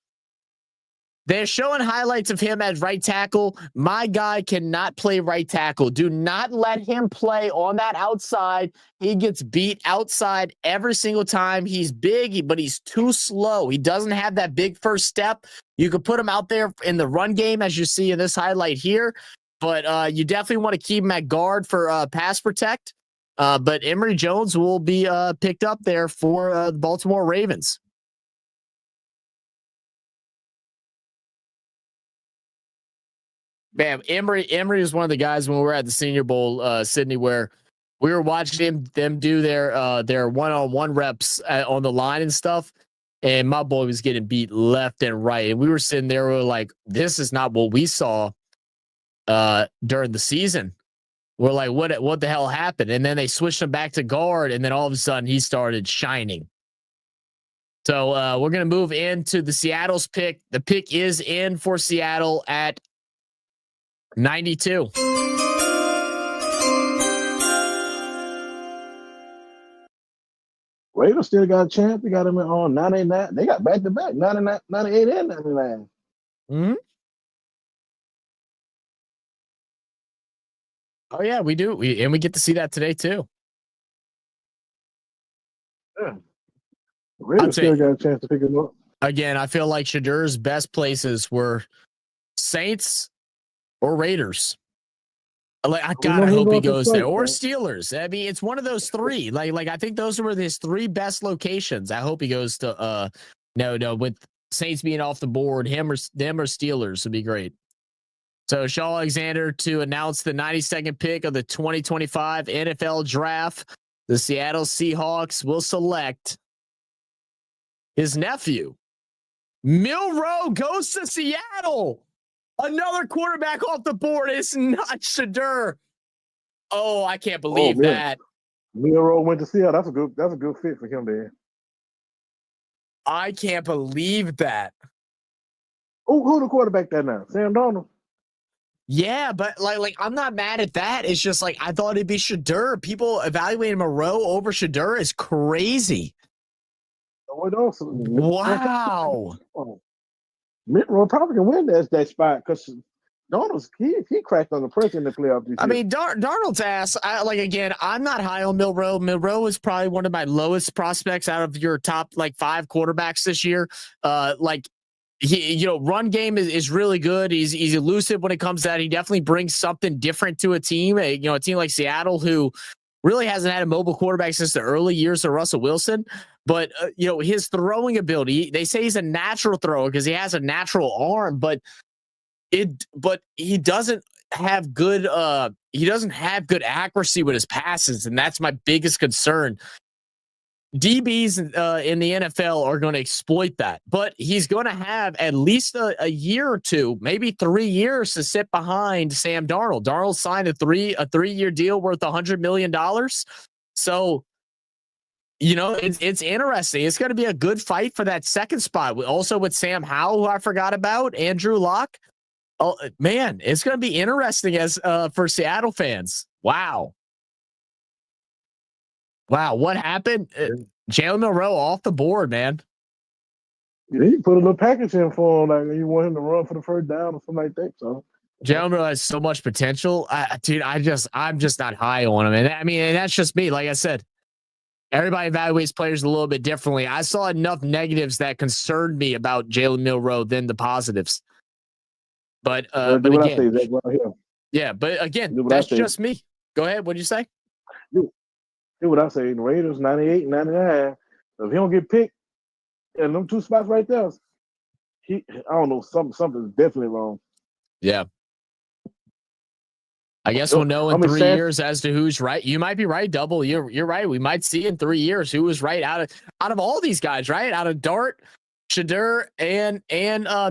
They're showing highlights of him as right tackle. My guy cannot play right tackle. Do not let him play on that outside. He gets beat outside every single time. He's big, but he's too slow. He doesn't have that big first step. You could put him out there in the run game, as you see in this highlight here, but you definitely want to keep him at guard for pass protect. But Emory Jones will be picked up there for the Baltimore Ravens. Man, Emory is one of the guys when we were at the Senior Bowl, Sydney, where we were watching them do their one-on-one reps on the line and stuff, and my boy was getting beat left and right, and we were sitting there, we were like, "This is not what we saw during the season." We're like, "What the hell happened?" And then they switched him back to guard, and then all of a sudden he started shining. So we're gonna move into the Seattle's pick. The pick is in for Seattle at 92. Ravens still got a chance. They got him on 99. They got back-to-back, 99, 98 and 99. Mm-hmm. Oh, yeah, we do. We get to see that today, too. Yeah. Ravens still got a chance to pick him up. Again, I feel like Shedur's best places were Saints or Raiders. Like, I hope he goes there, or Steelers. I mean, it's one of those three. Like I think those were his three best locations. I hope he goes to no, with Saints being off the board, them or Steelers would be great. So Shaw Alexander to announce the 92nd pick of the 2025 NFL Draft. The Seattle Seahawks will select his nephew. Milroe goes to Seattle. Another quarterback off the board. It's not Shadur. Oh, I can't believe that. Milroe went to Seattle. That's a good fit for him there. I can't believe that. Who the quarterback there now? Sam Darnold. Yeah, but like I'm not mad at that. It's just like I thought it'd be Shadur. People evaluating Moreau over Shadur is crazy. Wow. Milroe probably can win that spot because Darnold's he cracked on the press in the playoff. I mean, Darnold's ass. I'm not high on Milroe. Milroe is probably one of my lowest prospects out of your top like 5 quarterbacks this year. He, run game is really good. He's elusive when it comes to that. He definitely brings something different to a team. A team like Seattle who really hasn't had a mobile quarterback since the early years of Russell Wilson. But his throwing ability, they say he's a natural thrower because he has a natural arm, but he doesn't have good accuracy with his passes, and that's my biggest concern. DBs in the NFL are going to exploit that, but he's going to have at least a year or two, maybe 3 years to sit behind Sam Darnold. Darnold signed a 3-year deal worth $100 million. So, it's interesting. It's going to be a good fight for that second spot. Also with Sam Howell, who I forgot about, Andrew Luck. Oh man, it's going to be interesting as for Seattle fans. Wow, what happened? Jalen Milroe off the board, man. Yeah, you put a little package in for him, like you want him to run for the first down or something like that. So Jalen Milroe has so much potential, dude. I'm just not high on him, and and that's just me. Like I said, everybody evaluates players a little bit differently. I saw enough negatives that concerned me about Jalen Milroe than the positives. But again, but again, that's just me. Go ahead. What'd you say? Do what I say. The Raiders 98, 99. If he don't get picked in them 2 spots right there, I don't know, something's definitely wrong. Yeah. I guess we'll know in 3 years as to who's right. You might be right, Double. You're right. We might see in 3 years who was right out of all these guys, right? Out of Dart, Shadur, and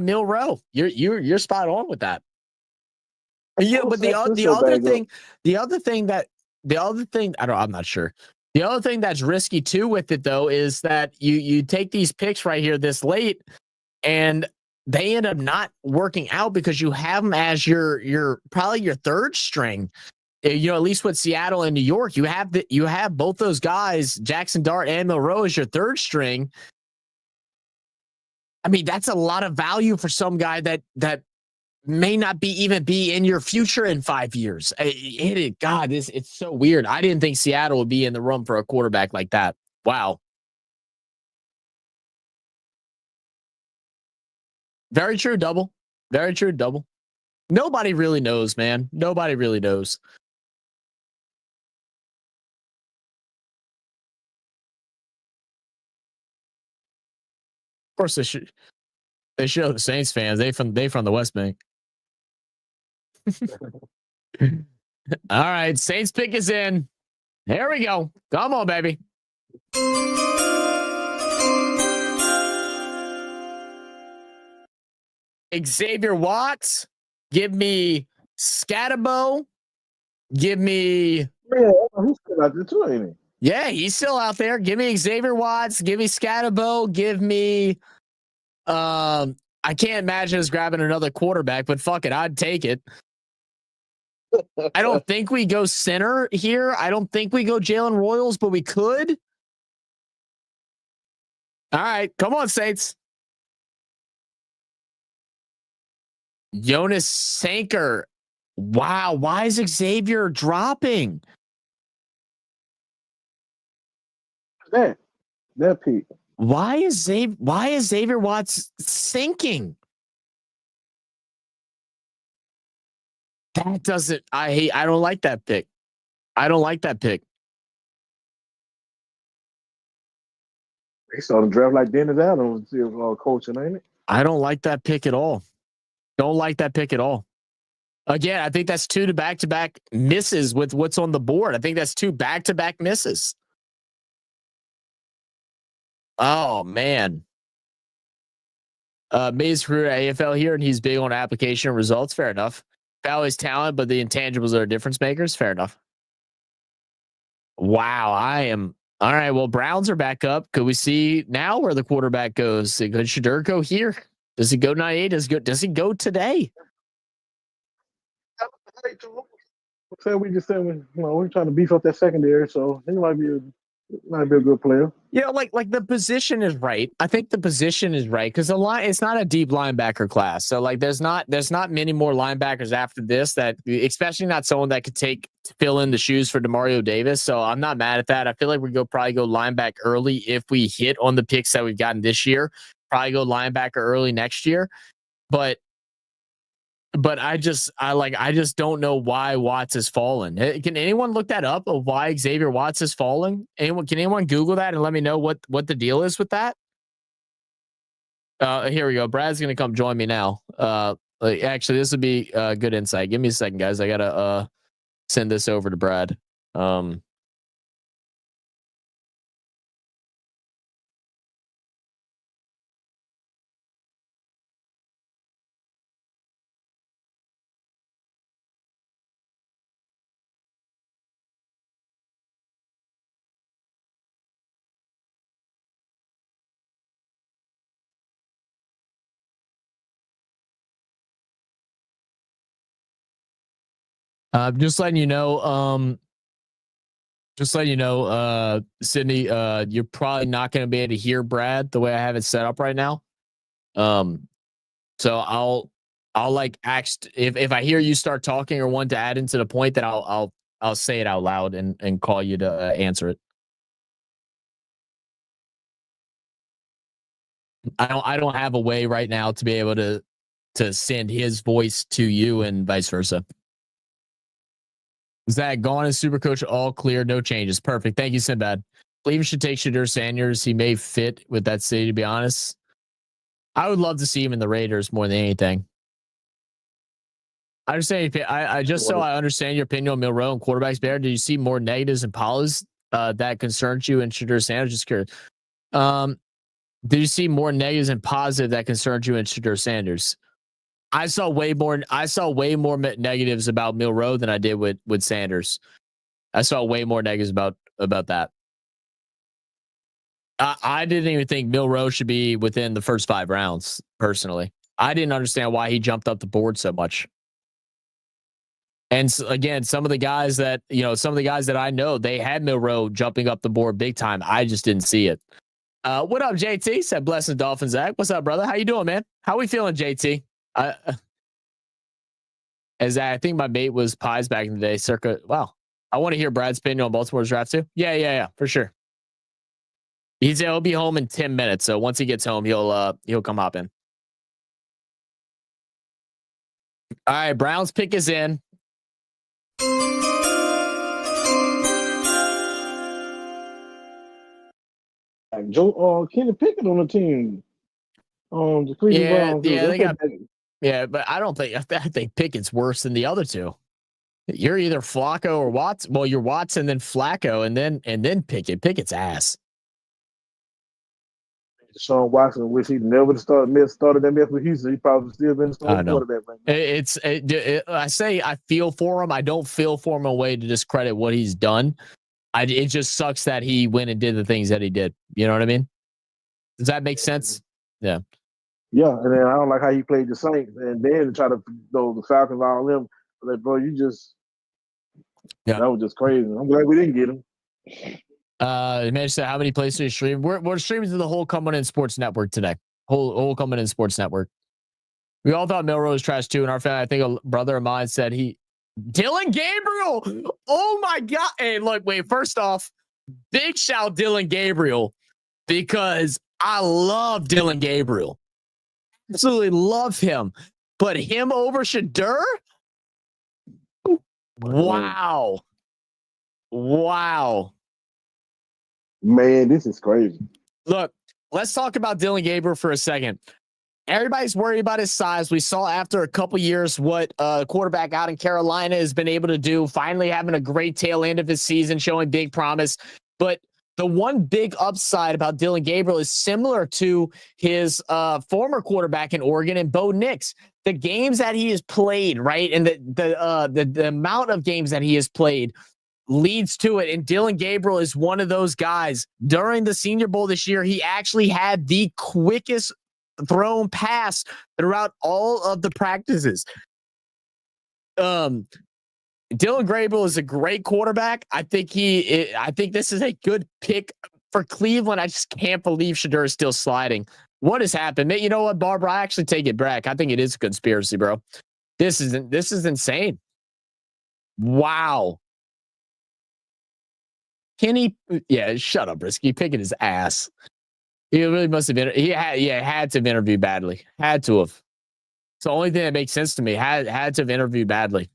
Milroe. You're spot on with that. Yeah, but the other thing, I'm not sure. The other thing that's risky too with it though is that you take these picks right here this late, and they end up not working out because you have them as your probably your third string, You know, at least with Seattle and New York, you have both those guys, Jackson Dart and Milroe, as your third string. I mean, that's a lot of value for some guy that may not even be in your future in 5 years. God, it's so weird. I didn't think Seattle would be in the room for a quarterback like that. Wow. Very true, double. Very true, double. Nobody really knows, man. Nobody really knows. Of course, they show the Saints fans. They from the West Bank. All right, Saints pick is in. There we go. Come on, baby. Xavier Watts. Give me Scatterbo. Give me. Yeah, he's still out there too, ain't he? Yeah, he's still out there. Give me Xavier Watts. Give me Scatterbo. Give me. I can't imagine us grabbing another quarterback, but fuck it, I'd take it. I don't think we go center here. I don't think we go Jalen Royals, but we could. All right, come on, Saints. Jonas Sanker. Wow, why is Xavier dropping? That Pete. Why is Xavier Watts sinking? That doesn't. I don't like that pick. I don't like that pick. They saw the draft like Dennis Adams coaching, ain't it? I don't like that pick at all. Don't like that pick at all. Again, I think that's 2 back-to-back misses with what's on the board. I think that's 2 back-to-back misses. Oh, man. Mays career at AFL here, and he's big on application and results. Fair enough. Value is talent, but the intangibles are difference makers. Fair enough. Wow, I am. All right, well, Browns are back up. Could we see now where the quarterback goes? Could Shadur go here? Does he go 98? Does he go today? We just said we're trying to beef up that secondary, so he might be a good player. Yeah, like the position is right. I think the position is right because the line, it's not a deep linebacker class. So like there's not many more linebackers after this, that especially not someone that could fill in the shoes for Demario Davis. So I'm not mad at that. I feel like we probably go linebacker early if we hit on the picks that we've gotten this year. Probably go linebacker early next year. But I just don't know why Watts has fallen. Can anyone look that up of why Xavier Watts is falling? Can anyone Google that and let me know what the deal is with that? Here we go. Brad's gonna come join me now. Actually, this would be good insight. Give me a second, guys. I gotta send this over to Brad. Just letting you know, Sydney, you're probably not going to be able to hear Brad the way I have it set up right now. So I'll like ask if I hear you start talking or want to add into the point, that I'll say it out loud and call you to answer it. I don't have a way right now to be able to send his voice to you and vice versa. Zach, gone as super coach, all clear, no changes. Perfect. Thank you, Sinbad. Believe you should take Shadur Sanders. He may fit with that city, to be honest. I would love to see him in the Raiders more than anything. I understand. I just so I understand your opinion on Milroe and quarterbacks better. Did you see more negatives and positives that concerns you in Shadur Sanders? Just curious. Did you see more negatives and positive that concerned you in Shadur Sanders? I saw way more negatives about Milroe than I did with Sanders. I saw way more negatives about that. I didn't even think Milroe should be within the first 5 rounds, personally. I didn't understand why he jumped up the board so much. And again, some of the guys that I know, they had Milroe jumping up the board big time. I just didn't see it. What up, JT? Said blessing Dolphins. Zach, what's up, brother? How you doing, man? How we feeling, JT? As I think my mate was Pies back in the day. Circa. Wow. I want to hear Brad's opinion on Baltimore's draft too. Yeah, for sure. He'll be home in 10 minutes. So once he gets home, he'll come hop in. All right, Browns pick is in. Kenny Pickett on the team. The Cleveland Browns. But I think Pickett's worse than the other two. You're either Flacco or Watson. Well, you're Watson, then Flacco, and then Pickett. Pickett's ass. Deshaun Watson, which he never started that mess with Houston. He probably still been the starting quarterback right now. I feel for him. I don't feel for him in a way to discredit what he's done. It just sucks that he went and did the things that he did. You know what I mean? Does that make sense? Yeah. Yeah, and then I don't like how he played the Saints, and then try to throw the Falcons all them. Like, bro, that was just crazy. I'm glad we didn't get him. Man said, how many places do you stream? We're streaming to the whole Coming In Sports Network today. Whole Coming In Sports Network. We all thought Milroe was trash too in our family. I think a brother of mine said Dylan Gabriel. Oh my God. Hey, look, wait, first off, big shout Dylan Gabriel because I love Dylan Gabriel. Absolutely love him. But him over Shadur? Wow. Man, this is crazy. Look, let's talk about Dylan Gabriel for a second. Everybody's worried about his size. We saw after a couple years what quarterback out in Carolina has been able to do, finally having a great tail end of his season, showing big promise. But the one big upside about Dylan Gabriel is similar to his former quarterback in Oregon and Bo Nix. The games that he has played, right, and the amount of games that he has played leads to it. And Dylan Gabriel is one of those guys. During the Senior Bowl this year, he actually had the quickest thrown pass throughout all of the practices. Dylan Gabriel is a great quarterback. I think this is a good pick for Cleveland. I just can't believe Shadur is still sliding. What has happened? You know what, Barbara? I actually take it back. I think it is a conspiracy, bro. This is insane. Wow. Kenny, shut up, Brisky. Picking his ass. He really must have been. Had to have interviewed badly. Had to have. It's the only thing that makes sense to me. Had to have interviewed badly.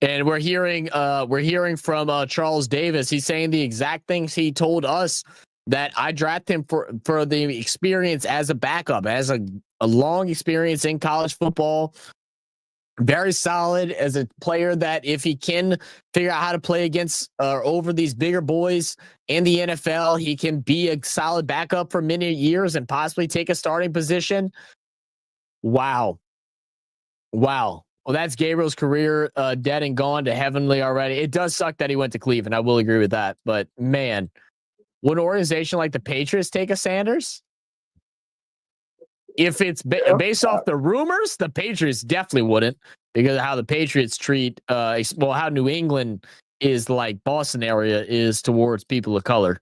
And we're hearing from Charles Davis. He's saying the exact things he told us, that I drafted him for the experience as a backup, as a long experience in college football. Very solid as a player that if he can figure out how to play against or over these bigger boys in the NFL, he can be a solid backup for many years and possibly take a starting position. Wow. Well, that's Gabriel's career dead and gone to heavenly already. It does suck that he went to Cleveland. I will agree with that. But, man, would an organization like the Patriots take a Sanders? If it's based off the rumors, the Patriots definitely wouldn't, because of how the Patriots treat, how New England is like Boston area is towards people of color.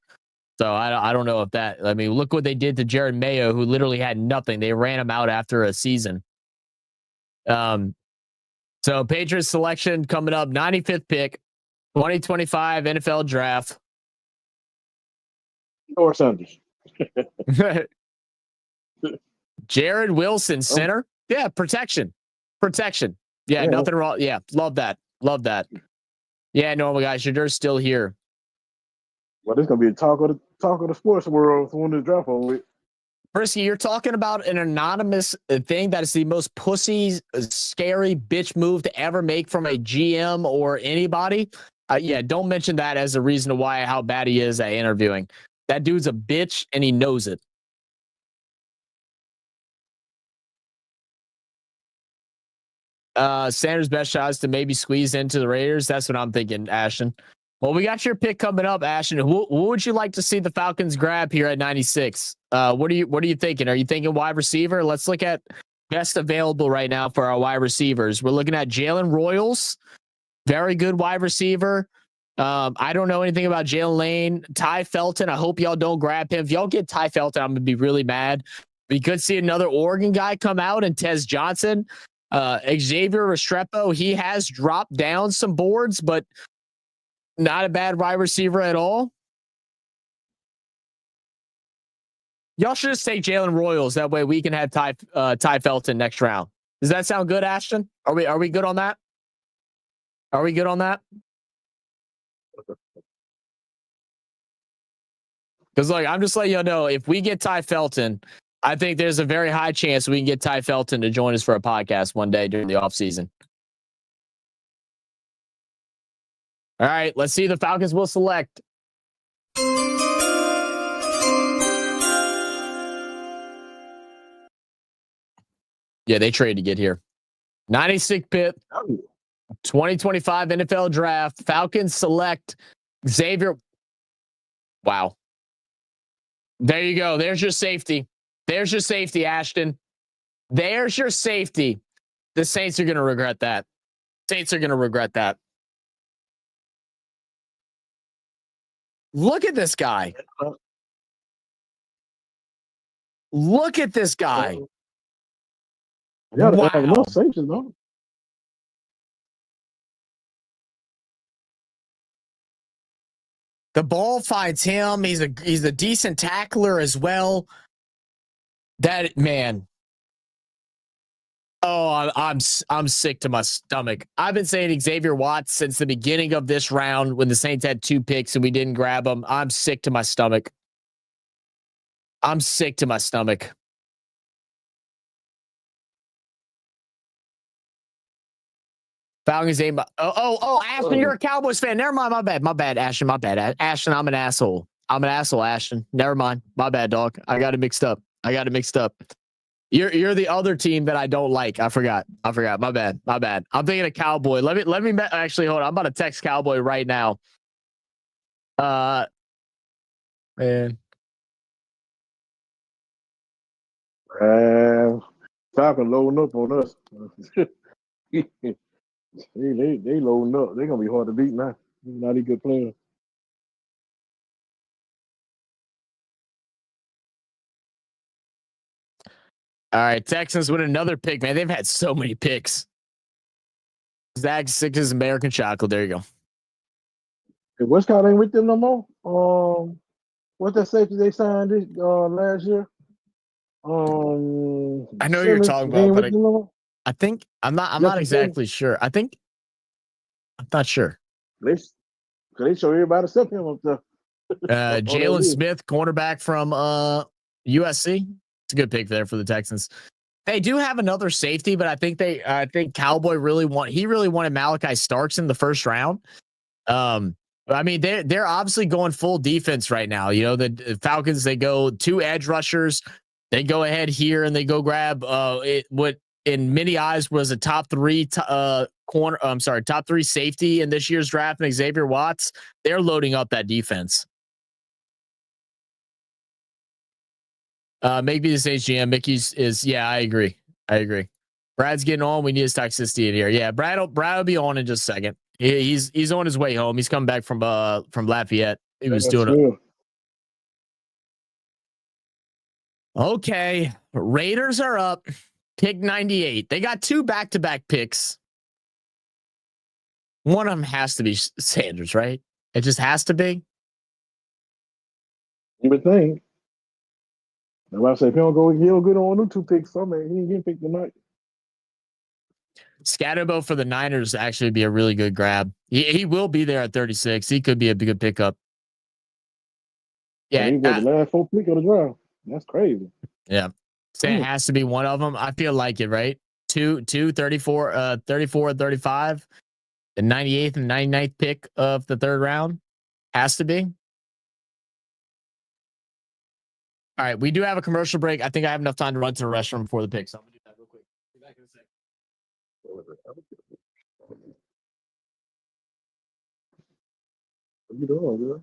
So I don't know if that, I mean, look what they did to Jared Mayo, who literally had nothing. They ran him out after a season. So Patriots selection coming up, 95th pick, 2025 NFL draft. Or Sanders. Jared Wilson, center. Yeah, protection. Yeah, nothing wrong. Yeah, love that. Yeah, normal guys, Shadur's still here. Well, this is gonna be a talk of the sports world when the draft over with. Brisky, you're talking about an anonymous thing that is the most pussy, scary bitch move to ever make from a GM or anybody. Don't mention that as a reason why how bad he is at interviewing. That dude's a bitch and he knows it. Sanders' best shot is to maybe squeeze into the Raiders. That's what I'm thinking, Ashton. Well, we got your pick coming up, Ashton. Who would you like to see the Falcons grab here at 96? What are you thinking? Are you thinking wide receiver? Let's look at best available right now for our wide receivers. We're looking at Jalen Royals, very good wide receiver. I don't know anything about Jalen Lane. Ty Felton, I hope y'all don't grab him. If y'all get Ty Felton, I'm going to be really mad. We could see another Oregon guy come out and Tez Johnson. Xavier Restrepo, he has dropped down some boards, but not a bad wide receiver at all. Y'all should just take Jalen Royals. That way we can have Ty Felton next round. Does that sound good, Ashton? Are we good on that? Are we good on that? Because like I'm just letting you know, if we get Ty Felton, I think there's a very high chance we can get Ty Felton to join us for a podcast one day during the offseason. All right, let's see. The Falcons will select. Yeah, they traded to get here. 96 pick, 2025 NFL draft. Falcons select Xavier. Wow. There you go. There's your safety. There's your safety, Ashton. There's your safety. The Saints are going to regret that. Saints are going to regret that. Look at this guy. Look at this guy. Yeah, wow. have no safety, no. The ball finds him. He's a decent tackler as well. That man. Oh, I'm sick to my stomach. I've been saying Xavier Watts since the beginning of this round when the Saints had 2 picks and we didn't grab him. I'm sick to my stomach. I'm sick to my stomach. Falcons aim. Ashton, you're a Cowboys fan. Never mind. My bad, Ashton. My bad, Ashton. I'm an asshole. Ashton. Never mind. My bad, dog. I got it mixed up. You're the other team that I don't like. I forgot. My bad. I'm thinking of Cowboy. Let me actually hold on. I'm about to text Cowboy right now. Man. Falcon loading up on us. they loading up. They're gonna be hard to beat now. Not a good player. All right, Texans with another pick, man. They've had so many picks. Zach Six's American Chocolate. There you go. Hey, Westcott ain't with them no more. What's that safety they signed this last year? I know you're talking about, but I think I'm not exactly sure. I'm not sure. They show everybody except him up there. Jalen Smith, cornerback from USC. It's a good pick there for the Texans. They do have another safety, but I think Cowboy really wanted Malachi Starks in the first round. I mean, they're obviously going full defense right now. You know, the Falcons, they go 2 edge rushers. They go ahead here and they go grab what in many eyes was a top 3 top 3 safety in this year's draft, and Xavier Watts. They're loading up that defense. Maybe the Saints GM Mickey's is I agree. Brad's getting on. We need his toxicity in here. Yeah, Brad will be on in just a second. He's on his way home. He's coming back from Lafayette. He was doing it. Okay, Raiders are up. Pick 98. They got 2 back-to-back picks. One of them has to be Sanders, right? It just has to be. You would think. I say if he don't go, he'll good on them 2 picks. So man, he ain't getting picked tonight. Scatterbo for the Niners actually be a really good grab. He will be there at 36. He could be a good pickup. Yeah, he was the last 4 pick of the draft. That's crazy. Yeah. Say it has to be one of them. I feel like it, right? 34 and 35. The 98th and 99th pick of the 3rd round. Has to be. All right, we do have a commercial break. I think I have enough time to run to the restroom before the pick, so I'm going to do that real quick. Be back in a second. You doing, yeah.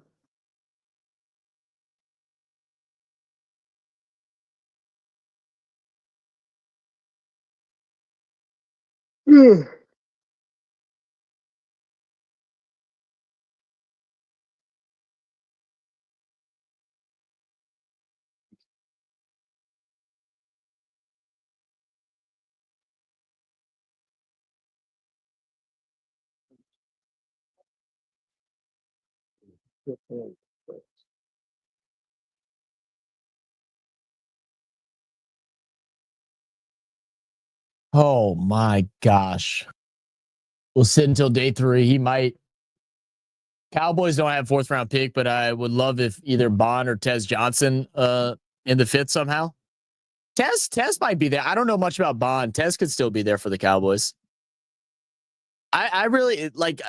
Oh my gosh. We'll sit until day 3. He might. Cowboys don't have 4th round pick, but I would love if either Bond or Tez Johnson in the 5th somehow. Tez might be there. I don't know much about Bond. Tez could still be there for the Cowboys. I really like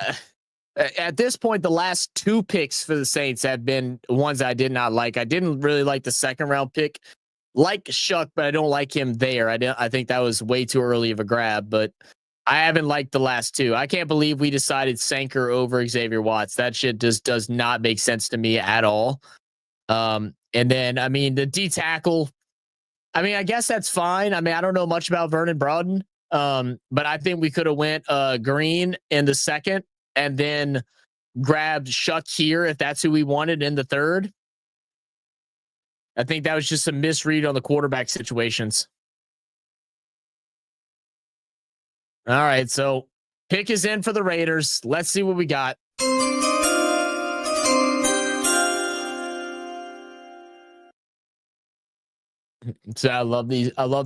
at this point, the last 2 picks for the Saints have been ones I did not like. I didn't really like the 2nd round pick. Like Shuck, but I don't like him there. I think that was way too early of a grab, but I haven't liked the last 2. I can't believe we decided Sanker over Xavier Watts. That shit just does not make sense to me at all. And then, I mean, the D tackle, I mean, I guess that's fine. I mean, I don't know much about Vernon Broughton, but I think we could have went Green in the 2nd and then grabbed Shuck here if that's who we wanted in the 3rd. I think that was just a misread on the quarterback situations. All right, so pick is in for the Raiders. Let's see what we got. So I love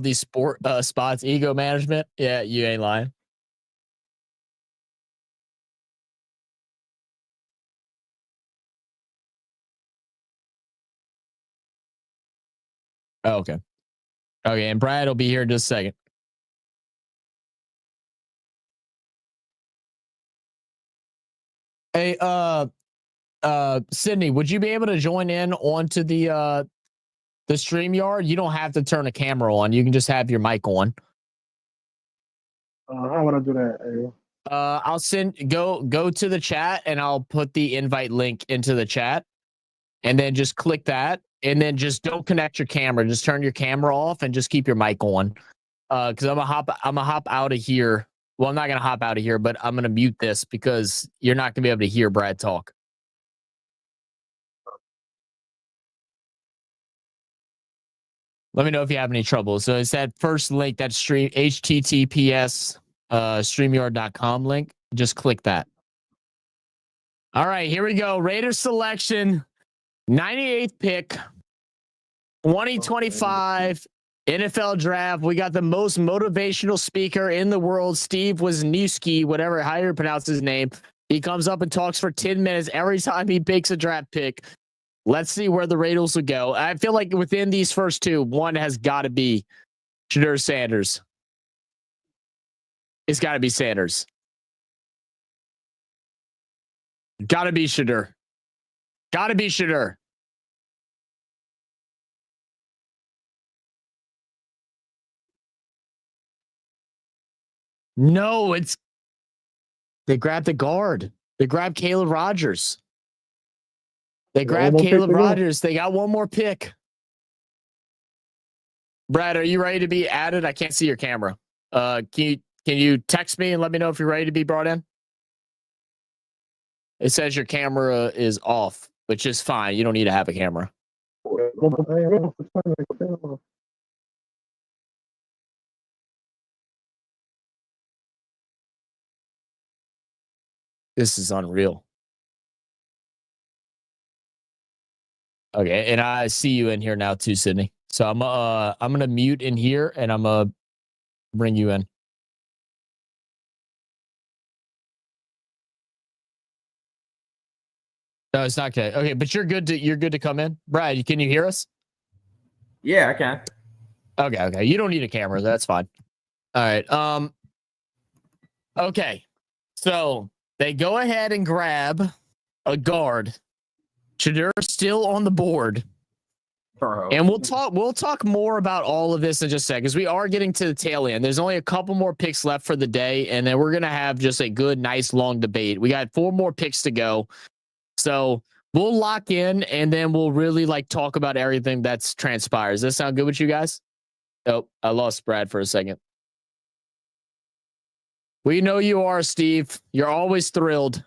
these sport spots. Ego management. Yeah, you ain't lying. Oh, okay. Okay, and Brad will be here in just a second. Hey, Sydney, would you be able to join in onto the StreamYard? You don't have to turn a camera on. You can just have your mic on. How would I do that? I'll go to the chat and I'll put the invite link into the chat, and then just click that, and then just don't connect your camera. Just turn your camera off and just keep your mic on. Because I'm gonna hop out of here. Well, I'm not gonna hop out of here, but I'm gonna mute this because you're not gonna be able to hear Brad talk. Let me know if you have any trouble. So it's that first link, that stream https streamyard.com link. Just click that. All right, here we go. Raiders selection, 98th pick, 2025 NFL draft. We got the most motivational speaker in the world, Steve Wisniewski, whatever, how you pronounce his name. He comes up and talks for 10 minutes every time he picks a draft pick. Let's see where the Raiders will go. I feel like within these first 2, one has got to be Shedeur Sanders. It's got to be Sanders. Got to be Shedeur. Got to be Shedeur. No, they grabbed the guard. They grabbed Caleb Rogers. They grabbed Caleb Rogers. They got one more pick. Brad, are you ready to be added? I can't see your camera. Can you text me and let me know if you're ready to be brought in? It says your camera is off, which is fine. You don't need to have a camera. This is unreal. Okay, and I see you in here now too, Sydney. So I'm gonna mute in here and I'm gonna bring you in. No, it's not okay. Okay, but you're good to come in. Brad, can you hear us? Yeah, I can. Okay. You don't need a camera. That's fine. All right. Okay. So they go ahead and grab a guard. Shedeur still on the board. Bro. And we'll talk more about all of this in just a second, because we are getting to the tail end. There's only a couple more picks left for the day, and then we're gonna have just a good, nice, long debate. We got 4 more picks to go. So we'll lock in, and then we'll really like talk about everything that's transpired. Does that sound good with you guys? Oh, I lost Brad for a second. We know you are, Steve. You're always thrilled.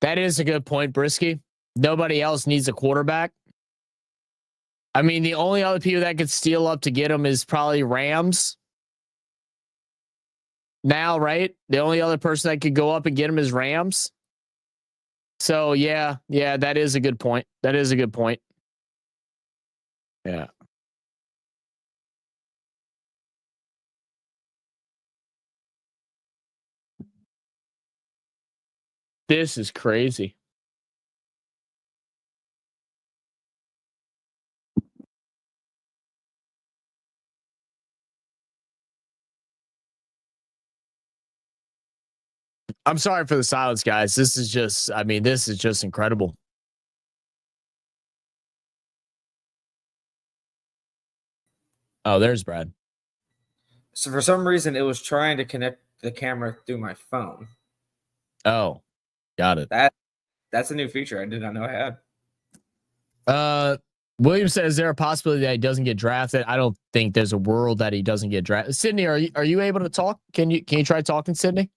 That is a good point, Brisky. Nobody else needs a quarterback. I mean, the only other people that could steal up to get him is probably Rams. Now, right? The only other person that could go up and get him is Rams. So, yeah, that is a good point. That is a good point. Yeah. This is crazy. I'm sorry for the silence, guys. This is just, I mean, this is just incredible. Oh, there's Brad. So for some reason, it was trying to connect the camera through my phone. Oh, got it. That's a new feature I did not know I had. William says, is there a possibility that he doesn't get drafted? I don't think there's a world that he doesn't get drafted. Sydney, are you able to talk? Can you try talking, Sydney?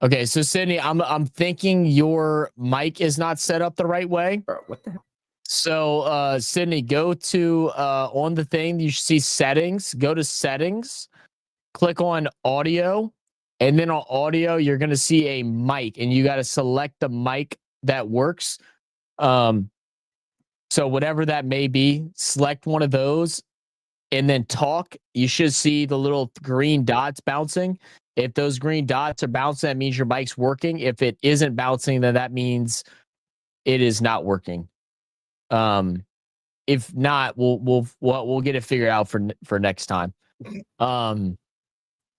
Okay, so Sydney, I'm thinking your mic is not set up the right way. Bro, what the hell? So Sydney, go to on the thing, you see settings, go to settings, click on audio, and then on audio, you're gonna see a mic, and you gotta select the mic that works. So whatever that may be, select one of those and then talk. You should see the little green dots bouncing. If those green dots are bouncing, that means your mic's working. If it isn't bouncing, then that means it is not working. If not, we'll get it figured out for next time.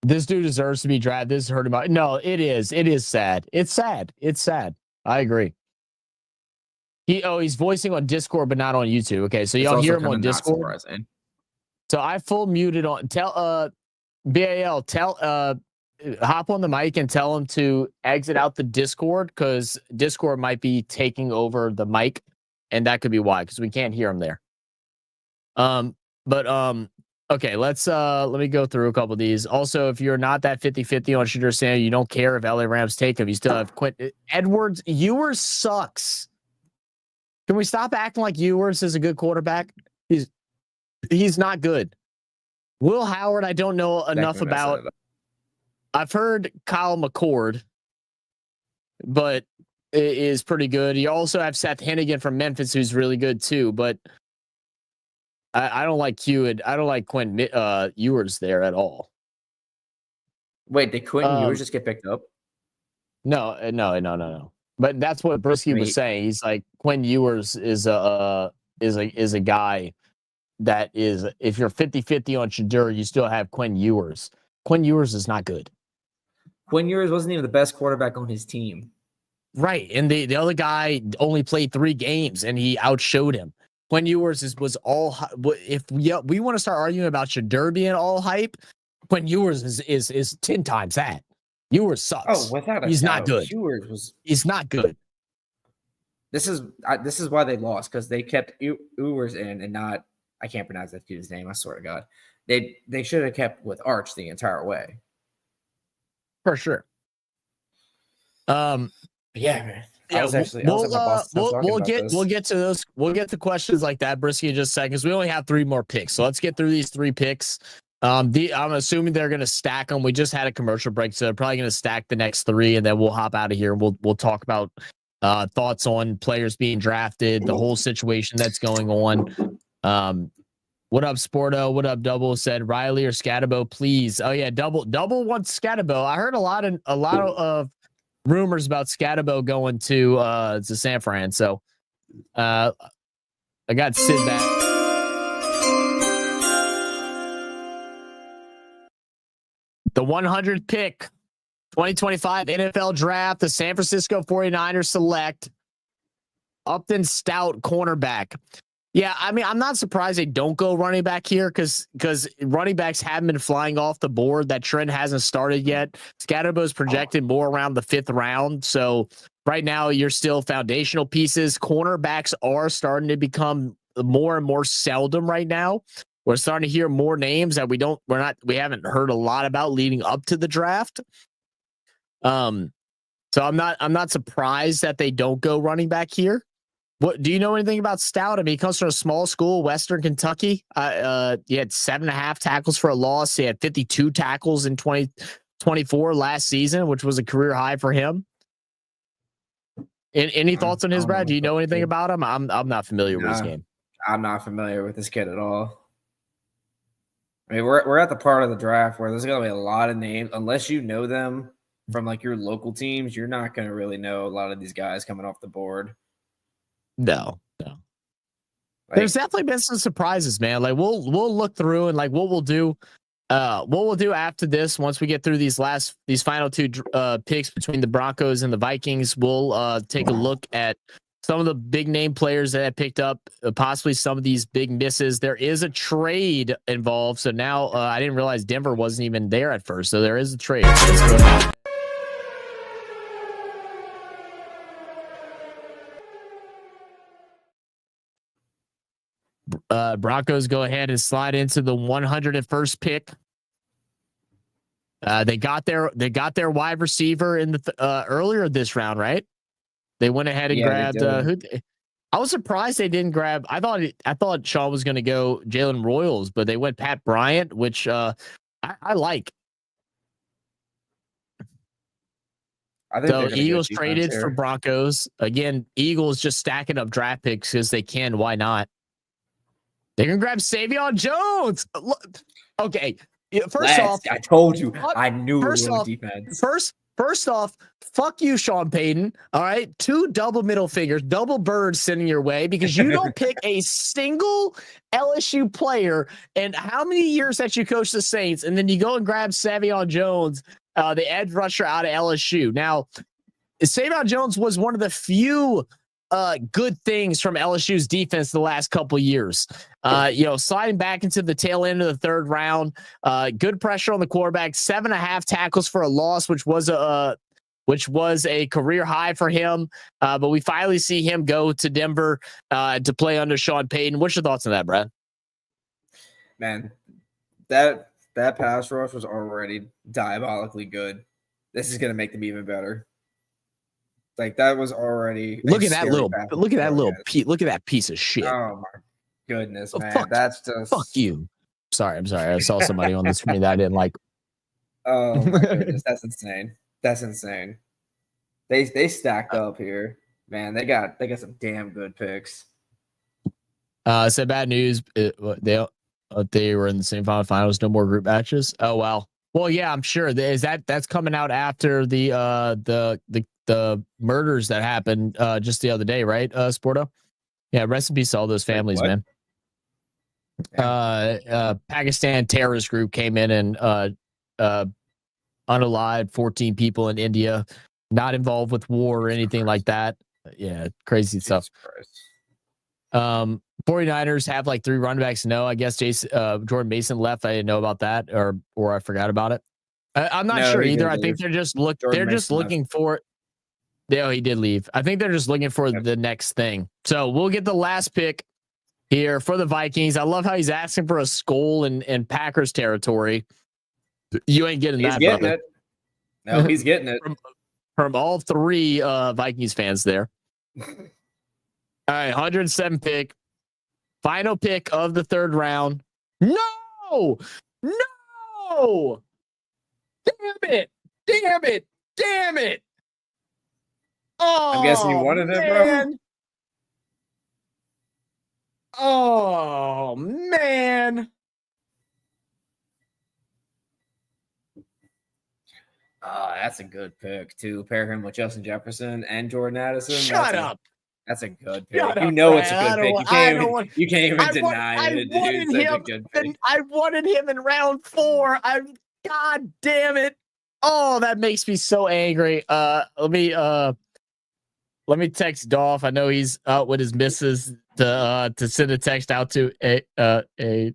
This dude deserves to be drafted. This is hurt about. No, it is. It is sad. It's sad. It's sad. I agree. He's voicing on Discord, but not on YouTube. Okay, so y'all hear him on Discord. So I full muted on. Tell BAL, hop on the mic and tell him to exit out the Discord, because Discord might be taking over the mic, and that could be why, because we can't hear him there. Okay, let me go through a couple of these. Also, if you're not that 50-50 on Shedeur Sanders, you don't care if LA Rams take him, you still have Edwards. Ewers sucks. Can we stop acting like Ewers is a good quarterback? He's not good. Will Howard, I don't know enough about. I've heard Kyle McCord, but it is pretty good. You also have Seth Hennigan from Memphis, who's really good too. But I don't like Hewitt. I don't like Quinn Ewers there at all. Wait, did Quinn Ewers just get picked up? No. But that's what Brisky was saying. He's like, Quinn Ewers is a guy that is, if you're 50-50 on Shedeur, you still have Quinn Ewers. Quinn Ewers is not good. Quinn Ewers wasn't even the best quarterback on his team. Right. And the other guy only played 3 games and he outshowed him. Quinn Ewers was all, if we want to start arguing about Shedeur being all hype, Quinn Ewers is 10 times that. Ewers sucks. Oh, without a He's doubt. not good. He's not good. This is why they lost, because they kept Ewers in and not, I can't pronounce that dude's name, I swear to God. They should have kept with Arch the entire way. For sure. Yeah, man. We'll get to those. We'll get to questions like that, Brisky, in just a second, because we only have 3 more picks. So let's get through these 3 picks. I'm assuming they're going to stack them. We just had a commercial break, so they're probably going to stack the next 3, and then we'll hop out of here. We'll talk about thoughts on players being drafted, the whole situation that's going on. What up, Sporto? What up, Double? Said Riley or Scatabo, please. Oh yeah, Double wants Scatabo. I heard a lot of rumors about Scatabo going to San Fran. So I got Sid back. The 100th pick, 2025 NFL Draft, the San Francisco 49ers select Upton Stout, cornerback. Yeah, I mean, I'm not surprised they don't go running back here because running backs haven't been flying off the board. That trend hasn't started yet. Scatterbo's projected more around the 5th round. So right now, you're still foundational pieces. Cornerbacks are starting to become more and more seldom right now. We're starting to hear more names that we haven't heard a lot about leading up to the draft. So I'm not surprised that they don't go running back here. What do you know anything about Stout? I mean, he comes from a small school, Western Kentucky. He had 7.5 tackles for a loss. He had 52 tackles in 2024 last season, which was a career high for him. Any thoughts on his, Brad? Do you know anything about him? I'm not familiar with his game. I'm not familiar with this kid at all. I mean, we're at the part of the draft where there's going to be a lot of names. Unless you know them from like your local teams, you're not going to really know a lot of these guys coming off the board. No. Like, there's definitely been some surprises, man. Like we'll look through and like what we'll do after this. Once we get through these final 2 picks between the Broncos and the Vikings, we'll take a look at some of the big name players that I picked up, possibly some of these big misses. There is a trade involved. So now I didn't realize Denver wasn't even there at first. So there is a trade. Let's go ahead. Broncos go ahead and slide into the 101st pick. They got their wide receiver in the earlier this round, right? They went ahead and grabbed I was surprised they didn't grab. I thought Shaw was going to go Jalen Royals, but they went Pat Bryant, which I like. So Eagles traded for Broncos. Again, Eagles just stacking up draft picks because they can. Why not? They can grab Savion Jones. Okay. First off, I told you. I knew it was defense. First off, fuck you, Sean Payton. All right. 2 double middle fingers, double birds sending your way because you don't pick a single LSU player. And how many years that you coach the Saints, and then you go and grab Savion Jones, the edge rusher out of LSU. Now, Savion Jones was one of the few good things from LSU's defense the last couple of years. Sliding back into the tail end of the 3rd round, good pressure on the quarterback, 7.5 tackles for a loss, which was a career high for him. But we finally see him go to Denver to play under Sean Payton. What's your thoughts on that, Brad? Man, that pass rush was already diabolically good. This is going to make them even better. Like that was already look at that piece of shit. Oh my goodness, man. That's just fuck you. I'm sorry. I saw somebody on the screen that I didn't like. Oh my goodness, that's insane. That's insane. They stacked up here, man. They got some damn good picks. Said bad news. They were in the semifinals. No more group matches. Oh wow. Well, yeah, I'm sure. That's coming out after the murders that happened just the other day, right, Sporto? Yeah, rest in peace to all those families, man. Pakistan terrorist group came in and unalived 14 people in India, not involved with war or anything like that. Yeah, crazy stuff. 49ers have like 3 running backs. No, I guess Jordan Mason left. I didn't know about that, or I forgot about it. I'm not sure either. I think they're just looking for it. Yeah, he did leave. I think they're just looking for the next thing. So we'll get the last pick here for the Vikings. I love how he's asking for a skull in Packers territory. You ain't getting that, getting brother. It. No, he's getting it. From all 3 Vikings fans there. All right, 107 pick. Final pick of the 3rd round. No! Damn it! Oh, I'm guessing you wanted it, bro. Oh Oh man. That's a good pick too. Pair him with Justin Jefferson and Jordan Addison. Shut up. That's a good pick. Shut you up, know Brad. it's a good pick. You can't even deny it, dude. It's such a good pick. I wanted him in round 4. God damn it. Oh, that makes me so angry. Let me text Dolph. I know he's out with his missus to send a text out to a.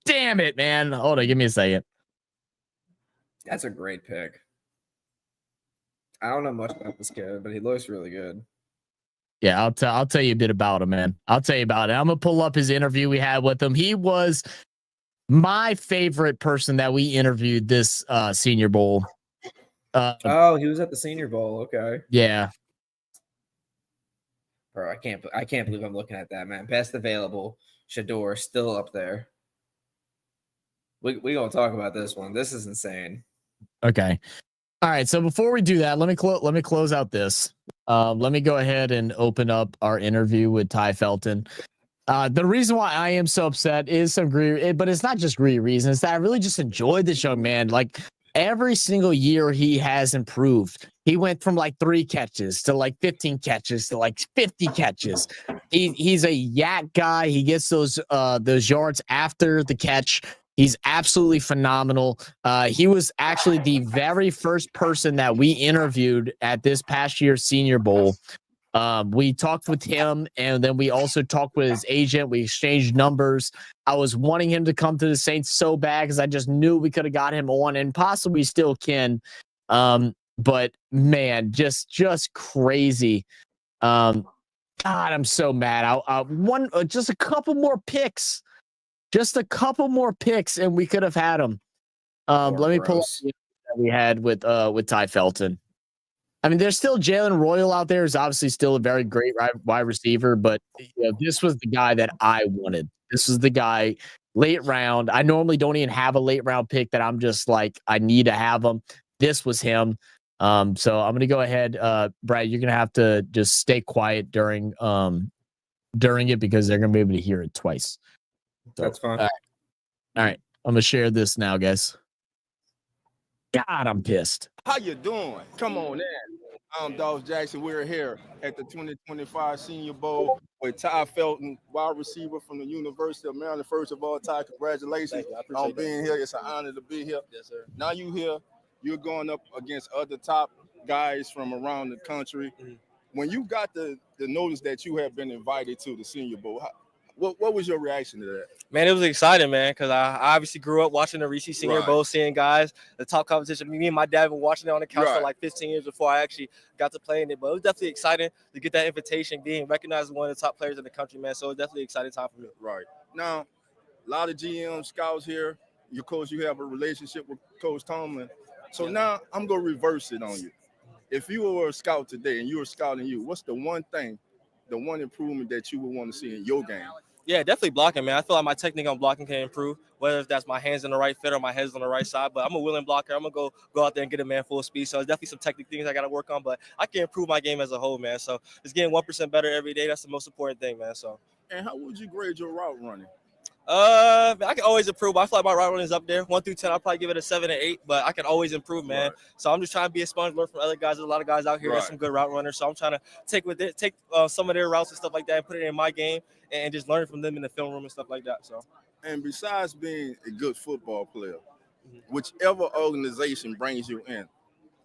Damn it, man. Hold on, give me a second. That's a great pick. I don't know much about this kid, but he looks really good. Yeah, I'll tell you a bit about him, man. I'll tell you about it. I'm gonna pull up his interview we had with him. He was my favorite person that we interviewed this Senior Bowl. He was at the Senior Bowl. Okay. Yeah. Bro, I can't believe I'm looking at that, man. Best available. Shador still up there. We gonna talk about this one. This is insane. Okay. All right. So before we do that, let me close out this. Let me go ahead and open up our interview with Ty Felton. The reason why I am so upset is some greedy, but it's not just greedy reasons. That I really just enjoyed this young man. Like every single year he has improved. He went from like 3 catches to like 15 catches to like 50 catches. He's a yak guy. He gets those yards after the catch. He's absolutely phenomenal. He was actually the very first person that we interviewed at this past year's Senior Bowl. We talked with him, and then we also talked with his agent. We exchanged numbers. I was wanting him to come to the Saints so bad because I just knew we could have got him on, and possibly still can. But man, just crazy. God, I'm so mad. Just a couple more picks. Just a couple more picks, and we could have had him. Let me pull up the that we had with Ty Felton. I mean, there's still Jalen Royal out there. Is obviously still a very great wide receiver, but this was the guy that I wanted. This was the guy late round. I normally don't even have a late round pick that I'm just like I need to have him. This was him. So I'm gonna go ahead, Brad. You're gonna have to just stay quiet during it because they're gonna be able to hear it twice. So, that's fine. All right. I'm gonna share this now, guys. God, I'm pissed. How you doing? Come on in. I'm Dolph Jackson. We're here at the 2025 Senior Bowl with Ty Felton, wide receiver from the University of Maryland. First of all, Ty, congratulations on being here. It's an honor to be here. Yes, sir. Now you here. You're going up against other top guys from around the country. Mm-hmm. When you got the notice that you have been invited to the Senior Bowl, what was your reaction to that? Man, it was exciting, man, because I obviously grew up watching the Reese Senior Bowl, seeing guys, the top competition. Me and my dad been watching it on the couch for like 15 years before I actually got to play in it. But it was definitely exciting to get that invitation, being recognized as one of the top players in the country, man. So it was definitely an exciting time for me. Right. Now, a lot of GM scouts here. Your coach, you have a relationship with Coach Tomlin. So now I'm going to reverse it on you. If you were a scout today and you were scouting you, what's the one improvement that you would want to see in your game? Yeah, definitely blocking, man. I feel like my technique on blocking can improve, whether if that's my hands in the right fit or my head's on the right side. But I'm a willing blocker. I'm going to go out there and get a man full speed. So there's definitely some technique things I got to work on, but I can improve my game as a whole, man. So just getting 1% better every day, that's the most important thing, man. So. And how would you grade your route running? I can always improve. I feel like my route running is up there. 1 through 10, I'll probably give it a 7 or 8, but I can always improve, man. Right. So I'm just trying to be a sponge, learn from other guys. There's a lot of guys out here that's some good route runners. So I'm trying to take some of their routes and stuff like that and put it in my game and just learn from them in the film room and stuff like that. So. And besides being a good football player, whichever organization brings you in,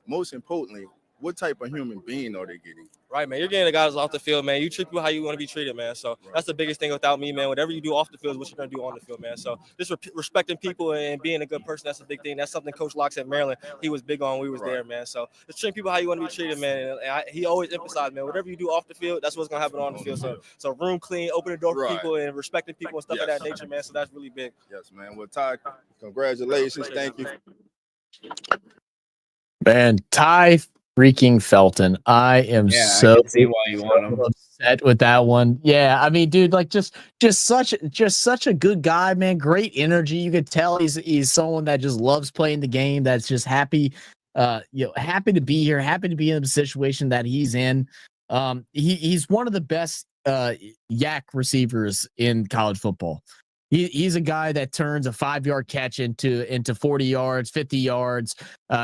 most importantly, what type of human being are they getting? Right, man. You're getting the guys off the field, man. You treat people how you want to be treated, man. So that's the biggest thing without me, man. Whatever you do off the field is what you're going to do on the field, man. So just respecting people and being a good person, that's a big thing. That's something Coach Locke at Maryland, he was big on when we was there, man. So just treat people how you want to be treated, man. And he always emphasized, man, whatever you do off the field, that's what's going to happen on the field. So room clean, open the door for people and respecting people and stuff of that nature, man. So that's really big. Yes, man. Well, Ty, congratulations. Thank you. Man, Ty freaking Felton. I am so I can see why you want him. Upset with that one. Yeah, I mean, dude, like just such a good guy, man. Great energy. You could tell he's someone that just loves playing the game. That's just happy, happy to be here, happy to be in the situation that he's in. He's one of the best yak receivers in college football. He's a guy that turns a 5-yard catch into 40 yards, 50 yards.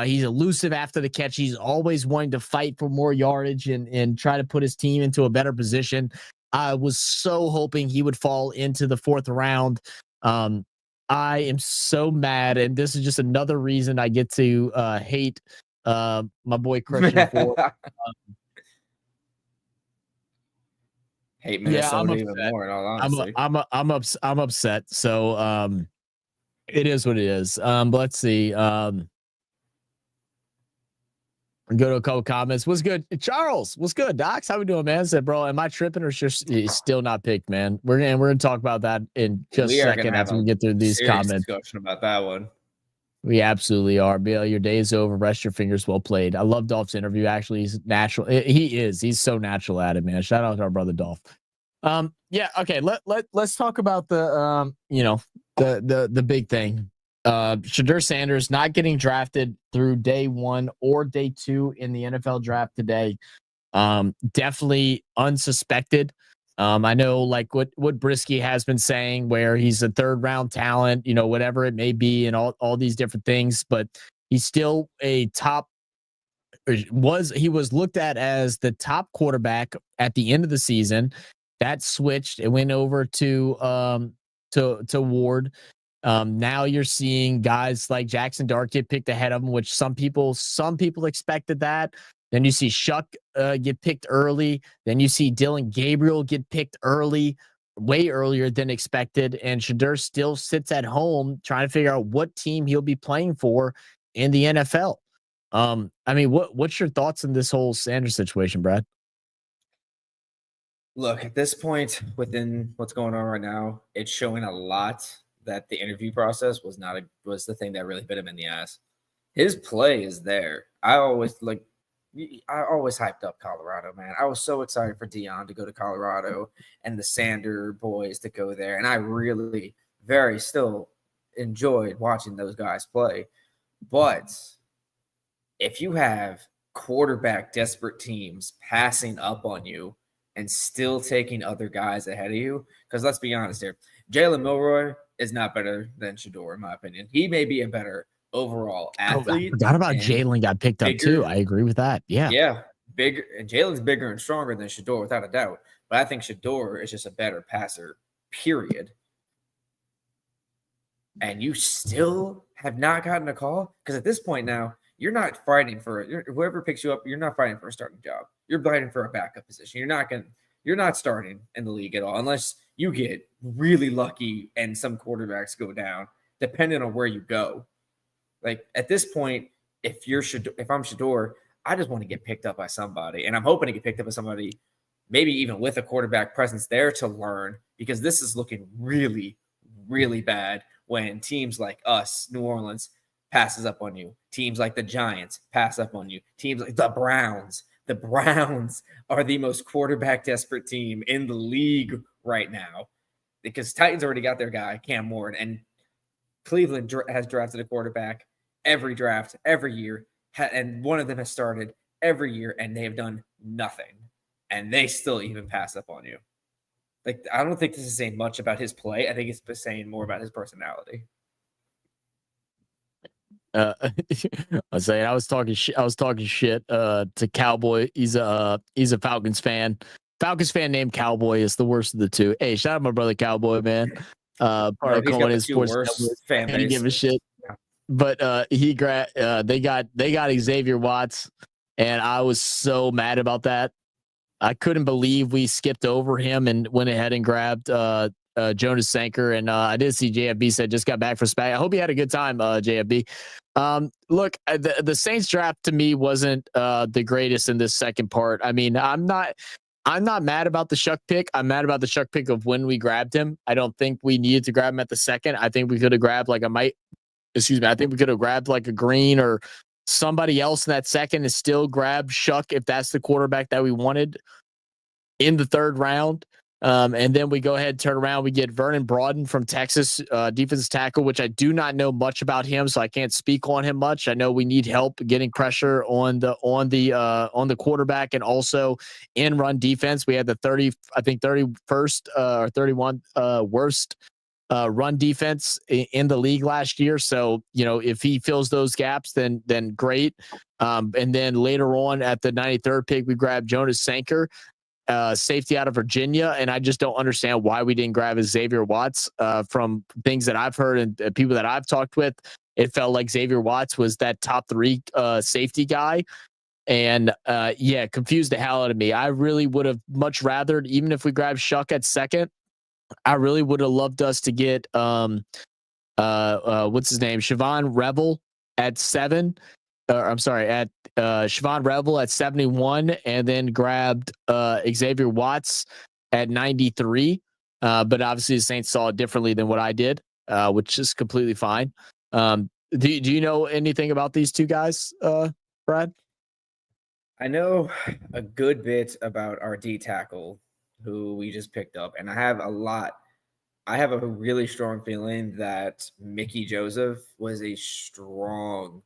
He's elusive after the catch. He's always wanting to fight for more yardage and try to put his team into a better position. I was so hoping he would fall into the 4th round. I am so mad, and this is just another reason I get to hate my boy Christian Ford. Hate Minnesota I'm even more, in all honesty. I'm upset. So it is what it is. But let's see. Go to a couple comments. What's good, Charles? What's good, Docs? How we doing, man? Said, bro, am I tripping or just still not picked, man? We're gonna talk about that in just a second after we get through these comments. Discussion about that one. We absolutely are. Bill, your day is over. Rest your fingers. Well played. I love Dolph's interview. Actually, he's natural. He's so natural at it, man. Shout out to our brother Dolph. Yeah. Okay. Let's talk about the the big thing. Shedeur Sanders not getting drafted through day 1 or day 2 in the NFL draft today. Definitely unsuspected. I know like what Brisky has been saying, where he's a 3rd round talent, whatever it may be, and all these different things, but he's still a top. He was looked at as the top quarterback at the end of the season. That switched. It went over to Ward. Now you're seeing guys like Jackson Dart get picked ahead of him, which some people expected that. Then you see Shuck get picked early. Then you see Dylan Gabriel get picked early, way earlier than expected. And Shedeur still sits at home trying to figure out what team he'll be playing for in the NFL. I mean, what's your thoughts on this whole Sanders situation, Brad? Look, at this point, within what's going on right now, it's showing a lot that the interview process was the thing that really bit him in the ass. His play is there. I always hyped up Colorado, man. I was so excited for Deion to go to Colorado and the Sander boys to go there. And I really still enjoyed watching those guys play. But if you have quarterback desperate teams passing up on you and still taking other guys ahead of you, because let's be honest here, Jalen Milroy is not better than Shedeur, in my opinion. He may be a better overall athlete. I forgot about Jalen got picked up too. I agree with that. Yeah. Bigger, and Jalen's bigger and stronger than Shedeur without a doubt. But I think Shedeur is just a better passer, period. And you still have not gotten a call? Because at this point now, you're not fighting for whoever picks you up, you're not fighting for a starting job. You're fighting for a backup position. You're not starting in the league at all unless you get really lucky and some quarterbacks go down, depending on where you go. Like at this point, if I'm Shedeur, I just want to get picked up by somebody. And I'm hoping to get picked up by somebody, maybe even with a quarterback presence there to learn, because this is looking really, really bad when teams like us, New Orleans, passes up on you. Teams like the Giants pass up on you. Teams like the Browns. The Browns are the most quarterback desperate team in the league right now, because Titans already got their guy, Cam Ward, and Cleveland has drafted a quarterback every draft, every year, and one of them has started every year, and they have done nothing, and they still even pass up on you. Like, I don't think this is saying much about his play. I think it's saying more about his personality. I was talking shit to Cowboy. He's a Falcons fan. Falcons fan named Cowboy is the worst of the two. Hey, shout out my brother Cowboy, man. Part of Cohen is Sports Network. He give a shit. But they got Xavier Watts, and I was so mad about that. I couldn't believe we skipped over him and went ahead and grabbed Jonas Sanker. And I did see JFB said just got back for SPAC. I hope you had a good time, JFB. Look, the Saints draft to me wasn't the greatest in this second part. I mean, I'm not mad about the Shuck pick. I'm mad about the Shuck pick of when we grabbed him. I don't think we needed to grab him at the second. I think we could have grabbed I think we could have grabbed like a Green or somebody else in that second and still grab Shuck if that's the quarterback that we wanted in the 3rd round. And then we go ahead and turn around. We get Vernon Broughton from Texas, defensive tackle, which I do not know much about him, so I can't speak on him much. I know we need help getting pressure on the quarterback and also in run defense. We had the 31st or 31 worst run defense in the league last year. So, if he fills those gaps, then great. And then later on at the 93rd pick, we grabbed Jonas Sanker, safety out of Virginia. And I just don't understand why we didn't grab Xavier Watts. From things that I've heard and people that I've talked with, it felt like Xavier Watts was that top 3 safety guy. And confused the hell out of me. I really would have much rather, even if we grabbed Shuck at 2nd, I really would have loved us to get what's his name, Siobhan Revel at 7. At Siobhan Revel at 71, and then grabbed Xavier Watts at 93. But obviously the Saints saw it differently than what I did, which is completely fine. Do you know anything about these two guys, Brad? I know a good bit about our D tackle, who we just picked up, and I have a really strong feeling that Mickey Joseph was a strong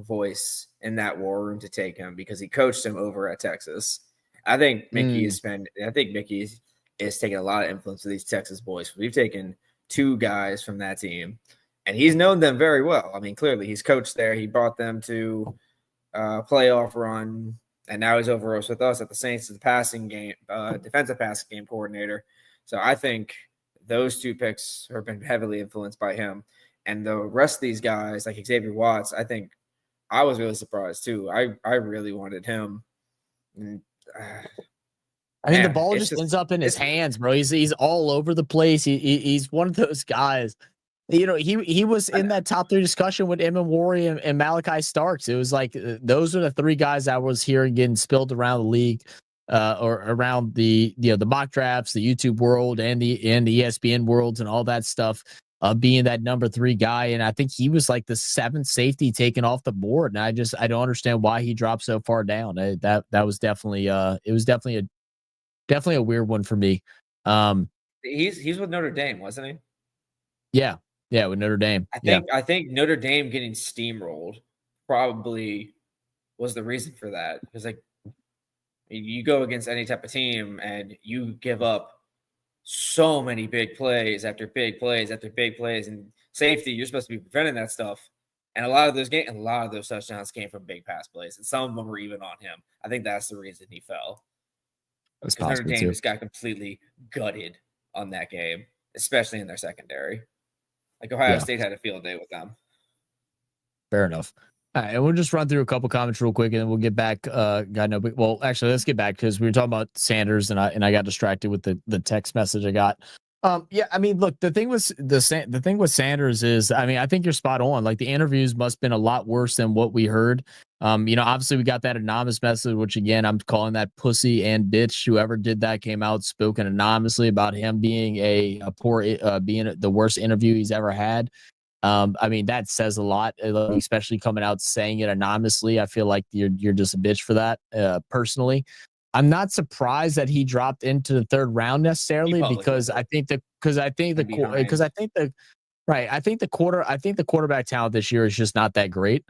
voice in that war room to take him because he coached him over at Texas. I think Mickey is taking a lot of influence with these Texas boys. We've taken 2 guys from that team, and he's known them very well. I mean, clearly he's coached there. He brought them to playoff run. And now he's over with us at the Saints as the passing game, defensive passing game coordinator. So I think those 2 picks have been heavily influenced by him. And the rest of these guys, like Xavier Watts, I think I was really surprised too. I really wanted him. And, the ball just ends up in his hands, bro. He's all over the place. He's one of those guys. He was in that top 3 discussion with Emma Warry and Malachi Starks. It was like those are the 3 guys I was hearing getting spilled around the league, or around the mock drafts, the YouTube world, and the ESPN worlds and all that stuff. Being that number 3 guy, and I think he was like the 7th safety taken off the board. And I don't understand why he dropped so far down. That was definitely definitely a weird one for me. He's with Notre Dame, wasn't he? Yeah, with Notre Dame. I think Notre Dame getting steamrolled probably was the reason for that. Because like you go against any type of team and you give up so many big plays after big plays after big plays, and safety, you're supposed to be preventing that stuff. And a lot of those touchdowns came from big pass plays, and some of them were even on him. I think that's the reason he fell. That's because Notre possible Dame too. just got completely gutted on that game, especially in their secondary. Like Ohio State had a field day with them. Fair enough. All right, and we'll just run through a couple comments real quick, and then we'll get back. Well, actually, let's get back because we were talking about Sanders, and I got distracted with the text message I got. Look, the thing with Sanders is, I think you're spot on. Like the interviews must have been a lot worse than what we heard. Obviously we got that anonymous message, which again, I'm calling that pussy and bitch. Whoever did that came out spoken anonymously about him being being the worst interview he's ever had. That says a lot, especially coming out saying it anonymously. I feel like you're just a bitch for that. Personally, I'm not surprised that he dropped into the 3rd round necessarily because I think the quarterback talent this year is just not that great.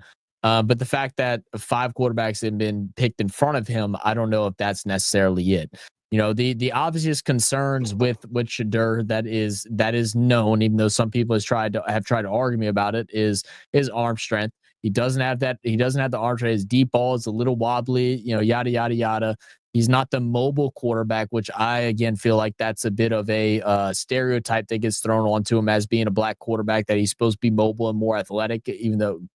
But the fact that 5 quarterbacks have been picked in front of him, I don't know if that's necessarily it. The obvious concerns with Shadur that is known, even though some people have tried to argue me about it, is his arm strength. He doesn't have that. He doesn't have the arm strength. His deep ball is a little wobbly. Yada yada yada. He's not the mobile quarterback, which I again feel like that's a bit of a stereotype that gets thrown onto him as being a black quarterback, that he's supposed to be mobile and more athletic,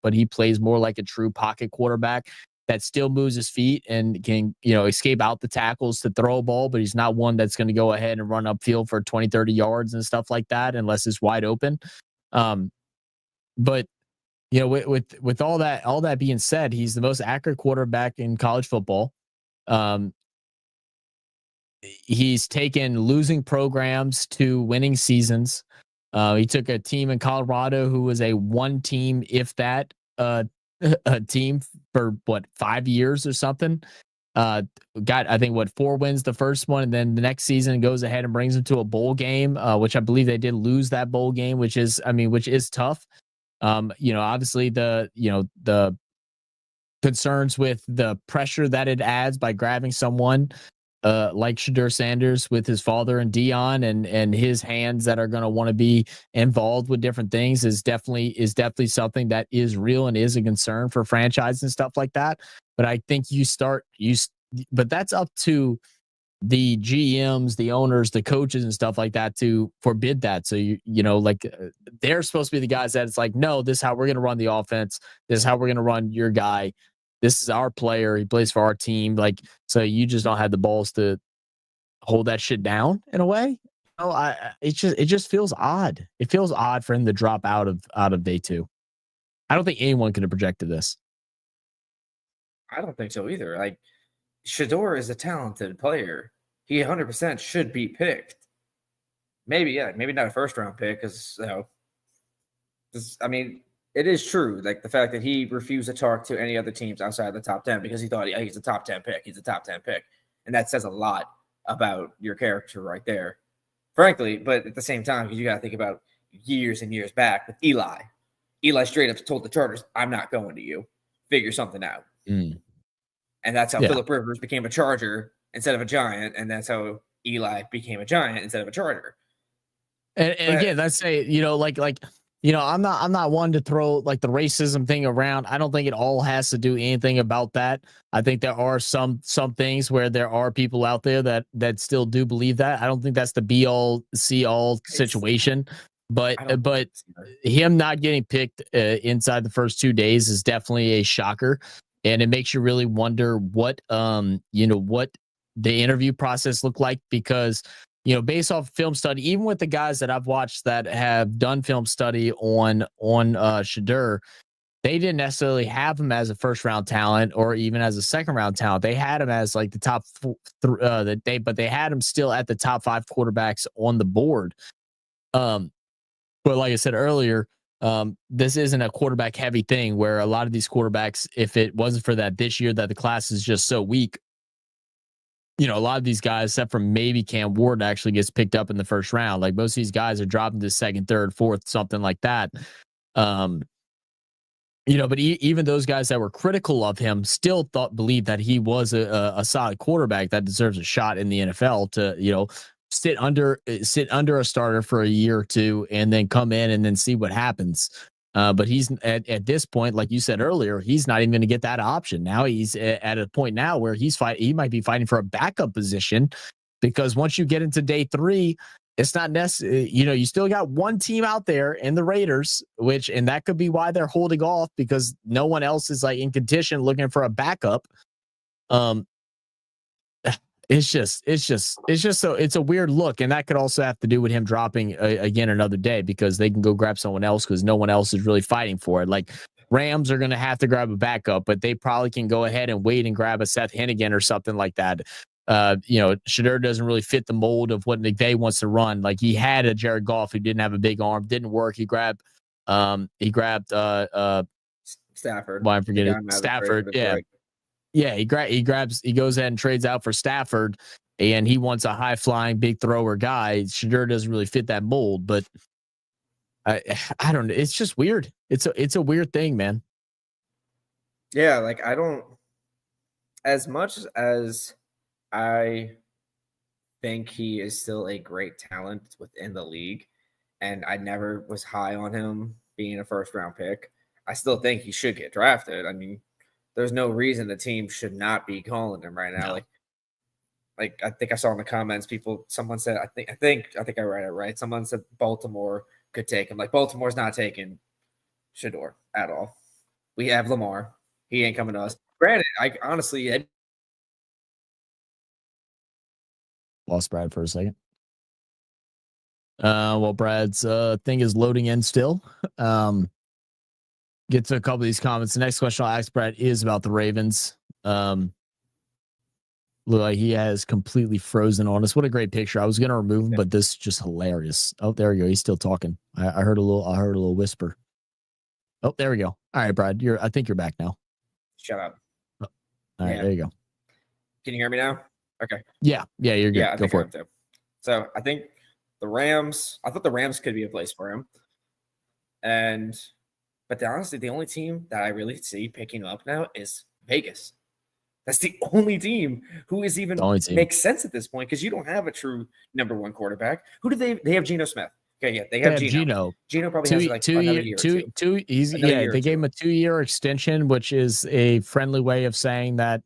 but he plays more like a true pocket quarterback that still moves his feet and can, escape out the tackles to throw a ball, but he's not one that's going to go ahead and run upfield for 20, 30 yards and stuff like that unless it's wide open. But with all that being said, he's the most accurate quarterback in college football. He's taken losing programs to winning seasons. He took a team in Colorado who was a 1 team, if that, a team for 5 years or something. got, I think, what, 4 wins the first one, and then the next season goes ahead and brings them to a bowl game, which I believe they did lose that bowl game, which is tough. Obviously the concerns with the pressure that it adds by grabbing someone like Shedeur Sanders with his father and Dion and his hands that are going to want to be involved with different things is definitely something that is real and is a concern for franchise and stuff like that. But I think but that's up to the GMs, the owners, the coaches and stuff like that to forbid that. So they're supposed to be the guys that it's like, no, this is how we're going to run the offense. This is how we're going to run your guy. This is our player. He plays for our team. Like, so you just don't have the balls to hold that shit down in a way. It just feels odd. It feels odd for him to drop out of day 2. I don't think anyone could have projected this. I don't think so either. Like, Shedeur is a talented player. He 100% should be picked. Maybe not a first round pick because it is true. Like the fact that he refused to talk to any other teams outside the top 10 because he thought he's a top 10 pick. He's a top 10 pick, and that says a lot about your character right there, frankly. But at the same time, because you got to think about years and years back with Eli. Eli straight up told the Chargers, "I'm not going to you. Figure something out." And that's how Phillip Rivers became a Charger instead of a Giant, and that's how Eli became a Giant instead of a Charger. And again, let's say, I'm not one to throw like the racism thing around. I don't think it all has to do anything about that. I think there are some things where there are people out there that still do believe that. I don't think that's the be all see all situation. But him not getting picked inside the first 2 days is definitely a shocker, and it makes you really wonder what what the interview process looked like, because based off film study, even with the guys that I've watched that have done film study on Shedeur, they didn't necessarily have him as a first round talent or even as a second round talent. They had him as like the top but they had him still at the top 5 quarterbacks on the board. But like I said earlier, this isn't a quarterback heavy thing where a lot of these quarterbacks, if it wasn't for that this year that the class is just so weak, a lot of these guys, except for maybe Cam Ward, actually gets picked up in the first round. Like most of these guys are dropping to second, third, fourth, something like that. But even those guys that were critical of him still believed that he was a solid quarterback that deserves a shot in the NFL to, sit under a starter for a year or two and then come in and then see what happens. But he's at this point, like you said earlier, he's not even going to get that option. Now he's at a point now where he might be fighting for a backup position, because once you get into day 3, it's not necessary. You still got one team out there in the Raiders, and that could be why they're holding off, because no one else is like in contention looking for a backup. It's just so it's a weird look, and that could also have to do with him dropping again another day, because they can go grab someone else because no one else is really fighting for it. Like Rams are going to have to grab a backup, but they probably can go ahead and wait and grab a Seth Hennigan or something like that. Shedeur doesn't really fit the mold of what McVay wants to run. Like he had a Jared Goff who didn't have a big arm, didn't work. He grabbed Stafford. Why I'm forgetting Stafford. Yeah. Right. Yeah, he goes ahead and trades out for Stafford, and he wants a high flying, big thrower guy. Shedeur doesn't really fit that mold, but I don't know. It's just weird. It's a weird thing, man. Yeah, like I don't. As much as I think he is still a great talent within the league, and I never was high on him being a first round pick, I still think he should get drafted. I mean, there's no reason the team should not be calling him right now. No. Like I think I saw in the comments, someone said, I think I read it right. Someone said Baltimore could take him. Like Baltimore's not taking Shedeur at all. We have Lamar. He ain't coming to us. Granted, I honestly lost Brad for a second. Well, Brad's thing is loading in still. Get to a couple of these comments. The next question I'll ask Brad is about the Ravens. Look like he has completely frozen on us. What a great picture. I was going to remove him, but this is just hilarious. Oh, there we go. He's still talking. I heard a little whisper. Oh, there we go. All right, Brad. I think you're back now. Shut up. All right, there you go. Can you hear me now? Okay. Yeah, you're good. Yeah, I Go think for I am it. too. So I think the Rams. I thought the Rams could be a place for him, but honestly, the only team that I really see picking up now is Vegas. That's the only team who is even makes sense at this point because you don't have a true number one quarterback. Who do they have? Geno Smith. Okay, yeah, they have Geno. Geno probably has like another year. They gave him a 2-year extension, which is a friendly way of saying that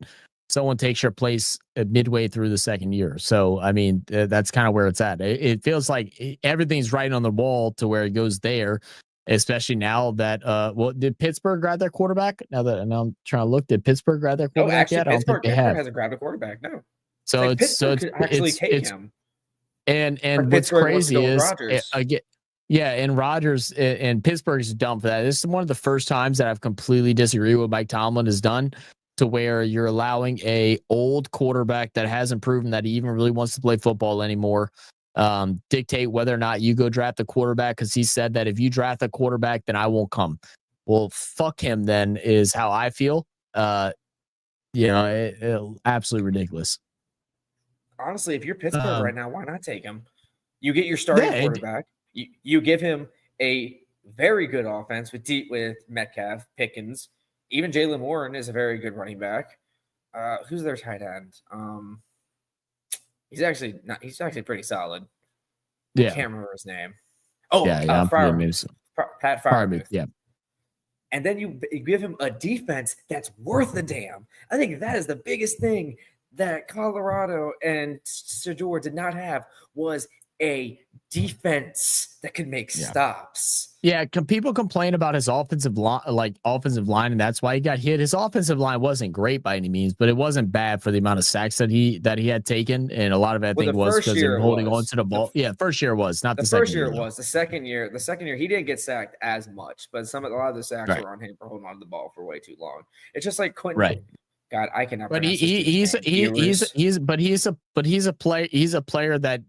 someone takes your place midway through the second year. So, I mean, that's kind of where it's at. It feels like everything's right on the wall to where it goes there, especially now that, did Pittsburgh grab their quarterback? Now I'm trying to look, did Pittsburgh grab their quarterback yet? I don't think they have. Hasn't grabbed a quarterback, no. So Pittsburgh could actually take him. And what's crazy is, Rodgers. And Rodgers and Pittsburgh's dumb for that. This is one of the first times that I've completely disagreed with what Mike Tomlin has done, to where you're allowing a old quarterback that hasn't proven that he even really wants to play football anymore dictate whether or not you go draft a quarterback, because he said that if you draft a quarterback, then I won't come. Well, fuck him then, is how I feel. Absolutely ridiculous. Honestly, if you're Pittsburgh right now, why not take him? You get your starting quarterback. You give him a very good offense with Metcalf, Pickens. Even Jalen Warren is a very good running back. Who's their tight end? He's actually pretty solid. Yeah. I can't remember his name. Pat Freiermuth. Yeah. And then you give him a defense that's worth a damn. I think that is the biggest thing that Colorado and Shedeur did not have, was a defense that could make stops. Yeah, people complain about his offensive line, and that's why he got hit. His offensive line wasn't great by any means, but it wasn't bad for the amount of sacks that he had taken, and a lot of it, I think, was because of holding on to the ball. First year was not the second year. It was the second year. The second year he didn't get sacked as much, but a lot of the sacks were on him for holding on to the ball for way too long. It's just like Quentin. Right. God, I cannot. But he's a player. He's a player that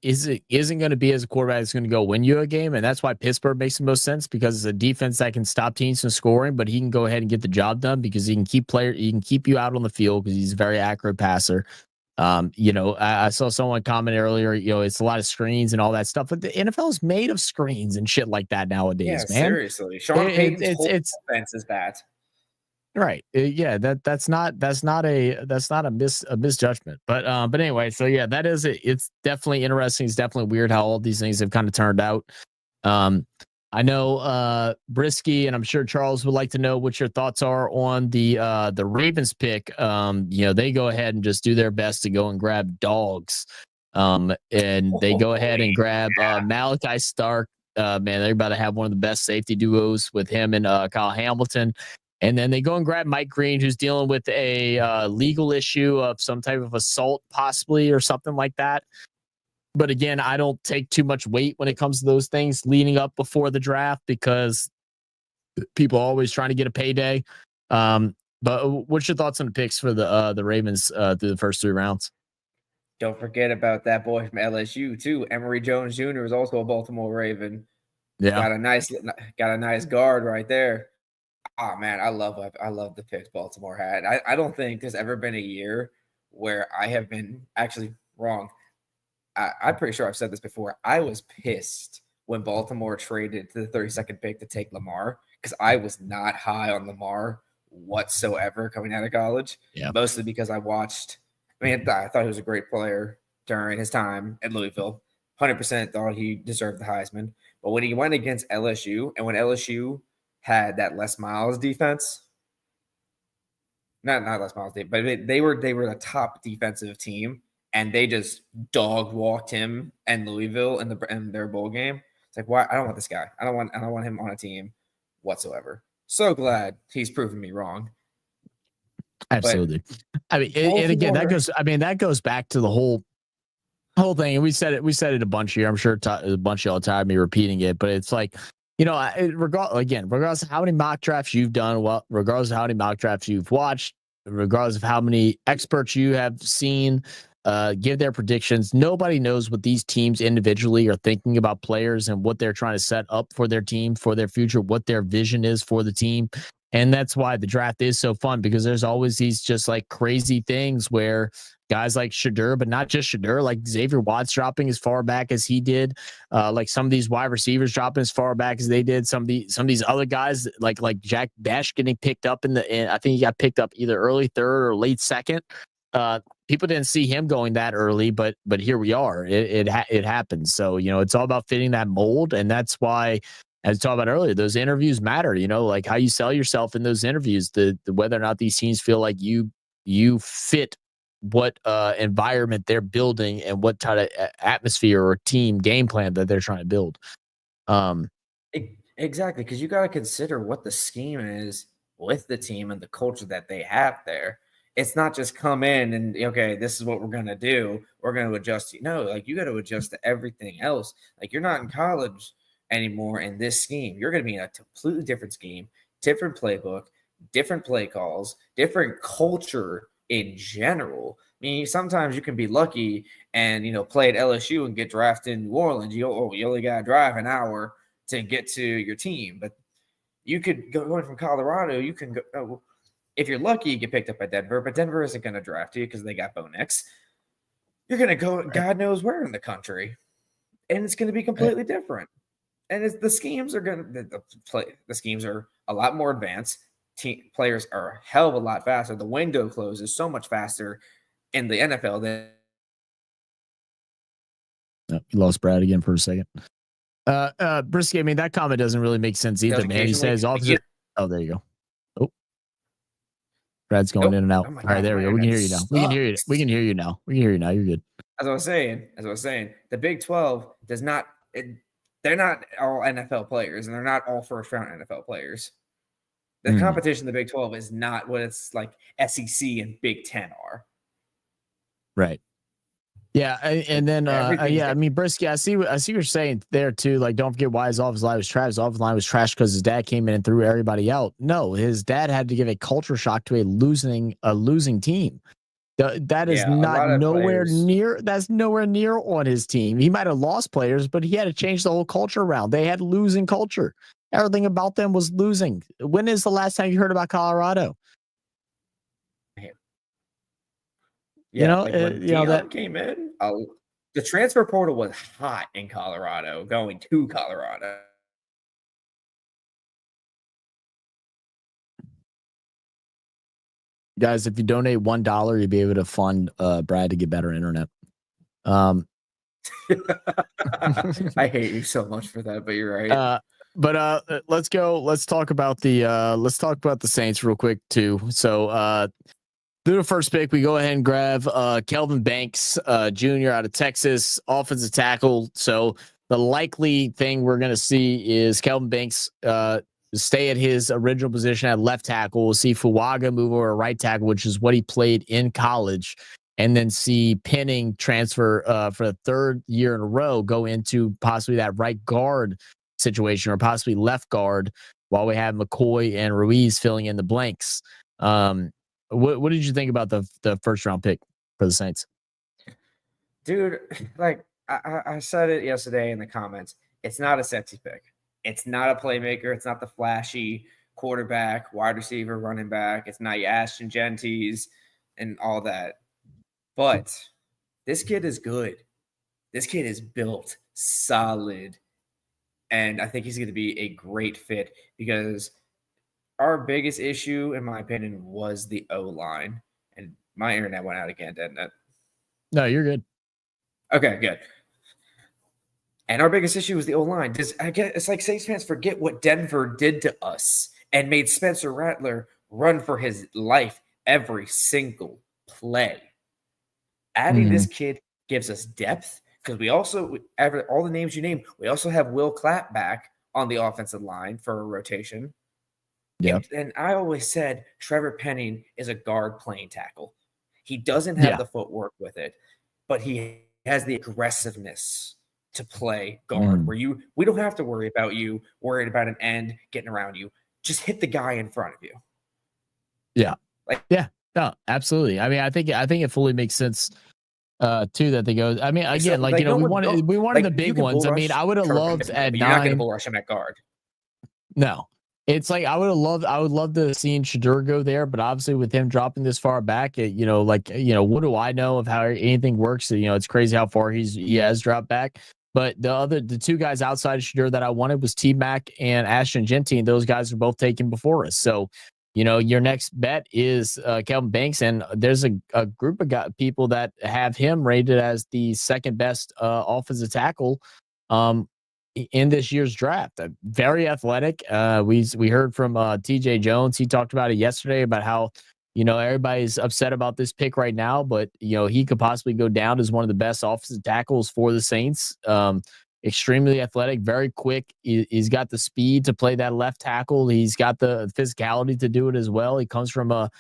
isn't going to be as a quarterback that's going to go win you a game, and that's why Pittsburgh makes the most sense, because it's a defense that can stop teams from scoring, but he can go ahead and get the job done because he can keep you out on the field because he's a very accurate passer. I saw someone comment earlier, it's a lot of screens and all that stuff, but the NFL is made of screens and shit like that nowadays, man. Seriously, Sean Payton's whole offense is that. Right. That's not a misjudgment. But anyway, so yeah, that is it. It's definitely interesting. It's definitely weird how all these things have kind of turned out. I know Brisky, and I'm sure Charles would like to know what your thoughts are on the Ravens pick. They go ahead and just do their best to go and grab dogs. And they go ahead and grab Malachi Stark. Man, they're about to have one of the best safety duos with him and Kyle Hamilton. And then they go and grab Mike Green, who's dealing with a legal issue of some type of assault, possibly, or something like that. But again, I don't take too much weight when it comes to those things leading up before the draft, because people are always trying to get a payday. But what's your thoughts on the picks for the Ravens through the first 3 rounds? Don't forget about that boy from LSU too. Emory Jones Jr. is also a Baltimore Raven. Yeah, got a nice guard right there. Oh man, I love the picks Baltimore had. I don't think there's ever been a year where I have been actually wrong. I'm pretty sure I've said this before. I was pissed when Baltimore traded to the 32nd pick to take Lamar, because I was not high on Lamar whatsoever coming out of college. Yeah. Mostly because I thought he was a great player during his time at Louisville. 100% thought he deserved the Heisman. But when he went against LSU, and when LSU had that Les Miles defense. Not Les Miles, but they were the top defensive team, and they just dog walked him and Louisville in their bowl game. It's like, why? I don't want this guy. I don't want him on a team whatsoever. So glad he's proven me wrong. Absolutely. And again, that goes back to the whole thing. And we said it a bunch here. I'm sure a bunch of y'all tired of me repeating it, but it's like, regardless of how many mock drafts you've done, regardless of how many mock drafts you've watched, regardless of how many experts you have seen give their predictions, nobody knows what these teams individually are thinking about players and what they're trying to set up for their team, for their future, what their vision is for the team. And that's why the draft is so fun, because there's always these just like crazy things where guys like Shadur, but not just Shadur, like Xavier Watts dropping as far back as he did, like some of these wide receivers dropping as far back as they did. Some of these other guys like Jack Bash getting picked up I think he got picked up either early third or late second. People didn't see him going that early, but here we are. It happens. So it's all about fitting that mold, and that's why, as I talked about earlier, those interviews matter. Like how you sell yourself in those interviews, the whether or not these teams feel like you fit what environment they're building and what type of atmosphere or team game plan that they're trying to build. Exactly, because you got to consider what the scheme is with the team and the culture that they have there. It's not just come in and, okay, this is what we're going to do. We're going to adjust. No, like you got to adjust to everything else. Like you're not in college anymore in this scheme. You're going to be in a completely different scheme, different playbook, different play calls, different culture in general. I mean, sometimes you can be lucky and, play at LSU and get drafted in New Orleans. You only got to drive an hour to get to your team. But you could going from Colorado, you can go, if you're lucky, you get picked up by Denver, but Denver isn't going to draft you because they got Bo Nix. You're going to go God knows where in the country, and it's going to be completely different. And the schemes are going to the schemes are a lot more advanced. Players are a hell of a lot faster. The window closes so much faster in the NFL than. You lost Brad again for a second. Brisky, I mean, that comment doesn't really make sense either, man. He says opposite. Oh, there you go. Oh, Brad's going in and out. All right, there we go. We can hear you now. We can hear you. We can hear you now. We can hear you now. You're good. As I was saying, the Big 12 does not. They're not all NFL players, and they're not all first-round NFL players. The competition in the Big 12 is not what it's like SEC and Big 10 are. Right. Yeah, and then I mean, Brisky, I see what you're saying there too. Like, don't forget why his offensive line was trash. His offensive line was trash because his dad came in and threw everybody out. No, his dad had to give a culture shock to a losing team. That is not nowhere near. That's nowhere near on his team. He might have lost players, but he had to change the whole culture around. They had losing culture. Everything about them was losing. When is the last time you heard about Colorado? Yeah, that came in. The transfer portal was hot in Colorado, going to Colorado. Guys, if you donate $1, you'll be able to fund Brad to get better internet. I hate you so much for that, but you're right. But let's go. Let's talk about the Saints real quick too. So through the first pick, we go ahead and grab Kelvin Banks Jr. out of Texas, offensive tackle. So the likely thing we're going to see is Kelvin Banks stay at his original position at left tackle. We'll see Fuaga move over to right tackle, which is what he played in college, and then see Penning transfer for the third year in a row, go into possibly that right guard situation or possibly left guard while we have McCoy and Ruiz filling in the blanks. What did you think about the first round pick for the Saints? Dude, like I said it yesterday in the comments, it's not a sexy pick. It's not a playmaker. It's not the flashy quarterback, wide receiver, running back. It's not your Ashton Genties and all that. But this kid is good. This kid is built solid. And I think he's going to be a great fit because our biggest issue, in my opinion, was the O-line. And my internet went out again, didn't it? No, you're good. Okay, good. And our biggest issue was the O-line. It's like Saints fans forget what Denver did to us and made Spencer Rattler run for his life every single play. Adding this kid gives us depth because we also, all the names you named, we also have Will Clapp back on the offensive line for a rotation. Yeah. And I always said Trevor Penning is a guard playing tackle. He doesn't have the footwork with it, but he has the aggressiveness to play guard where we don't have to worry about you worried about an end getting around you. Just hit the guy in front of you. Yeah. No, absolutely. I mean, I think it fully makes sense too that they go. I mean, again, we wanted the big ones. I mean, I would have loved at 9. You're not going to bull rush him at guard. No. It's like I would love to see Shadur go there, but obviously with him dropping this far back, what do I know of how anything works? It's crazy how far he has dropped back. But the two guys outside of Shadur that I wanted was T Mac and Ashton Genty, and those guys are both taken before us. So, your next bet is Kelvin Banks, and there's a group of people that have him rated as the second best offensive tackle. In this year's draft, very athletic. We heard from TJ Jones. He talked about it yesterday about how everybody's upset about this pick right now, but he could possibly go down as one of the best offensive tackles for the Saints. Extremely athletic, very quick. He's got the speed to play that left tackle. He's got the physicality to do it as well. He comes from a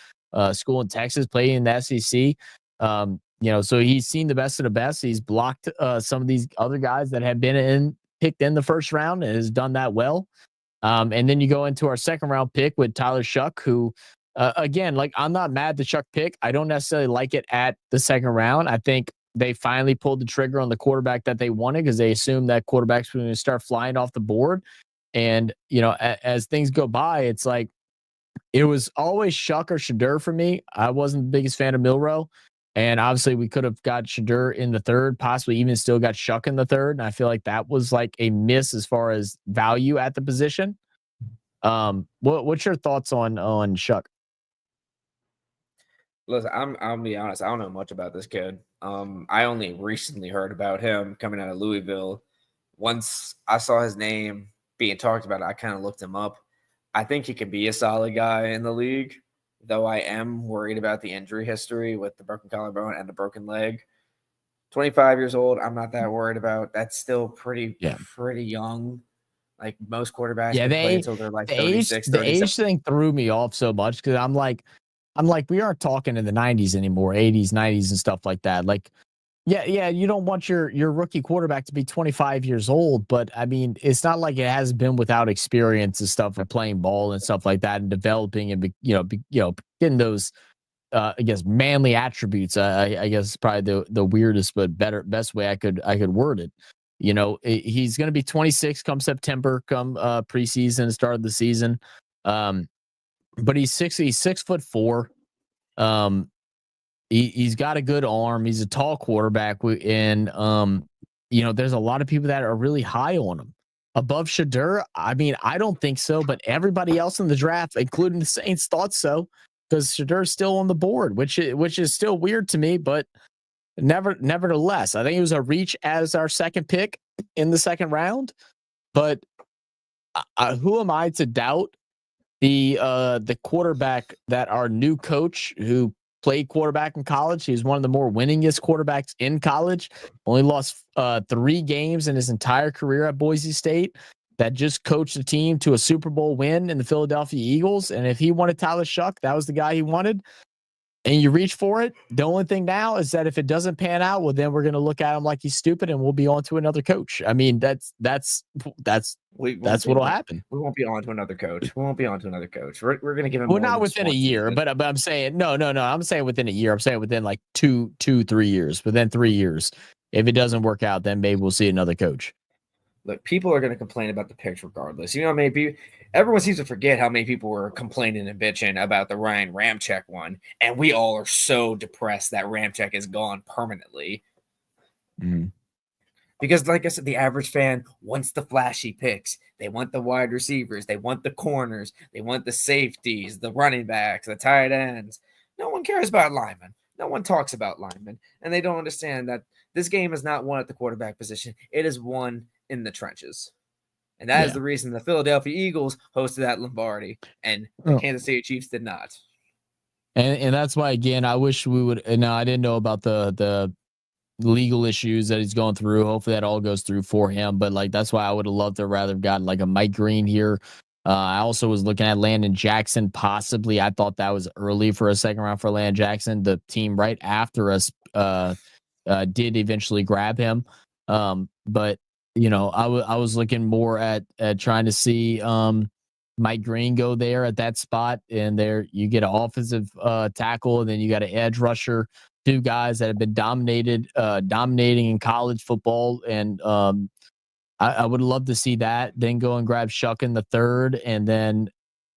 school in Texas, playing in the SEC. So he's seen the best of the best. He's blocked some of these other guys that have been picked in the first round and has done that well. And then you go into our second round pick with Tyler Shuck, who, again, like, I'm not mad at the Shuck pick. I don't necessarily like it at the second round. I think they finally pulled the trigger on the quarterback that they wanted because they assumed that quarterbacks were going to start flying off the board. And, as things go by, it's like it was always Shuck or Shadur for me. I wasn't the biggest fan of Milroe. And obviously, we could have got Shadur in the third, possibly even still got Shuck in the third. And I feel like that was like a miss as far as value at the position. What's your thoughts on Shuck? Listen, I'll be honest. I don't know much about this kid. I only recently heard about him coming out of Louisville. Once I saw his name being talked about, I kind of looked him up. I think he could be a solid guy in the league, though I am worried about the injury history with the broken collarbone and the broken leg. 25 years old, I'm not that worried about. That's still pretty young. Like most quarterbacks play until they're like 36, 37. The age thing threw me off so much because I'm like, we aren't talking in the 90s anymore, 80s, 90s, and stuff like that. Like, yeah, you don't want your rookie quarterback to be 25 years old, but I mean, it's not like it has been without experience and stuff of playing ball and stuff like that and developing and getting those I guess manly attributes. I guess is probably the weirdest but best way I could word it. He's going to be 26 come September, come preseason, start of the season. But he's 6'4". He's got a good arm. He's a tall quarterback, and there's a lot of people that are really high on him. Above Shadur, I mean, I don't think so, but everybody else in the draft, including the Saints, thought so because Shadur's still on the board, which is still weird to me, but nevertheless, I think it was a reach as our second pick in the second round. But who am I to doubt the quarterback that our new coach who played quarterback in college? He's one of the more winningest quarterbacks in college. Only lost 3 games in his entire career at Boise State. That just coached the team to a Super Bowl win in the Philadelphia Eagles. And if he wanted Tyler Shuck, that was the guy he wanted. And you reach for it. The only thing now is that if it doesn't pan out, well, then we're going to look at him like he's stupid, and we'll be on to another coach. I mean, that's what'll happen. We won't be on to another coach. We're going to give him. Well, not within a year, but I'm saying no. I'm saying within a year. I'm saying within like 3 years. Within 3 years, if it doesn't work out, then maybe we'll see another coach. Look, people are going to complain about the picks regardless. Maybe everyone seems to forget how many people were complaining and bitching about the Ryan Ramczyk one, and we all are so depressed that Ramczyk is gone permanently. Mm-hmm. Because, like I said, the average fan wants the flashy picks. They want the wide receivers. They want the corners. They want the safeties, the running backs, the tight ends. No one cares about linemen. No one talks about linemen, and they don't understand that this game is not won at the quarterback position. It is won in the trenches. And that is the reason the Philadelphia Eagles hosted at Lombardi and the Kansas City Chiefs did not. And that's why, again, I wish we would. Now, I didn't know about the legal issues that he's going through. Hopefully that all goes through for him. But like, that's why I would have loved to rather have gotten like a Mike Green here. I also was looking at Landon Jackson. Possibly, I thought that was early for a second round for Landon Jackson. The team right after us did eventually grab him. But I was looking more at trying to see Mike Green go there at that spot, and there you get an offensive tackle, and then you got an edge rusher, 2 guys that have been dominating in college football, and I would love to see that. Then go and grab Shuck in the third, and then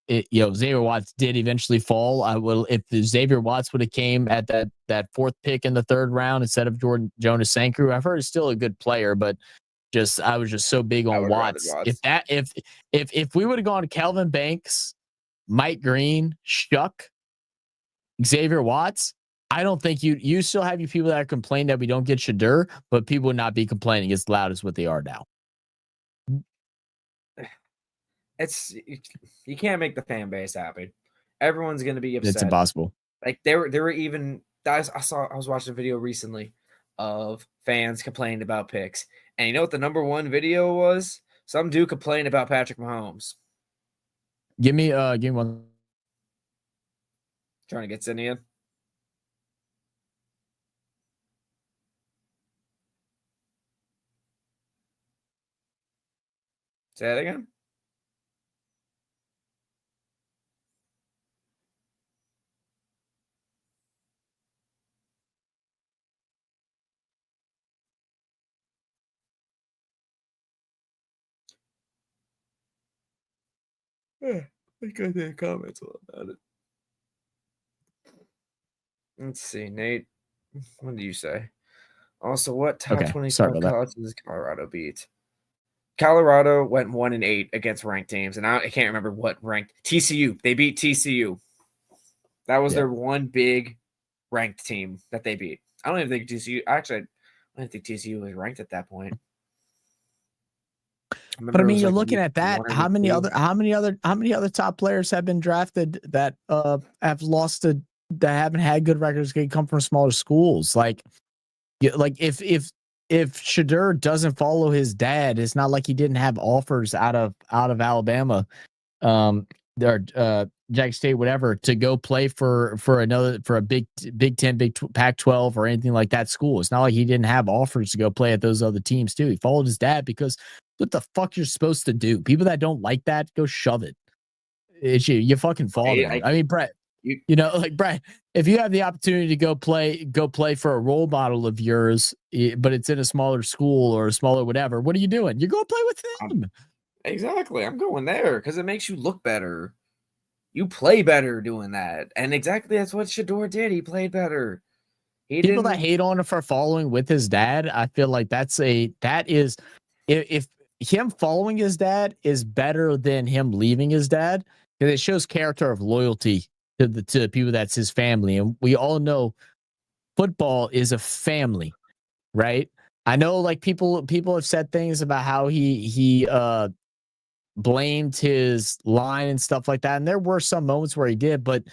Xavier Watts did eventually fall. I will if Xavier Watts would have came at that fourth pick in the third round instead of Jonas Sankru. I've heard he's still a good player, but I was just so big on Watts. If we would have gone to Kelvin Banks, Mike Green, Shuck, Xavier Watts, I don't think you still have you people that are complaining that we don't get Shadur, but people would not be complaining as loud as what they are now. You can't make the fan base happy. Everyone's going to be upset. It's impossible. Like there were even guys. I was watching a video recently of fans complaining about picks, and you know what the number one video was? Some dude complained about Patrick Mahomes. Give me one. Trying to get Cindy in. Say that again. I got the comments about it. Let's see, Nate. What do you say? Also, what top 25 colleges does Colorado beat? Colorado went 1-8 against ranked teams, and I can't remember what ranked. TCU. They beat TCU. That was their one big ranked team that they beat. I don't even think TCU. Actually, I don't think TCU was ranked at that point. But I mean, you're looking at that. How many other top players have been drafted that have lost that haven't had good records? They come from smaller schools. Like if Shadur doesn't follow his dad, it's not like he didn't have offers out of Alabama, or Jack State, whatever, to go play for a Big 10, Pac-12 or anything like that school. It's not like he didn't have offers to go play at those other teams too. He followed his dad because what the fuck you're supposed to do. People that don't like that, go shove it. It's you fucking father. I mean, Brett, Brett, if you have the opportunity to go play for a role model of yours, but it's in a smaller school or a smaller whatever, what are you doing? You're going to play with them. Exactly. I'm going there because it makes you look better. You play better doing that. And exactly that's what Shadur did. He played better. People that hate on him for following with his dad, I feel like if him following his dad is better than him leaving his dad, because it shows character of loyalty to the people that's his family. And we all know football is a family, right? I know like people have said things about how he blamed his line and stuff like that. And there were some moments where he did, but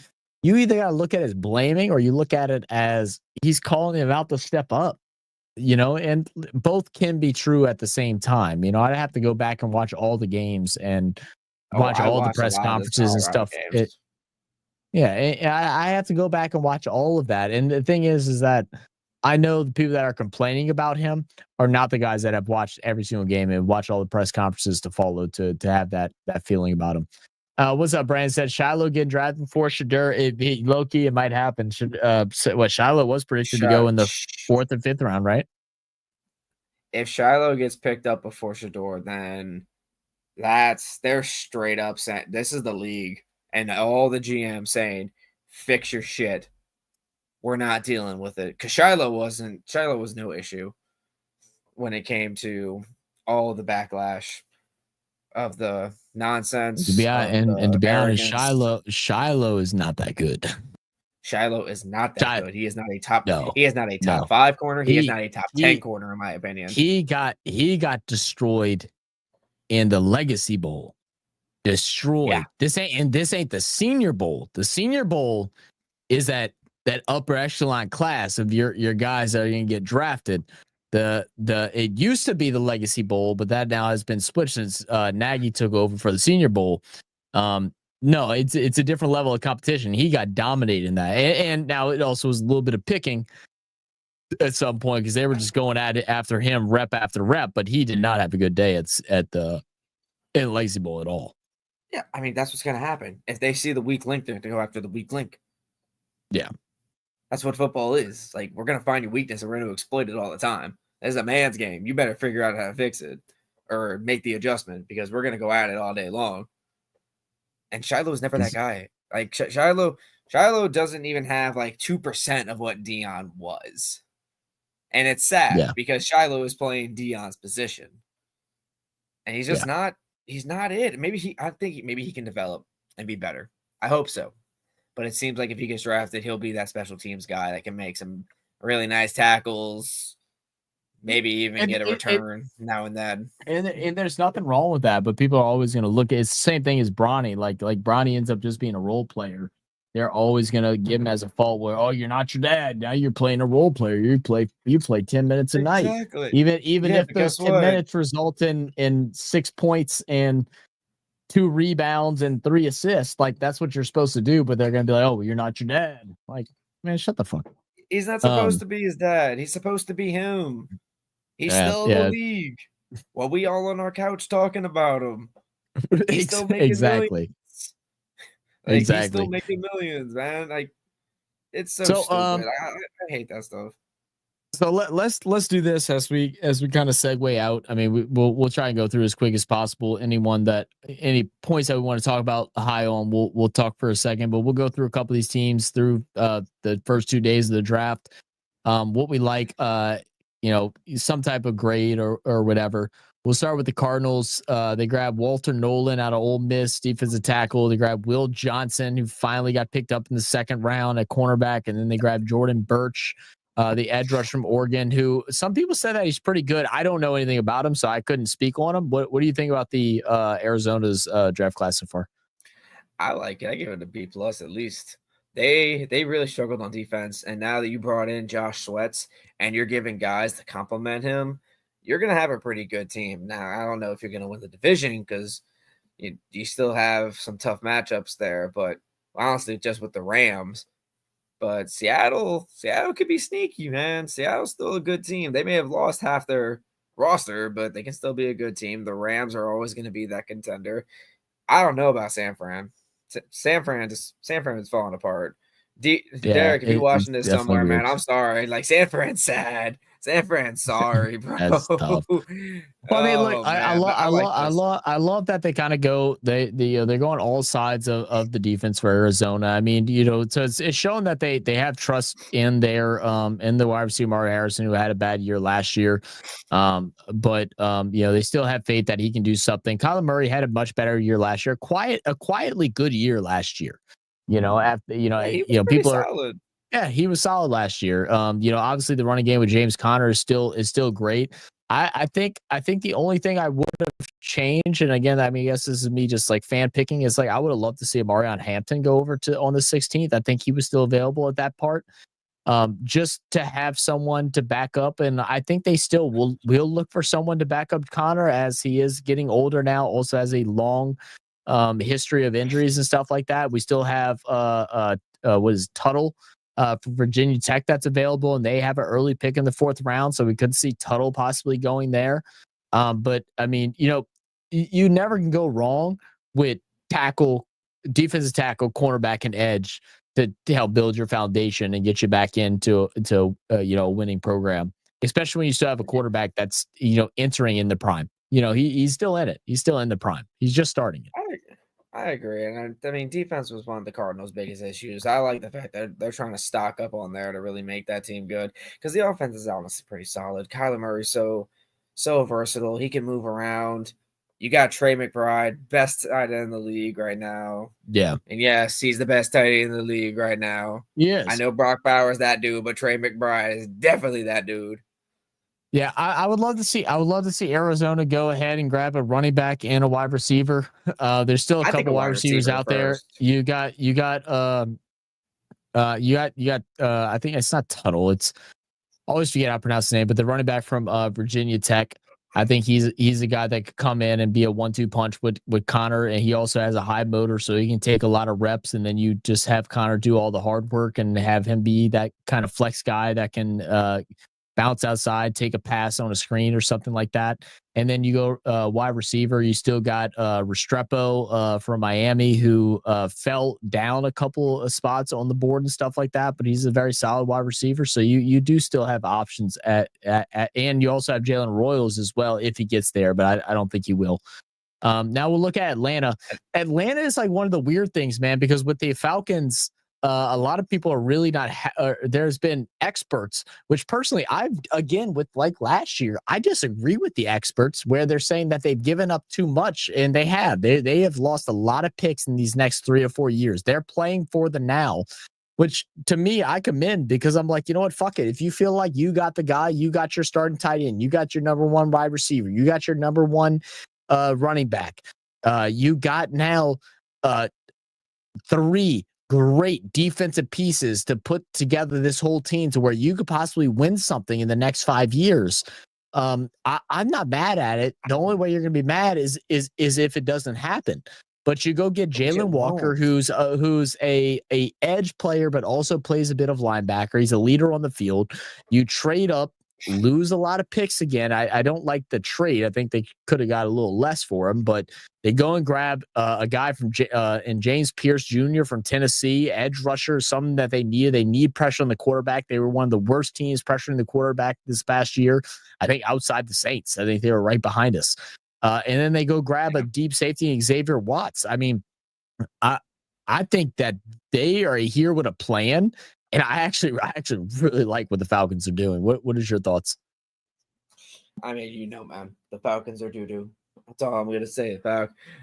you either got to look at it as blaming or you look at it as he's calling him out to step up, and both can be true at the same time. I'd have to go back and watch all the games and watch all the press conferences and stuff. I have to go back and watch all of that. And the thing is that I know the people that are complaining about him are not the guys that have watched every single game and watch all the press conferences to follow to have that feeling about him. What's up, Brandon? Said Shiloh getting drafted for Shadur. Low-key, it might happen. Shiloh was predicted to go in the 4th and 5th round, right? If Shiloh gets picked up before Shadur, then they're straight up saying this is the league and all the GM saying, fix your shit. We're not dealing with it. Because Shiloh was no issue when it came to all the backlash of the nonsense. To be honest, Shiloh is not that good. Shiloh is not that good. He is not a top. No, he is not a top 5 corner. He is not a top 10 corner, in my opinion. He got destroyed in the Legacy Bowl. Destroyed. Yeah. This ain't the Senior Bowl. The Senior Bowl is that upper echelon class of your guys that are going to get drafted. It used to be the Legacy Bowl, but that now has been split since Nagy took over for the Senior Bowl. No, it's a different level of competition. He got dominated in that, and now it also was a little bit of picking at some point because they were just going at it after him, rep after rep. But he did not have a good day in the Legacy Bowl at all. Yeah, I mean that's what's going to happen if they see the weak link. They're going to go after the weak link. Yeah, that's what football is. Like we're going to find your weakness and we're going to exploit it all the time. It's a man's game. You better figure out how to fix it, or make the adjustment because we're going to go at it all day long. And Shiloh's never that guy. Like Shiloh doesn't even have like 2% of what Dion was. And it's sad because Shiloh is playing Dion's position. And he's just he's not it. I think maybe he can develop and be better. I hope so. But it seems like if he gets drafted, he'll be that special teams guy that can make some really nice tackles, maybe even get a return now and then. And there's nothing wrong with that, but people are always going to look at it's the same thing as Bronny. Like Bronny ends up just being a role player. They're always going to give him as a fault where, oh, you're not your dad. Now you're playing a role player. You play 10 minutes a night. Even if those 10 minutes result in 6 points and 2 rebounds and 3 assists, like that's what you're supposed to do. But they're going to be like, oh, well, you're not your dad. Like, man, shut the fuck up. He's not supposed to be his dad. He's supposed to be him. He's still in the league. While we all on our couch talking about him. He's still making millions. Like, he's still making millions, man. Like, it's so stupid. I hate that stuff. So let's do this as we kind of segue out. I mean, we'll try and go through as quick as possible. Any points that we want to talk about high on, we'll talk for a second. But we'll go through a couple of these teams through the first 2 days of the draft. What we like, some type of grade or whatever. We'll start with the Cardinals. They grabbed Walter Nolan out of Ole Miss, defensive tackle. They grabbed Will Johnson, who finally got picked up in the second round at cornerback. And then they grabbed Jordan Birch, the edge rush from Oregon, who some people said that he's pretty good. I don't know anything about him, so I couldn't speak on him. What do you think about the Arizona's draft class so far? I like it. I give it a B+ at least. They really struggled on defense, and now that you brought in Josh Sweats and you're giving guys to complement him, you're going to have a pretty good team. Now, I don't know if you're going to win the division because you still have some tough matchups there, but honestly, just with the Rams. But Seattle could be sneaky, man. Seattle's still a good team. They may have lost half their roster, but they can still be a good team. The Rams are always going to be that contender. I don't know about San Fran. San Fran is falling apart. Derek, if you're watching this somewhere, man, I'm sorry. Like, San Fran's sad. San Fran's sorry, bro. That's tough. Well, I mean, look, I love that they kind of go. They're going all sides of the defense for Arizona. I mean, so it's showing that they have trust in their in the wide receiver Mario Harrison, who had a bad year last year. But they still have faith that he can do something. Kyler Murray had a much better year last year. A quietly good year last year. People are solid. Yeah, he was solid last year. Obviously the running game with James Conner is still great. I think the only thing I would have changed, and again, I mean, I guess this is me just like fan picking, is like I would have loved to see Marion Hampton go over on the 16th. I think he was still available at that part. Just to have someone to back up, and I think they still will look for someone to back up Conner as he is getting older now. Also has a long history of injuries and stuff like that. We still have Tuttle for Virginia Tech that's available, and they have an early pick in the 4th round, so we could see Tuttle possibly going there. But I mean, you never can go wrong with defensive tackle, cornerback, and edge to help build your foundation and get you back into a winning program, especially when you still have a quarterback that's entering in the prime. He's still in it. He's still in the prime. He's just starting it. I agree. And I mean, defense was one of the Cardinals' biggest issues. I like the fact that they're trying to stock up on there to really make that team good, because the offense is honestly pretty solid. Kyler Murray's so versatile. He can move around. You got Trey McBride, best tight end in the league right now. Yeah. And yes, he's the best tight end in the league right now. Yes. I know Brock Bowers that dude, but Trey McBride is definitely that dude. Yeah, I would love to see Arizona go ahead and grab a running back and a wide receiver. There's still a couple wide receivers out there. You got I think it's not Tuttle. It's I always forget how to pronounce the name, but the running back from Virginia Tech. I think he's a guy that could come in and be a 1-2 punch with Connor, and he also has a high motor, so he can take a lot of reps, and then you just have Connor do all the hard work and have him be that kind of flex guy that can bounce outside, take a pass on a screen or something like that. And then you go wide receiver. You still got Restrepo from Miami, who fell down a couple of spots on the board and stuff like that, but he's a very solid wide receiver. So you do still have options and you also have Jalen Royals as well if he gets there, but I don't think he will. Now we'll look at Atlanta. Atlanta is like one of the weird things, man, because with the Falcons, a lot of people are really not. There's been experts, which personally, with like last year, I disagree with the experts where they're saying that they've given up too much, and they have. They have lost a lot of picks in these next 3 or 4 years. They're playing for the now, which to me I commend because I'm like, you know what, fuck it. If you feel like you got the guy, you got your starting tight end, you got your number 1 wide receiver, you got your number 1 running back, you got now 3 great defensive pieces to put together this whole team to where you could possibly win something in the next 5 years. I'm not mad at it. The only way you're going to be mad is if it doesn't happen. But you go get Jalen Walker, who's a edge player, but also plays a bit of linebacker. He's a leader on the field. You trade up, lose a lot of picks again. I don't like the trade. I think they could have got a little less for him, but they go and grab a guy from James Pierce Jr. from Tennessee, edge rusher, something that they needed. They need pressure on the quarterback. They were one of the worst teams pressuring the quarterback this past year. I think outside the Saints. I think they were right behind us. And then they go grab a deep safety, Xavier Watts. I mean, I think that they are here with a plan. And I actually really like what the Falcons are doing. What is your thoughts? I mean, man, the Falcons are doo-doo. That's all I'm gonna say.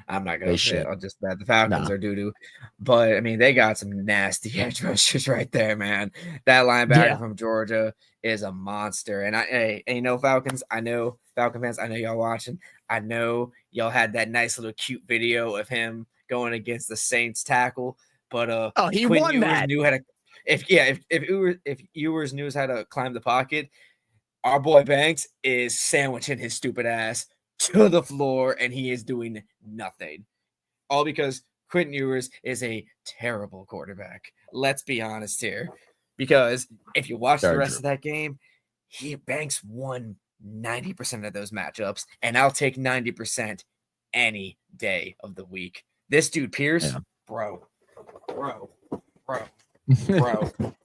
I'm not gonna say it. I'll just bet the Falcons are doo-doo. But I mean, they got some nasty edge rushers right there, man. That linebacker from Georgia is a monster. And Falcons, I know Falcon fans, I know y'all watching. I know y'all had that nice little cute video of him going against the Saints tackle. But he won that. Knew how to. If Ewers knew how to climb the pocket, our boy Banks is sandwiching his stupid ass to the floor, and he is doing nothing. All because Quentin Ewers is a terrible quarterback. Let's be honest here. Because if you watch the rest of that game, Banks won 90% of those matchups, and I'll take 90% any day of the week. This dude Pierce, bro.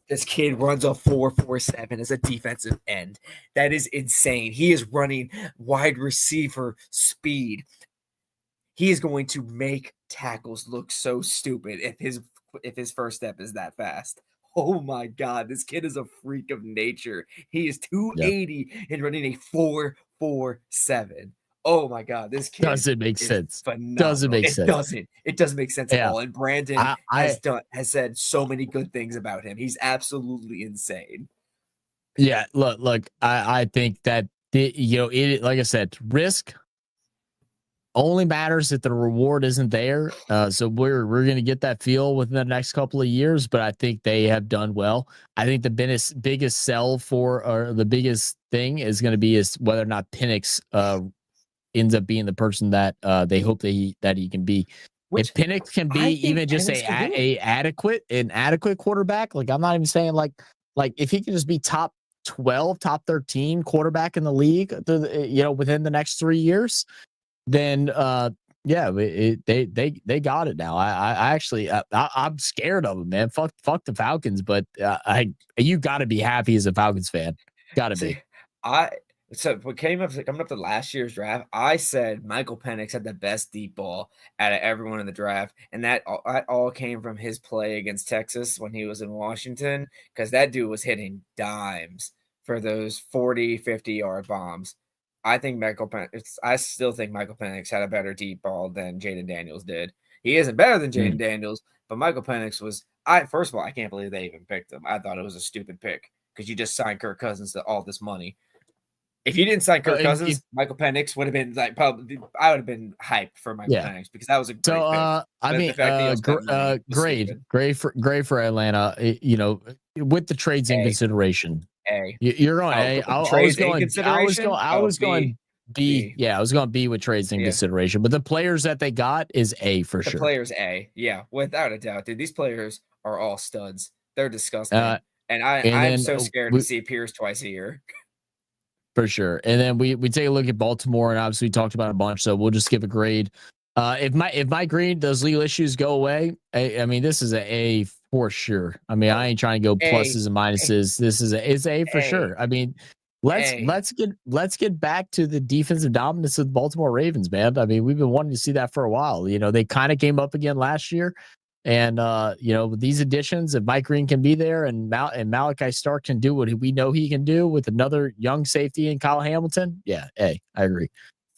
This kid runs a 4.47 as a defensive end. That is insane. He is running wide receiver speed. He is going to make tackles look so stupid if his first step is that fast. Oh my God, this kid is a freak of nature. He is 280 and running a 4.47. Oh my God, this kid doesn't make sense. Phenomenal. Doesn't make sense. It doesn't make sense at all. And Brandon has said so many good things about him. He's absolutely insane. Yeah, look. I think that like I said, risk only matters if the reward isn't there. So we're going to get that feel within the next couple of years, but I think they have done well. I think the biggest sell or the biggest thing is going to be is whether or not Penix ends up being the person that they hope that he can be. If Penix can be even just an adequate quarterback, like I'm not even saying like if he can just be top 12, top 13 quarterback in the league, within the next 3 years, then they got it now. I'm scared of them, man. Fuck the Falcons, but you got to be happy as a Falcons fan. Got to be. So what coming up to last year's draft, I said Michael Penix had the best deep ball out of everyone in the draft, and that all came from his play against Texas when he was in Washington, because that dude was hitting dimes for those 40, 50-yard bombs. I still think Michael Penix had a better deep ball than Jaden Daniels did. He isn't better than Jaden Daniels, but Michael Penix was. First of all, I can't believe they even picked him. I thought it was a stupid pick because you just signed Kirk Cousins to all this money. If you didn't sign Kirk Cousins, Michael Penix would have been I would have been hyped for Michael Penix because that was a great pick. Great for Atlanta. With the trades in consideration. You're going A. I was going B. Yeah, I was going B with trades in consideration. But the players that they got is A for sure. The players A, without a doubt, dude. These players are all studs. They're disgusting, and I'm so scared to see Pierce twice a year. For sure. And then we take a look at Baltimore, and obviously we talked about a bunch, so we'll just give a grade. If my grade, those legal issues go away, I mean, this is a A for sure. I mean, I ain't trying to go pluses and minuses. This is it's A for sure. I mean, let's get back to the defensive dominance of the Baltimore Ravens, man. I mean, we've been wanting to see that for a while. You know, they kind of came up again last year. And you know, with these additions, if Mike Green can be there and Malachi Stark can do what we know he can do with another young safety in Kyle Hamilton, yeah, hey, I agree.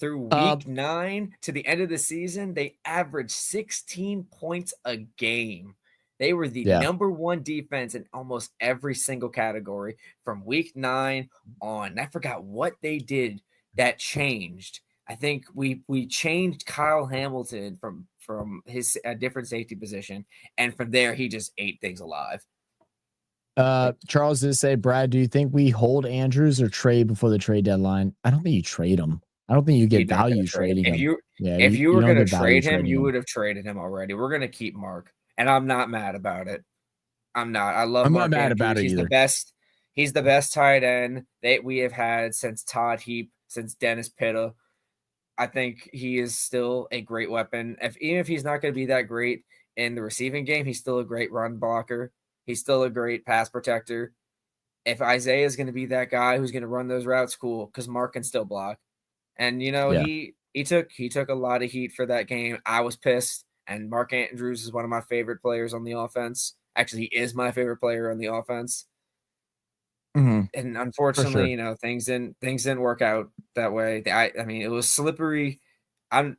Through week 9 to the end of the season, they averaged 16 points a game. They were the number 1 defense in almost every single category from week 9 on. I forgot what they did that changed. I think we changed Kyle Hamilton from his different safety position, and from there he just ate things alive. Charles did say, Brad, do you think we hold Andrews or trade before the trade deadline? I don't think you trade him. I don't think you get value trading him. If you were going to trade him, you would have traded him already. We're going to keep Mark, and I'm not mad about it. I'm not. I love Mark not mad Andrews. about it He's either. the best. He's the best tight end that we have had since Todd Heap, since Dennis Pitta. I think he is still a great weapon. Even if he's not going to be that great in the receiving game, he's still a great run blocker. He's still a great pass protector. If Isaiah is going to be that guy who's going to run those routes, cool, because Mark can still block. And you know, he took a lot of heat for that game. I was pissed. And Mark Andrews is one of my favorite players on the offense. Actually, he is my favorite player on the offense. And unfortunately, you know, things didn't work out that way. I mean, it was slippery. I'm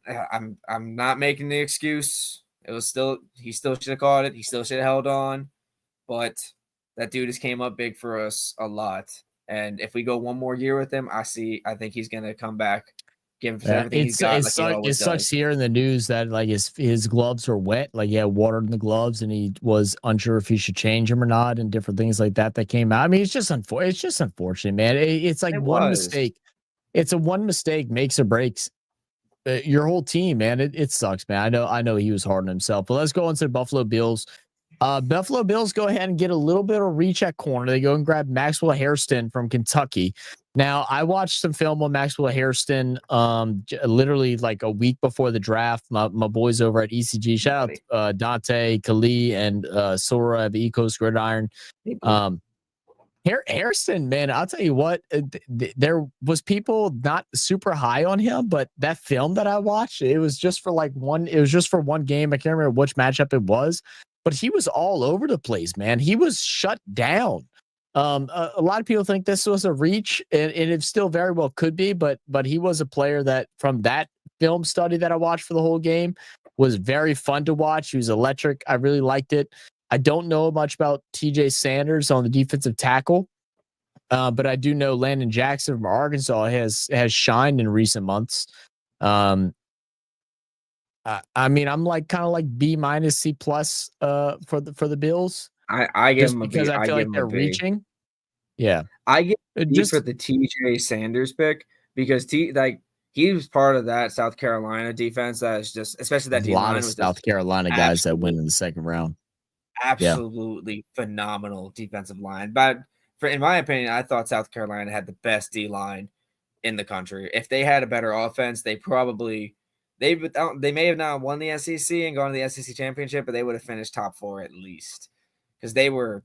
not making the excuse. He still should have caught it. He still should have held on. But that dude has came up big for us a lot. And if we go one more year with him, I think he's gonna come back, give everything he's got. It sucks here in the news that like his gloves are wet, like he had water in the gloves, and he was unsure if he should change them or not, and different things like that came out. I mean, it's just unfortunate, man. It's like one mistake. It's a one mistake makes or breaks your whole team, man. It sucks, man. I know he was hard on himself. But let's go into the Buffalo Bills. Buffalo Bills go ahead and get a little bit of reach at corner. They go and grab Maxwell Hairston from Kentucky. Now, I watched some film on Maxwell Hairston literally like a week before the draft. My boys over at ECG, shout out Dante, Kali, and Sora of Ecos Gridiron. Hairston, man, I'll tell you what, there was people not super high on him, but that film that I watched, it was just for one game. I can't remember which matchup it was, but he was all over the place, man. He was shut down. A lot of people think this was a reach, and it still very well could be, but he was a player that from that film study that I watched for the whole game was very fun to watch. He was electric. I really liked it. I don't know much about TJ Sanders on the defensive tackle, but I do know Landon Jackson from Arkansas has shined in recent months. I mean, I'm kind of like B- C+ for the Bills. I give him a B. Because I feel like they're reaching. Yeah, I give B for the TJ Sanders pick because he was part of that South Carolina defense that is just, especially that a lot of South Carolina guys that win in the second round. Absolutely phenomenal defensive line. But in my opinion, I thought South Carolina had the best D line in the country. If they had a better offense, they may have not won the SEC and gone to the SEC championship, but they would have finished top 4 at least because they were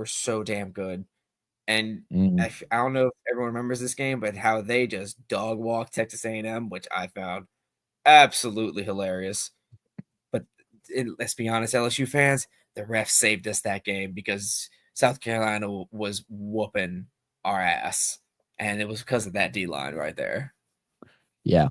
so damn good. And I don't know if everyone remembers this game, but how they just dog walked Texas A&M, which I found absolutely hilarious. But let's be honest, LSU fans, the refs saved us that game because South Carolina was whooping our ass, and it was because of that D-line right there. Yeah.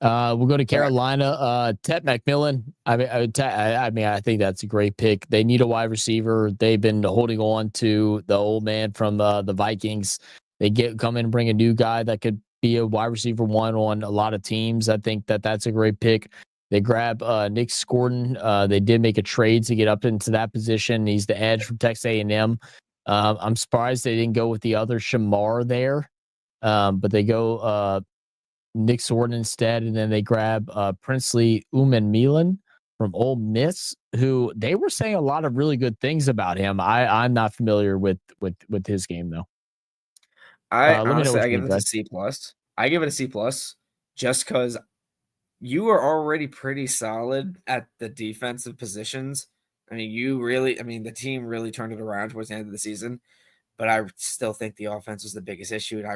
We'll go to Carolina. Ted McMillan. I think that's a great pick. They need a wide receiver. They've been holding on to the old man from the Vikings. They come in and bring a new guy that could be a wide receiver 1 on a lot of teams. I think that's a great pick. They grab Nick Scorden. They did make a trade to get up into that position. He's the edge from Texas A&M. I'm surprised they didn't go with the other Shamar there, but they go Nick Scorden instead, and then they grab Princely Umanmielen from Ole Miss, who they were saying a lot of really good things about him. I'm not familiar with his game though. I let me know honestly, what I you give think, this a guys. C plus. I give it a C plus just because you are already pretty solid at the defensive positions. I mean, the team really turned it around towards the end of the season, but I still think the offense was the biggest issue. And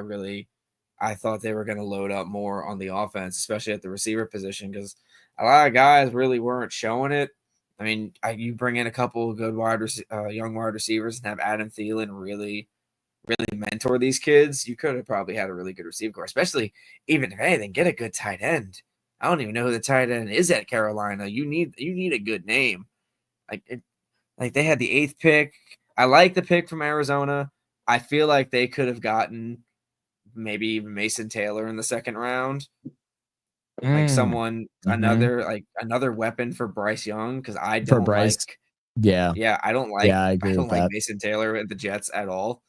I thought they were going to load up more on the offense, especially at the receiver position, because a lot of guys really weren't showing it. I mean, you bring in a couple of good young wide receivers and have Adam Thielen really mentor these kids. You could have probably had a really good receiver core, especially even if anything, get a good tight end. I don't even know who the tight end is at Carolina. You need a good name. Like they had the 8th pick. I like the pick from Arizona. I feel like they could have gotten maybe even Mason Taylor in the 2nd round. Like another weapon for Bryce Young, because I don't like. Yeah, I don't like. Yeah, I agree don't with like that. Mason Taylor at the Jets at all.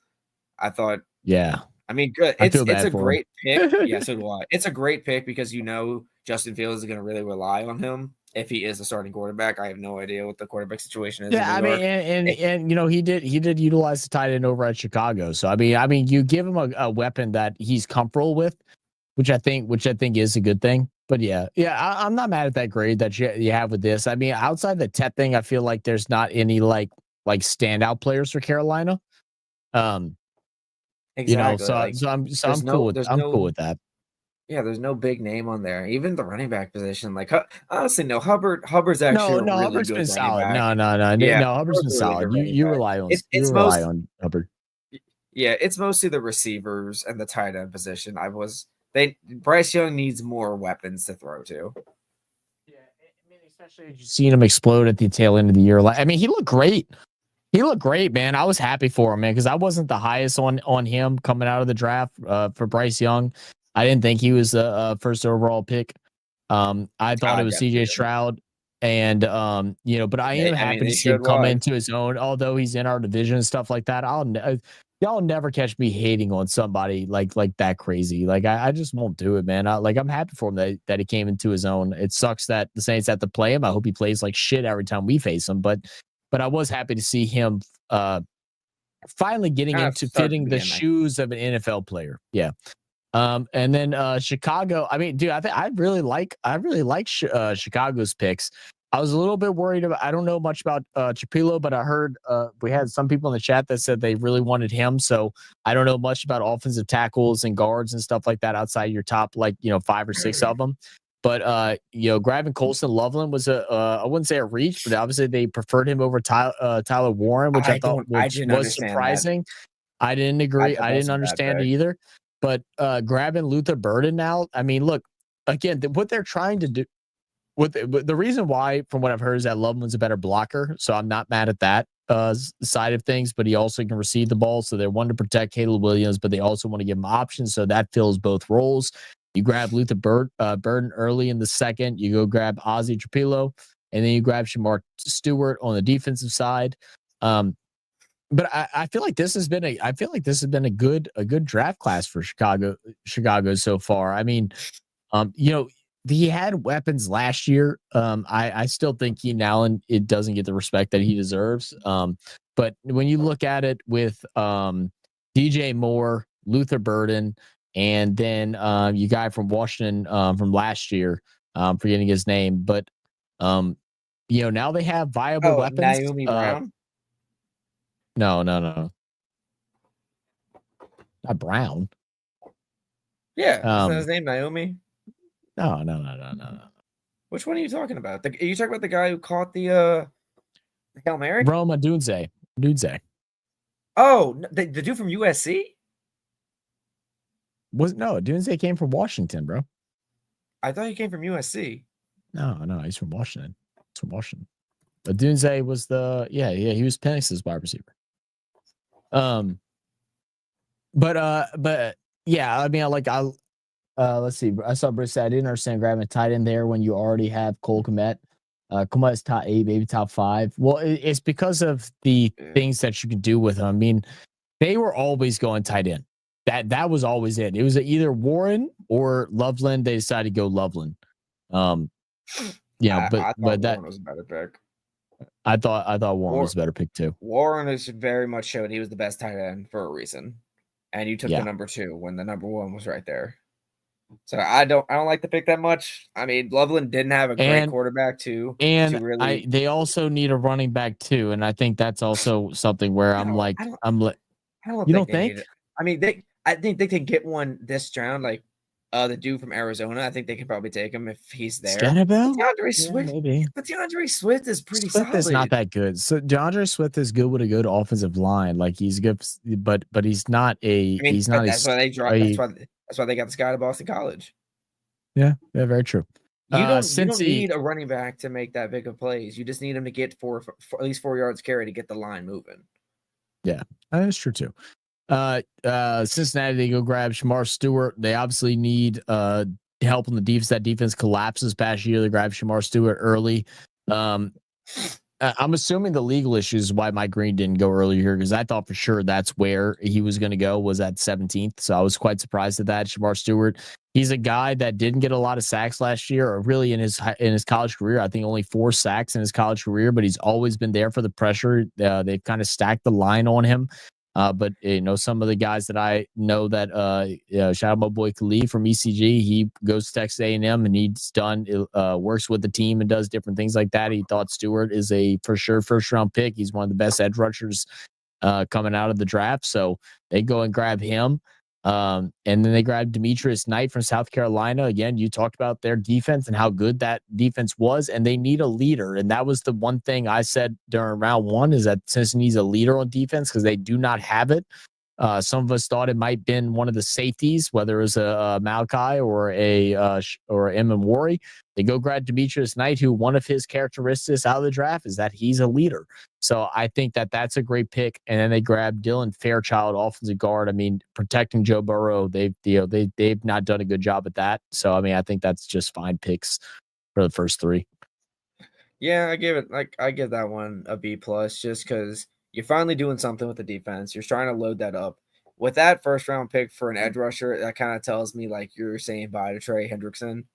I thought. Yeah. I mean, good. I feel It's bad a for great him. pick. Yeah, so do I. It's a great pick because Justin Fields is going to really rely on him if he is the starting quarterback. I have no idea what the quarterback situation is. Yeah, I mean, and he did utilize the tight end over at Chicago. So I mean, you give him a weapon that he's comfortable with, which I think is a good thing. But yeah, I'm not mad at that grade that you have with this. I mean, outside the Tet thing, I feel like there's not any like standout players for Carolina. Exactly. I'm cool with that. Yeah, there's no big name on there. Even the running back position, like honestly, no. Hubbard's actually a really Hubbard's good been running solid. back. No, Hubbard's been a really solid. good running You back. rely on It's Hubbard. Yeah, it's mostly the receivers and the tight end position. Bryce Young needs more weapons to throw to. Yeah, I mean, especially seeing him explode at the tail end of the year. Like, I mean, he looked great. He looked great, man. I was happy for him, man, because I wasn't the highest on him coming out of the draft for Bryce Young. I didn't think he was the first overall pick. I thought it was CJ Stroud. And but I am happy to see him come into his own, although he's in our division and stuff like that. Y'all never catch me hating on somebody like that crazy. Like I just won't do it, man. I'm happy for him that he came into his own. It sucks that the Saints have to play him. I hope he plays like shit every time we face him, but I was happy to see him finally getting into fitting the shoes of an NFL player. Yeah. And then Chicago. I mean, dude, I really like Chicago's picks. I was a little bit worried about. I don't know much about Chapilo, but I heard we had some people in the chat that said they really wanted him. So I don't know much about offensive tackles and guards and stuff like that outside your top 5 or 6 of them. But grabbing Colston Loveland was I wouldn't say a reach, but obviously they preferred him over Tyler Warren, which I thought was surprising. That. I didn't agree. I didn't understand it either. But grabbing Luther Burden now, I mean, look, again, what they're trying to do, the reason why, from what I've heard, is that Loveland's a better blocker. So I'm not mad at that side of things, but he also can receive the ball. So they want to protect Caleb Williams, but they also want to give him options. So that fills both roles. You grab Luther Burden early in the second. You go grab Ozzie Trapilo, and then you grab Shamar Stewart on the defensive side. But I feel like this has been a good draft class for Chicago so far. I mean, he had weapons last year. I still think Keenan Allen doesn't get the respect that he deserves. But when you look at it with DJ Moore, Luther Burden, and then you guy from Washington from last year, forgetting his name, but now they have viable weapons. Naomi Brown. No. Not Brown. Yeah, isn't his name Naomi? No. Which one are you talking about? Are you talking about the guy who caught the Hail Mary? Roma Dunze. Oh, the dude from USC? Dunze came from Washington, bro. I thought he came from USC. No, he's from Washington. But Dunze was he was Penix's wide receiver. But yeah, I mean, let's see. I saw Britt say I didn't understand grabbing a tight end there when you already have Cole Kmet. Kmet's top 8, maybe top 5. Well, it's because of the things that you can do with him. I mean, they were always going tight end. That was always it. It was either Warren or Loveland. They decided to go Loveland. I thought Warren was a better pick. I thought Warren was a better pick too. Warren has very much showed he was the best tight end for a reason. and you took the number 2 when the number 1 was right there. So I don't like the pick that much. I mean, Loveland didn't have a great quarterback too. And really, they also need a running back too, and I think that's also something where I'm like, I don't you think don't they need think? it. I mean, I think they could get one this round, like the dude from Arizona. I think they could probably take him if he's there. Scatterbill? DeAndre Swift, maybe. but DeAndre Swift is pretty Swift solid. is not that good. So DeAndre Swift is good with a good offensive line. Like he's good, but he's not a. I mean, he's not. That's why they dropped. That's why they got this guy to Boston College. Yeah, very true. You don't need a running back to make that big of plays. You just need him to get at least 4 yards carry to get the line moving. Yeah, that's true too. Cincinnati, they go grab Shamar Stewart. They obviously need help on the defense. That defense collapses past year. They grab Shamar Stewart early. I'm assuming the legal issues is why Mike Green didn't go earlier here, because I thought for sure that's where he was going to go, was at 17th. So I was quite surprised at that. Shamar Stewart, he's a guy that didn't get a lot of sacks last year, or really in his college career. I think only 4 sacks in his college career, but he's always been there for the pressure. They've kind of stacked the line on him. But some of the guys that I know that shout out my boy Khalid from ECG. He goes to Texas A&M and he's done works with the team and does different things like that. He thought Stewart is a for sure first round pick. He's one of the best edge rushers coming out of the draft. So they go and grab him. And then they grabbed Demetrius Knight from South Carolina. Again, you talked about their defense and how good that defense was, and they need a leader. And that was the one thing I said during round 1, is that Cincinnati needs a leader on defense because they do not have it. Some of us thought it might have been one of the safeties, whether it was a Malachi or or Emma Wari. They go grab Demetrius Knight, who one of his characteristics out of the draft is that he's a leader. So I think that that's a great pick. And then they grab Dylan Fairchild, offensive guard. I mean, protecting Joe Burrow, they've not done a good job at that. So I mean, I think that's just fine picks for the first 3. Yeah, I give that one a B plus, just because you're finally doing something with the defense. You're trying to load that up. With that first round pick for an edge rusher, that kind of tells me like you're saying bye to Trey Hendrickson.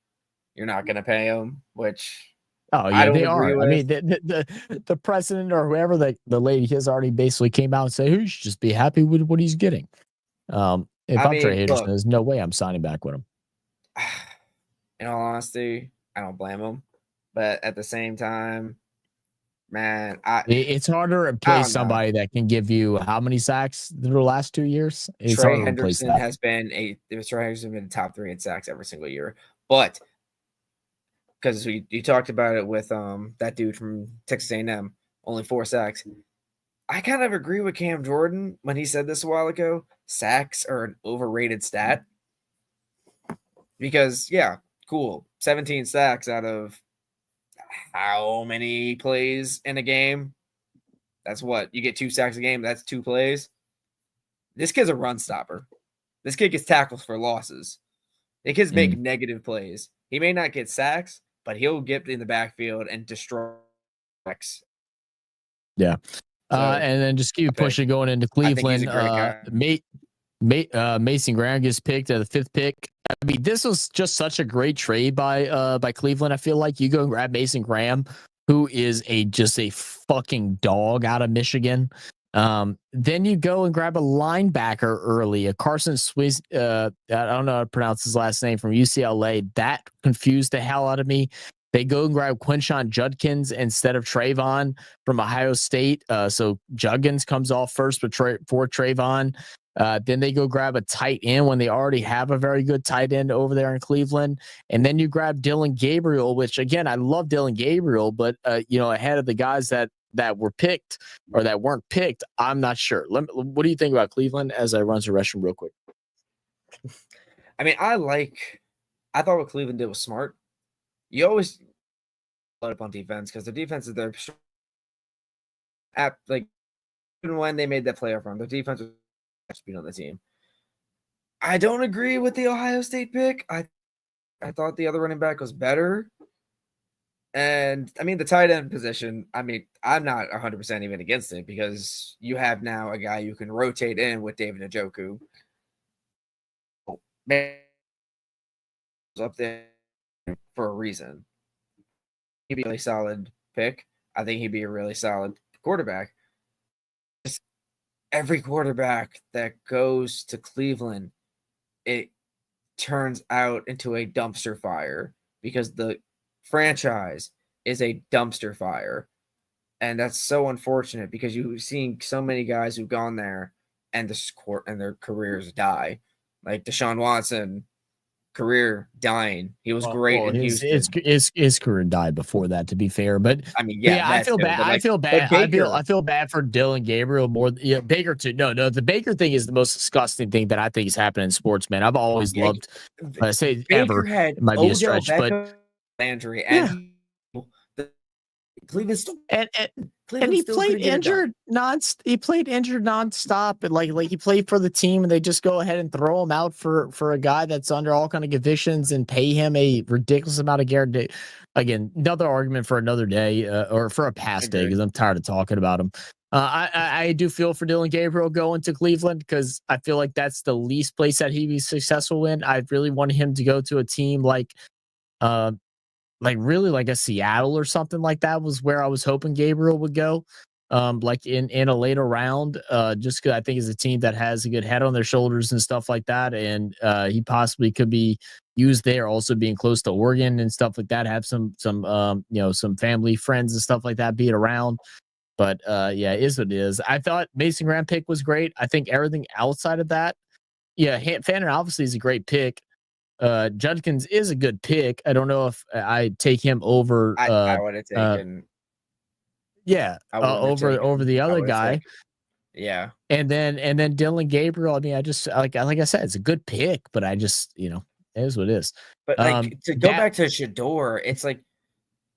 You're not going to pay him, which I don't agree with. I mean, the president or whoever the lady has already basically came out and said, he should just be happy with what he's getting. If I'm Trey Hendrickson, there's no way I'm signing back with him. In all honesty, I don't blame him. But at the same time, man, it's harder to play somebody that can give you how many sacks through the last 2 years. It's Trey Hendrickson has been a top 3 in sacks every single year. But because you talked about it with that dude from Texas A&M, only 4 sacks. I kind of agree with Cam Jordan when he said this a while ago. Sacks are an overrated stat. Because, yeah, cool. 17 sacks out of how many plays in a game? That's what? You get 2 sacks a game. That's 2 plays. This kid's a run stopper. This kid gets tackles for losses. The kids make negative plays. He may not get sacks, but he'll get in the backfield and destroy. Yeah. And then just keep pushing going into Cleveland. Mason Graham gets picked at the 5th pick. I mean, this was just such a great trade by Cleveland. I feel like you go and grab Mason Graham, who is just a fucking dog out of Michigan. Then you go and grab a linebacker early, a Carson Swiss. I don't know how to pronounce his last name, from UCLA. That confused the hell out of me. They go and grab Quinshon Judkins instead of Trayvon from Ohio State. So Judkins comes off first for Trayvon. Then they go grab a tight end when they already have a very good tight end over there in Cleveland. And then you grab Dylan Gabriel, which, again, I love Dylan Gabriel, but, ahead of the guys that were picked or that weren't picked, I'm not sure. What do you think about Cleveland as I run to the restroom real quick? I mean, I thought what Cleveland did was smart. You always load up on defense because their defense is their even when they made that playoff run, their defense was speed on the team. I don't agree with the Ohio State pick. I thought the other running back was better. And I mean, the tight end position, I mean, I'm not 100% even against it because you have now a guy you can rotate in with David Njoku. Man, up there for a reason. He'd be a really solid pick. I think he'd be a really solid quarterback. every quarterback that goes to Cleveland, it turns out into a dumpster fire because the franchise is a dumpster fire. And that's so unfortunate because you've seen so many guys who've gone there and their careers die. Like Deshaun Watson, career dying. He was great in Houston. His career died before that, to be fair. But I mean, yeah, I feel bad. I feel bad. I feel bad for Dylan Gabriel more. Yeah, Baker too. No, the Baker thing is the most disgusting thing that I think is happening in sports, man. I've always loved. I say Baker ever had it might be a Odell stretch, Beckham, but Landry, and Cleveland still and he played injured He played injured nonstop, and like he played for the team, and they just go ahead and throw him out for a guy that's under all kind of convictions and pay him a ridiculous amount of guarantee. Again, another argument for another day, or for a past day, because I'm tired of talking about him. I do feel for Dylan Gabriel going to Cleveland because I feel like that's the least place that he'd be successful in. I really want him to go to a team like really like a Seattle or something like that was where I was hoping Gabriel would go. Like in a later round, just because I think it's a team that has a good head on their shoulders and stuff like that. And he possibly could be used there, also being close to Oregon and stuff like that, have some family, friends and stuff like that being around. But yeah, it is what it is. I thought Mason Graham pick was great. I think everything outside of that, Fannin obviously is a great pick. Judkins is a good pick. I don't know if I take him over. I would have taken. Over the other guy. Yeah. And then Dylan Gabriel. I mean, I just like I said, it's a good pick, but I just it is what it is. But to go back to Shador, it's like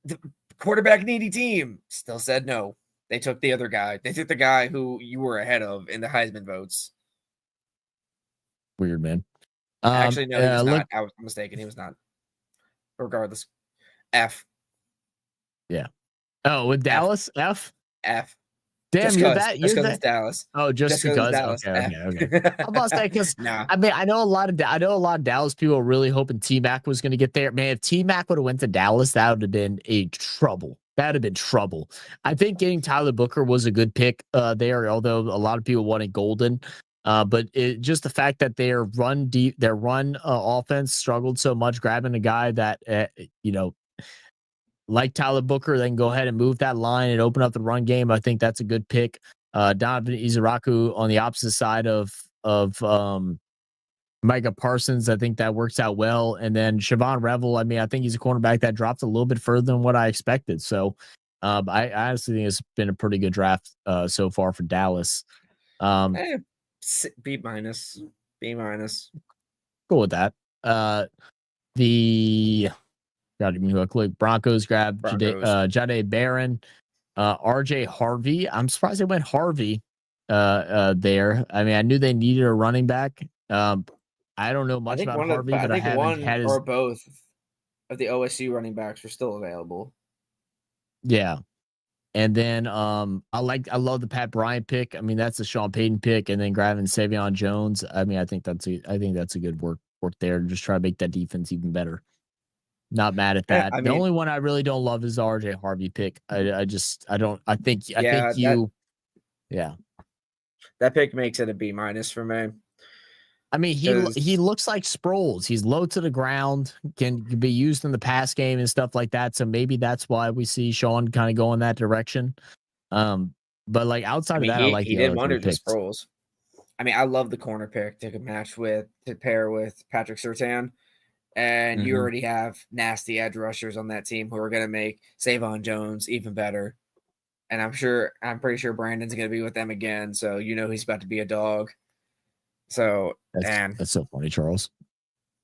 the quarterback needy team still said no. They took the other guy. They took the guy who you were ahead of in the Heisman votes. Weird, man. Actually, no, he was not. I was mistaken. He was not. Regardless, F. Yeah. Oh, with Dallas, F. Damn, just you're that. Just because it's Dallas. Oh, just because. Dallas. Okay. I'm about to say because I mean I know a lot of Dallas people are really hoping T-Mac was going to get there. Man, if T-Mac would have went to Dallas, that would have been trouble. That would have been trouble. I think getting Tyler Booker was a good pick there, although a lot of people wanted Golden. But just the fact that their run offense struggled so much, grabbing a guy that like Tyler Booker, then go ahead and move that line and open up the run game. I think that's a good pick. Donovan Izaraku on the opposite side of Micah Parsons, I think that works out well. And then Siobhan Revel, I mean, I think he's a cornerback that dropped a little bit further than what I expected. So I honestly think it's been a pretty good draft so far for Dallas. B minus. Cool with that. Broncos grabbed Jade Barron, RJ Harvey. I'm surprised they went Harvey there. I mean, I knew they needed a running back. I don't know much about Harvey, but I haven't had his... or both of the OSU running backs are still available. Yeah. And then I love the Pat Bryant pick. I mean, that's a Sean Payton pick, and then grabbing Savion Jones. I mean, I think that's a good work there to just try to make that defense even better. Not mad at that. The only one I really don't love is the RJ Harvey pick. I think that pick makes it a B minus for me. I mean, he looks like Sproles. He's low to the ground, can be used in the pass game and stuff like that. So maybe that's why we see Sean kind of go in that direction. But like outside of that, I like he did wonders with Sproles. I mean, I love the corner pick to pair with Patrick Surtain. And you already have nasty edge rushers on that team who are going to make Savon Jones even better. And I'm pretty sure Brandon's going to be with them again. So, he's about to be a dog. So, that's so funny, Charles.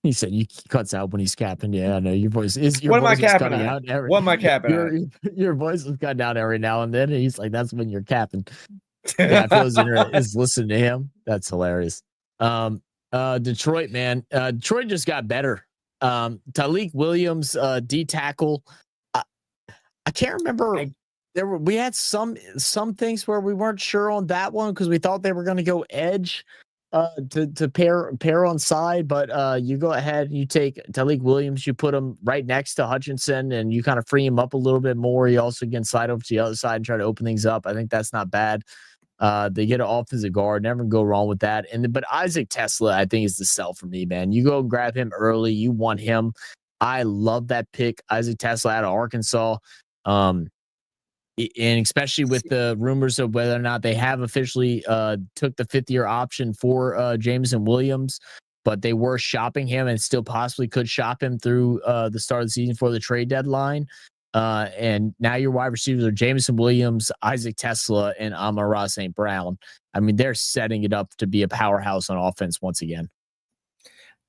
He said he cuts out when he's capping. Yeah, I know your voice is. What am I capping out? What am I capping? Your voice is cutting out every now and then. And he's like, "That's when you're capping." Yeah, I feel his internet is listening to him. That's hilarious. Detroit, man. Detroit just got better. Tyleik Williams, D tackle. I can't remember. We had some things where we weren't sure on that one because we thought they were going to go edge. To pair on side, but you go ahead and you take Tyleik Williams, you put him right next to Hutchinson, and you kind of free him up a little bit more. You also can slide over to the other side and try to open things up. I think that's not bad. They get an offensive guard, never go wrong with that. But Isaac Tesla, I think, is the sell for me, man. You go grab him early. You want him. I love that pick, Isaac Tesla out of Arkansas. And especially with the rumors of whether or not they have officially took the 5th-year option for Jameson Williams, but they were shopping him and still possibly could shop him through the start of the season for the trade deadline. And now your wide receivers are Jameson Williams, Isaac Tesla, and Amon-Ra St. Brown. I mean, they're setting it up to be a powerhouse on offense once again.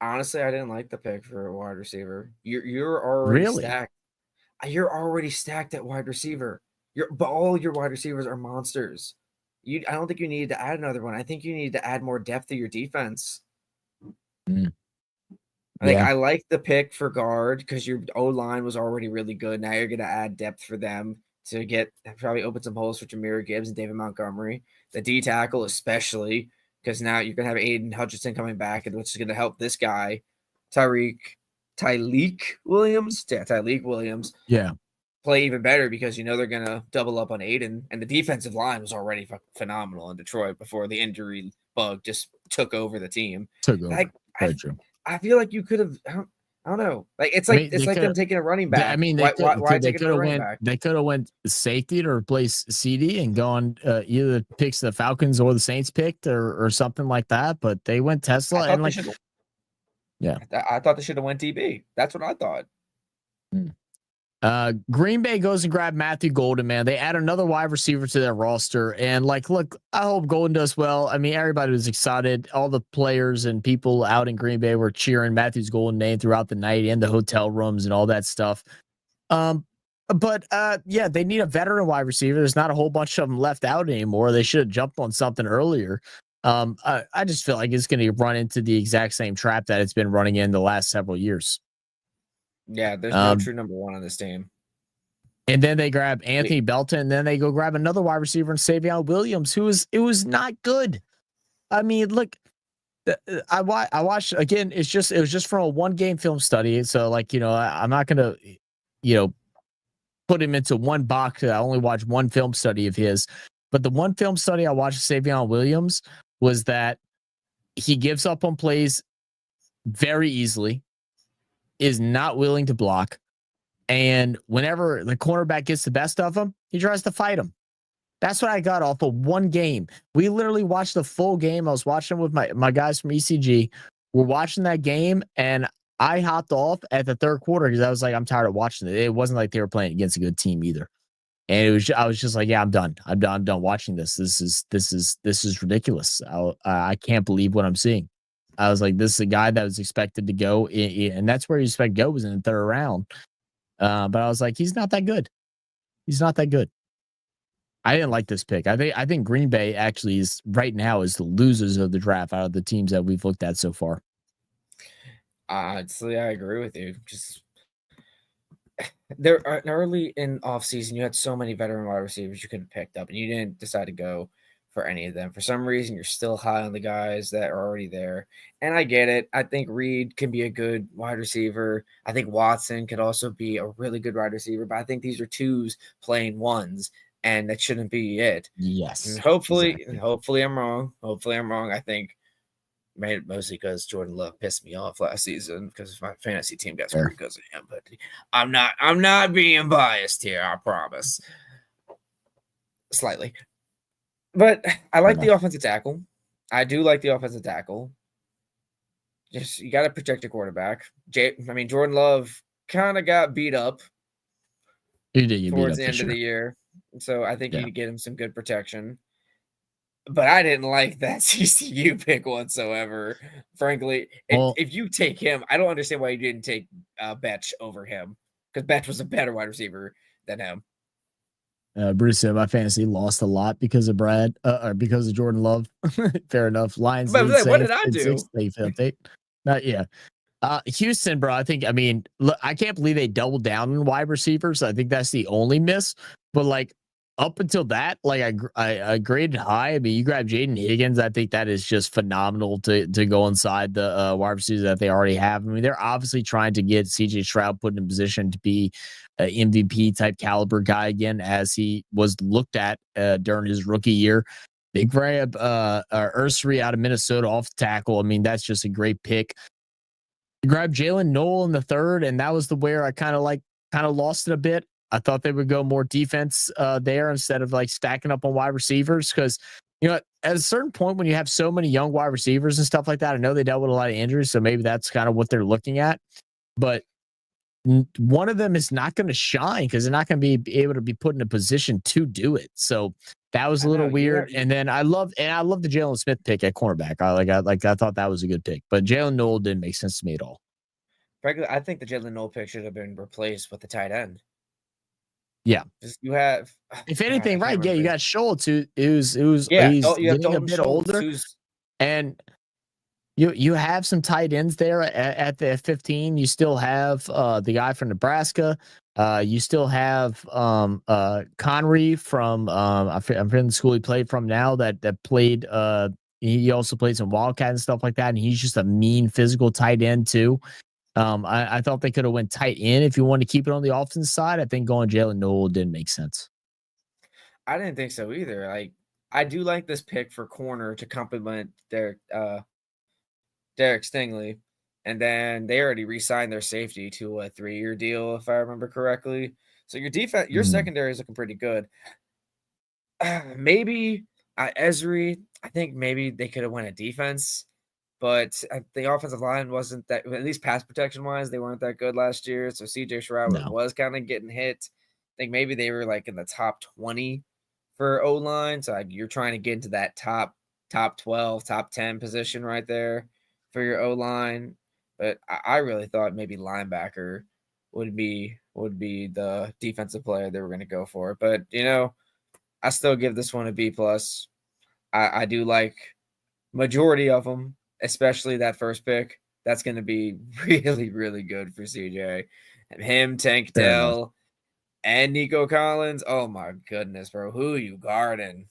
Honestly, I didn't like the pick for a wide receiver. You're already stacked. You're already stacked at wide receiver. But all your wide receivers are monsters. I don't think you need to add another one. I think you need to add more depth to your defense. I like the pick for guard because your O-line was already really good. Now you're going to add depth for them to probably open some holes for Jahmyr Gibbs and David Montgomery. The D tackle especially, because now you're going to have Aiden Hutchinson coming back, which is going to help this guy, Tyleik Williams. Yeah, Tyleik Williams. Yeah. Play even better because they're going to double up on Aiden. And the defensive line was already phenomenal in Detroit before the injury bug just took over the team. Very true. I feel like you could have. I don't know. It's like them taking a running back. Why taking a running back? They could have went safety to replace CD and gone either picks the Falcons or the Saints picked or something like that. But they went Tesla and I thought they should have went DB. That's what I thought. Green Bay goes and grab Matthew Golden, man. They add another wide receiver to their roster. And look, I hope Golden does well. I mean, everybody was excited. All the players and people out in Green Bay were cheering Matthew's Golden name throughout the night in the hotel rooms and all that stuff. But they need a veteran wide receiver. There's not a whole bunch of them left out anymore. They should have jumped on something earlier. I just feel like it's going to run into the exact same trap that it's been running in the last several years. Yeah, there's no true number one on this team. And then they grab Anthony Belton, and then they go grab another wide receiver in Savion Williams, it was not good. I mean, look, I watched again. It was just from a 1-game film study. So I'm not gonna put him into one box. I only watched one film study of his, but the one film study I watched of Savion Williams was that he gives up on plays very easily, is not willing to block, and whenever the cornerback gets the best of him, he tries to fight him. That's what I got off of one game. We literally watched the full game. I was watching with my guys from ECG. We're watching that game, and I hopped off at the third quarter because I was like, I'm tired of watching it. It wasn't like they were playing against a good team either. And I was just like, yeah, I'm done. I'm done watching this. This is ridiculous. I can't believe what I'm seeing. I was like, this is a guy that was expected to go, and that's where you expect to go, was in the third round. But I was like, he's not that good. He's not that good. I didn't like this pick. I think Green Bay actually is right now is the losers of the draft out of the teams that we've looked at so far. Honestly, I agree with you. Just there early in offseason, you had so many veteran wide receivers you could have picked up, and you didn't decide to go for any of them. For some reason, you're still high on the guys that are already there. And I get it. I think Reed can be a good wide receiver. I think Watson could also be a really good wide receiver, but I think these are twos playing ones, and that shouldn't be it. Yes. And hopefully I'm wrong. Hopefully I'm wrong. I think mostly because Jordan Love pissed me off last season because my fantasy team got screwed because of him. But I'm not being biased here, I promise. Slightly. But I like the offensive tackle. I do like the offensive tackle. Just you got to protect your quarterback. Jordan Love kind of got beat up towards the end of the year. So I think you need to get him some good protection. But I didn't like that CCU pick whatsoever. Frankly, if you take him, I don't understand why you didn't take Betch over him, because Betch was a better wide receiver than him. Bruce said my fantasy lost a lot because of Brad, or because of Jordan Love. Fair enough. Lions. But what did I do? Houston, bro. Look, I can't believe they doubled down on wide receivers. I think that's the only miss. But up until that, I graded high. You grab Jaden Higgins. I think that is just phenomenal to go inside the wide receivers that they already have. They're obviously trying to get CJ Stroud put in position to be an MVP type caliber guy again, as he was looked at during his rookie year. They grab Ursary out of Minnesota off the tackle. I mean, that's just a great pick. You grab Jalen Noel in the third, and that was where I kind of lost it a bit. I thought they would go more defense there instead of like stacking up on wide receivers, because at a certain point when you have so many young wide receivers and stuff like that, I know they dealt with a lot of injuries, so maybe that's kind of what they're looking at. But one of them is not going to shine because they're not going to be able to be put in a position to do it. So that was a little weird. And then I love the Jalen Smith pick at cornerback. I thought that was a good pick, but Jalen Noel didn't make sense to me at all. Frankly, I think the Jalen Noel pick should have been replaced with the tight end. Yeah, you have. If anything, right? Yeah, you got Schultz, he's getting a bit older, and you have some tight ends there at the 15. You still have the guy from Nebraska. You still have Connery from I'm forgetting the school he played from now. That played. He also played some Wildcat and stuff like that, and he's just a mean physical tight end too. I thought they could have went tight end if you want to keep it on the offense side. I think going Jalen Noel didn't make sense. I didn't think so either. Like, I do like this pick for corner to complement Derek Stingley, and then they already re-signed their safety to a 3-year deal, if I remember correctly. So your defense, your secondary is looking pretty good. Maybe Esri, I think maybe they could have went a defense. But the offensive line wasn't that, at least pass protection wise, they weren't that good last year. So CJ Stroud was kind of getting hit. I think maybe they were like in the top 20 for O line. So you're trying to get into that top 12, top 10 position right there for your O line. But I really thought maybe linebacker would be the defensive player they were going to go for. But I still give this one a B+. I do like majority of them. Especially that first pick, that's going to be really, really good for CJ. And him, Tank Dell, and Nico Collins. Oh my goodness, bro! Who you guarding?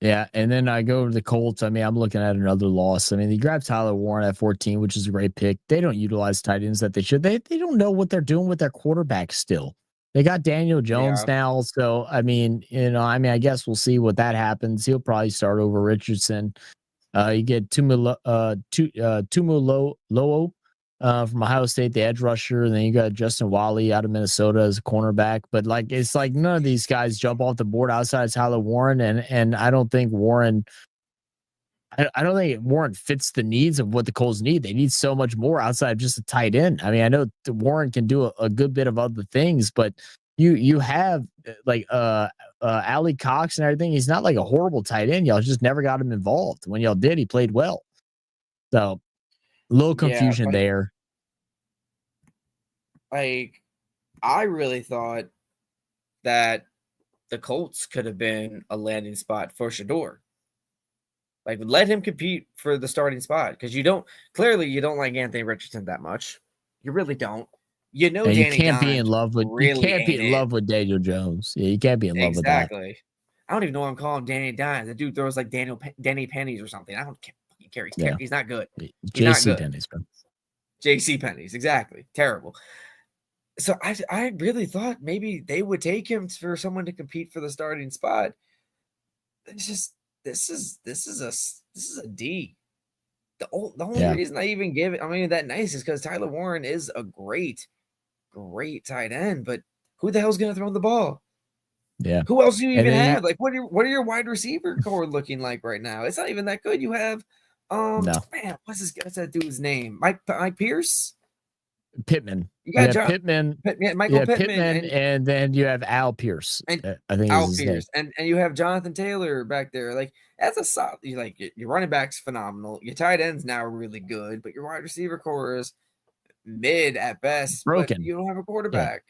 Yeah, and then I go to the Colts. I mean, I'm looking at another loss. I mean, they grabbed Tyler Warren at 14, which is a great pick. They don't utilize tight ends that they should. They don't know what they're doing with their quarterback still. They got Daniel Jones now, so I mean, I guess we'll see what that happens. He'll probably start over Richardson. You get Tumuloo from Ohio State, the edge rusher, and then you got Justin Wally out of Minnesota as a cornerback. But it's like none of these guys jump off the board outside of Tyler Warren, and I don't think Warren. I don't think Warren fits the needs of what the Colts need. They need so much more outside of just a tight end. I mean, I know Warren can do a good bit of other things, but you have Ali Cox and everything. He's not like a horrible tight end. Y'all just never got him involved. When y'all did, he played well. So a little confusion there. Like, I really thought that the Colts could have been a landing spot for Shador. Like, let him compete for the starting spot, because you don't like Anthony Richardson that much. You really don't. Danny you can't be in Dimes love with really you can't be in love with Daniel Jones. Yeah, you can't be in love with that. Exactly. I don't even know why I'm calling him Danny Dimes. The dude throws like Danny Pennies or something. I don't care. He's not good. JC Pennies, bro. JC Pennies, exactly. Terrible. So I really thought maybe they would take him for someone to compete for the starting spot. It's just this is a D. The only reason I even give it, that nice is because Tyler Warren is a great tight end, but who the hell's going to throw the ball? Yeah. Who else do you even have? Like, what are your wide receiver core looking like right now? It's not even that good. You have, man, what's that dude's name? Mike Pierce? Pittman. You got Michael Pittman, and then you have Al Pierce. I think Al Pierce, and you have Jonathan Taylor back there. Like, that's a solid. Your running back's phenomenal. Your tight end's now really good, but your wide receiver core is mid at best. Broken. But you don't have a quarterback.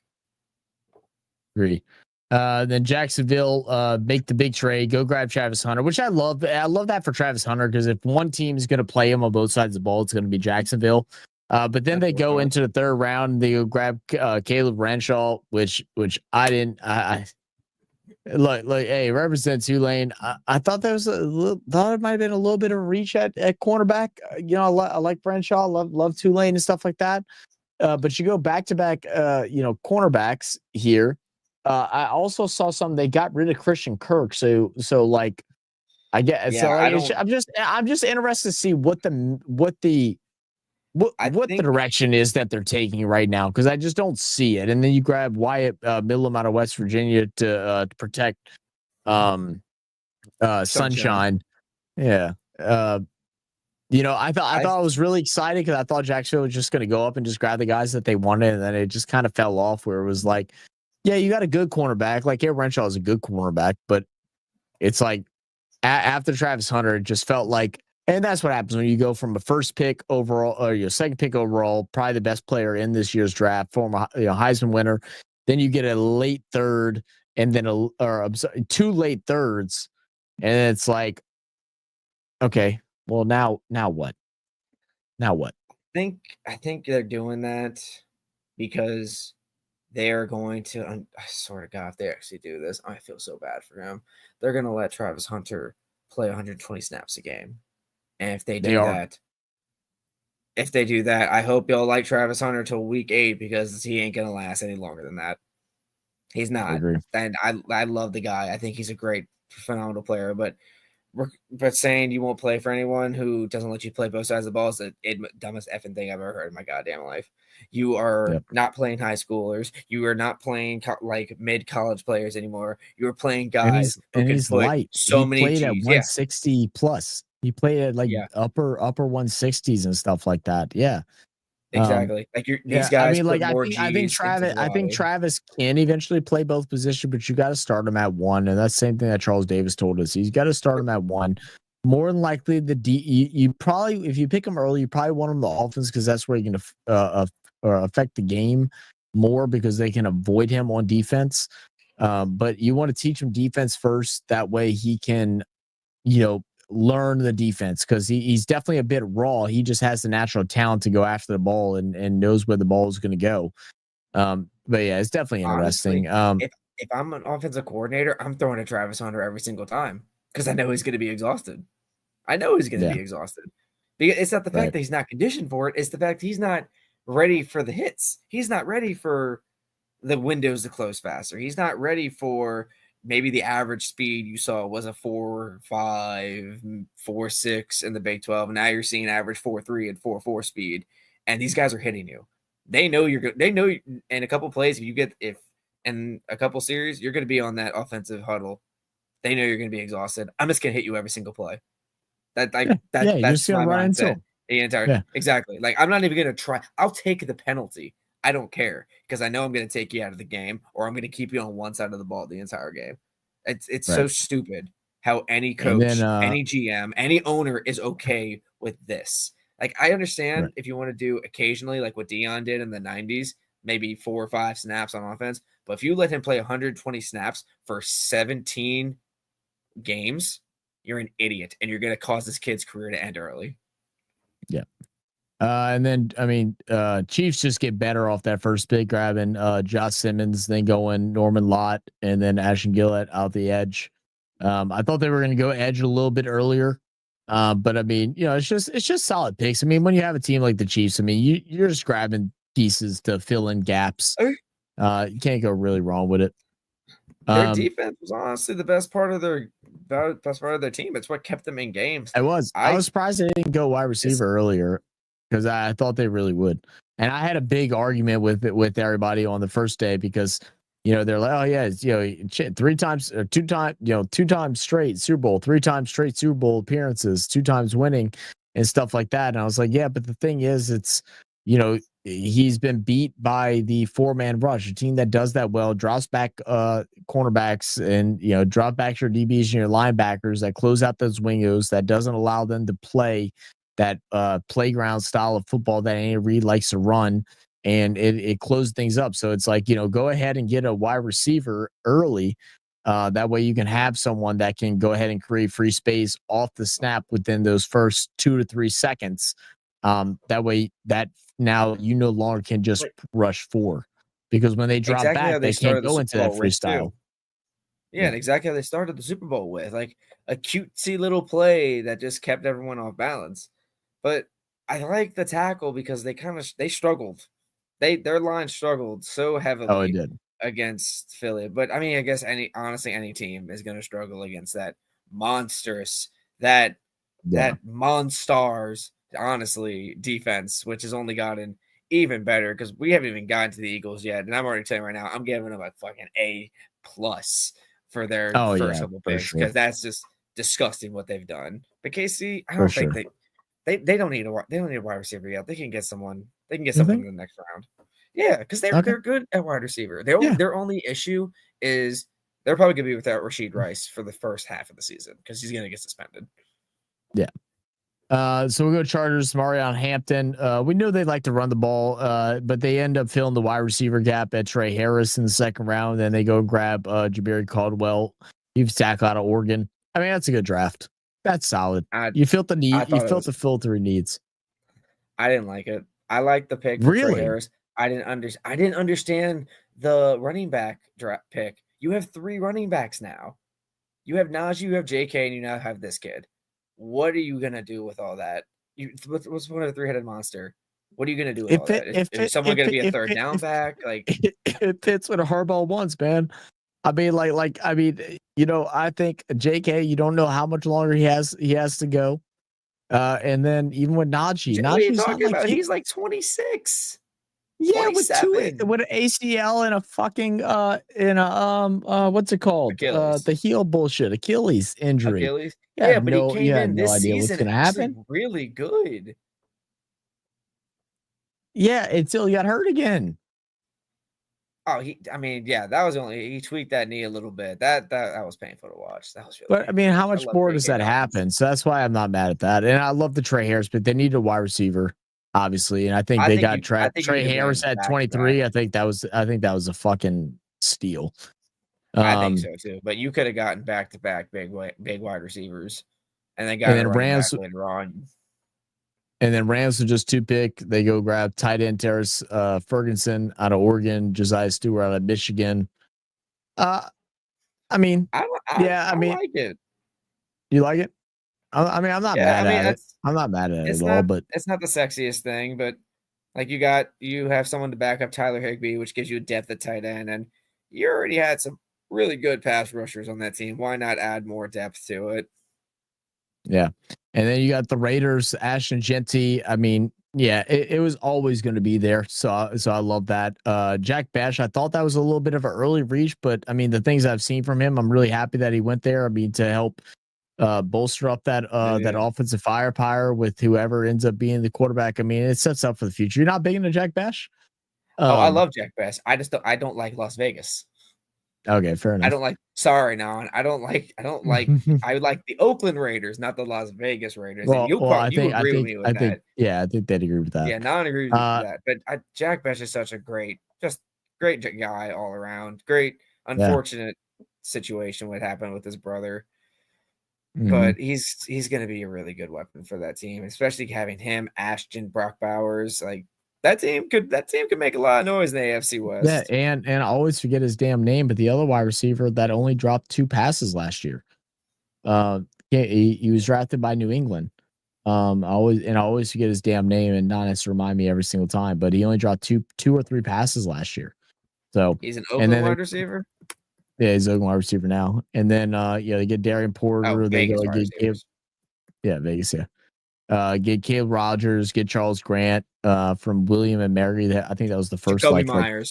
Yeah. Agree. Then Jacksonville make the big trade, go grab Travis Hunter, which I love. I love that for Travis Hunter, because if one team is going to play him on both sides of the ball, it's going to be Jacksonville. But then they go into the third round and they go grab Caleb Renshaw, which I didn't. I hey, represent Tulane. I thought there was thought it might have been a little bit of a reach at cornerback. I like Renshaw, love Tulane and stuff like that. But you go back to back, cornerbacks here. I also saw something. They got rid of Christian Kirk, so like I get Yeah, so I like, I'm just interested to see what the direction is that they're taking right now, because I just don't see it. And then you grab Wyatt Middlem out of West Virginia to protect Sunshine. Yeah. I thought it was really exciting because I thought Jacksonville was just going to go up and just grab the guys that they wanted, and then it just kind of fell off where it was like, yeah, you got a good cornerback. Like, Air Renshaw is a good cornerback, but it's like after Travis Hunter, it just felt like, and that's what happens when you go from a first pick overall or your second pick overall, probably the best player in this year's draft, former Heisman winner. Then you get a late third, and then two late thirds, and it's like, okay, well now what? Now what? I think they're doing that because they are going to. I swear to God, if they actually do this, I feel so bad for him. They're going to let Travis Hunter play 120 snaps a game, and if they do that, I hope y'all like Travis Hunter till week 8 because he ain't going to last any longer than that. He's not, and I love the guy. I think he's a great, phenomenal player, but saying you won't play for anyone who doesn't let you play both sides of the ball is the dumbest effing thing I've ever heard in my goddamn life. You are not playing high schoolers. You are not playing like mid-college players anymore. You are playing guys who can put light. so many played Gs. at 160 plus. He played at like upper 160s and stuff like that. Yeah. Exactly. These guys. I mean, like, put more Gs I think into Travis can eventually play both positions, but you got to start him at 1, and that's the same thing that Charles Davis told us. He's got to start him at 1. More than likely, you probably, if you pick him early, you probably want him the offense because that's where you're going to affect the game more because they can avoid him on defense. But you want to teach him defense first. That way he can, learn the defense because he's definitely a bit raw. He just has the natural talent to go after the ball and knows where the ball is going to go. But yeah, it's definitely interesting. Honestly, if I'm an offensive coordinator, I'm throwing a Travis Hunter every single time because I know he's going to be exhausted. Because it's not the fact that he's not conditioned for it. It's the fact he's not ready for the hits. He's not ready for the windows to close faster. He's not ready for maybe the average speed you saw was a 4.5, 4.6 in the Big 12. Now you're seeing average 4.3 and 4.4 speed, and these guys are hitting you. They know you're good. They know in a couple plays if in a couple series you're going to be on that offensive huddle. They know you're going to be exhausted. I'm just going to hit you every single play. That's my mindset. The entire exactly. Like, I'm not even going to try. I'll take the penalty. I don't care because I know I'm going to take you out of the game or I'm going to keep you on one side of the ball the entire game. It's so stupid how any coach, any GM, any owner is okay with this. Like, I understand if you want to do occasionally like what Dion did in the 90s, maybe 4 or 5 snaps on offense. But if you let him play 120 snaps for 17 games, you're an idiot and you're going to cause this kid's career to end early. Yeah. And then, I mean, Chiefs just get better off that first pick, grabbing Josh Simmons, then going Norman Lott, and then Ashton Gillett out the edge. I thought they were going to go edge a little bit earlier, but I mean, it's just solid picks. I mean, when you have a team like the Chiefs, I mean, you're just grabbing pieces to fill in gaps. You can't go really wrong with it. Their defense was honestly the best part of their team. It's what kept them in games. I was surprised they didn't go wide receiver earlier, because I thought they really would. And I had a big argument with everybody on the first day because, they're like, oh yeah, it's, 3 times or 2 times, 2 times straight Super Bowl, 3 times straight Super Bowl appearances, 2 times winning and stuff like that. And I was like, yeah, but the thing is, it's, he's been beat by the 4-man rush, a team that does that well, drops back cornerbacks and, drop back your DBs and your linebackers that close out those wingos, that doesn't allow them to play that playground style of football that Andy Reid likes to run, and it closed things up. So it's like, go ahead and get a wide receiver early. That way you can have someone that can go ahead and create free space off the snap within those first 2 to 3 seconds. That way that now you no longer can just rush 4, because when they drop back, they can't go into that freestyle. Yeah, and exactly how they started the Super Bowl with, like a cutesy little play that just kept everyone off balance. But I like the tackle because they struggled. Their line struggled so heavily it did. against Philly. But I mean, I guess any team is going to struggle against that monstrous. That Monstars, honestly, defense, which has only gotten even better because we haven't even gotten to the Eagles yet. And I'm already telling you right now, I'm giving them a fucking A+ for their first couple picks because that's just disgusting what they've done. But KC, I don't think they don't need a wide receiver yet. They can get someone. They can get someone in the next round. Yeah, because they're good at wide receiver. Their only issue is they're probably gonna be without Rashid Rice for the first half of the season because he's gonna get suspended. Yeah. So we go Chargers, Marion Hampton. We know they like to run the ball, but they end up filling the wide receiver gap at Trey Harris in the second round. Then they go grab Jabari Caldwell. You've tackled out of Oregon. I mean, that's a good draft. That's solid. You felt the need. You felt the filter he needs. I didn't like it. I liked the pick for Trey Harris. I didn't understand the running back draft pick. You have 3 running backs now. You have Najee, you have JK, and you now have this kid. What are you gonna do with all that? What's the point of the 3-headed monster? What are you gonna do with all that? Is someone gonna be a third down back? Like it fits what a Harbaugh wants, man. I mean, I think JK, you don't know how much longer he has to go. And then even with Najee, he's like 26. Yeah, with an ACL and a fucking what's it called? Achilles. The heel bullshit, Achilles injury. Achilles. Yeah, but he came in this season what's gonna happen. Really good. Yeah, until he got hurt again. Oh, that was he tweaked that knee a little bit. That was painful to watch. That was really. But I mean, how much more does that happen? So that's why I'm not mad at that. And I love the Trey Harris, but they need a wide receiver, obviously. And I think they got Trey Harris at 23. I think that was a fucking steal. I think so too. But you could have gotten back-to-back big wide receivers, and then got Rams later on. And then Rams with just 2 pick. They go grab tight end Terrace Ferguson out of Oregon, Josiah Stewart out of Michigan. I like it. You like it? I'm not mad at it. I'm not mad at it at all. But it's not the sexiest thing. But like you have someone to back up Tyler Higbee, which gives you depth at tight end, and you already had some really good pass rushers on that team. Why not add more depth to it? Yeah. And then you got the Raiders, Ashton Genty. I mean, yeah, it was always going to be there. So I love that. Jack Bash, I thought that was a little bit of an early reach, but I mean, the things I've seen from him, I'm really happy that he went there. I mean, to help bolster up that offensive firepower with whoever ends up being the quarterback. I mean, it sets up for the future. You're not big into Jack Bash? I love Jack Bash. I don't like Las Vegas. Okay, fair enough. I don't like. Sorry, Nan. I like. I like the Oakland Raiders, not the Las Vegas Raiders. I think with me with that. Yeah, I think they'd agree with that. Yeah, Nan agrees with that. But Jack Bash is such a great guy all around. Great, unfortunate situation what happened with his brother. Mm-hmm. But he's going to be a really good weapon for that team, especially having him, Ashton, Brock Bowers, like. That team could make a lot of noise in the AFC West. Yeah, and I always forget his damn name, but the other wide receiver that only dropped 2 passes last year. He was drafted by New England. I always forget his damn name, and Don has to remind me every single time. But he only dropped two or 3 passes last year. So he's an Oakland wide receiver. Yeah, he's an Oakland wide receiver now. And then they get Darian Porter. They go get Vegas. Yeah. Get Caleb Rogers, get Charles Grant from William and Mary. I think that was the first Jacoby Myers.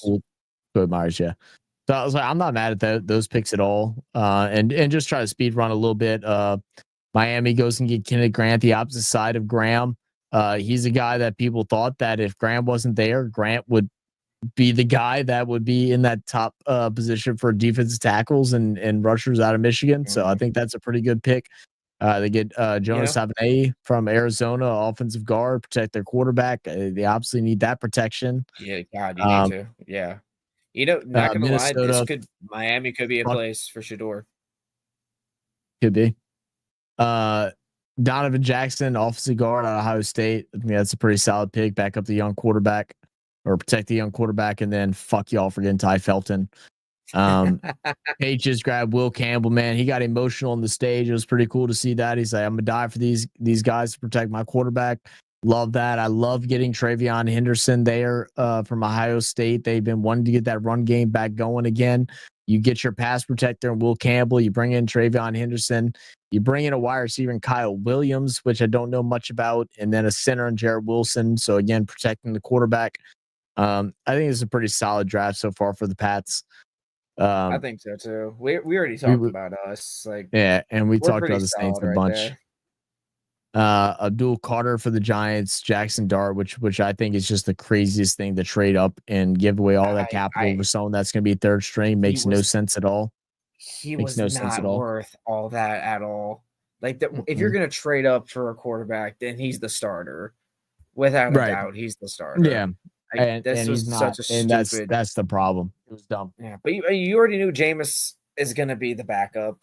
Jacoby Myers, yeah. So I was like, I'm not mad at those picks at all. And just try to speed run a little bit. Miami goes and get Kenneth Grant, the opposite side of Graham. He's a guy that people thought that if Graham wasn't there, Grant would be the guy that would be in that top position for defensive tackles and rushers out of Michigan. Mm-hmm. So I think that's a pretty good pick. They get Jonas Savane from Arizona, offensive guard, protect their quarterback. They obviously need that protection. Yeah, God, you need to. Yeah. Not gonna lie, Miami could be a place for Shedeur. Could be. Donovan Jackson, offensive guard out of Ohio State. I think that's a pretty solid pick. Back up the young quarterback or protect the young quarterback, and then fuck y'all for getting Ty Felton. Page just grabbed Will Campbell, man. He got emotional on the stage. It was pretty cool to see that. He's like, I'm gonna die for these guys to protect my quarterback. Love that. I love getting Travion Henderson there from Ohio State. They've been wanting to get that run game back going again. You get your pass protector in Will Campbell. You bring in Travion Henderson. You bring in a wide receiver in Kyle Williams, which I don't know much about, and then a center in Jarrett Wilson. So again, protecting the quarterback. I think it's a pretty solid draft so far for the Pats. I think so too. We already talked about us. Like, yeah, and we we're talked about pretty the Saints solid a right bunch. Abdul Carter for the Giants, Jackson Dart, which I think is just the craziest thing to trade up and give away all that capital for someone that's going to be third string. Makes no sense at all. He Makes was no sense at not all. worth all that at all. Like, if you're going to trade up for a quarterback, then he's the starter. Without a doubt, he's the starter. Yeah. Like, this and was he's not, such a and stupid. that's the problem. It was dumb. Yeah, but you already knew Jameis is going to be the backup.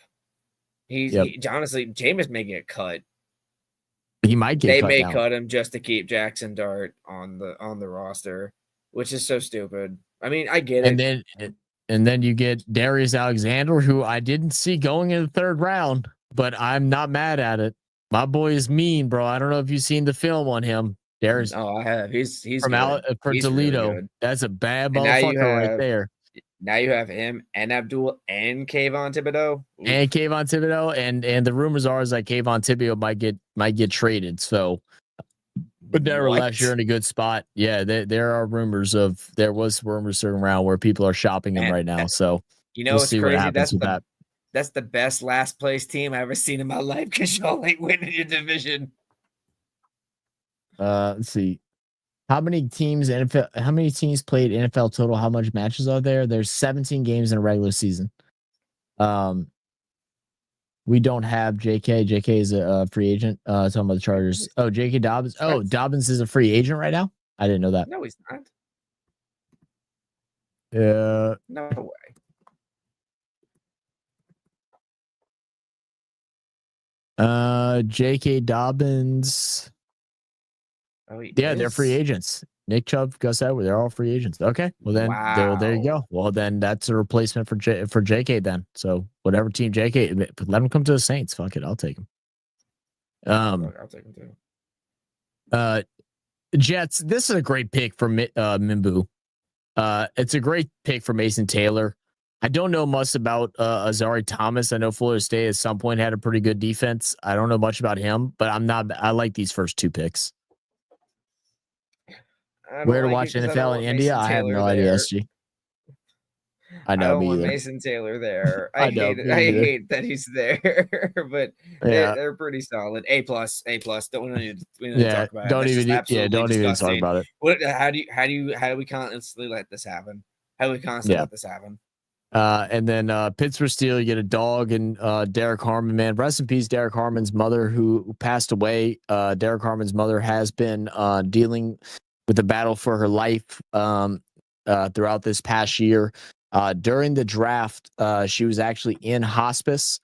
Honestly, Jameis may get cut. He might get cut. They may down. cut him just to keep Jackson Dart on the roster, which is so stupid. I mean, I get it. And then you get Darius Alexander, who I didn't see going in the third round, but I'm not mad at it. My boy is mean, bro. I don't know if you've seen the film on him. Darius. Oh, I have. He's from good. for He's Toledo. Really good. That's a bad And motherfucker right there. Now you have him and Abdul and Kayvon Thibodeau. Oof. And Kayvon Thibodeau, and the rumors are that Kayvon Thibodeau might get traded. So, but nevertheless, you're in a good spot. Yeah, there was rumors circling around where people are shopping him right now. So we'll see crazy. what happens with that. That's the best last place team I've ever seen in my life because y'all ain't winning your division. Let's see. How many teams played NFL total? How much matches are there? There's 17 games in a regular season. We don't have JK. JK is a free agent. Talking about the Chargers. Oh, JK Dobbins. Oh, Dobbins is a free agent right now? I didn't know that. No, he's not. No way. JK Dobbins. Oh, they're free agents. Nick Chubb, Gus Edwards, they're all free agents. Okay, well then, there you go. Well then, that's a replacement for JK then. So whatever team JK, let him come to the Saints. Fuck it, I'll take him. I'll take him too. Jets. This is a great pick for Mimbu. It's a great pick for Mason Taylor. I don't know much about Azari Thomas. I know Florida State at some point had a pretty good defense. I don't know much about him, but I like these first two picks. Where to watch NFL in India? I have no idea, SG. I know, I don't me want either. Mason Taylor there. I know, hate it. I hate that he's there, but Yeah. they're pretty solid. A plus. Don't need to talk about it. Don't That's even just don't absolutely even talk disgusting. about it. How do we constantly let this happen? How do we constantly let this happen? And then Pittsburgh Steel, you get a dog and Derek Harmon, man. Rest in peace, Derek Harmon's mother who passed away. Derek Harmon's mother has been dealing with the battle for her life throughout this past year. During the draft, she was actually in hospice.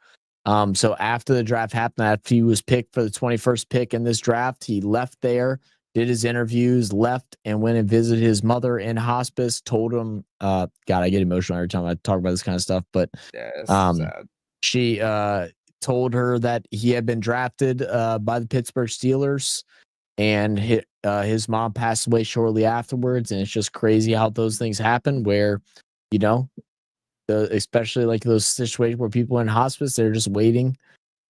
So after the draft happened, after he was picked for the 21st pick in this draft, he left there, did his interviews, left, and went and visited his mother in hospice. Told him, God, I get emotional every time I talk about this kind of stuff. But sad. She told her that he had been drafted by the Pittsburgh Steelers, and his mom passed away shortly afterwards. And it's just crazy how those things happen where, especially like those situations where people are in hospice, they're just waiting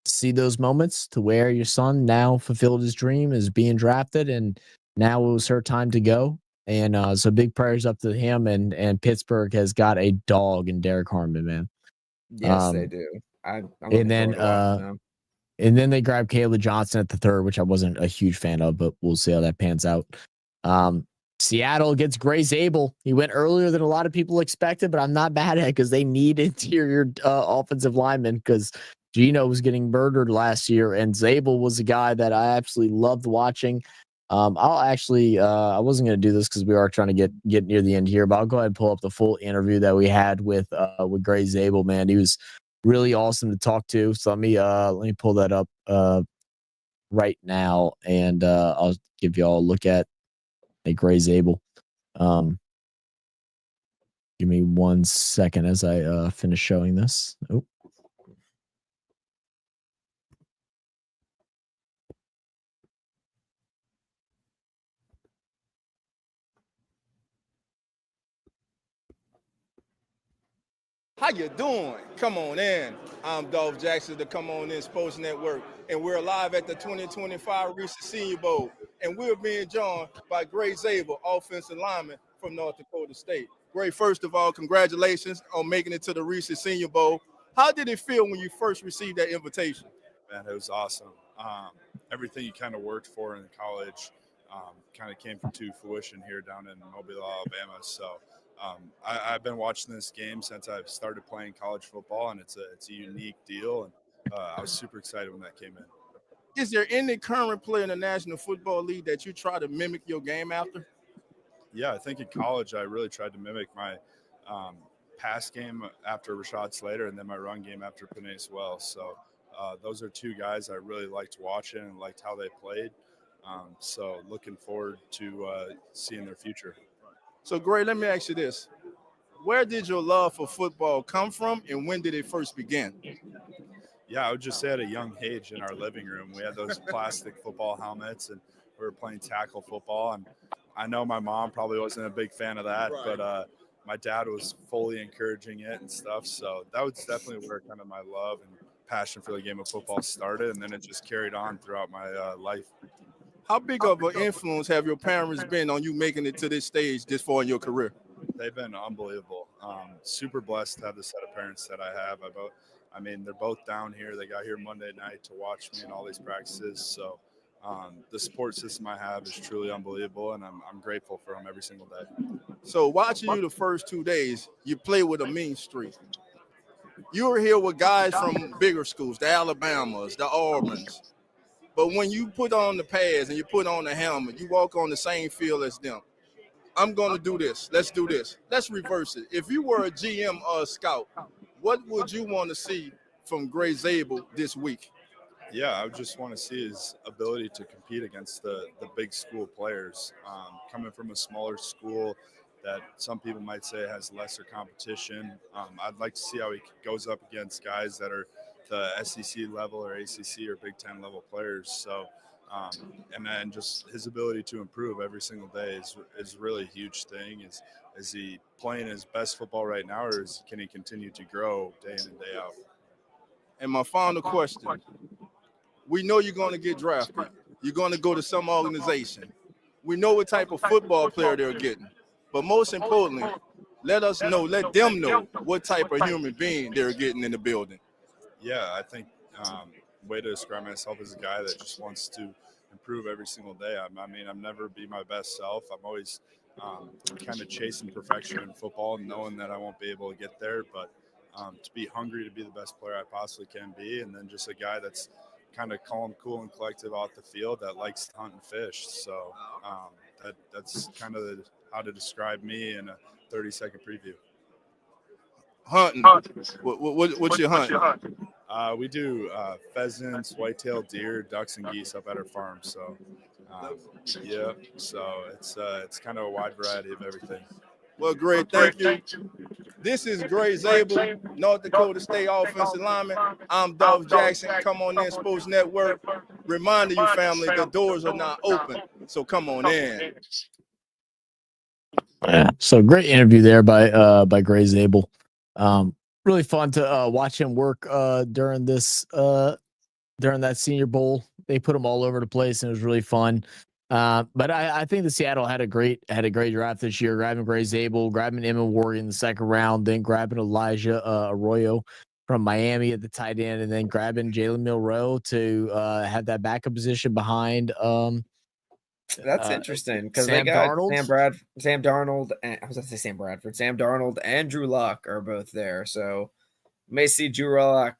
to see those moments to where your son now fulfilled his dream, is being drafted, and now it was her time to go. And so big prayers up to him, and Pittsburgh has got a dog in Derek Harmon, man. Yes, they do. And then they grabbed Caleb Johnson at the third, which I wasn't a huge fan of, but we'll see how that pans out. Seattle gets Gray Zabel. He went earlier than a lot of people expected, but I'm not mad at it because they need interior offensive linemen, because Gino was getting murdered last year, and Zabel was a guy that I absolutely loved watching. I wasn't going to do this because we are trying to get near the end here, but I'll go ahead and pull up the full interview that we had with Gray Zabel, man. He was really awesome to talk to. So let me pull that up right now, and I'll give you all a look at Gray Zabel. Give me 1 second as I finish showing this. Oh. How you doing? Come on in. I'm Dolph Jackson, the Come On In Sports Network, and we're live at the 2025 Reese Senior Bowl, and we're being joined by Gray Zabel, offensive lineman from North Dakota State. Gray, first of all, congratulations on making it to the Reese Senior Bowl. How did it feel when you first received that invitation? Man, it was awesome. Everything you kind of worked for in college kind of came to fruition here down in Mobile, Alabama. So I've been watching this game since I've started playing college football, and it's a unique deal. And I was super excited when that came in. Is there any current player in the National Football League that you try to mimic your game after? Yeah, I think in college I really tried to mimic my pass game after Rashad Slater and then my run game after Panay Swell. So those are two guys I really liked watching and liked how they played. So looking forward to seeing their future. So, Gray, let me ask you this. Where did your love for football come from, and when did it first begin? Yeah, I would just say at a young age in our living room, we had those plastic football helmets, and we were playing tackle football. And I know my mom probably wasn't a big fan of that, but my dad was fully encouraging it and stuff. So that was definitely where kind of my love and passion for the game of football started, and then it just carried on throughout my life. How big of an influence have your parents been on you making it to this stage this far in your career? They've been unbelievable. Super blessed to have the set of parents that I have. I mean, they're both down here. They got here Monday night to watch me in all these practices. So the support system I have is truly unbelievable, and I'm grateful for them every single day. So watching you the first 2 days, you play with a mean streak. You were here with guys from bigger schools, the Alabamas, the Auburns. But when you put on the pads and you put on the helmet, you walk on the same field as them. I'm going to do this. Let's do this. Let's reverse it. If you were a GM or a scout, what would you want to see from Gray Zabel this week? Yeah, I would just want to see his ability to compete against the big school players. Coming from a smaller school that some people might say has lesser competition, I'd like to see how he goes up against guys that are the SEC level or ACC or Big Ten level players. So, and then just his ability to improve every single day is really a huge thing. Is he playing his best football right now, or can he continue to grow day in and day out? And my final question, we know you're going to get drafted. You're going to go to some organization. We know what type of football player they're getting. But most importantly, let them know what type of human being they're getting in the building. Yeah, I think way to describe myself as a guy that just wants to improve every single day. I mean, I'm never be my best self. I'm always kind of chasing perfection in football and knowing that I won't be able to get there, but to be hungry to be the best player I possibly can be, and then just a guy that's kind of calm, cool, and collective out the field that likes to hunt and fish. So that's kind of how to describe me in a 30-second preview. Hunting. What's your hunt? We do pheasants, whitetail deer, ducks, and geese up at our farm. So, yeah. So it's kind of a wide variety of everything. Well, great. Thank you. This is Gray Zabel, North Dakota State offensive lineman. I'm Dolph Jackson. Come on in, Sports Network. Reminding you, family, the doors are not open. So come on in. Yeah. So great interview there by Gray Zabel. Really fun to watch him work during that Senior Bowl. They put him all over the place, and it was really fun. But I think the Seattle had a great draft this year, grabbing Gray Zabel, grabbing Emma Ward in the second round, then grabbing Elijah Arroyo from Miami at the tight end, and then grabbing Jalen Milroe to have that backup position behind. That's interesting because they got Sam Darnold, and I was going to say Sam Bradford, Sam Darnold, and Drew Lock are both there. So may see Drew Lock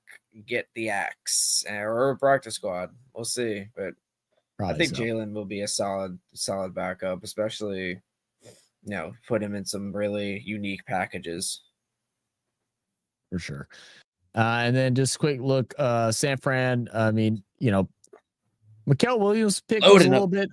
get the axe or a practice squad. We'll see, but probably I think so. Jalen will be a solid backup, especially put him in some really unique packages for sure. And then just quick look, San Fran. I mean, Mikael Williams pick was a little bit.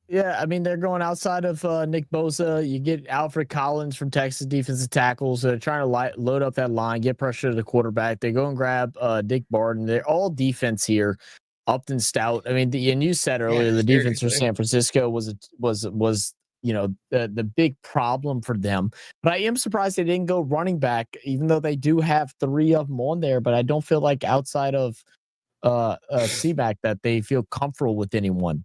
Yeah, I mean, they're going outside of Nick Bosa. You get Alfred Collins from Texas defensive tackles. They're trying to load up that line, get pressure to the quarterback. They go and grab Dick Barton. They're all defense here, Upton Stout. I mean, and you said earlier the defense for San Francisco was the big problem for them. But I am surprised they didn't go running back, even though they do have 3 of them on there. But I don't feel like outside of C-Mac that they feel comfortable with anyone.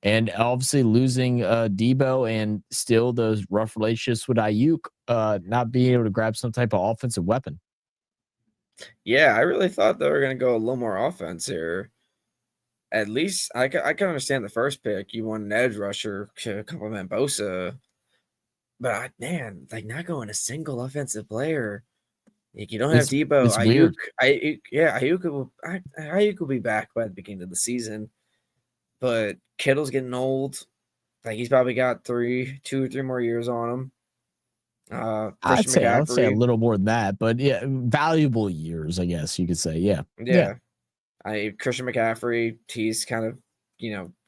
And obviously losing Debo and still those rough relationships with Ayuk, not being able to grab some type of offensive weapon. Yeah, I really thought they were going to go a little more offense here. At least I can understand the first pick. You want an edge rusher to complement Bosa. But, man, like not going a single offensive player. Like you don't have Debo. It's weird. Ayuk will be back by the beginning of the season. But Kittle's getting old. Like he's probably got 2 or 3 more years on him. I'd say a little more than that, but yeah, valuable years, I guess you could say. Yeah. Christian McCaffrey, he's kind of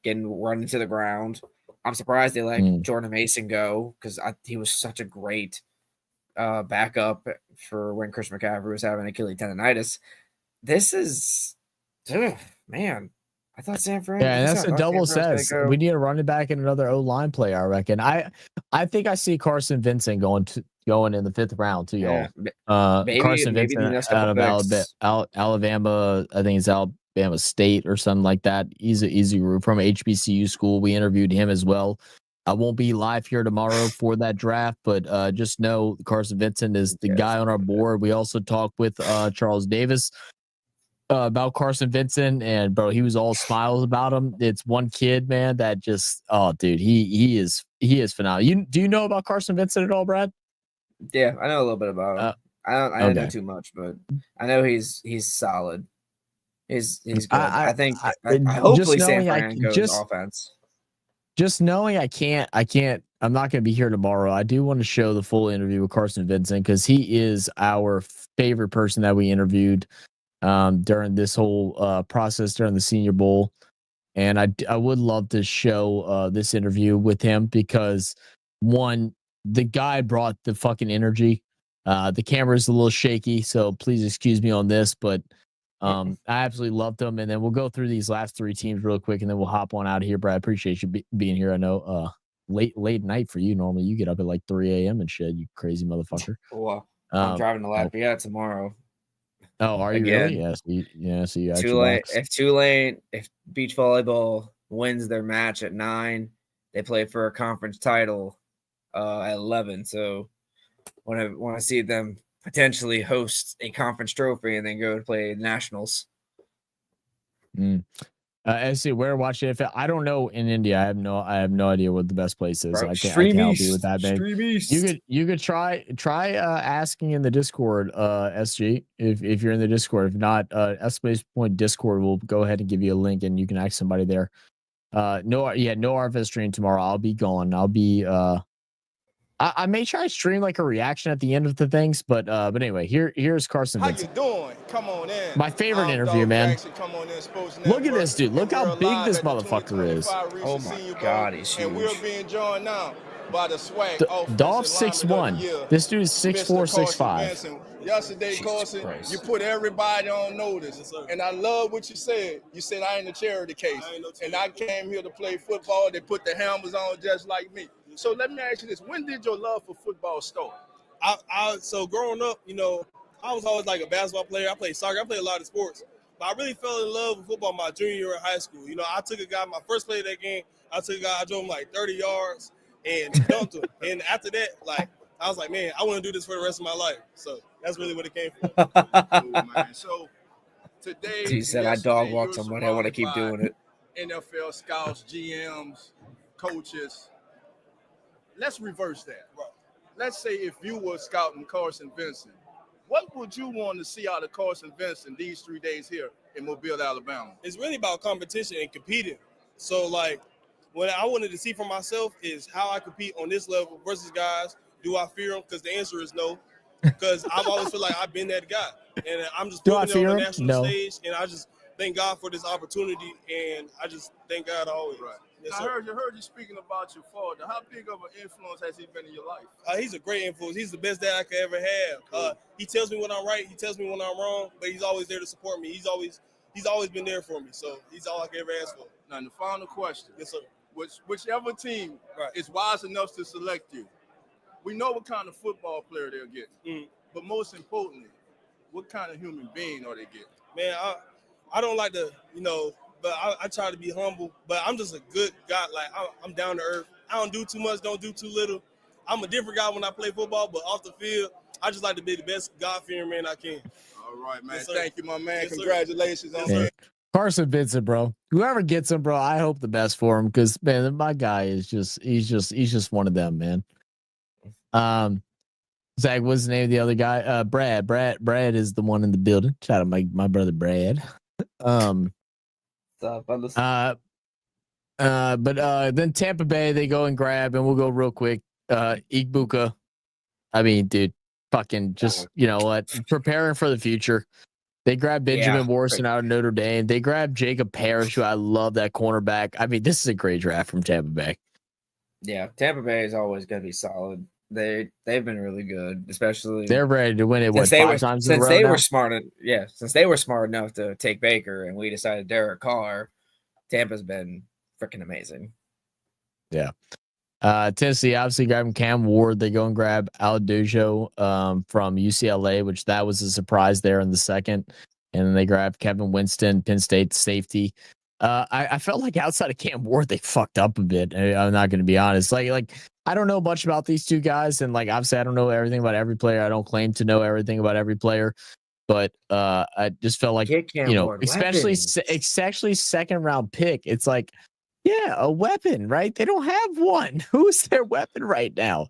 getting run into the ground. I'm surprised they let Jordan Mason go because he was such a great backup for when Christian McCaffrey was having Achilles tendonitis. This is, man. I thought San Fran. Yeah, and that's what Double says. We need a running back and another O-line player, I reckon. I think I see Carson Vincent going in the 5th round too, y'all. Carson Vincent out of Alabama. I think it's Alabama State or something like that. He's from HBCU school. We interviewed him as well. I won't be live here tomorrow for that draft, but just know Carson Vincent is the guy on our board. We also talked with Charles Davis about Carson Vincent, and bro, he was all smiles about him. It's one kid, man, that just dude, he is phenomenal. Do you know about Carson Vincent at all, Brad? Yeah, I know a little bit about him. I don't know too much, but I know he's solid. He's good. I think hopefully San Fran goes offense. Just knowing I'm not going to be here tomorrow. I do want to show the full interview with Carson Vincent because he is our favorite person that we interviewed during this whole process during the Senior Bowl. And I would love to show this interview with him because, one, the guy brought the fucking energy. The camera's a little shaky, so please excuse me on this, but I absolutely loved him. And then we'll go through these last 3 teams real quick, and then we'll hop on out of here. Brad, I appreciate you being here. I know late night for you. Normally you get up at like 3 a.m. and shit, you crazy motherfucker. Well, I'm driving to Lafayette tomorrow. Oh, are you really? Yes. So you Tulane, if beach volleyball wins their match at 9, they play for a conference title at 11. So want to see them potentially host a conference trophy and then go to play nationals. I see where watching it. I don't know in India. I have no idea what the best place is. Bro, I can't help you with that, man. You could try asking in the Discord, SG, if you're in the Discord. If not, Exclamation Point Discord will go ahead and give you a link and you can ask somebody there. No RFS stream tomorrow. I'll be gone. I'll be I may try to stream like a reaction at the end of the things, but anyway, here's Carson Vincent. How you doing? Come on in. My favorite interview, man. Look at this dude. Look how big this motherfucker is. Oh my god, he's huge. And we're being joined now by the swag. Dolph 6'1". This dude is 6'4", 6'5". Yesterday, Carson, you put everybody on notice, and I love what you said. You said I ain't a charity case, and I came here to play football. They put the helmets on just like me. So let me ask you this: when did your love for football start? So growing up, I was always like a basketball player. I played soccer. I played a lot of sports, but I really fell in love with football my junior year in high school. I took a guy my first play of that game. I drove him like 30 yards and dunked him. And after that, I was like, man, I want to do this for the rest of my life. So that's really what it came from. Cool, man. So today, he said, I dog walk somebody. I want to keep doing it. NFL scouts, GMs, coaches. Let's reverse that. Let's say if you were scouting Carson Vincent, what would you want to see out of Carson Vincent these 3 days here in Mobile, Alabama? It's really about competition and competing. So, what I wanted to see for myself is how I compete on this level versus guys. Do I fear them? Because the answer is no. Because I've always felt like I've been that guy. And I'm just proving it on the national stage. And I just thank God for this opportunity. And I just thank God always. Right. Yes, I heard you speaking about your father. How big of an influence has he been in your life? He's a great influence. He's the best dad I could ever have. Cool. He tells me when I'm right. He tells me when I'm wrong. But he's always there to support me. He's always been there for me. So he's all I can ever ask for. Now, the final question. Yes, sir. whichever team is wise enough to select you, we know what kind of football player they'll get. But most importantly, what kind of human being are they getting? Man, I don't like to, but I try to be humble. But I'm just a good guy. Like, I'm down to earth. I don't do too much, don't do too little. I'm a different guy when I play football, but off the field, I just like to be the best God-fearing man I can. All right, man. Yes, Thank you, my man. Yes, Congratulations on Man. that. Carson Vincent, bro. Whoever gets him, bro, I hope the best for him because man, my guy is he's just one of them, man. Zach, what's the name of the other guy? Brad is the one in the building. Shout out my brother Brad. But then Tampa Bay, they go and grab, and we'll go real quick. Igbuka. I mean, dude, fucking just, you know what? Preparing for the future. They grab Benjamin Morrison out of Notre Dame. They grab Jacob Parrish, who I love that cornerback. I mean, this is a great draft from Tampa Bay. Yeah, Tampa Bay is always going to be solid. They've been really good, especially they're ready to win it. What, 5 times in a row? Since they now? were since they were smart enough to take Baker, and we decided Derek Carr. Tampa's been freaking amazing. Yeah. Tennessee obviously grabbing Cam Ward. They go and grab Aldujo from UCLA, which that was a surprise there in the second. And then they grab Kevin Winston, Penn State safety. I felt like outside of Cam Ward, they fucked up a bit. I'm not going to be honest. Like I don't know much about these two guys, and like obviously I don't know everything about every player. I don't claim to know everything about every player, but I just felt like especially second round pick. It's like, yeah, a weapon, right? They don't have one. Who's their weapon right now?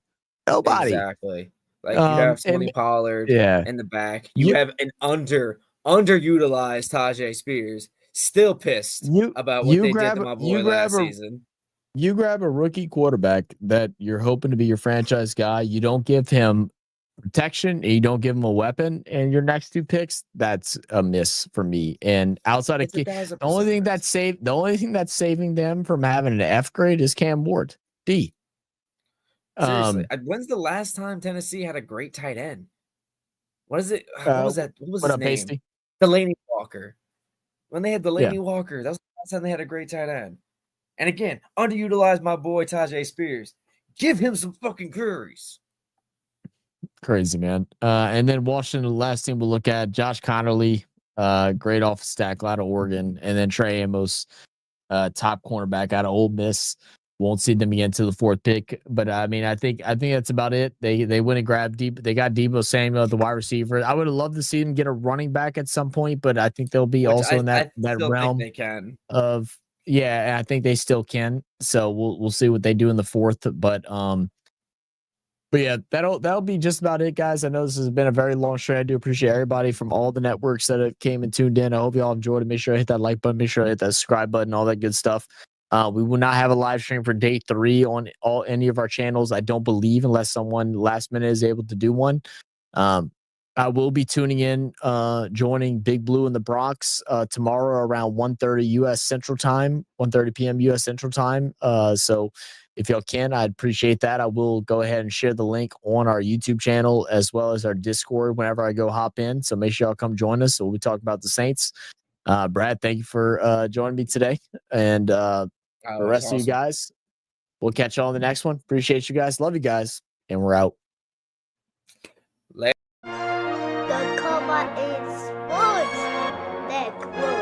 Nobody. Exactly. Like you have Tony Pollard in the back. You have an underutilized Tajay Spears. Still pissed about what they did to my boy last season. You grab a rookie quarterback that you're hoping to be your franchise guy. You don't give him protection and you don't give him a weapon, and your next 2 picks, that's a miss for me. And outside of the only thing that's saving them from having an F grade is Cam Ward. D. Seriously, when's the last time Tennessee had a great tight end? What is it? What was that? What was his name? Pasty? Delaney Walker. When they had Delaney Walker, that was the last time they had a great tight end. And again, underutilized my boy Tajay Spears. Give him some fucking carries. Crazy, man. And then Washington, the last team we'll look at, Josh Connerly, great off stack out of Oregon, and then Trey Amos, top cornerback out of Ole Miss. Won't see them again to the 4th pick, but I mean, I think that's about it. They went and grabbed They got Deebo Samuel, the wide receiver. I would have loved to see them get a running back at some point, but I think they'll be in that realm. They can. Yeah, I think they still can. So we'll see what they do in the 4th, but yeah, that'll be just about it, guys. I know this has been a very long show. I do appreciate everybody from all the networks that have came and tuned in. I hope you all enjoyed it. Make sure I hit that like button. Make sure I hit that subscribe button. All that good stuff. We will not have a live stream for day 3 on any of our channels. I don't believe, unless someone last minute is able to do one. I will be tuning in, joining Big Blue in the Bronx tomorrow around 1:30 U.S. Central Time, 1:30 p.m. U.S. Central Time. So if y'all can, I'd appreciate that. I will go ahead and share the link on our YouTube channel as well as our Discord whenever I go hop in. So make sure y'all come join us. So we'll be talking about the Saints. Brad, thank you for joining me today. And the rest of you guys, we'll catch y'all on the next one. Appreciate you guys. Love you guys. And we're out. The COWBOY is Sports Network.